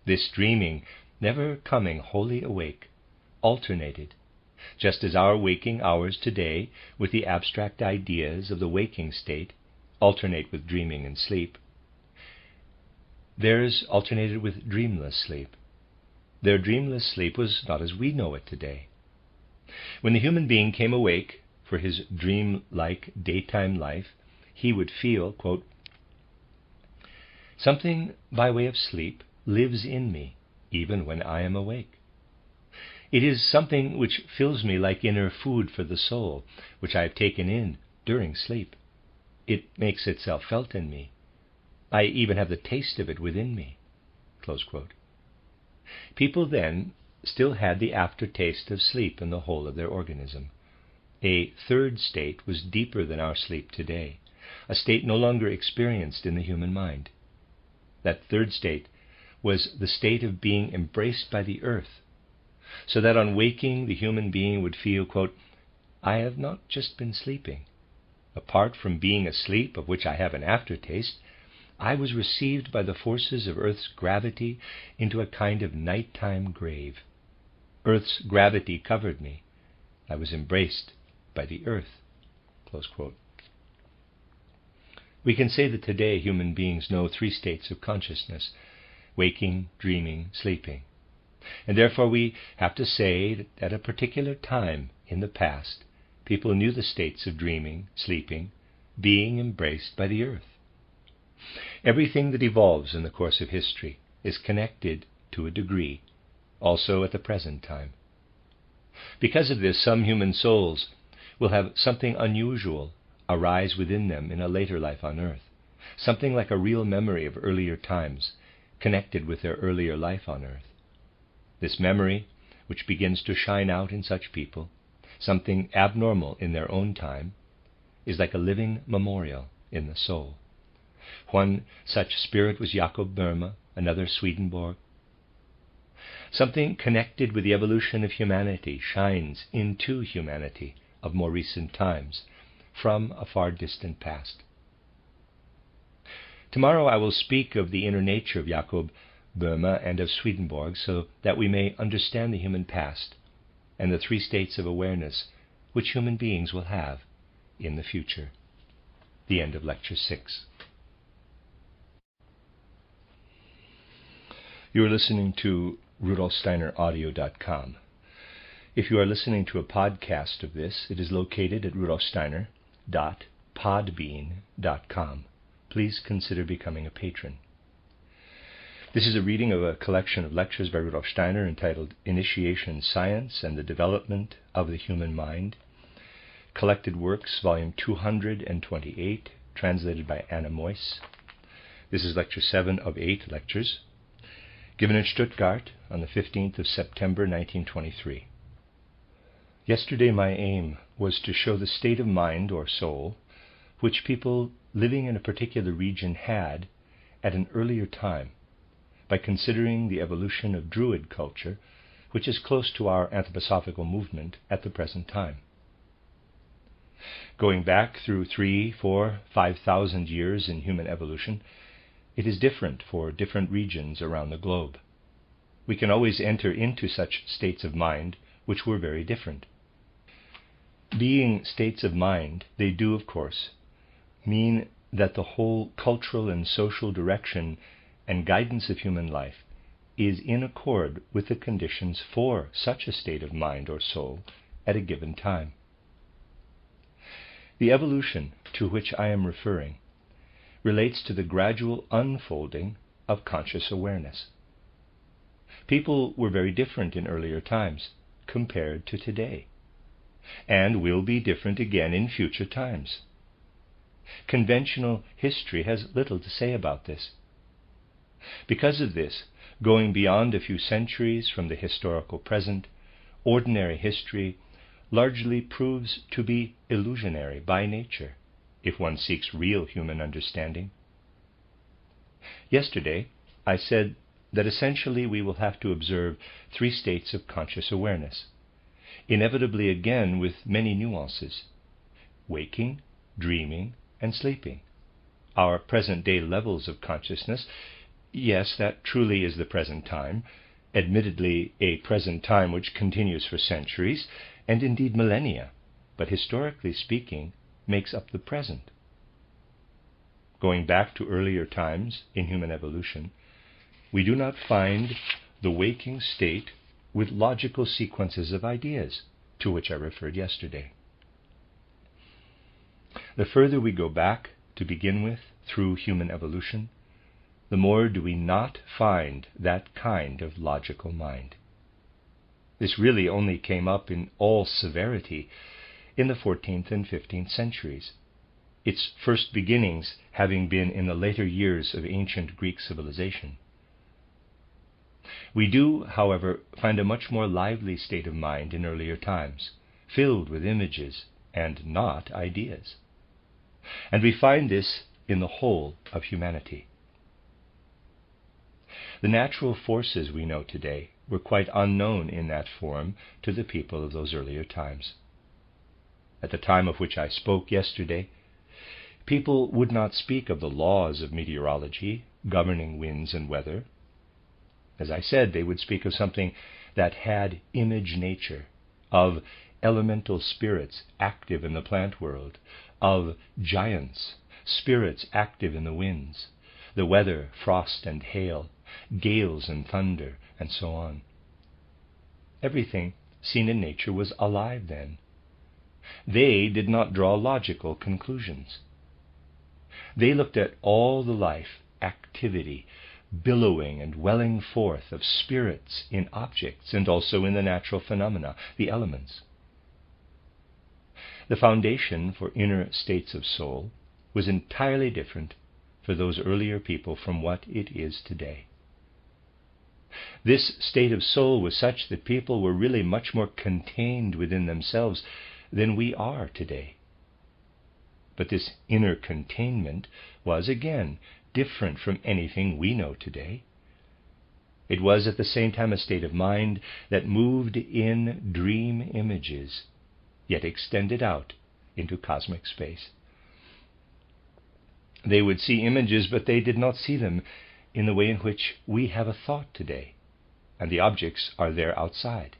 This dreaming, never coming wholly awake, alternated, just as our waking hours today, with the abstract ideas of the waking state, alternate with dreaming and sleep. Theirs alternated with dreamless sleep. Their dreamless sleep was not as we know it today. When the human being came awake for his dream-like daytime life, he would feel, quote, "Something by way of sleep lives in me, even when I am awake. It is something which fills me like inner food for the soul, which I have taken in during sleep. It makes itself felt in me. I even have the taste of it within me." Close quote. People then still had the aftertaste of sleep in the whole of their organism. A third state was deeper than our sleep today, a state no longer experienced in the human mind. That third state was the state of being embraced by the earth, so that on waking the human being would feel, quote, "I have not just been sleeping. Apart from being asleep, of which I have an aftertaste, I was received by the forces of Earth's gravity into a kind of nighttime grave. Earth's gravity covered me. I was embraced by the earth." Close quote. We can say that today human beings know three states of consciousness: waking, dreaming, sleeping. And therefore we have to say that at a particular time in the past, people knew the states of dreaming, sleeping, being embraced by the earth. Everything that evolves in the course of history is connected to a degree, also at the present time. Because of this, some human souls will have something unusual arise within them in a later life on earth, something like a real memory of earlier times connected with their earlier life on earth. This memory, which begins to shine out in such people, something abnormal in their own time, is like a living memorial in the soul. One such spirit was Jakob Böhme, another Swedenborg. Something connected with the evolution of humanity shines into humanity of more recent times, from a far distant past. Tomorrow I will speak of the inner nature of Jakob Böhme and of Swedenborg, so that we may understand the human past and the three states of awareness which human beings will have in the future. The end of Lecture 6. You are listening to RudolfSteinerAudio.com. If you are listening to a podcast of this, it is located at RudolfSteiner.podbean.com. Please consider becoming a patron. This is a reading of a collection of lectures by Rudolf Steiner entitled Initiation Science and the Development of the Human Mind. Collected Works, Volume 228, translated by Anna Moyse. This is Lecture 7 of 8 lectures, given in Stuttgart on the 15th of September 1923. Yesterday my aim was to show the state of mind or soul which people living in a particular region had at an earlier time, by considering the evolution of Druid culture, which is close to our anthroposophical movement at the present time. Going back through 3, 4, 5,000 years in human evolution, it is different for different regions around the globe. We can always enter into such states of mind which were very different. Being states of mind, they do, of course, mean that the whole cultural and social direction and guidance of human life is in accord with the conditions for such a state of mind or soul at a given time. The evolution to which I am referring relates to the gradual unfolding of conscious awareness. People were very different in earlier times compared to today, and will be different again in future times. Conventional history has little to say about this. Because of this, going beyond a few centuries from the historical present, ordinary history largely proves to be illusionary by nature, if one seeks real human understanding. Yesterday, I said that essentially we will have to observe three states of conscious awareness, inevitably again with many nuances: waking, dreaming, and sleeping. Our present-day levels of consciousness, yes, that truly is the present time, admittedly a present time which continues for centuries, and indeed millennia, but historically speaking, makes up the present. Going back to earlier times in human evolution, we do not find the waking state with logical sequences of ideas, to which I referred yesterday. The further we go back to begin with through human evolution, the more do we not find that kind of logical mind. This really only came up in all severity in the 14th and 15th centuries, its first beginnings having been in the later years of ancient Greek civilization. We do, however, find a much more lively state of mind in earlier times, filled with images and not ideas. And we find this in the whole of humanity. The natural forces we know today were quite unknown in that form to the people of those earlier times. At the time of which I spoke yesterday, people would not speak of the laws of meteorology governing winds and weather. As I said, they would speak of something that had image nature, of elemental spirits active in the plant world, of giants spirits active in the winds, the weather, frost and hail, gales and thunder, and so on. Everything seen in nature was alive then. They did not draw logical conclusions. They looked at all the life, activity, billowing and welling forth of spirits in objects and also in the natural phenomena, the elements. The foundation for inner states of soul was entirely different for those earlier people from what it is today. This state of soul was such that people were really much more contained within themselves than we are today. But this inner containment was, again, different from anything we know today. It was at the same time a state of mind that moved in dream images, yet extended out into cosmic space. They would see images, but they did not see them in the way in which we have a thought today, and the objects are there outside.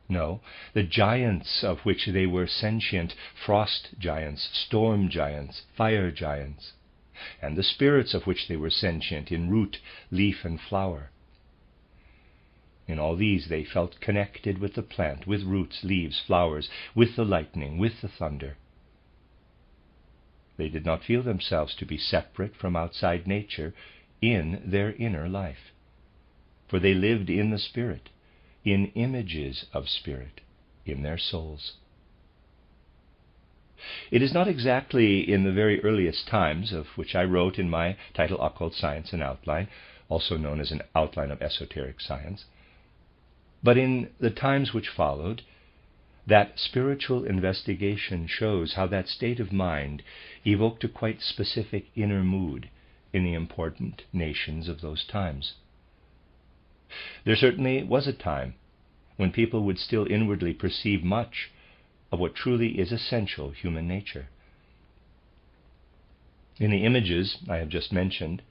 No, the giants of which they were sentient, frost giants, storm giants, fire giants, and the spirits of which they were sentient in root, leaf, and flower. In all these they felt connected with the plant, with roots, leaves, flowers, with the lightning, with the thunder. They did not feel themselves to be separate from outside nature in their inner life, for they lived in the Spirit, in images of Spirit, in their souls. It is not exactly in the very earliest times, of which I wrote in my title Occult Science and Outline, also known as an outline of esoteric science, but in the times which followed, that spiritual investigation shows how that state of mind evoked a quite specific inner mood in the important nations of those times. There certainly was a time when people would still inwardly perceive much of what truly is essential human nature. In the images I have just mentioned,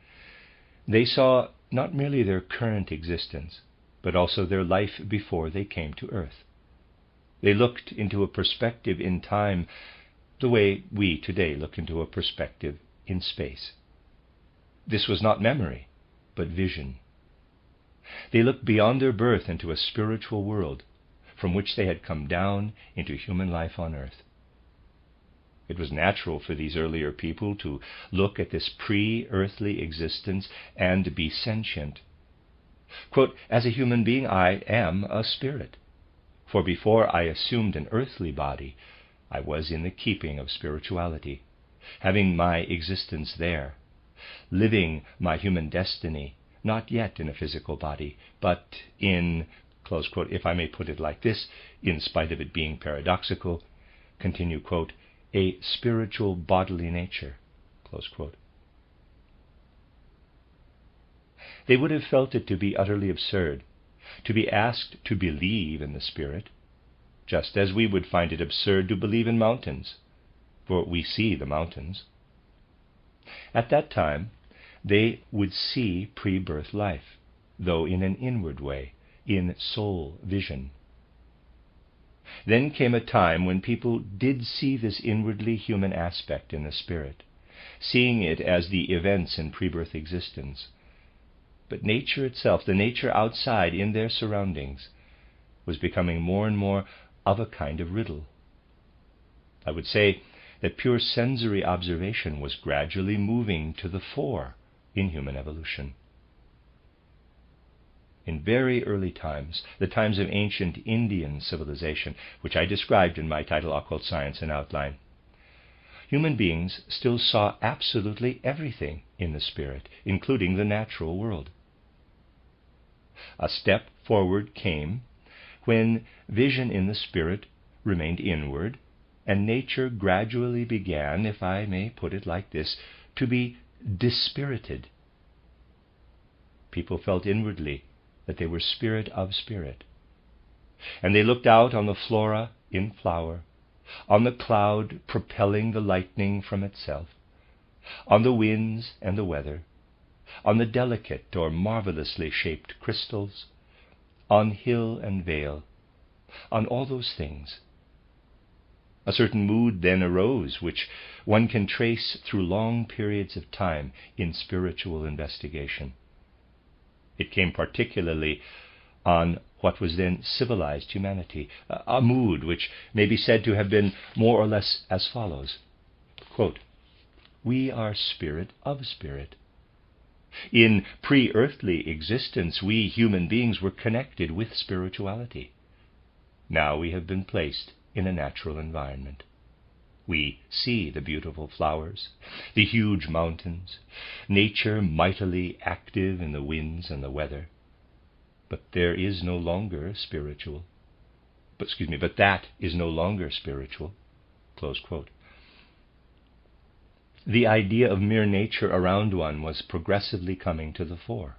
they saw not merely their current existence, but also their life before they came to earth. They looked into a perspective in time the way we today look into a perspective in space. This was not memory, but vision. They looked beyond their birth into a spiritual world from which they had come down into human life on earth. It was natural for these earlier people to look at this pre-earthly existence and be sentient. Quote, "As a human being, I am a spirit. For before I assumed an earthly body, I was in the keeping of spirituality, having my existence there, living my human destiny, not yet in a physical body, but in," close quote, if I may put it like this, in spite of it being paradoxical, continue, quote, "a spiritual bodily nature," close quote. They would have felt it to be utterly absurd to be asked to believe in the Spirit, just as we would find it absurd to believe in mountains, for we see the mountains. At that time, they would see pre-birth life, though in an inward way, in soul vision. Then came a time when people did see this inwardly human aspect in the Spirit, seeing it as the events in pre-birth existence. But nature itself, the nature outside in their surroundings, was becoming more and more of a kind of riddle. I would say that pure sensory observation was gradually moving to the fore in human evolution. In very early times, the times of ancient Indian civilization, which I described in my title Occult Science and Outline, human beings still saw absolutely everything in the Spirit, including the natural world. A step forward came when vision in the Spirit remained inward, and nature gradually began, if I may put it like this, to be dispirited. People felt inwardly that they were spirit of spirit, and they looked out on the flora in flower, on the cloud propelling the lightning from itself, on the winds and the weather, on the delicate or marvelously shaped crystals, on hill and vale, on all those things. A certain mood then arose, which one can trace through long periods of time in spiritual investigation. It came particularly on what was then civilized humanity, a mood which may be said to have been more or less as follows. Quote, "We are spirit of spirit. In pre-earthly existence, we human beings were connected with spirituality. Now we have been placed in a natural environment. We see the beautiful flowers, the huge mountains, nature mightily active in the winds and the weather. But there is no longer spiritual. But that is no longer spiritual." Close quote. The idea of mere nature around one was progressively coming to the fore.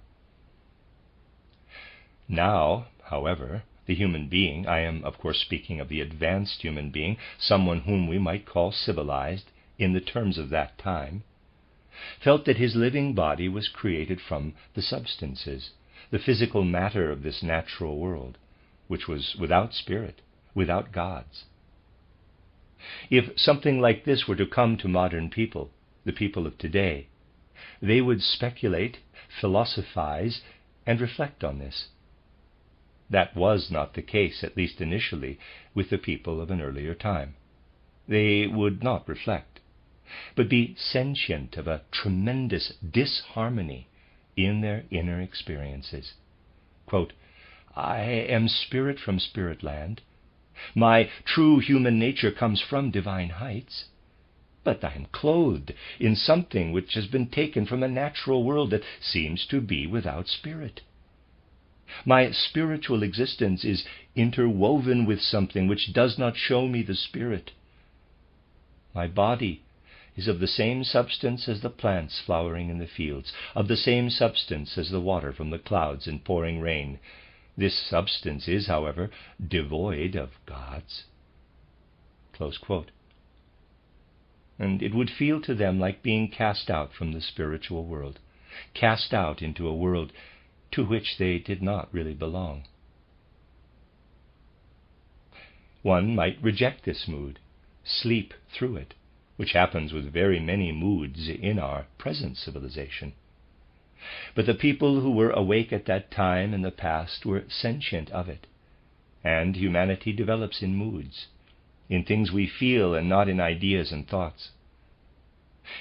Now, however, the human being, I am of course speaking of the advanced human being, someone whom we might call civilized in the terms of that time, felt that his living body was created from the substances, the physical matter of this natural world, which was without spirit, without gods. If something like this were to come to modern people, the people of today, they would speculate, philosophize, and reflect on this. That was not the case, at least initially, with the people of an earlier time. They would not reflect, but be sentient of a tremendous disharmony in their inner experiences. Quote, "I am spirit from spirit land. My true human nature comes from divine heights. But I am clothed in something which has been taken from a natural world that seems to be without spirit. My spiritual existence is interwoven with something which does not show me the spirit. My body is of the same substance as the plants flowering in the fields, of the same substance as the water from the clouds in pouring rain. This substance is, however, devoid of gods." Close quote. And it would feel to them like being cast out from the spiritual world, cast out into a world to which they did not really belong. One might reject this mood, sleep through it, which happens with very many moods in our present civilization. But the people who were awake at that time in the past were sentient of it, and humanity develops in moods, in things we feel and not in ideas and thoughts.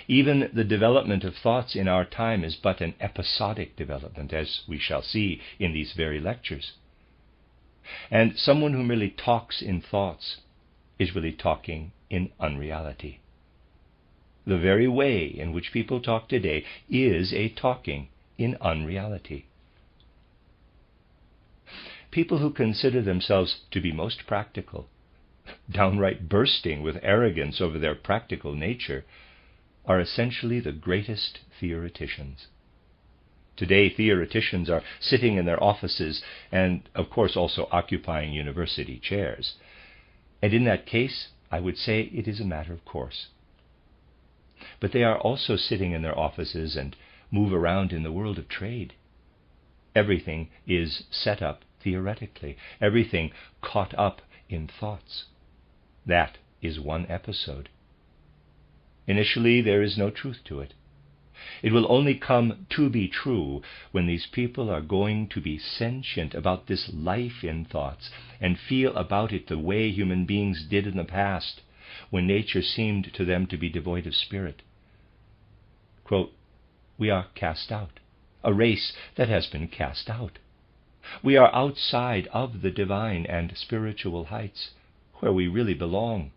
Even the development of thoughts in our time is but an episodic development, as we shall see in these very lectures. And someone who merely talks in thoughts is really talking in unreality. The very way in which people talk today is a talking in unreality. People who consider themselves to be most practical, downright bursting with arrogance over their practical nature, are essentially the greatest theoreticians. Today, theoreticians are sitting in their offices and, of course, also occupying university chairs. And in that case, I would say it is a matter of course. But they are also sitting in their offices and move around in the world of trade. Everything is set up theoretically, everything caught up in thoughts. That is one episode. Initially, there is no truth to it. It will only come to be true when these people are going to be sentient about this life in thoughts and feel about it the way human beings did in the past, when nature seemed to them to be devoid of spirit. Quote, "We are cast out, a race that has been cast out. We are outside of the divine and spiritual heights, where we really belong,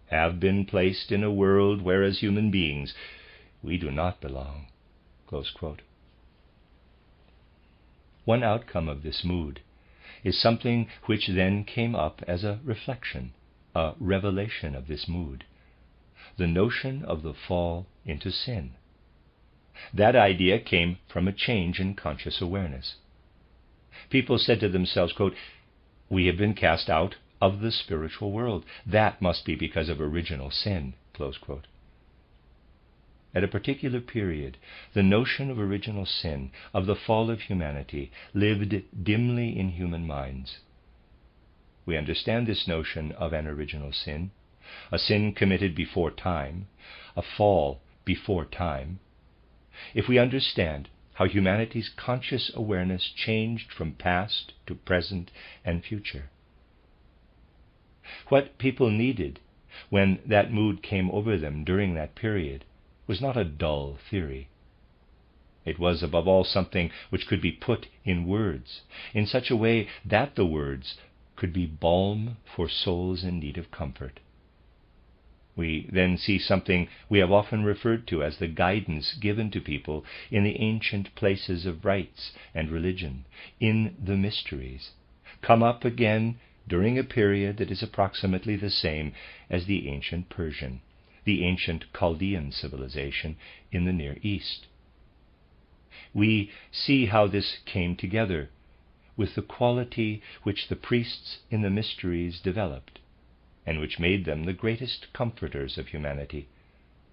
have been placed in a world where as human beings we do not belong." Close quote. One outcome of this mood is something which then came up as a reflection, a revelation of this mood, the notion of the fall into sin. That idea came from a change in conscious awareness. People said to themselves, quote, "We have been cast out of the spiritual world. That must be because of original sin." Close quote. At a particular period, the notion of original sin, of the fall of humanity, lived dimly in human minds. We understand this notion of an original sin a sin committed before time, a fall before time, if we understand how humanity's conscious awareness changed from past to present and future. What people needed when that mood came over them during that period was not a dull theory. It was, above all, something which could be put in words, in such a way that the words could be balm for souls in need of comfort. We then see something we have often referred to as the guidance given to people in the ancient places of rites and religion, in the mysteries, come up again during a period that is approximately the same as the ancient Persian, the ancient Chaldean civilization in the Near East. We see how this came together with the quality which the priests in the mysteries developed, and which made them the greatest comforters of humanity.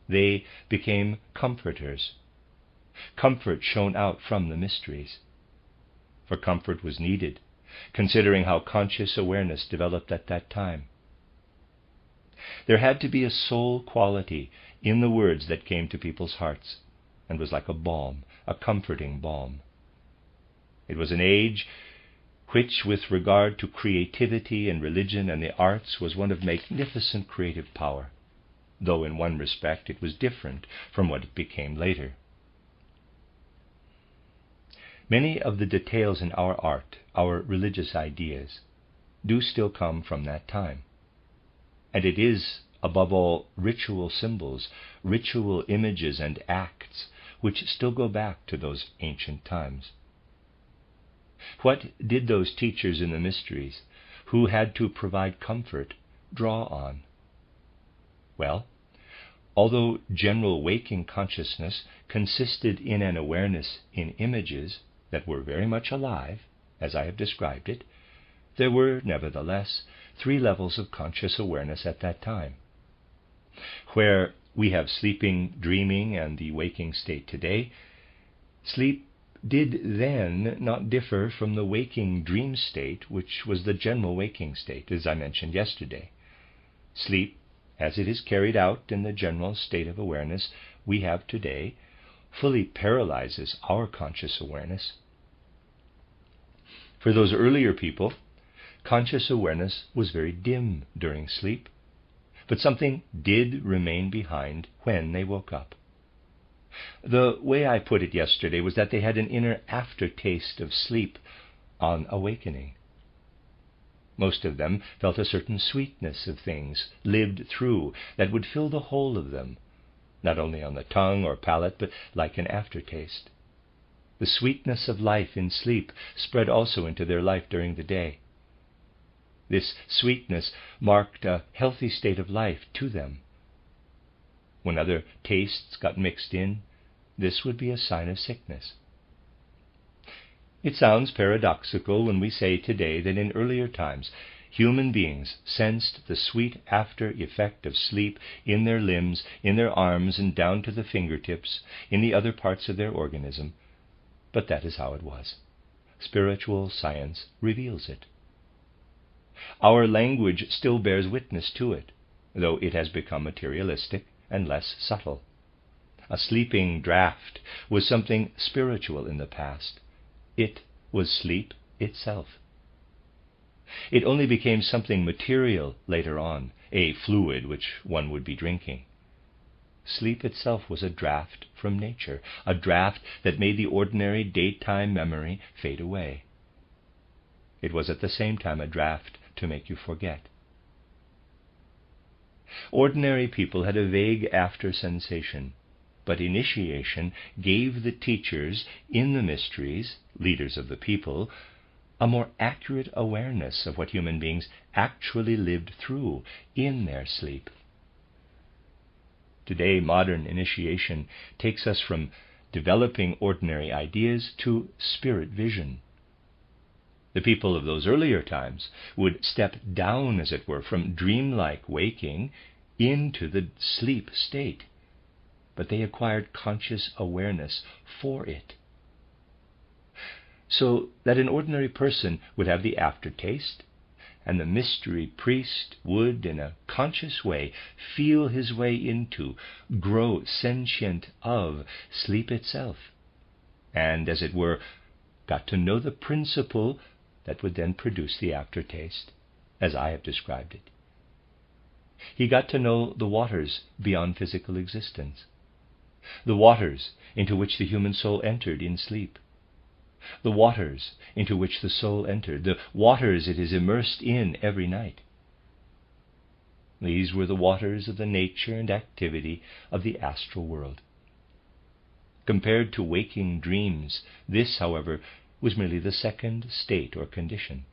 They became comforters. Comfort shone out from the mysteries. For comfort was needed, considering how conscious awareness developed at that time. There had to be a soul quality in the words that came to people's hearts, and was like a balm, a comforting balm. It was an age which, with regard to creativity and religion and the arts, was one of magnificent creative power, though in one respect it was different from what it became later. Many of the details in our art, our religious ideas, do still come from that time. And it is, above all, ritual symbols, ritual images and acts, which still go back to those ancient times. What did those teachers in the mysteries, who had to provide comfort, draw on? Well, although general waking consciousness consisted in an awareness in images that were very much alive, as I have described it, there were, nevertheless, 3 levels of conscious awareness at that time. Where we have sleeping, dreaming, and the waking state today, sleep did then not differ from the waking dream state, which was the general waking state, as I mentioned yesterday. Sleep, as it is carried out in the general state of awareness we have today, fully paralyzes our conscious awareness. For those earlier people, conscious awareness was very dim during sleep, but something did remain behind when they woke up. The way I put it yesterday was that they had an inner aftertaste of sleep on awakening. Most of them felt a certain sweetness of things lived through that would fill the whole of them, not only on the tongue or palate, but like an aftertaste. The sweetness of life in sleep spread also into their life during the day. This sweetness marked a healthy state of life to them. When other tastes got mixed in, this would be a sign of sickness. It sounds paradoxical when we say today that in earlier times human beings sensed the sweet after effect of sleep in their limbs, in their arms, and down to the fingertips, in the other parts of their organism. But that is how it was. Spiritual science reveals it. Our language still bears witness to it, though it has become materialistic and less subtle. A sleeping draught was something spiritual in the past. It was sleep itself. It only became something material later on, a fluid which one would be drinking. Sleep itself was a draught from nature, a draught that made the ordinary daytime memory fade away. It was at the same time a draught to make you forget. Ordinary people had a vague after sensation, but initiation gave the teachers in the mysteries, leaders of the people, a more accurate awareness of what human beings actually lived through in their sleep. Today, modern initiation takes us from developing ordinary ideas to spirit vision. The people of those earlier times would step down, as it were, from dreamlike waking into the sleep state, but they acquired conscious awareness for it. So that an ordinary person would have the aftertaste, and the mystery priest would, in a conscious way, feel his way into, grow sentient of sleep itself, and, as it were, got to know the principle that would then produce the aftertaste, as I have described it. He got to know the waters beyond physical existence, the waters into which the human soul entered in sleep, the waters into which the soul entered, the waters it is immersed in every night. These were the waters of the nature and activity of the astral world. Compared to waking dreams, this, however, was merely the second state or condition.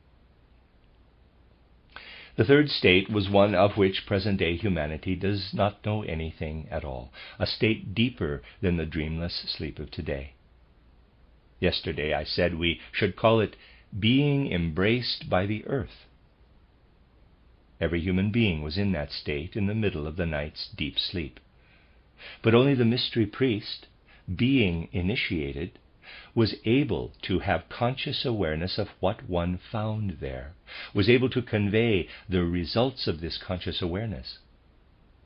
The third state was one of which present-day humanity does not know anything at all, a state deeper than the dreamless sleep of today. Yesterday I said we should call it being embraced by the earth. Every human being was in that state in the middle of the night's deep sleep. But only the mystery priest, being initiated, was able to have conscious awareness of what one found there, was able to convey the results of this conscious awareness.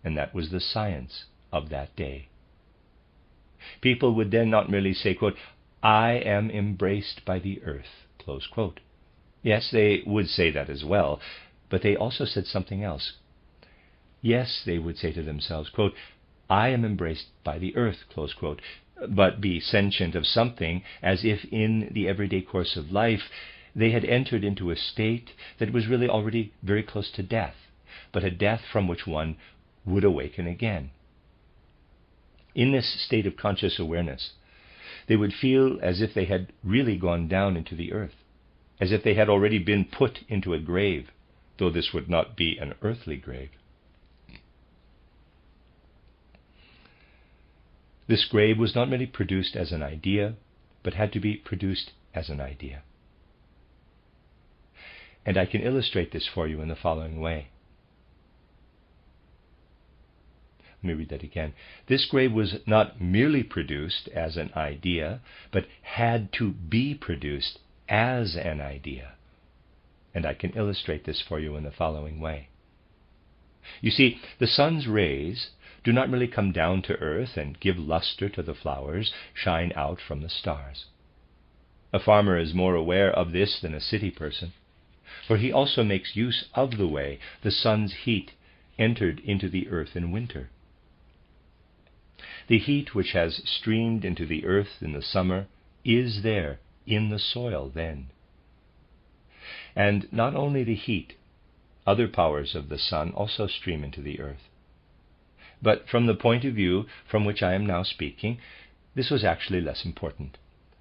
And that was the science of that day. People would then not merely say, quote, "I am embraced by the earth," close quote. Yes, they would say that as well, but they also said something else. Yes, they would say to themselves, quote, "I am embraced by the earth," close quote, but be sentient of something, as if in the everyday course of life they had entered into a state that was really already very close to death, but a death from which one would awaken again. In this state of conscious awareness, they would feel as if they had really gone down into the earth, as if they had already been put into a grave, though this would not be an earthly grave. This grave was not merely produced as an idea, but had to be produced as an idea. And I can illustrate this for you in the following way. Let me read that again. This grave was not merely produced as an idea, but had to be produced as an idea. And I can illustrate this for you in the following way. You see, the sun's rays do not merely come down to earth and give luster to the flowers, shine out from the stars. A farmer is more aware of this than a city person, for he also makes use of the way the sun's heat entered into the earth in winter. The heat which has streamed into the earth in the summer is there in the soil then. And not only the heat, other powers of the sun also stream into the earth. But from the point of view from which I am now speaking, this was actually less important.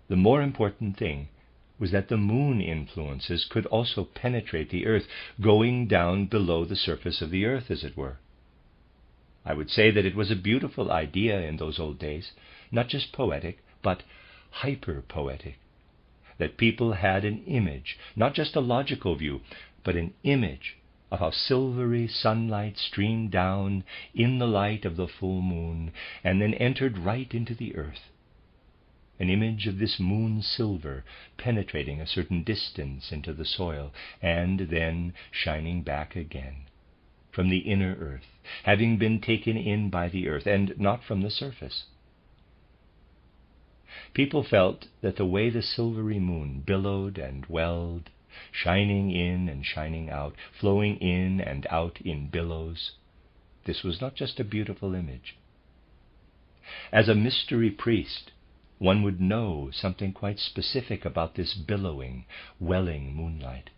The more important thing was that the moon influences could also penetrate the earth, going down below the surface of the earth, as it were. I would say that it was a beautiful idea in those old days, not just poetic, but hyper-poetic, that people had an image, not just a logical view, but an image of how silvery sunlight streamed down in the light of the full moon and then entered right into the earth. An image of this moon silver penetrating a certain distance into the soil and then shining back again from the inner earth, having been taken in by the earth and not from the surface. People felt that the way the silvery moon billowed and welled, shining in and shining out, flowing in and out in billows, this was not just a beautiful image. As a mystery priest, one would know something quite specific about this billowing, welling moonlight.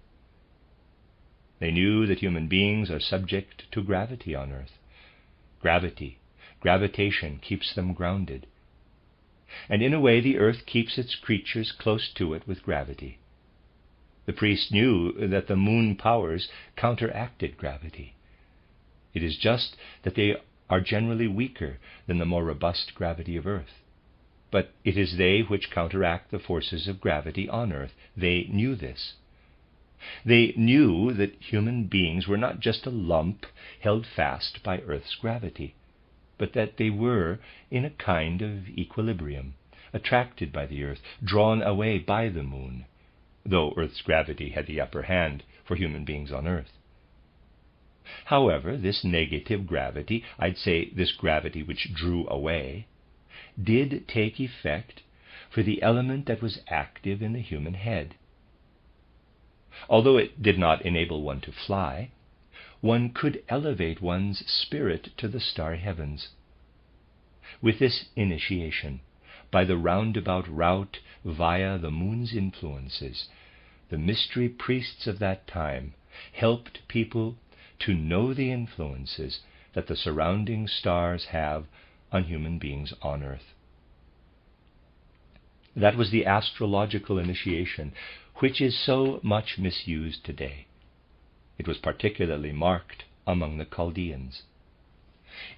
They knew that human beings are subject to gravity on earth. Gravitation keeps them grounded. And in a way the earth keeps its creatures close to it with gravity. The priest knew that the moon powers counteracted gravity. It is just that they are generally weaker than the more robust gravity of earth. But it is they which counteract the forces of gravity on earth. They knew this. They knew that human beings were not just a lump held fast by earth's gravity, but that they were in a kind of equilibrium, attracted by the earth, drawn away by the moon. though Earth's gravity had the upper hand for human beings on Earth. However, this negative gravity, I'd say this gravity which drew away, did take effect for the element that was active in the human head. Although it did not enable one to fly, one could elevate one's spirit to the starry heavens. With this initiation, by the roundabout route via the moon's influences, the mystery priests of that time helped people to know the influences that the surrounding stars have on human beings on Earth. That was the astrological initiation, which is so much misused today. It was particularly marked among the Chaldeans.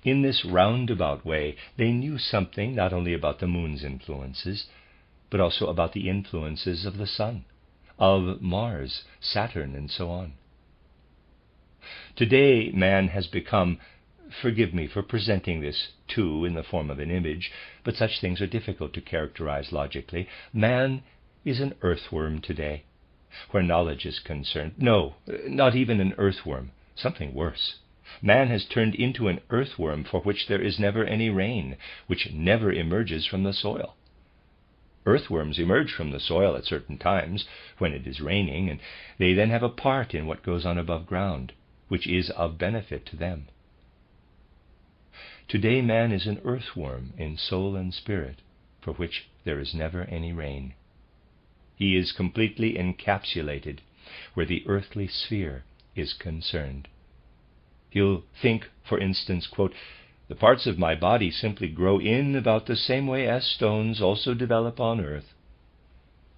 In this roundabout way, they knew something not only about the moon's influences, but also about the influences of the sun, of Mars, Saturn, and so on. Today, man has become, forgive me for presenting this too in the form of an image, but such things are difficult to characterize logically. Man is an earthworm today, where knowledge is concerned. No, not even an earthworm, something worse. Man has turned into an earthworm for which there is never any rain, which never emerges from the soil. Earthworms emerge from the soil at certain times, when it is raining, and they then have a part in what goes on above ground, which is of benefit to them. Today man is an earthworm in soul and spirit, for which there is never any rain. He is completely encapsulated where the earthly sphere is concerned. He'll think, for instance, quote, "The parts of my body simply grow in about the same way as stones also develop on earth."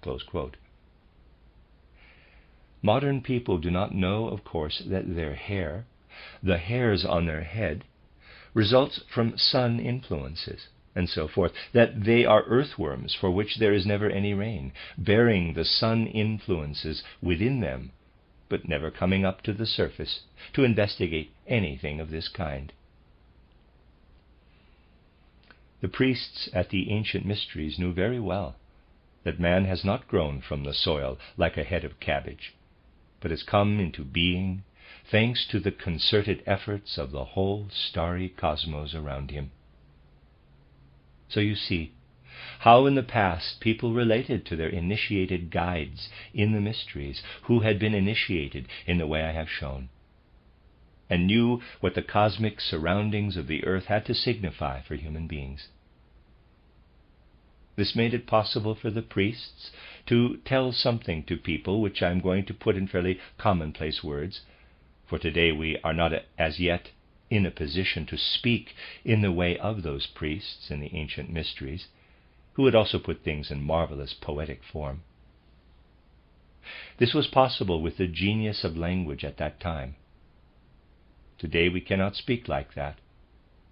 Close quote. Modern people do not know, of course, that their hair, the hairs on their head, results from sun influences, and so forth, that they are earthworms for which there is never any rain, bearing the sun influences within them, but never coming up to the surface to investigate anything of this kind. The priests at the ancient mysteries knew very well that man has not grown from the soil like a head of cabbage, but has come into being thanks to the concerted efforts of the whole starry cosmos around him. So you see how in the past people related to their initiated guides in the mysteries, who had been initiated in the way I have shown, and knew what the cosmic surroundings of the earth had to signify for human beings. This made it possible for the priests to tell something to people which I'm going to put in fairly commonplace words, for today we are not as yet in a position to speak in the way of those priests in the ancient mysteries, who would also put things in marvelous poetic form. This was possible with the genius of language at that time. Today we cannot speak like that,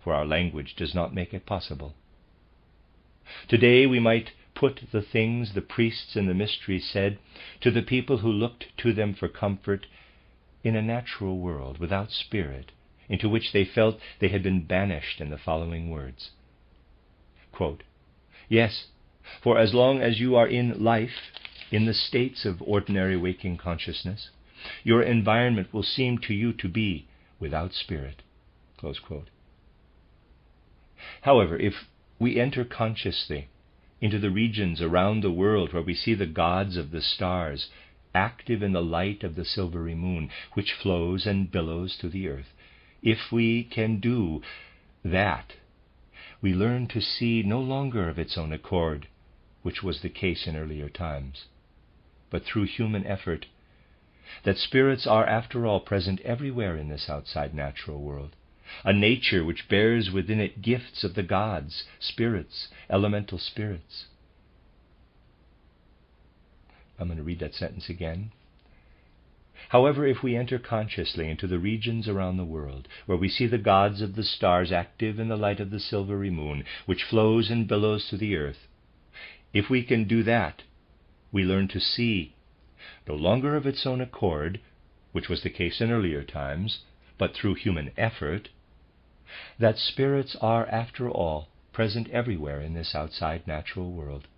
for our language does not make it possible. Today we might put the things the priests in the mysteries said to the people who looked to them for comfort in a natural world without spirit, into which they felt they had been banished in the following words. Quote, "Yes, for as long as you are in life, in the states of ordinary waking consciousness, your environment will seem to you to be without spirit." Close quote. However, if we enter consciously into the regions around the world where we see the gods of the stars active in the light of the silvery moon, which flows and billows to the earth, if we can do that, we learn to see no longer of its own accord, which was the case in earlier times, but through human effort, that spirits are after all present everywhere in this outside natural world, a nature which bears within it gifts of the gods, spirits, elemental spirits. I'm going to read that sentence again. However, if we enter consciously into the regions around the world, where we see the gods of the stars active in the light of the silvery moon, which flows and billows to the earth, if we can do that, we learn to see, no longer of its own accord, which was the case in earlier times, but through human effort, that spirits are, after all, present everywhere in this outside natural world,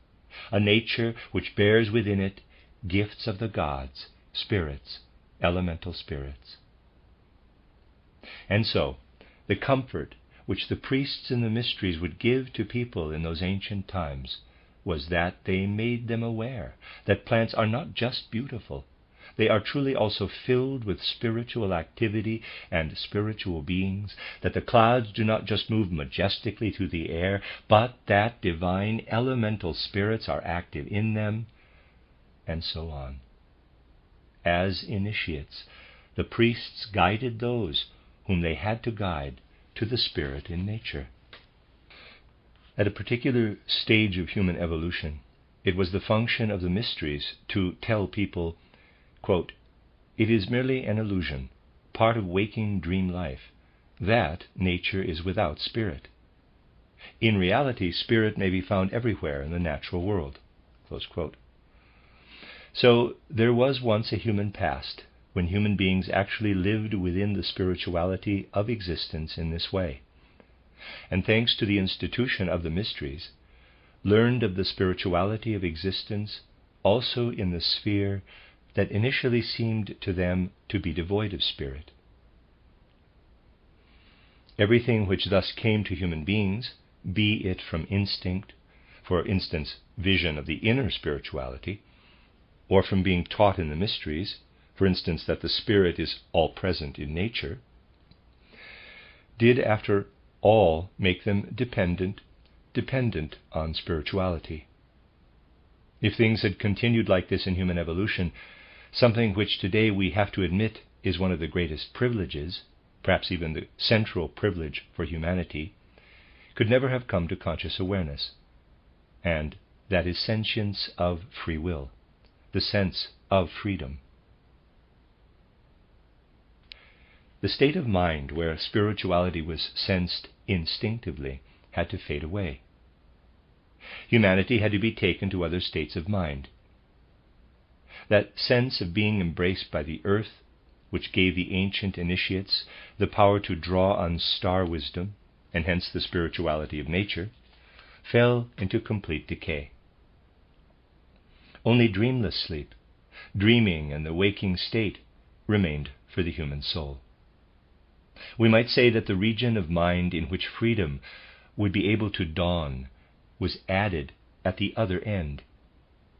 a nature which bears within it gifts of the gods, spirits, elemental spirits. And so, the comfort which the priests in the mysteries would give to people in those ancient times was that they made them aware that plants are not just beautiful, they are truly also filled with spiritual activity and spiritual beings, that the clouds do not just move majestically through the air, but that divine elemental spirits are active in them, and so on. As initiates, the priests guided those whom they had to guide to the spirit in nature. At a particular stage of human evolution, it was the function of the mysteries to tell people, quote, "It is merely an illusion, part of waking dream life, that nature is without spirit. In reality, spirit may be found everywhere in the natural world." Close quote. So there was once a human past when human beings actually lived within the spirituality of existence in this way, and thanks to the institution of the mysteries, learned of the spirituality of existence also in the sphere that initially seemed to them to be devoid of spirit. Everything which thus came to human beings, be it from instinct, for instance, vision of the inner spirituality, or from being taught in the mysteries, for instance, that the spirit is all present in nature, did after all make them dependent on spirituality. If things had continued like this in human evolution, something which today we have to admit is one of the greatest privileges, perhaps even the central privilege for humanity, could never have come to conscious awareness, and that is sentience of free will, the sense of freedom. The state of mind where spirituality was sensed instinctively had to fade away. Humanity had to be taken to other states of mind. That sense of being embraced by the earth, which gave the ancient initiates the power to draw on star wisdom, and hence the spirituality of nature, fell into complete decay. Only dreamless sleep, dreaming and the waking state, remained for the human soul. We might say that the region of mind in which freedom would be able to dawn was added at the other end.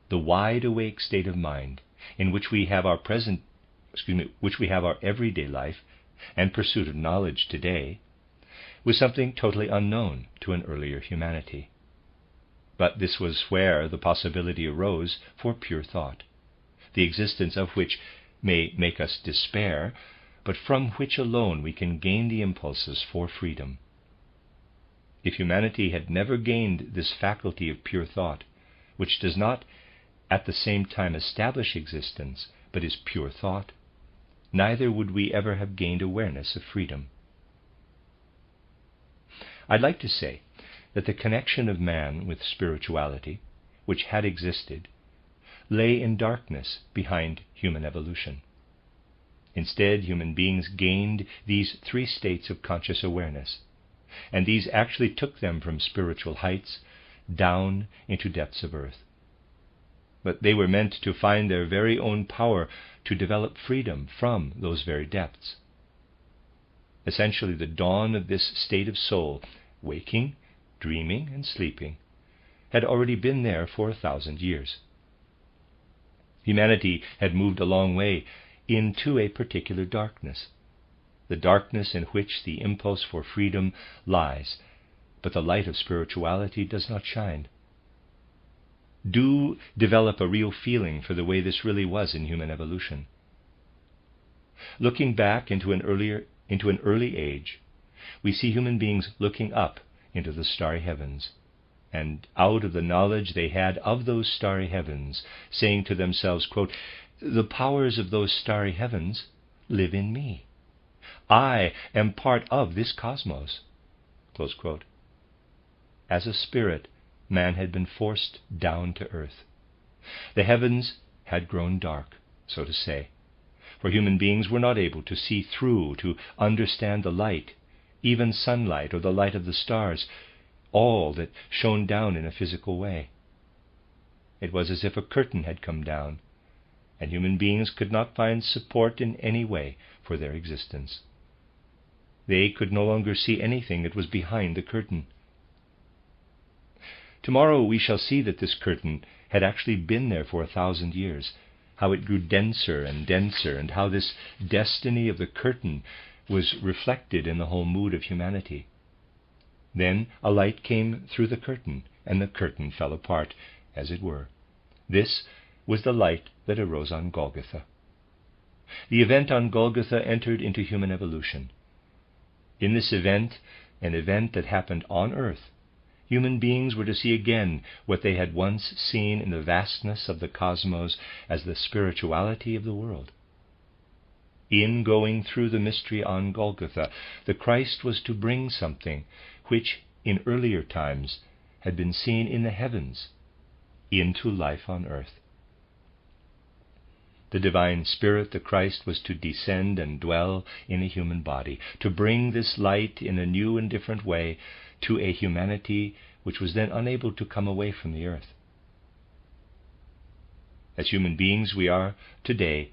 The wide-awake state of mind in which we have our everyday life and pursuit of knowledge today was something totally unknown to an earlier humanity. But this was where the possibility arose for pure thought, the existence of which may make us despair, but from which alone we can gain the impulses for freedom. If humanity had never gained this faculty of pure thought, which does not at the same time establish existence, but is pure thought, neither would we ever have gained awareness of freedom. I'd like to say that the connection of man with spirituality, which had existed, lay in darkness behind human evolution. Instead, human beings gained these three states of conscious awareness, and these actually took them from spiritual heights down into depths of earth. But they were meant to find their very own power to develop freedom from those very depths. Essentially, the dawn of this state of soul, waking, dreaming, and sleeping, had already been there for 1,000 years. Humanity had moved a long way into a particular darkness, the darkness in which the impulse for freedom lies, but the light of spirituality does not shine. Do develop a real feeling for the way this really was in human evolution. Looking back into an early age, we see human beings looking up into the starry heavens, and out of the knowledge they had of those starry heavens, saying to themselves, quote, "The powers of those starry heavens live in me. I am part of this cosmos." Close quote. As a spirit, man had been forced down to earth. The heavens had grown dark, so to say, for human beings were not able to see through, to understand the light, even sunlight or the light of the stars, all that shone down in a physical way. It was as if a curtain had come down, and human beings could not find support in any way for their existence. They could no longer see anything that was behind the curtain. Tomorrow we shall see that this curtain had actually been there for 1,000 years, how it grew denser and denser, and how this destiny of the curtain was reflected in the whole mood of humanity. Then a light came through the curtain, and the curtain fell apart, as it were. This was the light that arose on Golgotha. The event on Golgotha entered into human evolution. In this event, an event that happened on earth, human beings were to see again what they had once seen in the vastness of the cosmos as the spirituality of the world. In going through the mystery on Golgotha, the Christ was to bring something which in earlier times had been seen in the heavens into life on earth. The divine Spirit, the Christ, was to descend and dwell in a human body, to bring this light in a new and different way to a humanity which was then unable to come away from the earth. As human beings, we are today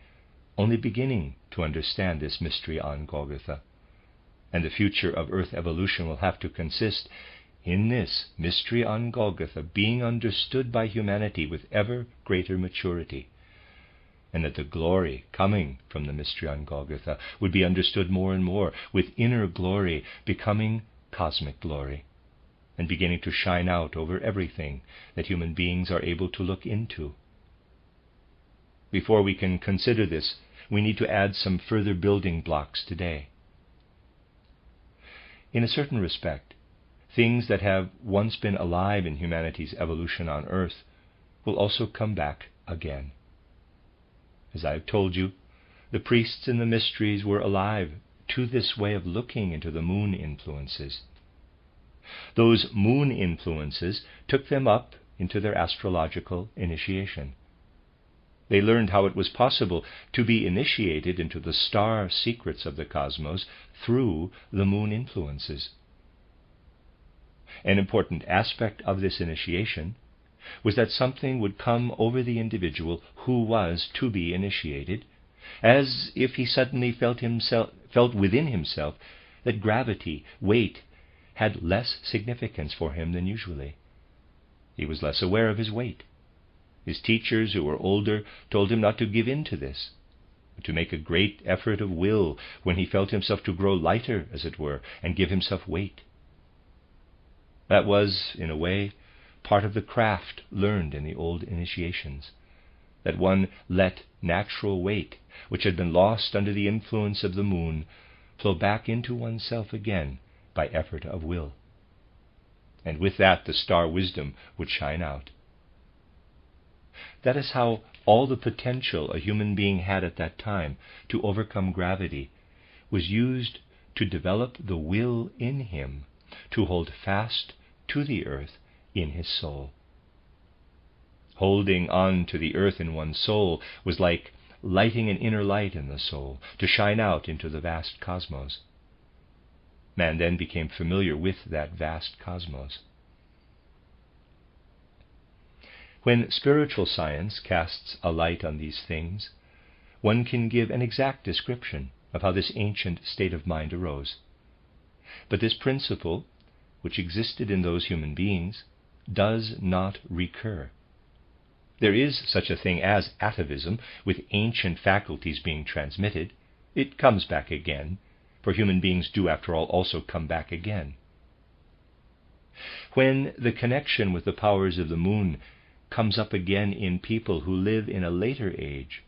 only beginning to understand this mystery on Golgotha, and the future of earth evolution will have to consist in this mystery on Golgotha being understood by humanity with ever greater maturity, and that the glory coming from the mystery on Golgotha would be understood more and more, with inner glory becoming cosmic glory, and beginning to shine out over everything that human beings are able to look into. Before we can consider this, we need to add some further building blocks today. In a certain respect, things that have once been alive in humanity's evolution on earth will also come back again. As I have told you, the priests in the mysteries were alive to this way of looking into the moon influences. Those moon influences took them up into their astrological initiation. They learned how it was possible to be initiated into the star secrets of the cosmos through the moon influences. An important aspect of this initiation was that something would come over the individual who was to be initiated, as if he suddenly felt within himself that gravity, weight, had less significance for him than usually. He was less aware of his weight. His teachers, who were older, told him not to give in to this, but to make a great effort of will when he felt himself to grow lighter, as it were, and give himself weight. That was, in a way, part of the craft learned in the old initiations, that one let natural weight, which had been lost under the influence of the moon, flow back into oneself again by effort of will. And with that the star wisdom would shine out. That is how all the potential a human being had at that time to overcome gravity was used to develop the will in him to hold fast to the earth in his soul. Holding on to the earth in one's soul was like lighting an inner light in the soul to shine out into the vast cosmos. Man then became familiar with that vast cosmos. When spiritual science casts a light on these things, one can give an exact description of how this ancient state of mind arose. But this principle, which existed in those human beings, does not recur. There is such a thing as atavism, with ancient faculties being transmitted. It comes back again, for human beings do, after all, also come back again. When the connection with the powers of the moon comes up again in people who live in a later age,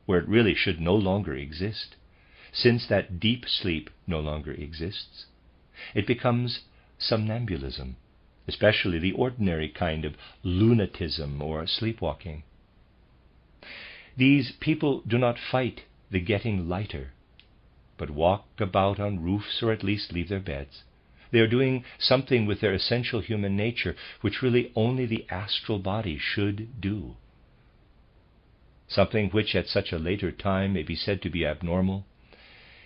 where it really should no longer exist, since that deep sleep no longer exists, it becomes somnambulism, especially the ordinary kind of lunatism or sleepwalking. These people do not fight the getting lighter, but walk about on roofs or at least leave their beds. They are doing something with their essential human nature which really only the astral body should do. Something which at such a later time may be said to be abnormal,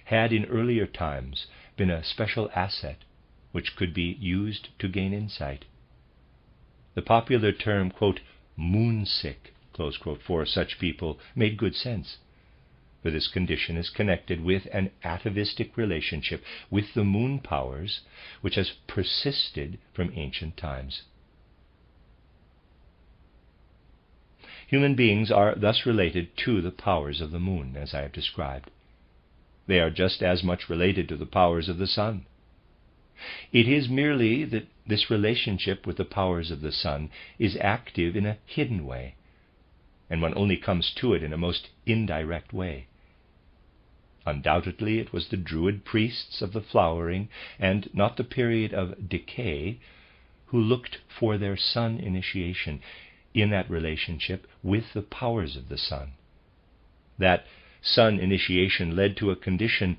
had in earlier times been a special asset which could be used to gain insight. The popular term, quote, moon-sick, close quote, for such people made good sense. For this condition is connected with an atavistic relationship with the moon powers, which has persisted from ancient times. Human beings are thus related to the powers of the moon, as I have described. They are just as much related to the powers of the sun. It is merely that this relationship with the powers of the sun is active in a hidden way, and one only comes to it in a most indirect way. Undoubtedly, it was the Druid priests of the flowering, and not the period of decay, who looked for their sun initiation in that relationship with the powers of the sun. That sun initiation led to a condition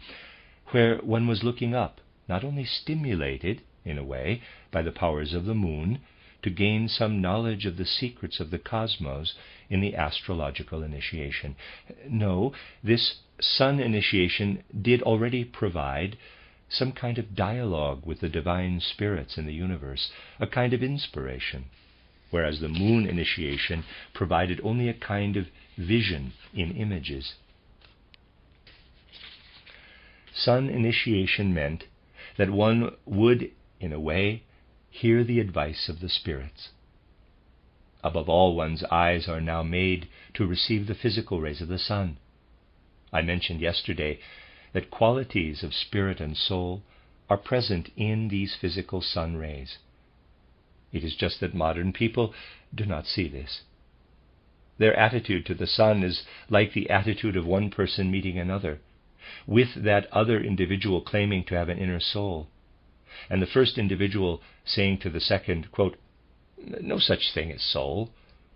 where one was looking up, not only stimulated, in a way, by the powers of the moon, to gain some knowledge of the secrets of the cosmos in the astrological initiation. No, this sun initiation did already provide some kind of dialogue with the divine spirits in the universe, a kind of inspiration, whereas the moon initiation provided only a kind of vision in images. Sun initiation meant that one would, in a way, hear the advice of the spirits. Above all, one's eyes are now made to receive the physical rays of the sun. I mentioned yesterday that qualities of spirit and soul are present in these physical sun rays. It is just that modern people do not see this. Their attitude to the sun is like the attitude of one person meeting another, with that other individual claiming to have an inner soul, and the first individual saying to the second, quote, "No such thing as soul.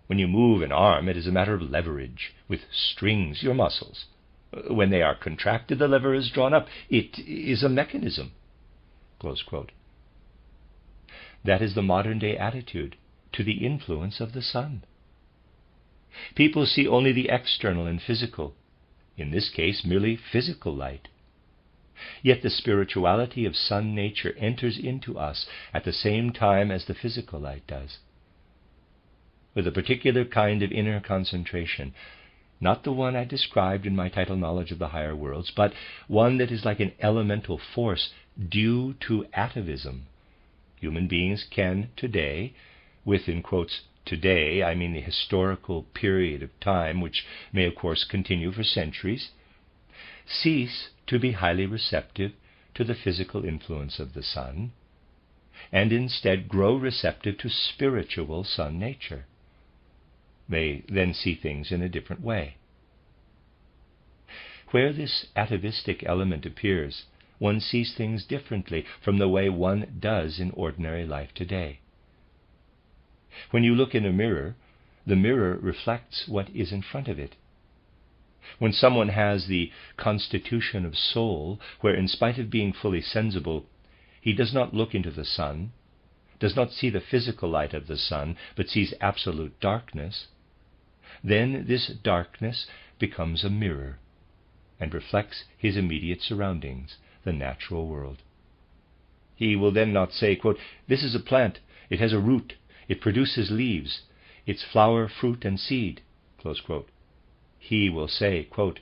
When you move an arm, it is a matter of leverage, with strings, your muscles. When they are contracted, the lever is drawn up. It is a mechanism." Close quote. That is the modern-day attitude to the influence of the sun. People see only the external and physical, in this case merely physical light. Yet the spirituality of sun nature enters into us at the same time as the physical light does, with a particular kind of inner concentration, not the one I described in my title Knowledge of the Higher Worlds, but one that is like an elemental force due to atavism. Human beings can today, with, in quotes, today, I mean the historical period of time, which may of course continue for centuries, cease to be highly receptive to the physical influence of the sun, and instead grow receptive to spiritual sun nature. They then see things in a different way. Where this atavistic element appears, one sees things differently from the way one does in ordinary life today. When you look in a mirror, the mirror reflects what is in front of it. When someone has the constitution of soul, where in spite of being fully sensible, he does not look into the sun, does not see the physical light of the sun, but sees absolute darkness, then this darkness becomes a mirror and reflects his immediate surroundings, the natural world. He will then not say, quote, "This is a plant, it has a root, it produces leaves, its flower, fruit, and seed," close quote. He will say, quote,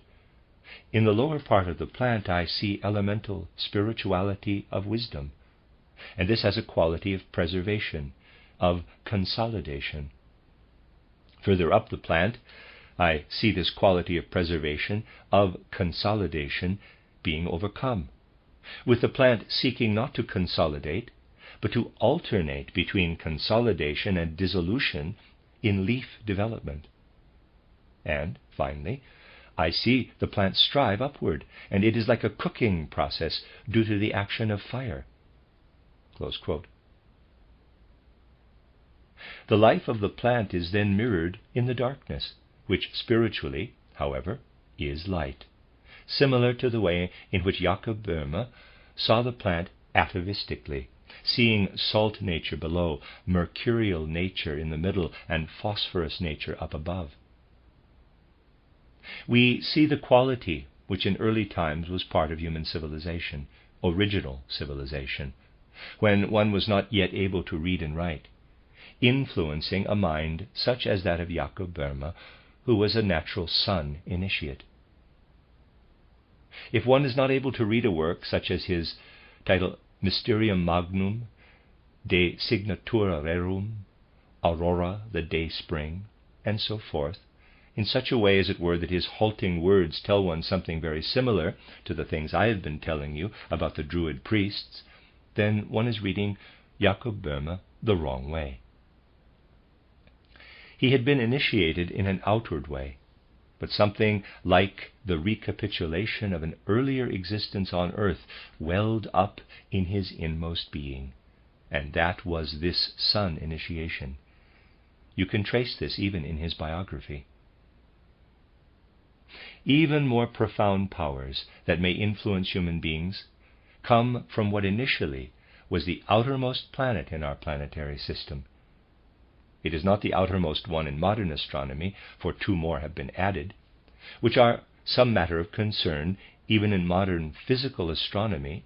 "In the lower part of the plant I see elemental spirituality of wisdom, and this has a quality of preservation, of consolidation. Further up the plant, I see this quality of preservation, of consolidation, being overcome, with the plant seeking not to consolidate, but to alternate between consolidation and dissolution in leaf development. And, finally, I see the plant strive upward, and it is like a cooking process due to the action of fire." Close quote. The life of the plant is then mirrored in the darkness, which spiritually, however, is light, similar to the way in which Jakob Böhme saw the plant atavistically, seeing salt nature below, mercurial nature in the middle, and phosphorus nature up above. We see the quality which in early times was part of human civilization, original civilization, when one was not yet able to read and write, influencing a mind such as that of Jakob Böhme, who was a natural sun initiate. If one is not able to read a work such as his title Mysterium Magnum, De Signatura Rerum, Aurora, the Day Spring, and so forth, in such a way, as it were, that his halting words tell one something very similar to the things I have been telling you about the Druid priests, then one is reading Jakob Böhme the wrong way. He had been initiated in an outward way, but something like the recapitulation of an earlier existence on earth welled up in his inmost being, and that was this sun initiation. You can trace this even in his biography. Even more profound powers that may influence human beings come from what initially was the outermost planet in our planetary system. It is not the outermost one in modern astronomy, for 2 more have been added, which are some matter of concern even in modern physical astronomy,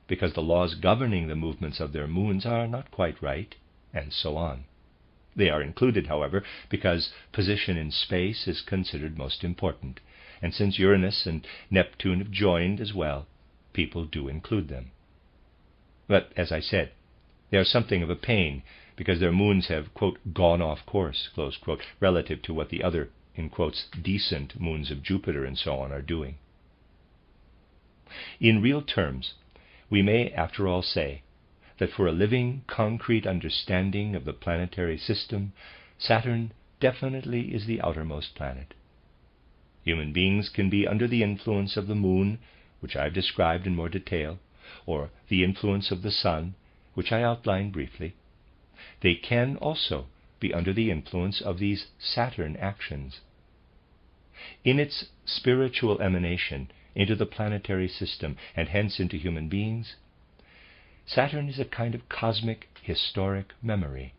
because the laws governing the movements of their moons are not quite right, and so on. They are included, however, because position in space is considered most important, and since Uranus and Neptune have joined as well, people do include them. But, as I said, they are something of a pain, because their moons have, quote, gone off course, close quote, relative to what the other, in quotes, decent moons of Jupiter and so on are doing. In real terms, we may, after all, say that for a living, concrete understanding of the planetary system, Saturn definitely is the outermost planet. Human beings can be under the influence of the moon, which I have described in more detail, or the influence of the sun, which I outlined briefly. They can also be under the influence of these Saturn actions. In its spiritual emanation into the planetary system, and hence into human beings, Saturn is a kind of cosmic historic memory.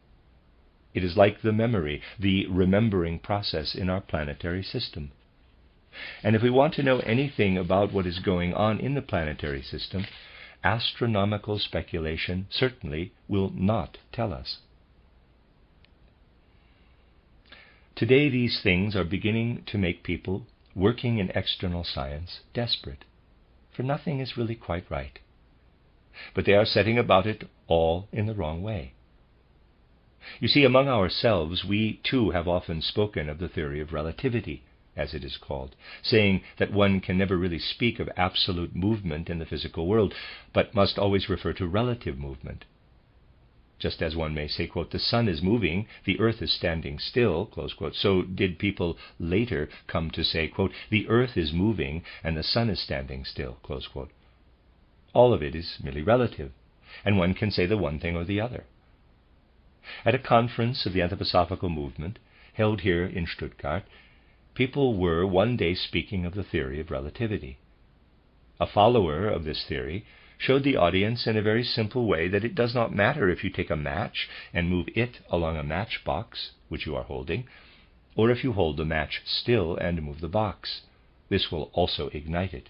It is like the memory, the remembering process in our planetary system. And if we want to know anything about what is going on in the planetary system, astronomical speculation certainly will not tell us. Today these things are beginning to make people working in external science desperate, for nothing is really quite right. But they are setting about it all in the wrong way. You see, among ourselves, we too have often spoken of the theory of relativity, as it is called, saying that one can never really speak of absolute movement in the physical world, but must always refer to relative movement. Just as one may say, quote, the sun is moving, the earth is standing still, close quote, so did people later come to say, quote, the earth is moving and the sun is standing still, close quote. All of it is merely relative, and one can say the one thing or the other. At a conference of the anthroposophical movement, held here in Stuttgart, people were one day speaking of the theory of relativity. A follower of this theory showed the audience in a very simple way that it does not matter if you take a match and move it along a matchbox, which you are holding, or if you hold the match still and move the box. This will also ignite it.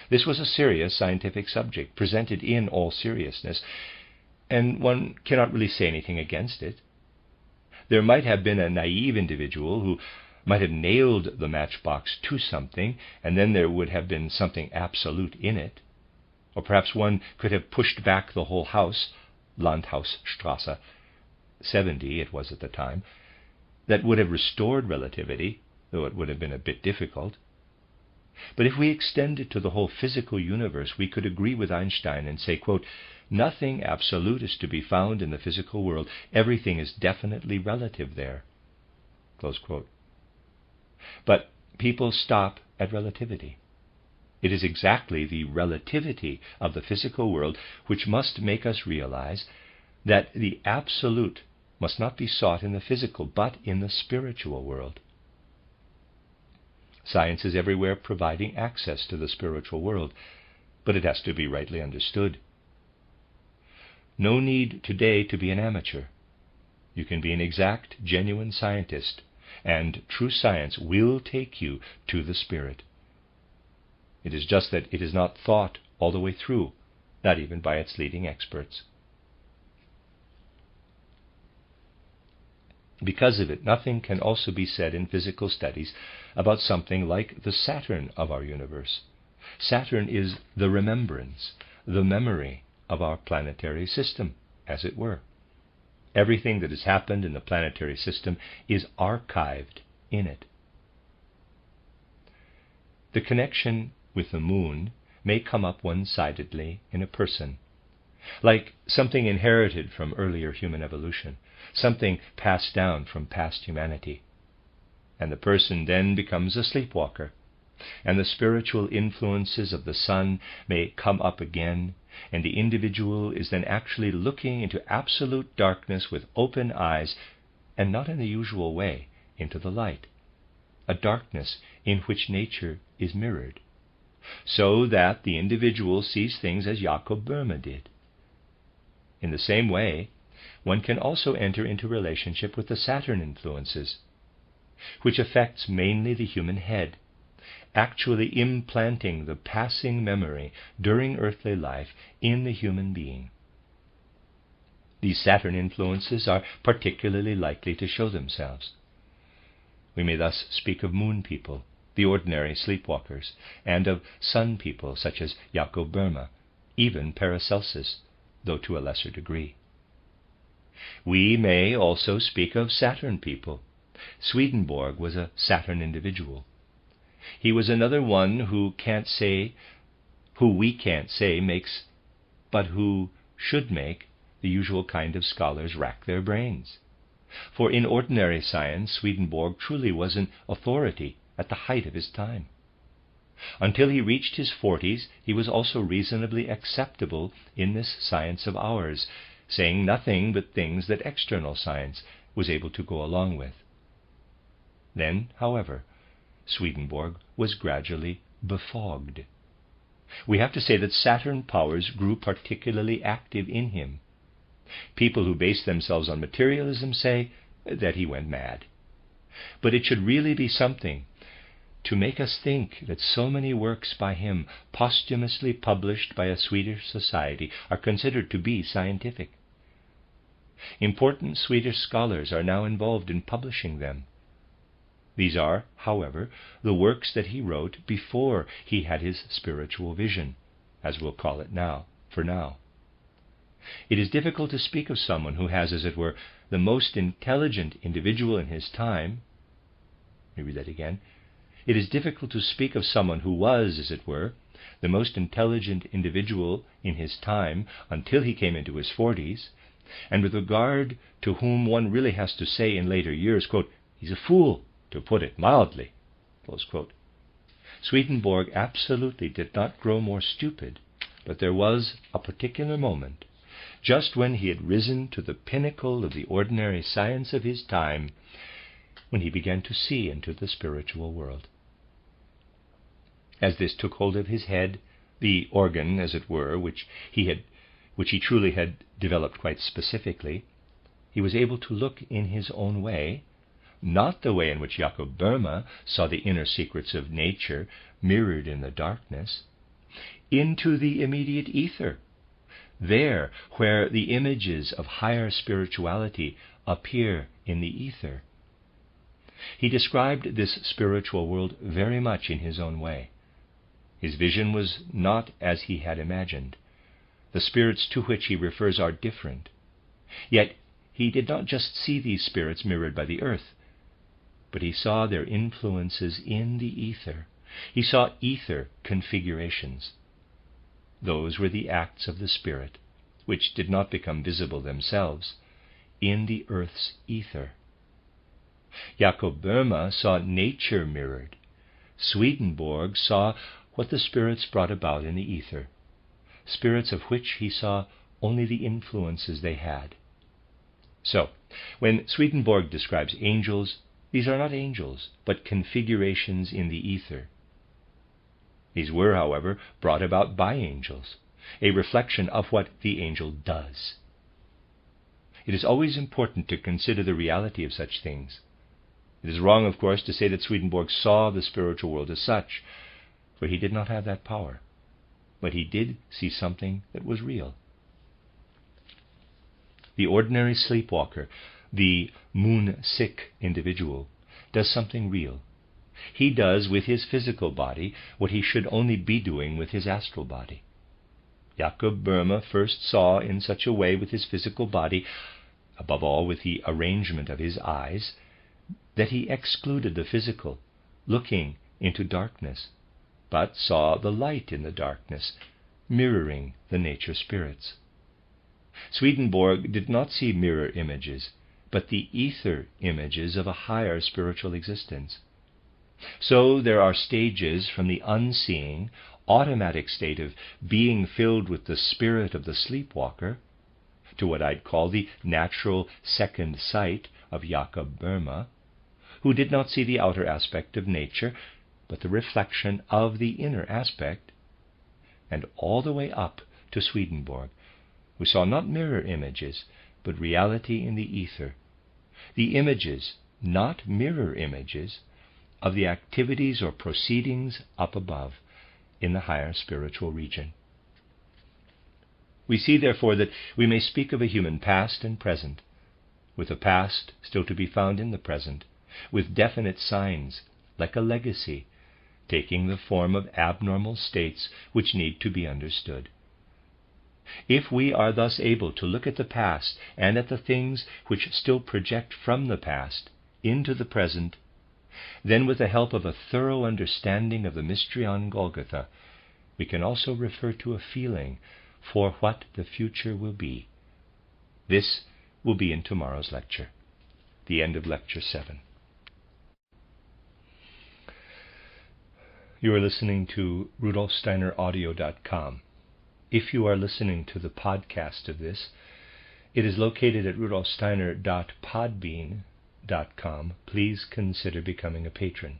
This was a serious scientific subject, presented in all seriousness, and one cannot really say anything against it. There might have been a naive individual who might have nailed the matchbox to something, and then there would have been something absolute in it. Or perhaps one could have pushed back the whole house, Landhausstrasse 70 it was at the time, that would have restored relativity, though it would have been a bit difficult. But if we extend it to the whole physical universe, we could agree with Einstein and say, quote, nothing absolute is to be found in the physical world. Everything is definitely relative there, close quote. But people stop at relativity. It is exactly the relativity of the physical world which must make us realize that the absolute must not be sought in the physical, but in the spiritual world. Science is everywhere providing access to the spiritual world, but it has to be rightly understood. No need today to be an amateur. You can be an exact, genuine scientist, and true science will take you to the spirit. It is just that it is not thought all the way through, not even by its leading experts. Because of it, nothing can also be said in physical studies about something like the Saturn of our universe. Saturn is the remembrance, the memory of our planetary system, as it were. Everything that has happened in the planetary system is archived in it. The connection with the moon may come up one-sidedly in a person, like something inherited from earlier human evolution, something passed down from past humanity. And the person then becomes a sleepwalker, and the spiritual influences of the sun may come up again, and the individual is then actually looking into absolute darkness with open eyes, and not in the usual way, into the light, a darkness in which nature is mirrored, so that the individual sees things as Jakob Böhme did. In the same way, one can also enter into relationship with the Saturn influences, which affects mainly the human head, actually implanting the passing memory during earthly life in the human being. These Saturn influences are particularly likely to show themselves. We may thus speak of moon people, the ordinary sleepwalkers, and of sun people such as Jakob Böhme, even Paracelsus, though to a lesser degree. We may also speak of Saturn people. Swedenborg was a Saturn individual. He was another one who we can't say makes, but who should make the usual kind of scholars rack their brains. For in ordinary science, Swedenborg truly was an authority at the height of his time. Until he reached his 40s, he was also reasonably acceptable in this science of ours, saying nothing but things that external science was able to go along with. Then, however, Swedenborg was gradually befogged. We have to say that Saturn powers grew particularly active in him. People who base themselves on materialism say that he went mad. But it should really be something to make us think that so many works by him, posthumously published by a Swedish society, are considered to be scientific. Important Swedish scholars are now involved in publishing them. These are, however, the works that he wrote before he had his spiritual vision, as we'll call it now, for now. It is difficult to speak of someone who has, as it were, the most intelligent individual in his time. Let me read that again. It is difficult to speak of someone who was, as it were, the most intelligent individual in his time until he came into his 40s, and with regard to whom one really has to say in later years, quote, he's a fool, to put it mildly, close quote. Swedenborg absolutely did not grow more stupid, but there was a particular moment, just when he had risen to the pinnacle of the ordinary science of his time, when he began to see into the spiritual world. As this took hold of his head, the organ, as it were, which he truly had developed quite specifically, he was able to look in his own way, not the way in which Jakob Böhme saw the inner secrets of nature mirrored in the darkness, into the immediate ether, there where the images of higher spirituality appear in the ether. He described this spiritual world very much in his own way. His vision was not as he had imagined. The spirits to which he refers are different. Yet he did not just see these spirits mirrored by the earth, but he saw their influences in the ether. He saw ether configurations. Those were the acts of the spirit, which did not become visible themselves, in the earth's ether. Jakob Böhme saw nature mirrored. Swedenborg saw what the spirits brought about in the ether, spirits of which he saw only the influences they had. So, when Swedenborg describes angels, these are not angels, but configurations in the ether. These were, however, brought about by angels, a reflection of what the angel does. It is always important to consider the reality of such things. It is wrong, of course, to say that Swedenborg saw the spiritual world as such, for he did not have that power. But he did see something that was real. The ordinary sleepwalker the moon-sick individual, does something real. He does with his physical body what he should only be doing with his astral body. Jakob Böhme first saw in such a way with his physical body, above all with the arrangement of his eyes, that he excluded the physical, looking into darkness, but saw the light in the darkness, mirroring the nature spirits. Swedenborg did not see mirror images, but the ether images of a higher spiritual existence. So there are stages from the unseeing, automatic state of being filled with the spirit of the sleepwalker to what I'd call the natural second sight of Jakob Böhme, who did not see the outer aspect of nature, but the reflection of the inner aspect, and all the way up to Swedenborg, who saw not mirror images, but reality in the ether, the images, not mirror images, of the activities or proceedings up above in the higher spiritual region. We see, therefore, that we may speak of a human past and present, with a past still to be found in the present, with definite signs, like a legacy, taking the form of abnormal states which need to be understood. If we are thus able to look at the past and at the things which still project from the past into the present, then with the help of a thorough understanding of the mystery on Golgotha, we can also refer to a feeling for what the future will be. This will be in tomorrow's lecture, the end of Lecture 7. You are listening to RudolfSteinerAudio.com. If you are listening to the podcast of this, it is located at rudolfsteiner.podbean.com. Please consider becoming a patron.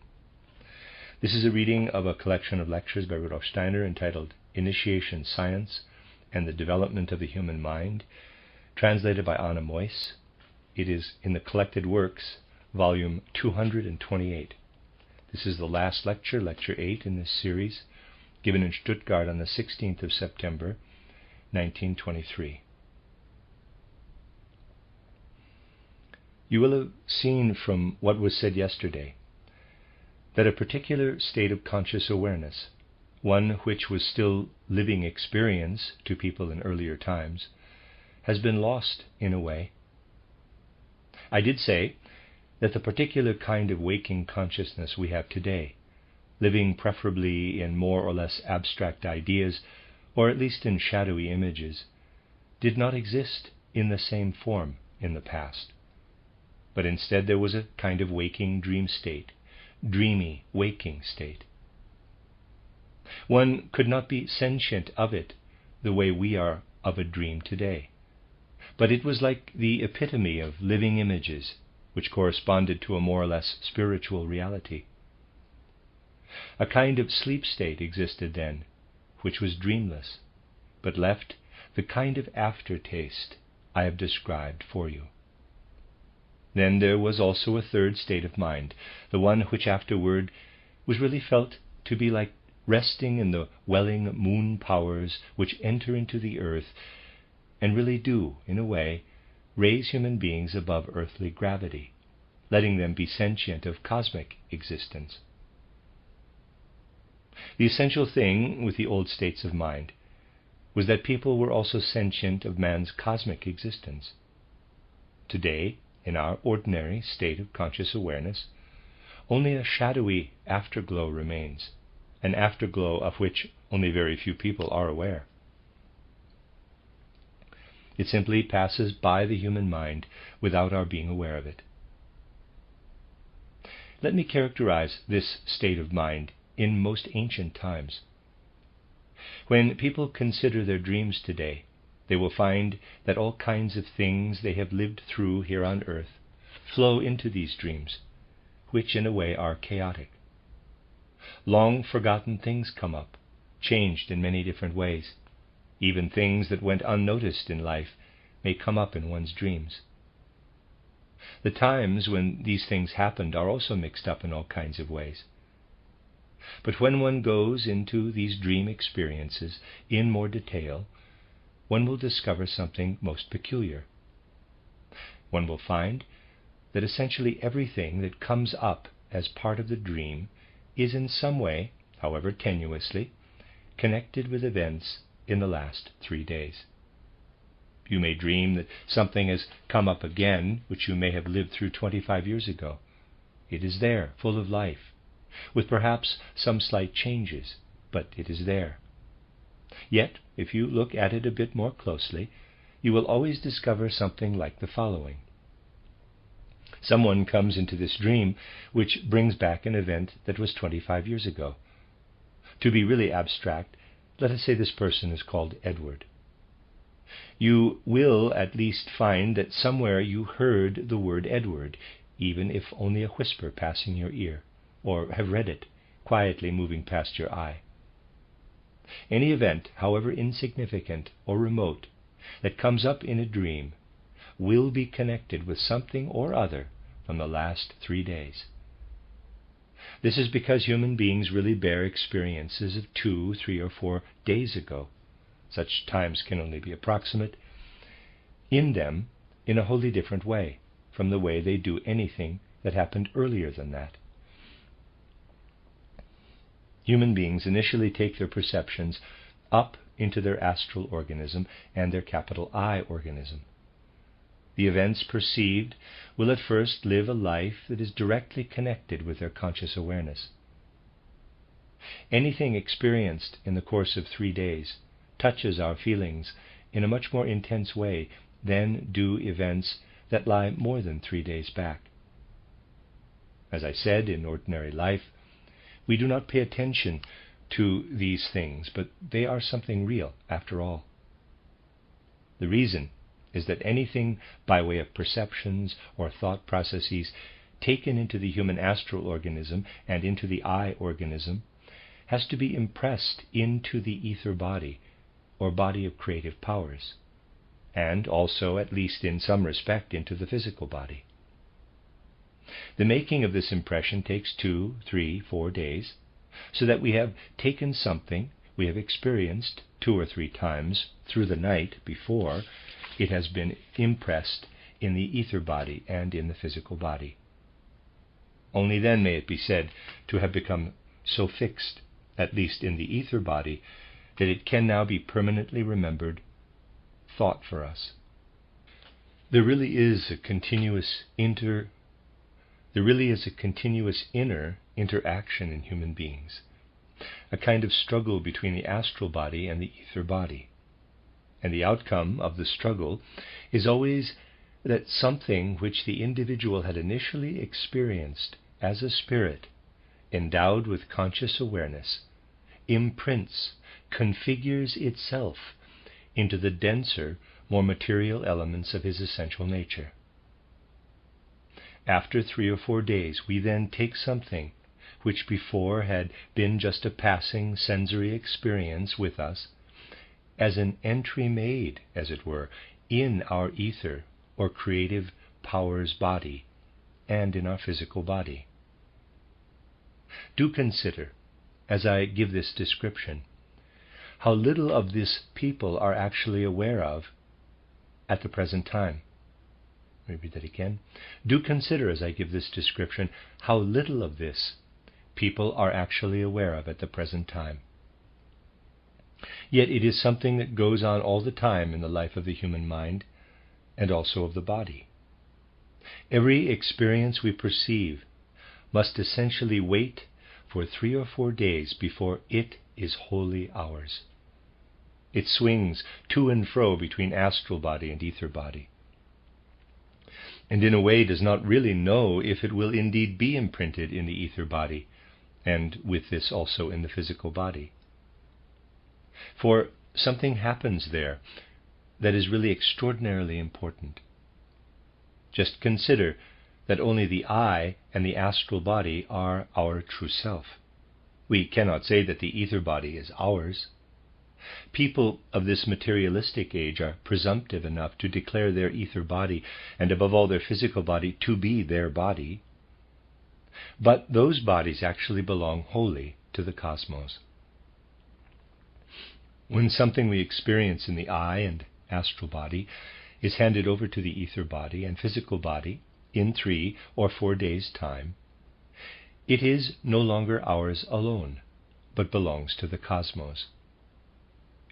This is a reading of a collection of lectures by Rudolf Steiner entitled Initiation Science and the Development of the Human Mind, translated by Anna Moyse. It is in the Collected Works, volume 228. This is the last lecture, Lecture 8 in this series, given in Stuttgart on the 16th of September, 1923. You will have seen from what was said yesterday that a particular state of conscious awareness, one which was still living experience to people in earlier times, has been lost in a way. I did say that the particular kind of waking consciousness we have today, living preferably in more or less abstract ideas, or at least in shadowy images, did not exist in the same form in the past. But instead there was a kind of waking dream state, dreamy waking state. One could not be sentient of it the way we are of a dream today, but it was like the epitome of living images, which corresponded to a more or less spiritual reality. A kind of sleep state existed then, which was dreamless, but left the kind of aftertaste I have described for you. Then there was also a third state of mind, the one which afterward was really felt to be like resting in the welling moon powers which enter into the earth and really do, in a way, raise human beings above earthly gravity, letting them be sentient of cosmic existence. The essential thing with the old states of mind was that people were also sentient of man's cosmic existence. Today, in our ordinary state of conscious awareness, only a shadowy afterglow remains, an afterglow of which only very few people are aware. It simply passes by the human mind without our being aware of it. Let me characterize this state of mind in most ancient times. When people consider their dreams today, they will find that all kinds of things they have lived through here on earth flow into these dreams, which in a way are chaotic. Long forgotten things come up, changed in many different ways. Even things that went unnoticed in life may come up in one's dreams. The times when these things happened are also mixed up in all kinds of ways. But when one goes into these dream experiences in more detail, one will discover something most peculiar. one will find that essentially everything that comes up as part of the dream is in some way, however tenuously, connected with events in the last 3 days. You may dream that something has come up again which you may have lived through 25 years ago. It is there, full of life, with perhaps some slight changes, but it is there. Yet, if you look at it a bit more closely, you will always discover something like the following. Someone comes into this dream which brings back an event that was 25 years ago. To be really abstract, let us say this person is called Edward. You will at least find that somewhere you heard the word Edward, even if only a whisper passing your ear, or have read it, quietly moving past your eye. Any event, however insignificant or remote, that comes up in a dream will be connected with something or other from the last 3 days. This is because human beings really bear experiences of 2, 3, or 4 days ago. Such times can only be approximate. In them, in a wholly different way from the way they do anything that happened earlier than that. Human beings initially take their perceptions up into their astral organism and their capital I organism. The events perceived will at first live a life that is directly connected with their conscious awareness. Anything experienced in the course of 3 days touches our feelings in a much more intense way than do events that lie more than 3 days back. As I said, in ordinary life, we do not pay attention to these things, but they are something real after all. The reason is that anything by way of perceptions or thought processes taken into the human astral organism and into the I organism has to be impressed into the ether body, or body of creative powers, and also, at least in some respect, into the physical body. The making of this impression takes 2, 3, 4 days, so that we have taken something we have experienced 2 or 3 times through the night before it has been impressed in the ether body and in the physical body. Only then may it be said to have become so fixed, at least in the ether body, that it can now be permanently remembered thought for us. There really is a continuous inner interaction in human beings, a kind of struggle between the astral body and the ether body. And the outcome of the struggle is always that something which the individual had initially experienced as a spirit, endowed with conscious awareness, imprints, configures itself into the denser, more material elements of his essential nature. After 3 or 4 days, we then take something which before had been just a passing sensory experience with us, as an entry made, as it were, in our ether or creative powers body and in our physical body. Do consider, as I give this description, how little of this people are actually aware of at the present time. Let me read that again. Do consider, as I give this description, how little of this people are actually aware of at the present time. Yet it is something that goes on all the time in the life of the human mind and also of the body. Every experience we perceive must essentially wait for 3 or 4 days before it is wholly ours. It swings to and fro between astral body and ether body, and in a way does not really know if it will indeed be imprinted in the ether body, and with this also in the physical body. For something happens there that is really extraordinarily important. Just consider that only the I and the astral body are our true self. We cannot say that the ether body is ours. People of this materialistic age are presumptive enough to declare their ether body, and above all their physical body, to be their body. But those bodies actually belong wholly to the cosmos. When something we experience in the I and astral body is handed over to the ether body and physical body in 3 or 4 days' time, it is no longer ours alone, but belongs to the cosmos.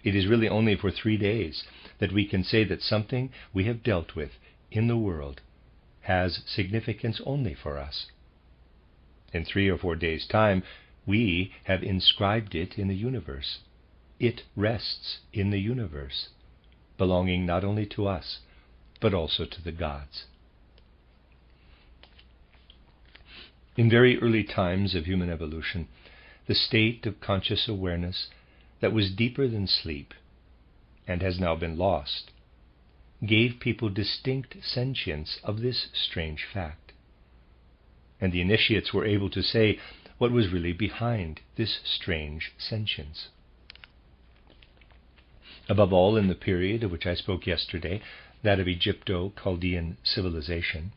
It is really only for 3 days that we can say that something we have dealt with in the world has significance only for us. In 3 or 4 days' time, we have inscribed it in the universe. It rests in the universe, belonging not only to us, but also to the gods. In very early times of human evolution, the state of conscious awareness that was deeper than sleep, and has now been lost, gave people distinct sentience of this strange fact. And the initiates were able to say what was really behind this strange sentience. Above all, in the period of which I spoke yesterday, that of Egypto-Chaldean civilization,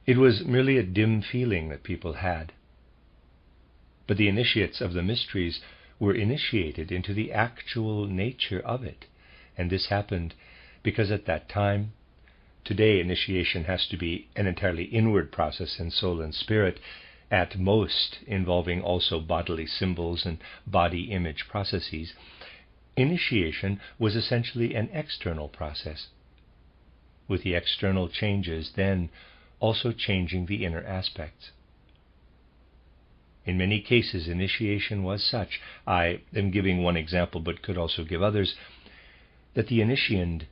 it was merely a dim feeling that people had. But the initiates of the mysteries were initiated into the actual nature of it, and this happened because at that time, today initiation has to be an entirely inward process in soul and spirit, at most involving also bodily symbols and body image processes. Initiation was essentially an external process, with the external changes then also changing the inner aspects. In many cases, initiation was such, I am giving one example but could also give others, that the initiand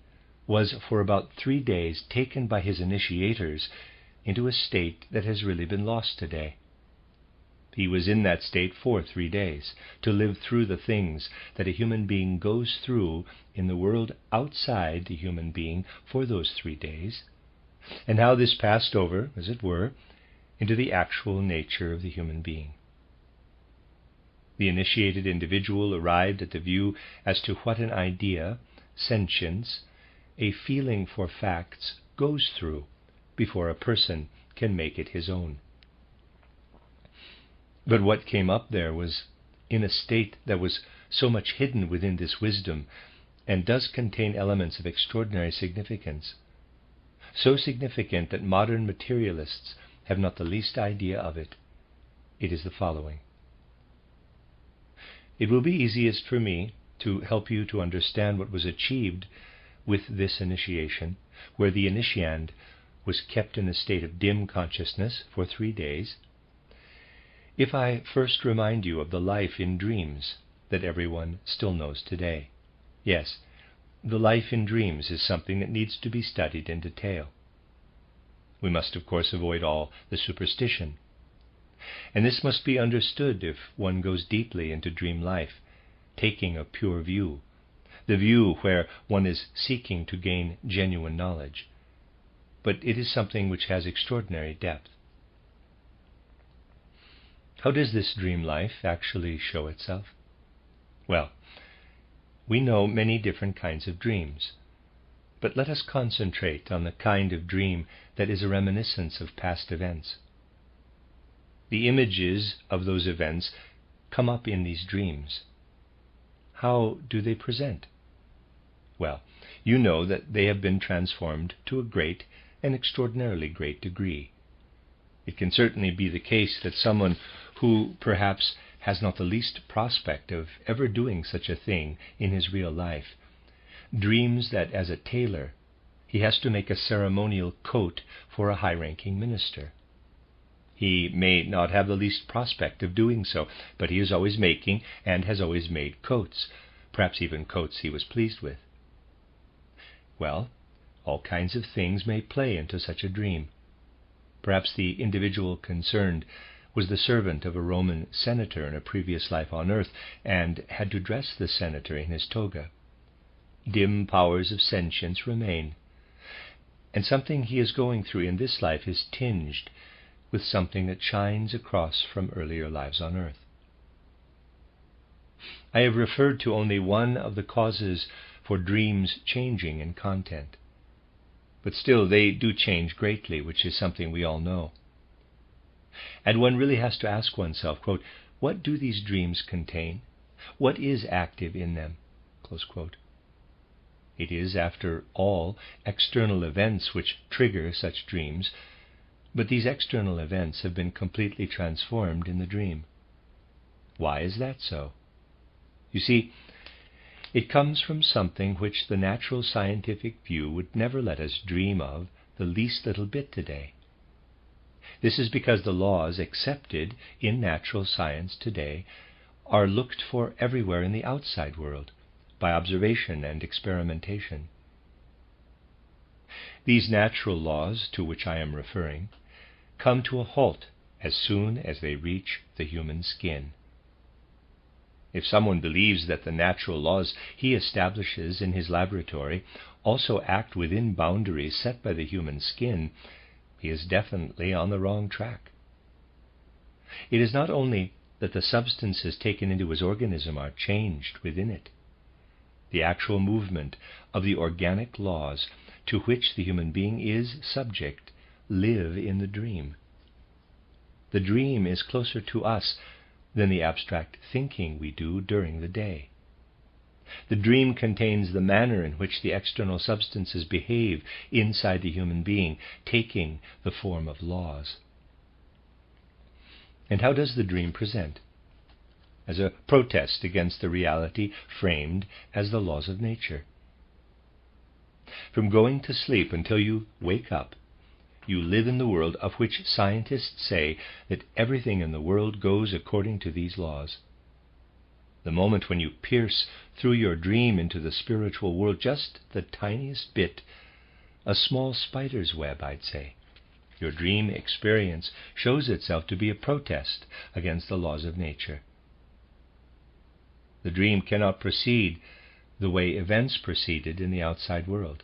was for about 3 days taken by his initiators into a state that has really been lost today. He was in that state for 3 days, to live through the things that a human being goes through in the world outside the human being for those 3 days, and how this passed over, as it were, into the actual nature of the human being. The initiated individual arrived at the view as to what an idea, sentience, a feeling for facts goes through before a person can make it his own. But what came up there was in a state that was so much hidden within this wisdom and does contain elements of extraordinary significance, so significant that modern materialists have not the least idea of it. It is the following. It will be easiest for me to help you to understand what was achieved with this initiation, where the initiand was kept in a state of dim consciousness for 3 days, if I first remind you of the life in dreams that everyone still knows today. Yes, the life in dreams is something that needs to be studied in detail. We must, of course, avoid all the superstition. And this must be understood if one goes deeply into dream life, taking a pure view, the view where one is seeking to gain genuine knowledge. But it is something which has extraordinary depth. How does this dream life actually show itself? Well, we know many different kinds of dreams, but let us concentrate on the kind of dream that is a reminiscence of past events. The images of those events come up in these dreams. How do they present? Well, you know that they have been transformed to a great and extraordinarily great degree. It can certainly be the case that someone who perhaps has not the least prospect of ever doing such a thing in his real life dreams that as a tailor he has to make a ceremonial coat for a high-ranking minister. He may not have the least prospect of doing so, but he is always making and has always made coats, perhaps even coats he was pleased with. Well, all kinds of things may play into such a dream. Perhaps the individual concerned was the servant of a Roman senator in a previous life on earth, and had to dress the senator in his toga. Dim powers of sentience remain, and something he is going through in this life is tinged with something that shines across from earlier lives on earth. I have referred to only one of the causes for dreams changing in content, but still they do change greatly, which is something we all know. And one really has to ask oneself, quote, what do these dreams contain? What is active in them? Close quote. It is, after all, external events which trigger such dreams, but these external events have been completely transformed in the dream. Why is that so? You see, it comes from something which the natural scientific view would never let us dream of the least little bit today. This is because the laws accepted in natural science today are looked for everywhere in the outside world, by observation and experimentation. These natural laws to which I am referring come to a halt as soon as they reach the human skin. If someone believes that the natural laws he establishes in his laboratory also act within boundaries set by the human skin, he is definitely on the wrong track. It is not only that the substances taken into his organism are changed within it. The actual movement of the organic laws to which the human being is subject live in the dream. The dream is closer to us than the abstract thinking we do during the day. The dream contains the manner in which the external substances behave inside the human being, taking the form of laws. And how does the dream present? As a protest against the reality framed as the laws of nature. From going to sleep until you wake up, you live in the world of which scientists say that everything in the world goes according to these laws. The moment when you pierce through your dream into the spiritual world just the tiniest bit, a small spider's web, I'd say, your dream experience shows itself to be a protest against the laws of nature. The dream cannot proceed the way events proceeded in the outside world.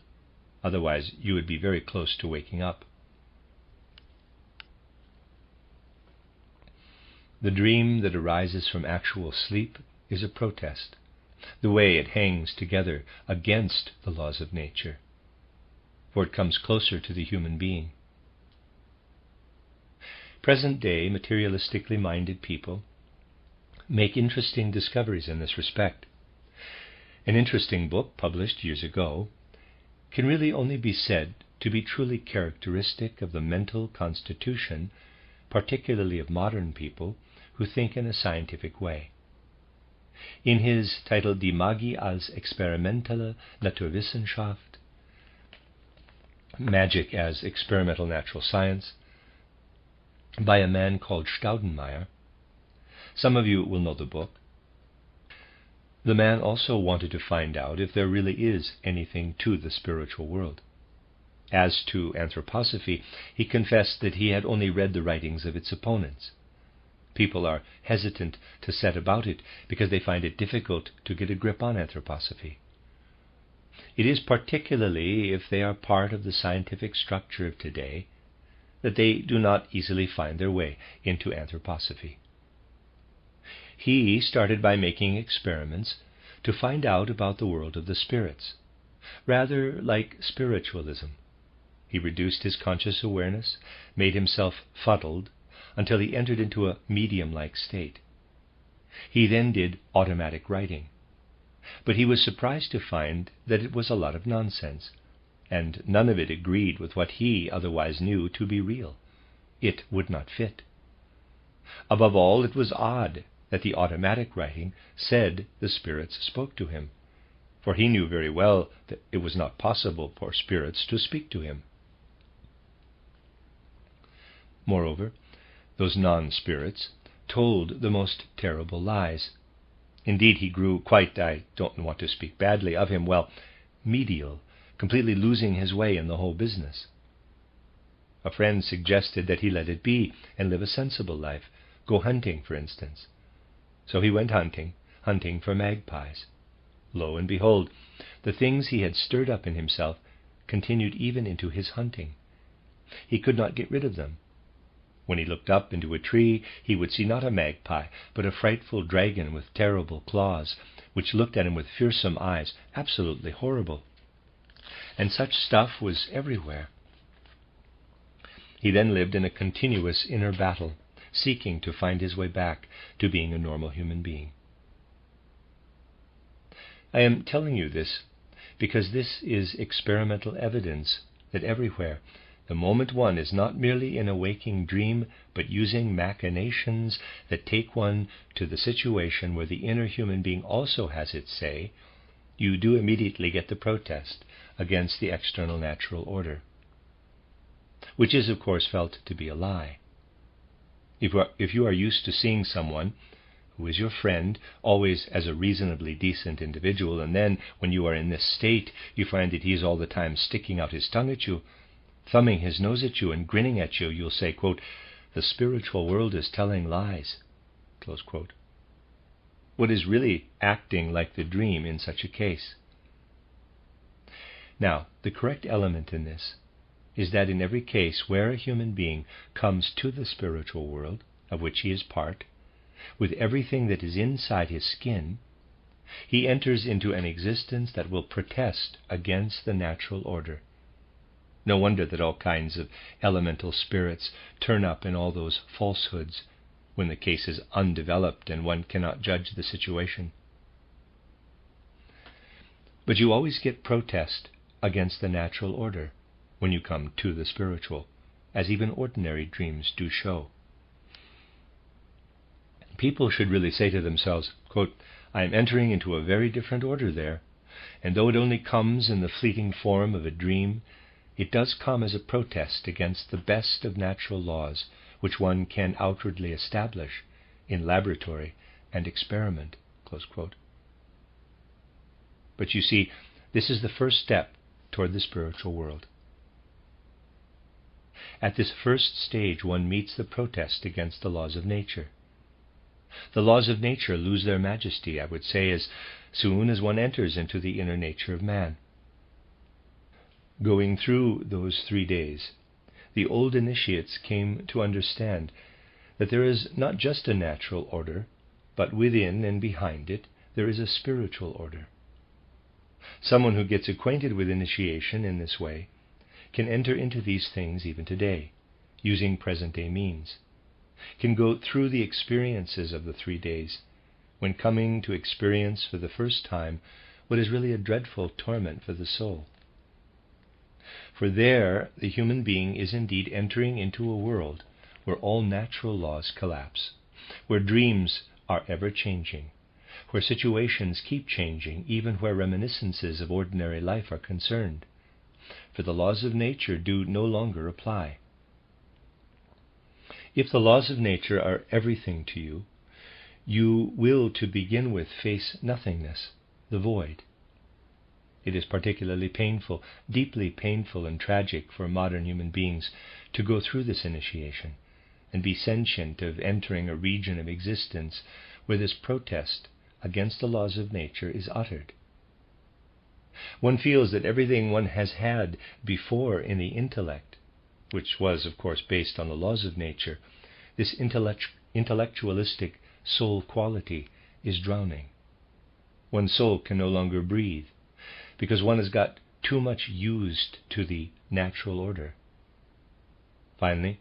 Otherwise, you would be very close to waking up. The dream that arises from actual sleep is a protest, the way it hangs together against the laws of nature, for it comes closer to the human being. Present-day, materialistically minded people make interesting discoveries in this respect. An interesting book published years ago can really only be said to be truly characteristic of the mental constitution, particularly of modern people who think in a scientific way. In his title Die Magie als experimentelle Naturwissenschaft, Magic as Experimental Natural Science, by a man called Staudenmeier. Some of you will know the book. The man also wanted to find out if there really is anything to the spiritual world. As to anthroposophy, he confessed that he had only read the writings of its opponents. People are hesitant to set about it because they find it difficult to get a grip on anthroposophy. It is particularly if they are part of the scientific structure of today that they do not easily find their way into anthroposophy. He started by making experiments to find out about the world of the spirits, rather like spiritualism. He reduced his conscious awareness, made himself fuddled, until he entered into a medium-like state. He then did automatic writing. But he was surprised to find that it was a lot of nonsense, and none of it agreed with what he otherwise knew to be real. It would not fit. Above all, it was odd that the automatic writing said the spirits spoke to him, for he knew very well that it was not possible for spirits to speak to him. Moreover, those non-spirits told the most terrible lies. Indeed, he grew quite, I don't want to speak badly of him, medial, completely losing his way in the whole business. A friend suggested that he let it be and live a sensible life, go hunting, for instance. So he went hunting for magpies. Lo and behold, the things he had stirred up in himself continued even into his hunting. He could not get rid of them. When he looked up into a tree, he would see not a magpie, but a frightful dragon with terrible claws, which looked at him with fearsome eyes, absolutely horrible. And such stuff was everywhere. He then lived in a continuous inner battle, seeking to find his way back to being a normal human being. I am telling you this because this is experimental evidence that everywhere, the moment one is not merely in a waking dream, but using machinations that take one to the situation where the inner human being also has its say, you do immediately get the protest against the external natural order, which is, of course, felt to be a lie. If you are used to seeing someone who is your friend always as a reasonably decent individual, and then when you are in this state you find that he is all the time sticking out his tongue at you, thumbing his nose at you and grinning at you, you'll say, quote, "The spiritual world is telling lies," close quote. What is really acting like the dream in such a case? Now, the correct element in this is that in every case where a human being comes to the spiritual world, of which he is part, with everything that is inside his skin, he enters into an existence that will protest against the natural order. No wonder that all kinds of elemental spirits turn up in all those falsehoods when the case is undeveloped and one cannot judge the situation. But you always get protest against the natural order when you come to the spiritual, as even ordinary dreams do show. People should really say to themselves, quote, "I am entering into a very different order there, and though it only comes in the fleeting form of a dream, it does come as a protest against the best of natural laws, which one can outwardly establish in laboratory and experiment," close quote. But you see, this is the first step toward the spiritual world. At this first stage, one meets the protest against the laws of nature. The laws of nature lose their majesty, I would say, as soon as one enters into the inner nature of man. Going through those 3 days, the old initiates came to understand that there is not just a natural order, but within and behind it there is a spiritual order. Someone who gets acquainted with initiation in this way can enter into these things even today, using present-day means, can go through the experiences of the 3 days, when coming to experience for the first time what is really a dreadful torment for the soul. For there the human being is indeed entering into a world where all natural laws collapse, where dreams are ever changing, where situations keep changing, even where reminiscences of ordinary life are concerned, for the laws of nature do no longer apply. If the laws of nature are everything to you, you will to begin with face nothingness, the void. It is particularly painful, deeply painful and tragic for modern human beings to go through this initiation and be sentient of entering a region of existence where this protest against the laws of nature is uttered. One feels that everything one has had before in the intellect, which was, of course, based on the laws of nature, this intellectualistic soul quality is drowning. One's soul can no longer breathe, because one has got too much used to the natural order. Finally,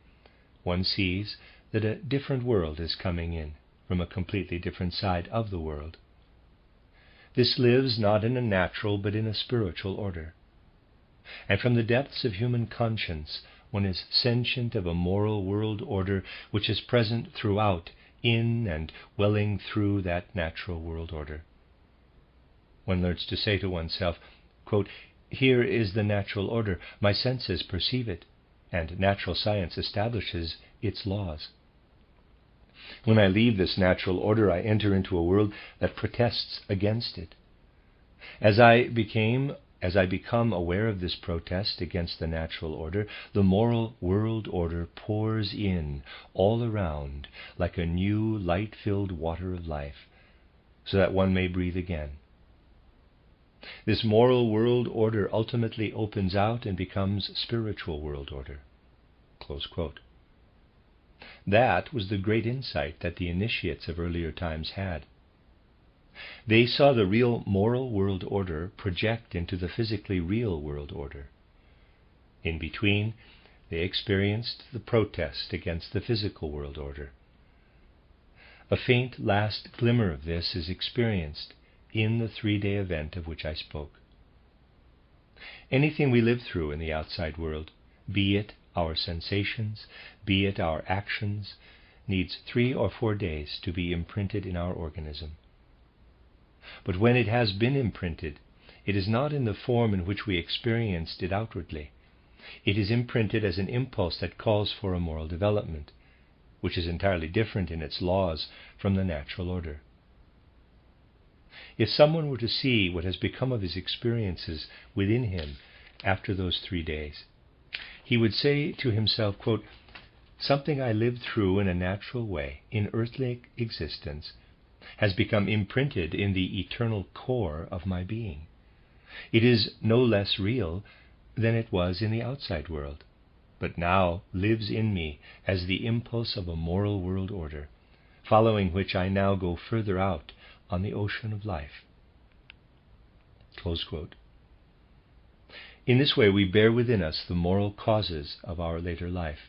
one sees that a different world is coming in from a completely different side of the world. This lives not in a natural but in a spiritual order. And from the depths of human conscience, one is sentient of a moral world order which is present throughout, in and welling through that natural world order. One learns to say to oneself, quote, "Here is the natural order, my senses perceive it, and natural science establishes its laws. When I leave this natural order, I enter into a world that protests against it. As I become aware of this protest against the natural order, the moral world order pours in all around like a new light-filled water of life, so that one may breathe again. This moral world order ultimately opens out and becomes spiritual world order." Close quote. That was the great insight that the initiates of earlier times had. They saw the real moral world order project into the physically real world order. In between, they experienced the protest against the physical world order. A faint last glimmer of this is experienced in the 3-day event of which I spoke. Anything we live through in the outside world, be it our sensations, be it our actions, needs 3 or 4 days to be imprinted in our organism. But when it has been imprinted, it is not in the form in which we experienced it outwardly. It is imprinted as an impulse that calls for a moral development, which is entirely different in its laws from the natural order. If someone were to see what has become of his experiences within him after those 3 days, he would say to himself, quote, "Something I lived through in a natural way, in earthly existence, has become imprinted in the eternal core of my being. It is no less real than it was in the outside world, but now lives in me as the impulse of a moral world order, following which I now go further out on the ocean of life." Close quote. In this way we bear within us the moral causes of our later life,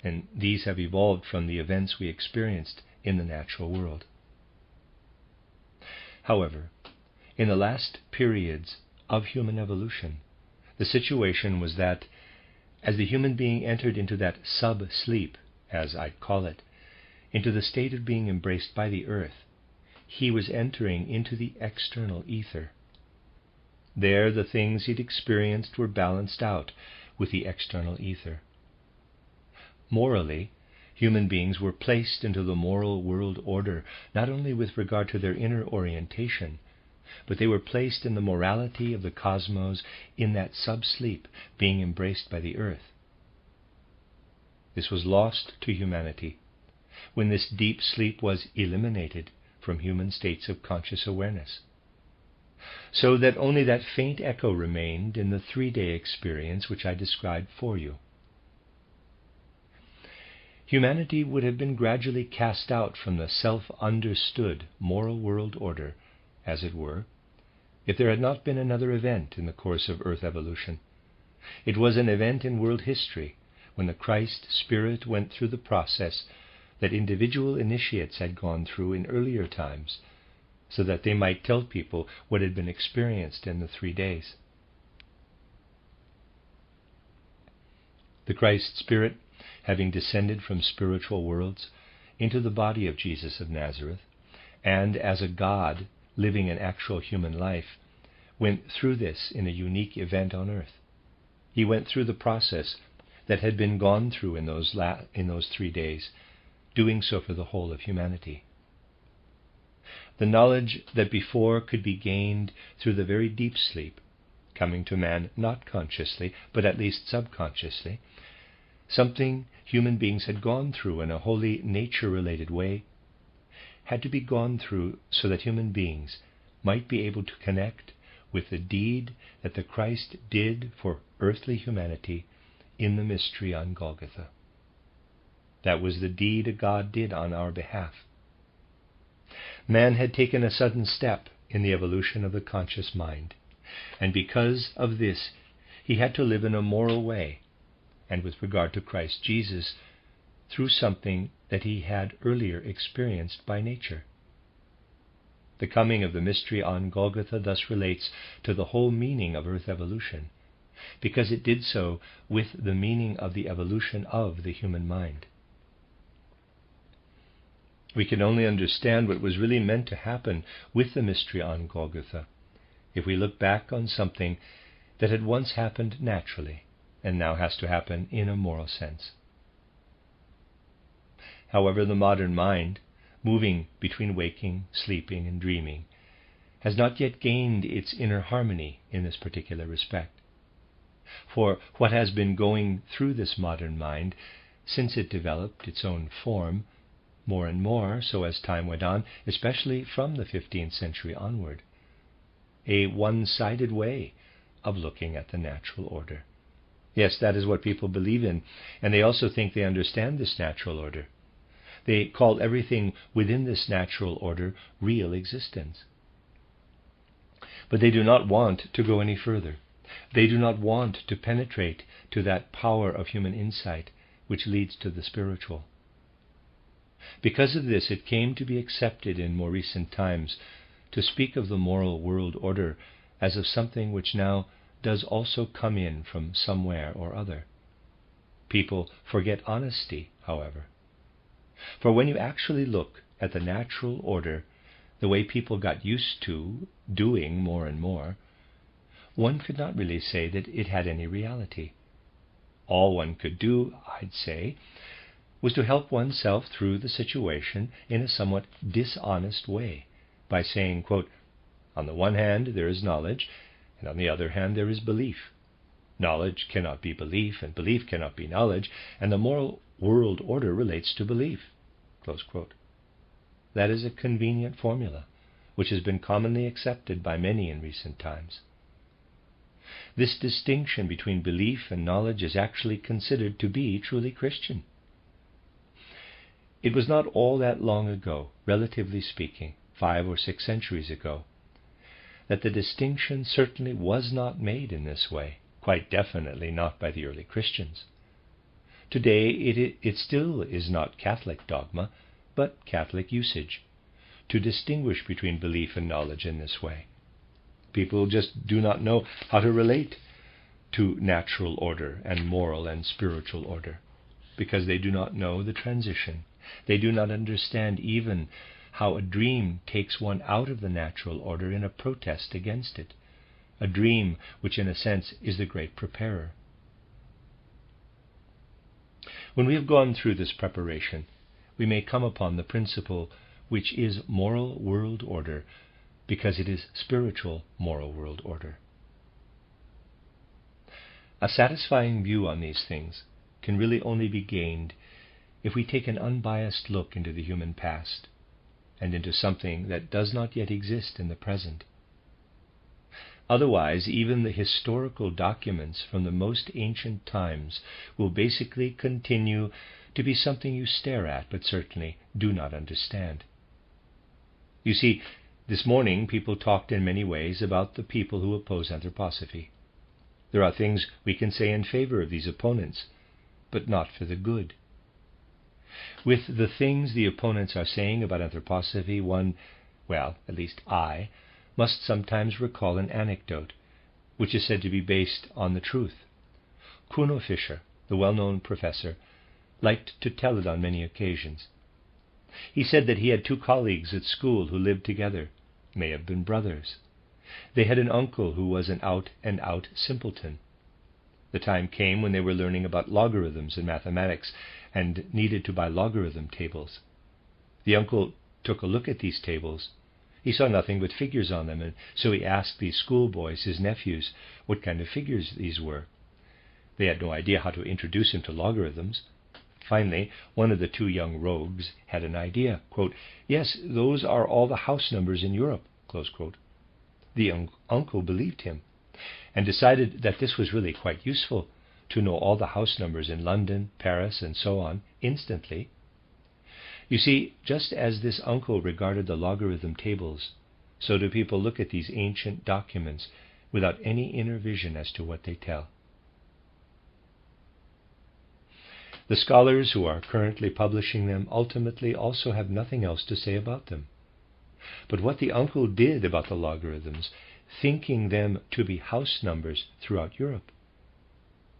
and these have evolved from the events we experienced in the natural world. However, in the last periods of human evolution, the situation was that, as the human being entered into that sub-sleep, as I'd call it, into the state of being embraced by the earth, he was entering into the external ether. There the things he'd experienced were balanced out with the external ether. Morally, human beings were placed into the moral world order, not only with regard to their inner orientation, but they were placed in the morality of the cosmos in that sub-sleep, being embraced by the earth. This was lost to humanity when this deep sleep was eliminated from human states of conscious awareness, so that only that faint echo remained in the 3-day experience which I described for you. Humanity would have been gradually cast out from the self-understood moral world order, as it were, if there had not been another event in the course of Earth evolution. It was an event in world history when the Christ Spirit went through the process that individual initiates had gone through in earlier times, so that they might tell people what had been experienced in the 3 days. The Christ Spirit, having descended from spiritual worlds into the body of Jesus of Nazareth, and as a God living an actual human life, went through this in a unique event on earth. He went through the process that had been gone through in those 3 days, doing so for the whole of humanity. The knowledge that before could be gained through the very deep sleep, coming to man not consciously, but at least subconsciously, something human beings had gone through in a wholly nature-related way, had to be gone through so that human beings might be able to connect with the deed that the Christ did for earthly humanity in the mystery on Golgotha. That was the deed God did on our behalf. Man had taken a sudden step in the evolution of the conscious mind, and because of this he had to live in a moral way, and with regard to Christ Jesus, through something that he had earlier experienced by nature. The coming of the mystery on Golgotha thus relates to the whole meaning of earth evolution, because it did so with the meaning of the evolution of the human mind. We can only understand what was really meant to happen with the mystery on Golgotha if we look back on something that had once happened naturally and now has to happen in a moral sense. However, the modern mind, moving between waking, sleeping, and dreaming, has not yet gained its inner harmony in this particular respect. For what has been going through this modern mind since it developed its own form, more and more, so as time went on, especially from the 15th century onward, a one-sided way of looking at the natural order. Yes, that is what people believe in, and they also think they understand this natural order. They call everything within this natural order real existence. But they do not want to go any further. They do not want to penetrate to that power of human insight which leads to the spiritual. Because of this, it came to be accepted in more recent times to speak of the moral world order as of something which now does also come in from somewhere or other. People forget honesty, however. For when you actually look at the natural order, the way people got used to doing more and more, one could not really say that it had any reality. All one could do, I'd say, was to help oneself through the situation in a somewhat dishonest way by saying, quote, "On the one hand there is knowledge, and on the other hand there is belief. Knowledge cannot be belief, and belief cannot be knowledge, and the moral world order relates to belief." Close quote. That is a convenient formula, which has been commonly accepted by many in recent times. This distinction between belief and knowledge is actually considered to be truly Christian. It was not all that long ago, relatively speaking, 5 or 6 centuries ago, that the distinction certainly was not made in this way, quite definitely not by the early Christians. Today it still is not Catholic dogma, but Catholic usage, to distinguish between belief and knowledge in this way. People just do not know how to relate to natural order and moral and spiritual order, because they do not know the transition. They do not understand even how a dream takes one out of the natural order in a protest against it, a dream which in a sense is the great preparer. When we have gone through this preparation, we may come upon the principle which is moral world order, because it is spiritual moral world order. A satisfying view on these things can really only be gained if we take an unbiased look into the human past and into something that does not yet exist in the present. Otherwise, even the historical documents from the most ancient times will basically continue to be something you stare at, but certainly do not understand. You see, this morning people talked in many ways about the people who oppose anthroposophy. There are things we can say in favor of these opponents, but not for the good. With the things the opponents are saying about anthroposophy, one, well, at least I, must sometimes recall an anecdote, which is said to be based on the truth. Kuno Fischer, the well-known professor, liked to tell it on many occasions. He said that he had 2 colleagues at school who lived together, may have been brothers. They had an uncle who was an out-and-out simpleton. The time came when they were learning about logarithms in mathematics and needed to buy logarithm tables. The uncle took a look at these tables. He saw nothing but figures on them, and so he asked these schoolboys, his nephews, what kind of figures these were. They had no idea how to introduce him to logarithms. Finally, one of the 2 young rogues had an idea. Quote, "Yes, those are all the house numbers in Europe." Close quote. The uncle believed him and decided that this was really quite useful, to know all the house numbers in London, Paris, and so on instantly. You see, just as this uncle regarded the logarithm tables, so do people look at these ancient documents without any inner vision as to what they tell. The scholars who are currently publishing them ultimately also have nothing else to say about them. But what the uncle did about the logarithms, thinking them to be house numbers throughout Europe.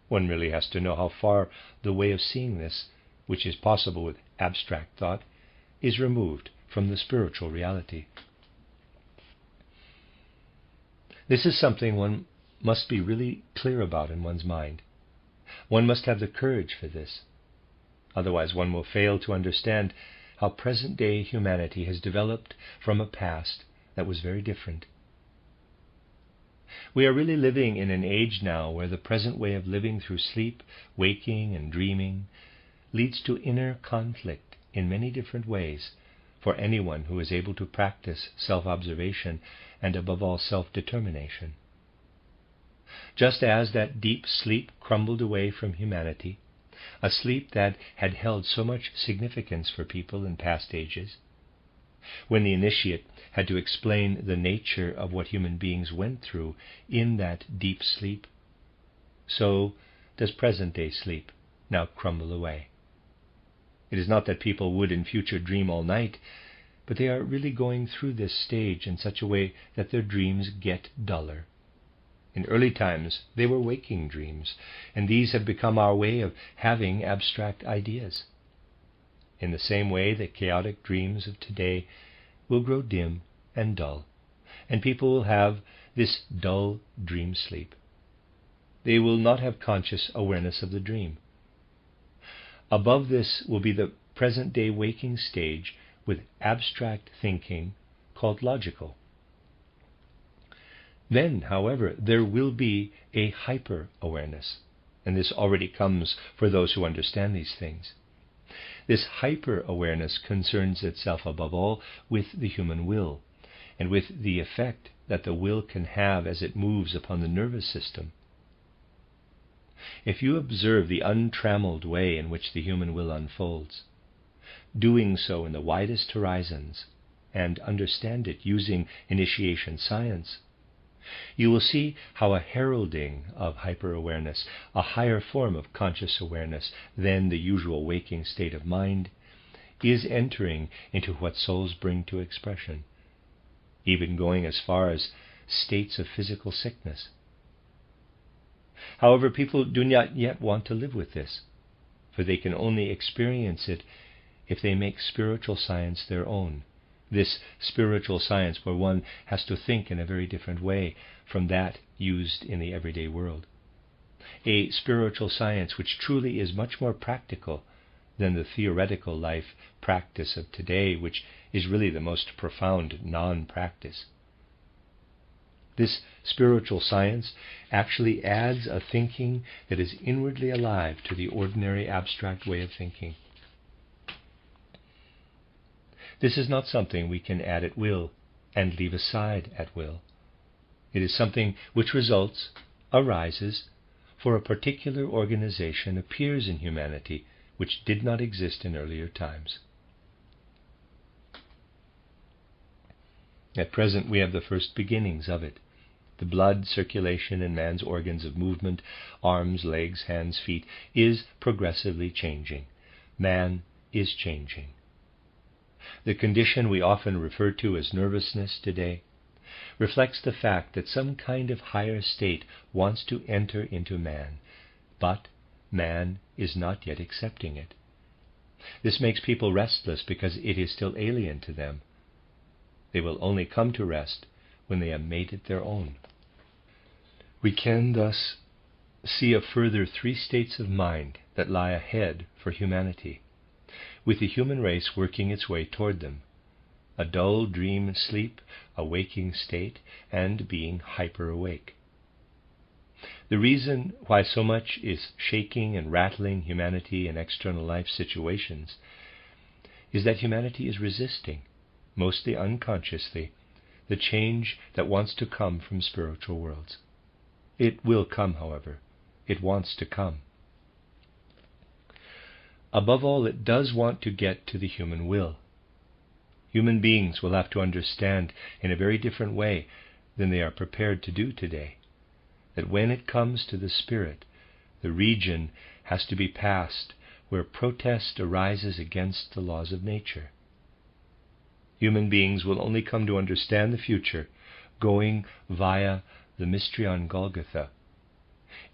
One really has to know how far the way of seeing this, which is possible with abstract thought, is removed from the spiritual reality. This is something one must be really clear about in one's mind. One must have the courage for this. Otherwise one will fail to understand how present-day humanity has developed from a past that was very different. We are really living in an age now where the present way of living through sleep, waking, and dreaming leads to inner conflict in many different ways for anyone who is able to practice self-observation and above all self-determination. Just as that deep sleep crumbled away from humanity, a sleep that had held so much significance for people in past ages, when the initiate had to explain the nature of what human beings went through in that deep sleep, so does present-day sleep now crumble away. It is not that people would in future dream all night, but they are really going through this stage in such a way that their dreams get duller. In early times, they were waking dreams, and these have become our way of having abstract ideas. In the same way, the chaotic dreams of today will grow dim and dull, and people will have this dull dream sleep. They will not have conscious awareness of the dream. Above this will be the present-day waking stage with abstract thinking called logical. Then, however, there will be a hyper-awareness, and this already comes for those who understand these things. This hyper-awareness concerns itself above all with the human will, and with the effect that the will can have as it moves upon the nervous system. If you observe the untrammeled way in which the human will unfolds, doing so in the widest horizons, and understand it using initiation science, you will see how a heralding of hyper-awareness, a higher form of conscious awareness than the usual waking state of mind, is entering into what souls bring to expression, even going as far as states of physical sickness. However, people do not yet want to live with this, for they can only experience it if they make spiritual science their own. This spiritual science where one has to think in a very different way from that used in the everyday world. A spiritual science which truly is much more practical than the theoretical life practice of today, which is really the most profound non-practice. This spiritual science actually adds a thinking that is inwardly alive to the ordinary abstract way of thinking. This is not something we can add at will and leave aside at will. It is something which results, arises, for a particular organization appears in humanity which did not exist in earlier times. At present we have the first beginnings of it. The blood circulation in man's organs of movement, arms, legs, hands, feet, is progressively changing. Man is changing. The condition we often refer to as nervousness today reflects the fact that some kind of higher state wants to enter into man, but man is not yet accepting it. This makes people restless because it is still alien to them. They will only come to rest when they have made it their own. We can thus see a further 3 states of mind that lie ahead for humanity, with the human race working its way toward them: a dull dream sleep, a waking state, and being hyper-awake. The reason why so much is shaking and rattling humanity in external life situations is that humanity is resisting, mostly unconsciously, the change that wants to come from spiritual worlds. It will come, however. It wants to come. Above all, it does want to get to the human will. Human beings will have to understand in a very different way than they are prepared to do today that when it comes to the spirit, the region has to be passed where protest arises against the laws of nature. Human beings will only come to understand the future going via the mystery on Golgotha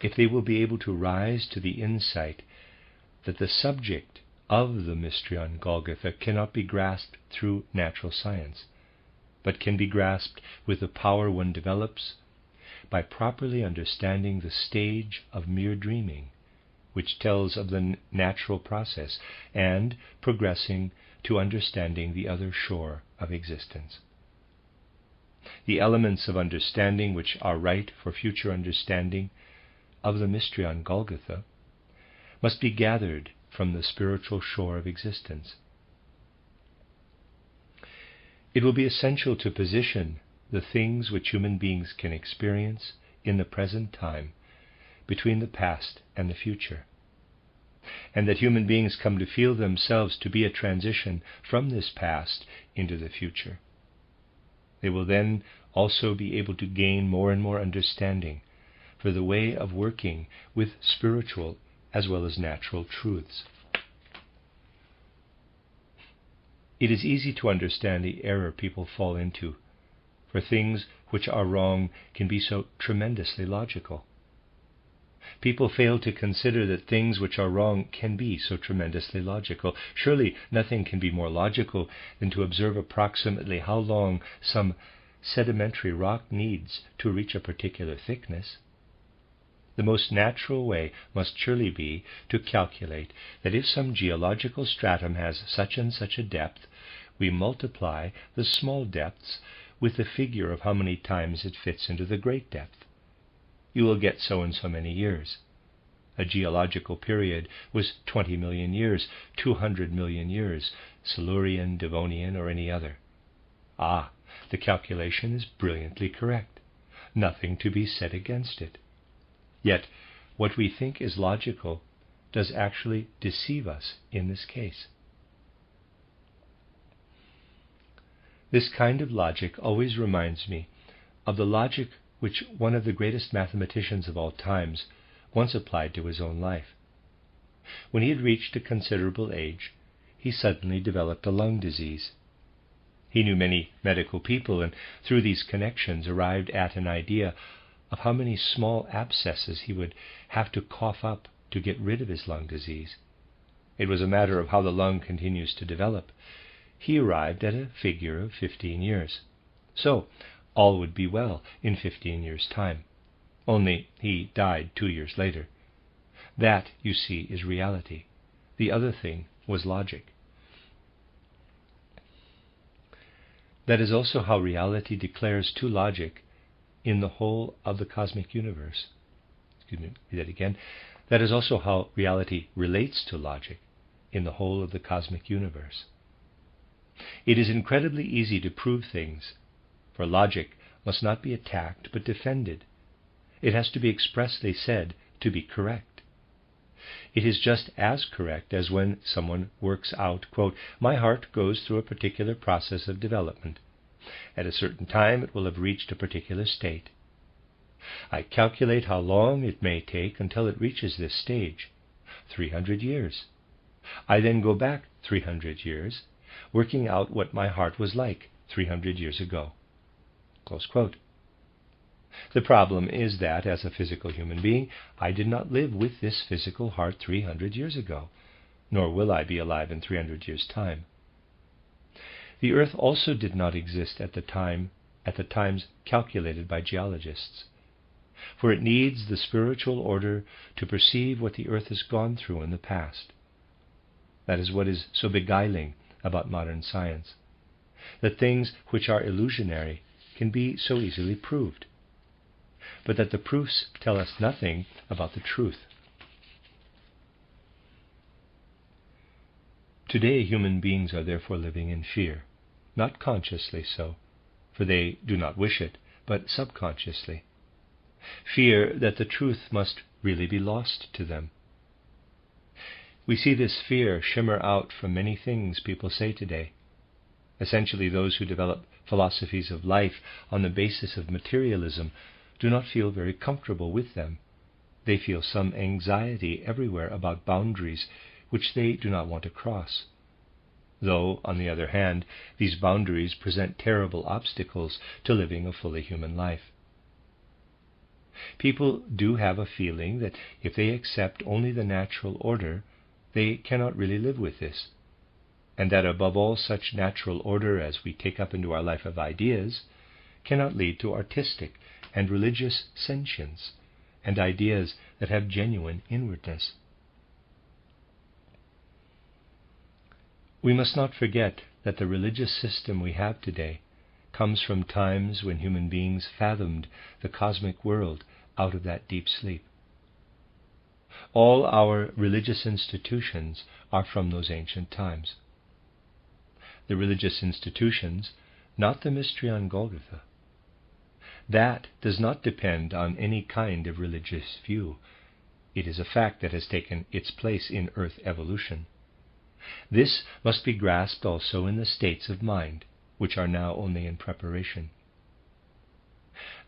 if they will be able to rise to the insight that the subject of the mystery on Golgotha cannot be grasped through natural science, but can be grasped with the power one develops by properly understanding the stage of mere dreaming, which tells of the natural process, and progressing to understanding the other shore of existence. The elements of understanding which are right for future understanding of the mystery on Golgotha must be gathered from the spiritual shore of existence. It will be essential to position the things which human beings can experience in the present time between the past and the future, and that human beings come to feel themselves to be a transition from this past into the future. They will then also be able to gain more and more understanding for the way of working with spiritual as well as natural truths. It is easy to understand the error people fall into for things which are wrong can be so tremendously logical. People fail to consider that things which are wrong can be so tremendously logical. Surely nothing can be more logical than to observe approximately how long some sedimentary rock needs to reach a particular thickness. The most natural way must surely be to calculate that if some geological stratum has such and such a depth, we multiply the small depths with the figure of how many times it fits into the great depth. You will get so and so many years. A geological period was 20 million years, 200 million years, Silurian, Devonian, or any other. Ah, the calculation is brilliantly correct. Nothing to be said against it. Yet, what we think is logical does actually deceive us in this case. This kind of logic always reminds me of the logic which one of the greatest mathematicians of all times once applied to his own life. When he had reached a considerable age, he suddenly developed a lung disease. He knew many medical people, and through these connections arrived at an idea of how many small abscesses he would have to cough up to get rid of his lung disease. It was a matter of how the lung continues to develop. He arrived at a figure of 15 years. So, all would be well in 15 years' time. Only he died 2 years later. That, you see, is reality. The other thing was logic. That is also how reality declares to logic in the whole of the cosmic universe. That is also how reality relates to logic in the whole of the cosmic universe. It is incredibly easy to prove things, for logic must not be attacked but defended. It has to be expressly said to be correct. It is just as correct as when someone works out, quote, "My heart goes through a particular process of development. At a certain time it will have reached a particular state. I calculate how long it may take until it reaches this stage, 300 years. I then go back 300 years, working out what my heart was like 300 years ago." Close quote. The problem is that, as a physical human being, I did not live with this physical heart 300 years ago, nor will I be alive in 300 years' time. The earth also did not exist at the times calculated by geologists, for it needs the spiritual order to perceive what the earth has gone through in the past. That is what is so beguiling about modern science, that things which are illusionary can be so easily proved, but that the proofs tell us nothing about the truth. Today, human beings are therefore living in fear, not consciously so, for they do not wish it, but subconsciously. Fear that the truth must really be lost to them. We see this fear shimmer out from many things people say today. Essentially, those who develop philosophies of life on the basis of materialism do not feel very comfortable with them. They feel some anxiety everywhere about boundaries which they do not want to cross. Though, on the other hand, these boundaries present terrible obstacles to living a fully human life. People do have a feeling that if they accept only the natural order, they cannot really live with this, and that above all such natural order as we take up into our life of ideas cannot lead to artistic and religious sentience and ideas that have genuine inwardness. We must not forget that the religious system we have today comes from times when human beings fathomed the cosmic world out of that deep sleep. All our religious institutions are from those ancient times. The religious institutions, not the mystery on Golgotha. That does not depend on any kind of religious view. It is a fact that has taken its place in earth evolution. This must be grasped also in the states of mind, which are now only in preparation.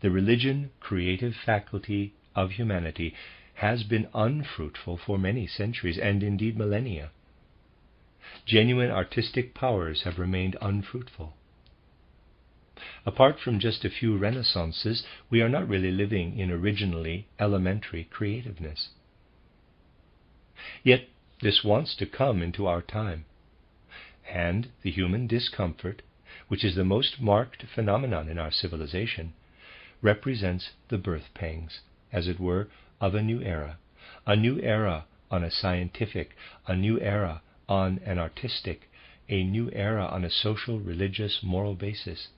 The religion creative faculty of humanity has been unfruitful for many centuries, and indeed millennia. Genuine artistic powers have remained unfruitful. Apart from just a few renaissances, we are not really living in originally elementary creativeness. Yet this wants to come into our time, and the human discomfort, which is the most marked phenomenon in our civilization, represents the birth pangs, as it were, of a new era on a scientific, a new era on an artistic, a new era on a social, religious, moral basis,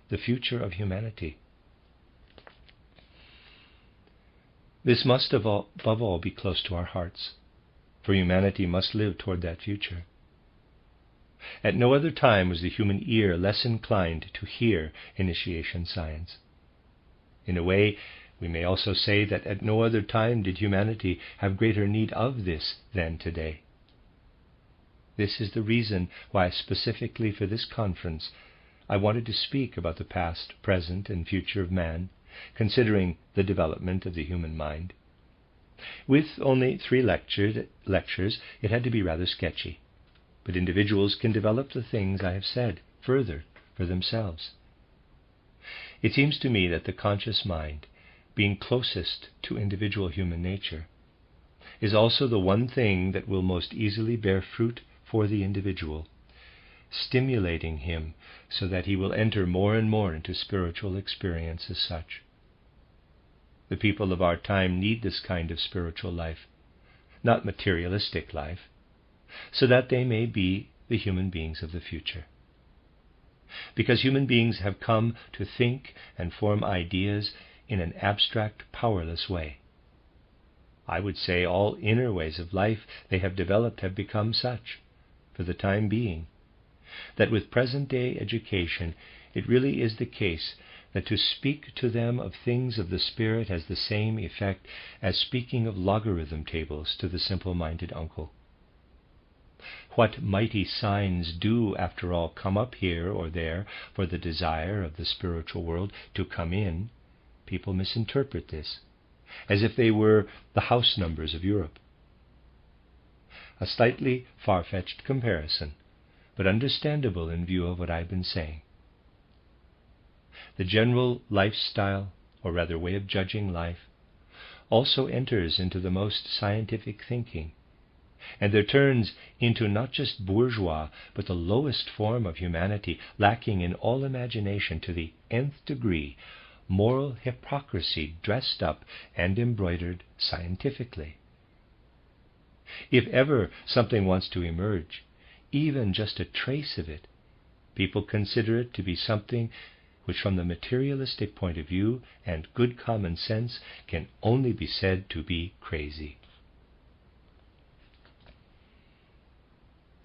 the future of humanity. This must above all be close to our hearts, for humanity must live toward that future. At no other time was the human ear less inclined to hear initiation science. In a way, we may also say that at no other time did humanity have greater need of this than today. This is the reason why, specifically for this conference, I wanted to speak about the past, present, and future of man, considering the development of the human mind. With only 3 lectures, it had to be rather sketchy, but individuals can develop the things I have said further for themselves. It seems to me that the conscious mind, being closest to individual human nature, is also the one thing that will most easily bear fruit for the individual, stimulating him so that he will enter more and more into spiritual experience as such. The people of our time need this kind of spiritual life, not materialistic life, so that they may be the human beings of the future. Because human beings have come to think and form ideas in an abstract, powerless way. I would say all inner ways of life they have developed have become such, for the time being, that with present-day education it really is the case that to speak to them of things of the spirit has the same effect as speaking of logarithm tables to the simple-minded uncle. What mighty signs do, after all, come up here or there for the desire of the spiritual world to come in, people misinterpret this, as if they were the house numbers of Europe. A slightly far-fetched comparison, but understandable in view of what I've been saying. The general lifestyle, or rather way of judging life, also enters into the most scientific thinking, and there turns into not just bourgeois, but the lowest form of humanity, lacking in all imagination to the nth degree, moral hypocrisy dressed up and embroidered scientifically. If ever something wants to emerge, even just a trace of it, people consider it to be something which from the materialistic point of view and good common sense can only be said to be crazy.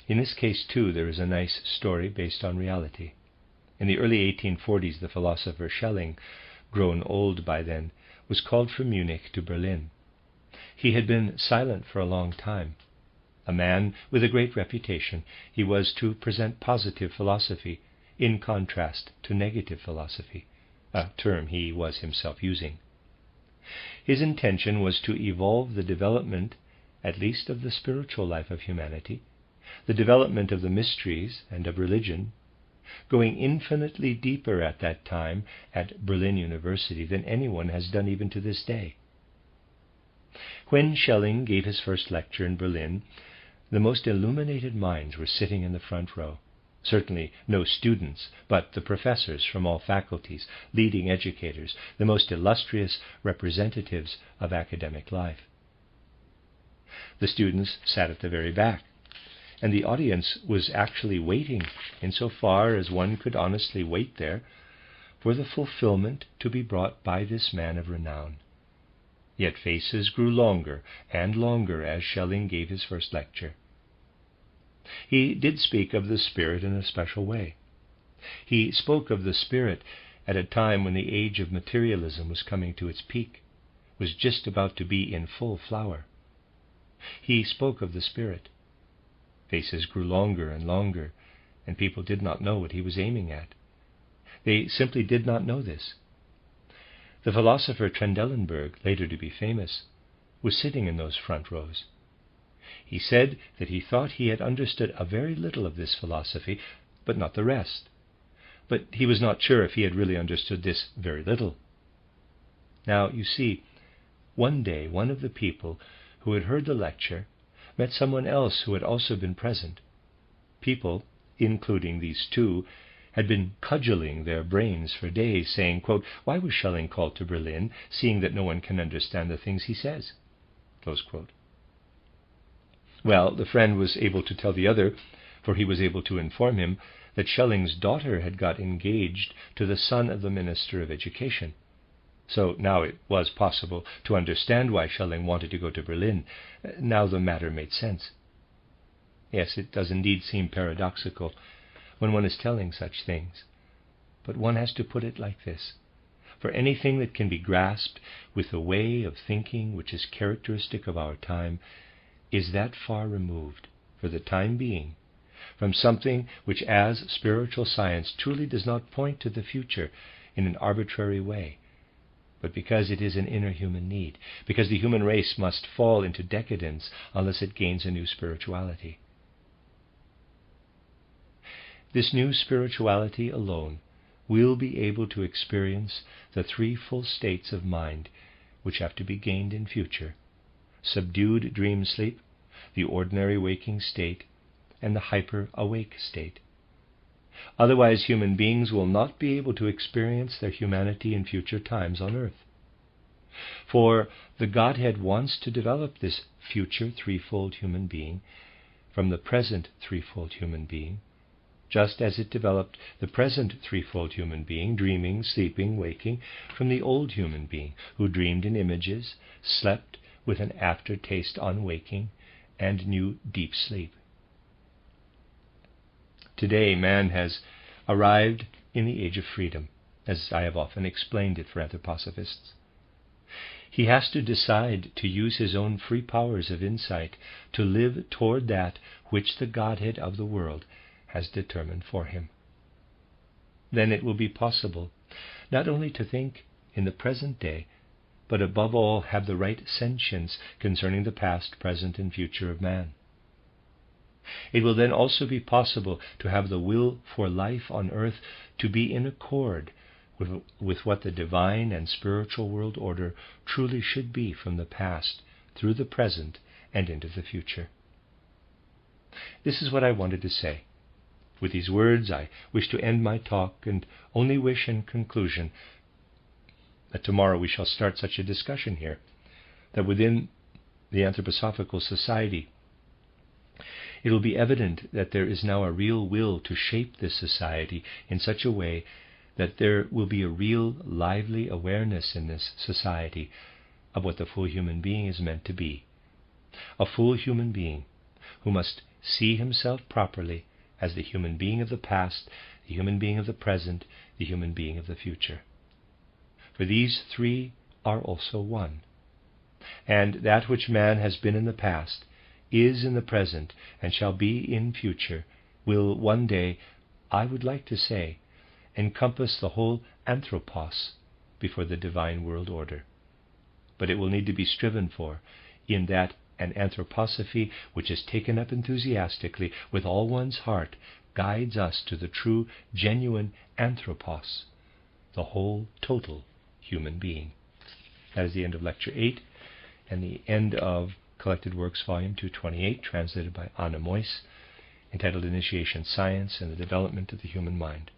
In this case, too, there is a nice story based on reality. In the early 1840s, the philosopher Schelling, grown old by then, was called from Munich to Berlin. He had been silent for a long time. A man with a great reputation, he was to present positive philosophy in contrast to negative philosophy, a term he was himself using. His intention was to evolve the development, at least of the spiritual life of humanity, the development of the mysteries and of religion, going infinitely deeper at that time at Berlin University than anyone has done even to this day. When Schelling gave his first lecture in Berlin, the most illuminated minds were sitting in the front row. Certainly no students, but the professors from all faculties, leading educators, the most illustrious representatives of academic life. The students sat at the very back, and the audience was actually waiting, insofar as one could honestly wait there, for the fulfillment to be brought by this man of renown. Yet faces grew longer and longer as Schelling gave his first lecture. He did speak of the Spirit in a special way. He spoke of the Spirit at a time when the age of materialism was coming to its peak, was just about to be in full flower. He spoke of the Spirit. Faces grew longer and longer, and people did not know what he was aiming at. They simply did not know this. The philosopher Trendelenburg, later to be famous, was sitting in those front rows. He said that he thought he had understood a very little of this philosophy, but not the rest. but he was not sure if he had really understood this very little. Now, you see, one day one of the people who had heard the lecture met someone else who had also been present. People, including these two, had been cudgeling their brains for days, saying, quote, "Why was Schelling called to Berlin, seeing that no one can understand the things he says?" Close quote. Well, the friend was able to tell the other, for he was able to inform him, that Schelling's daughter had got engaged to the son of the Minister of Education. So now it was possible to understand why Schelling wanted to go to Berlin. Now the matter made sense. Yes, it does indeed seem paradoxical when one is telling such things, but one has to put it like this. For anything that can be grasped with the way of thinking which is characteristic of our time is that far removed, for the time being, from something which as spiritual science truly does not point to the future in an arbitrary way, but because it is an inner human need, because the human race must fall into decadence unless it gains a new spirituality. This new spirituality alone will be able to experience the three full states of mind which have to be gained in future: subdued dream sleep, the ordinary waking state, and the hyper-awake state. Otherwise, human beings will not be able to experience their humanity in future times on earth. For the Godhead wants to develop this future threefold human being from the present threefold human being, just as it developed the present threefold human being, dreaming, sleeping, waking, from the old human being, who dreamed in images, slept with an aftertaste on waking, and knew deep sleep. Today, man has arrived in the age of freedom, as I have often explained it for anthroposophists. He has to decide to use his own free powers of insight to live toward that which the Godhead of the world has determined for him. Then it will be possible not only to think in the present day, but above all have the right sentience concerning the past, present, and future of man. It will then also be possible to have the will for life on earth to be in accord with what the divine and spiritual world order truly should be from the past, through the present, and into the future. This is what I wanted to say. With these words, I wish to end my talk, and only wish in conclusion that tomorrow we shall start such a discussion here, that within the Anthroposophical Society it will be evident that there is now a real will to shape this society in such a way that there will be a real lively awareness in this society of what the full human being is meant to be. A full human being who must see himself properly as the human being of the past, the human being of the present, the human being of the future. For these three are also one. And that which man has been in the past, is in the present, and shall be in future, will one day, I would like to say, encompass the whole anthropos before the divine world order. But it will need to be striven for, in that an anthroposophy which is taken up enthusiastically with all one's heart guides us to the true, genuine anthropos, the whole, total human being. That is the end of Lecture 8 and the end of Collected Works, Volume 228, translated by Anna Moyse, entitled Initiation Science and the Development of the Human Mind.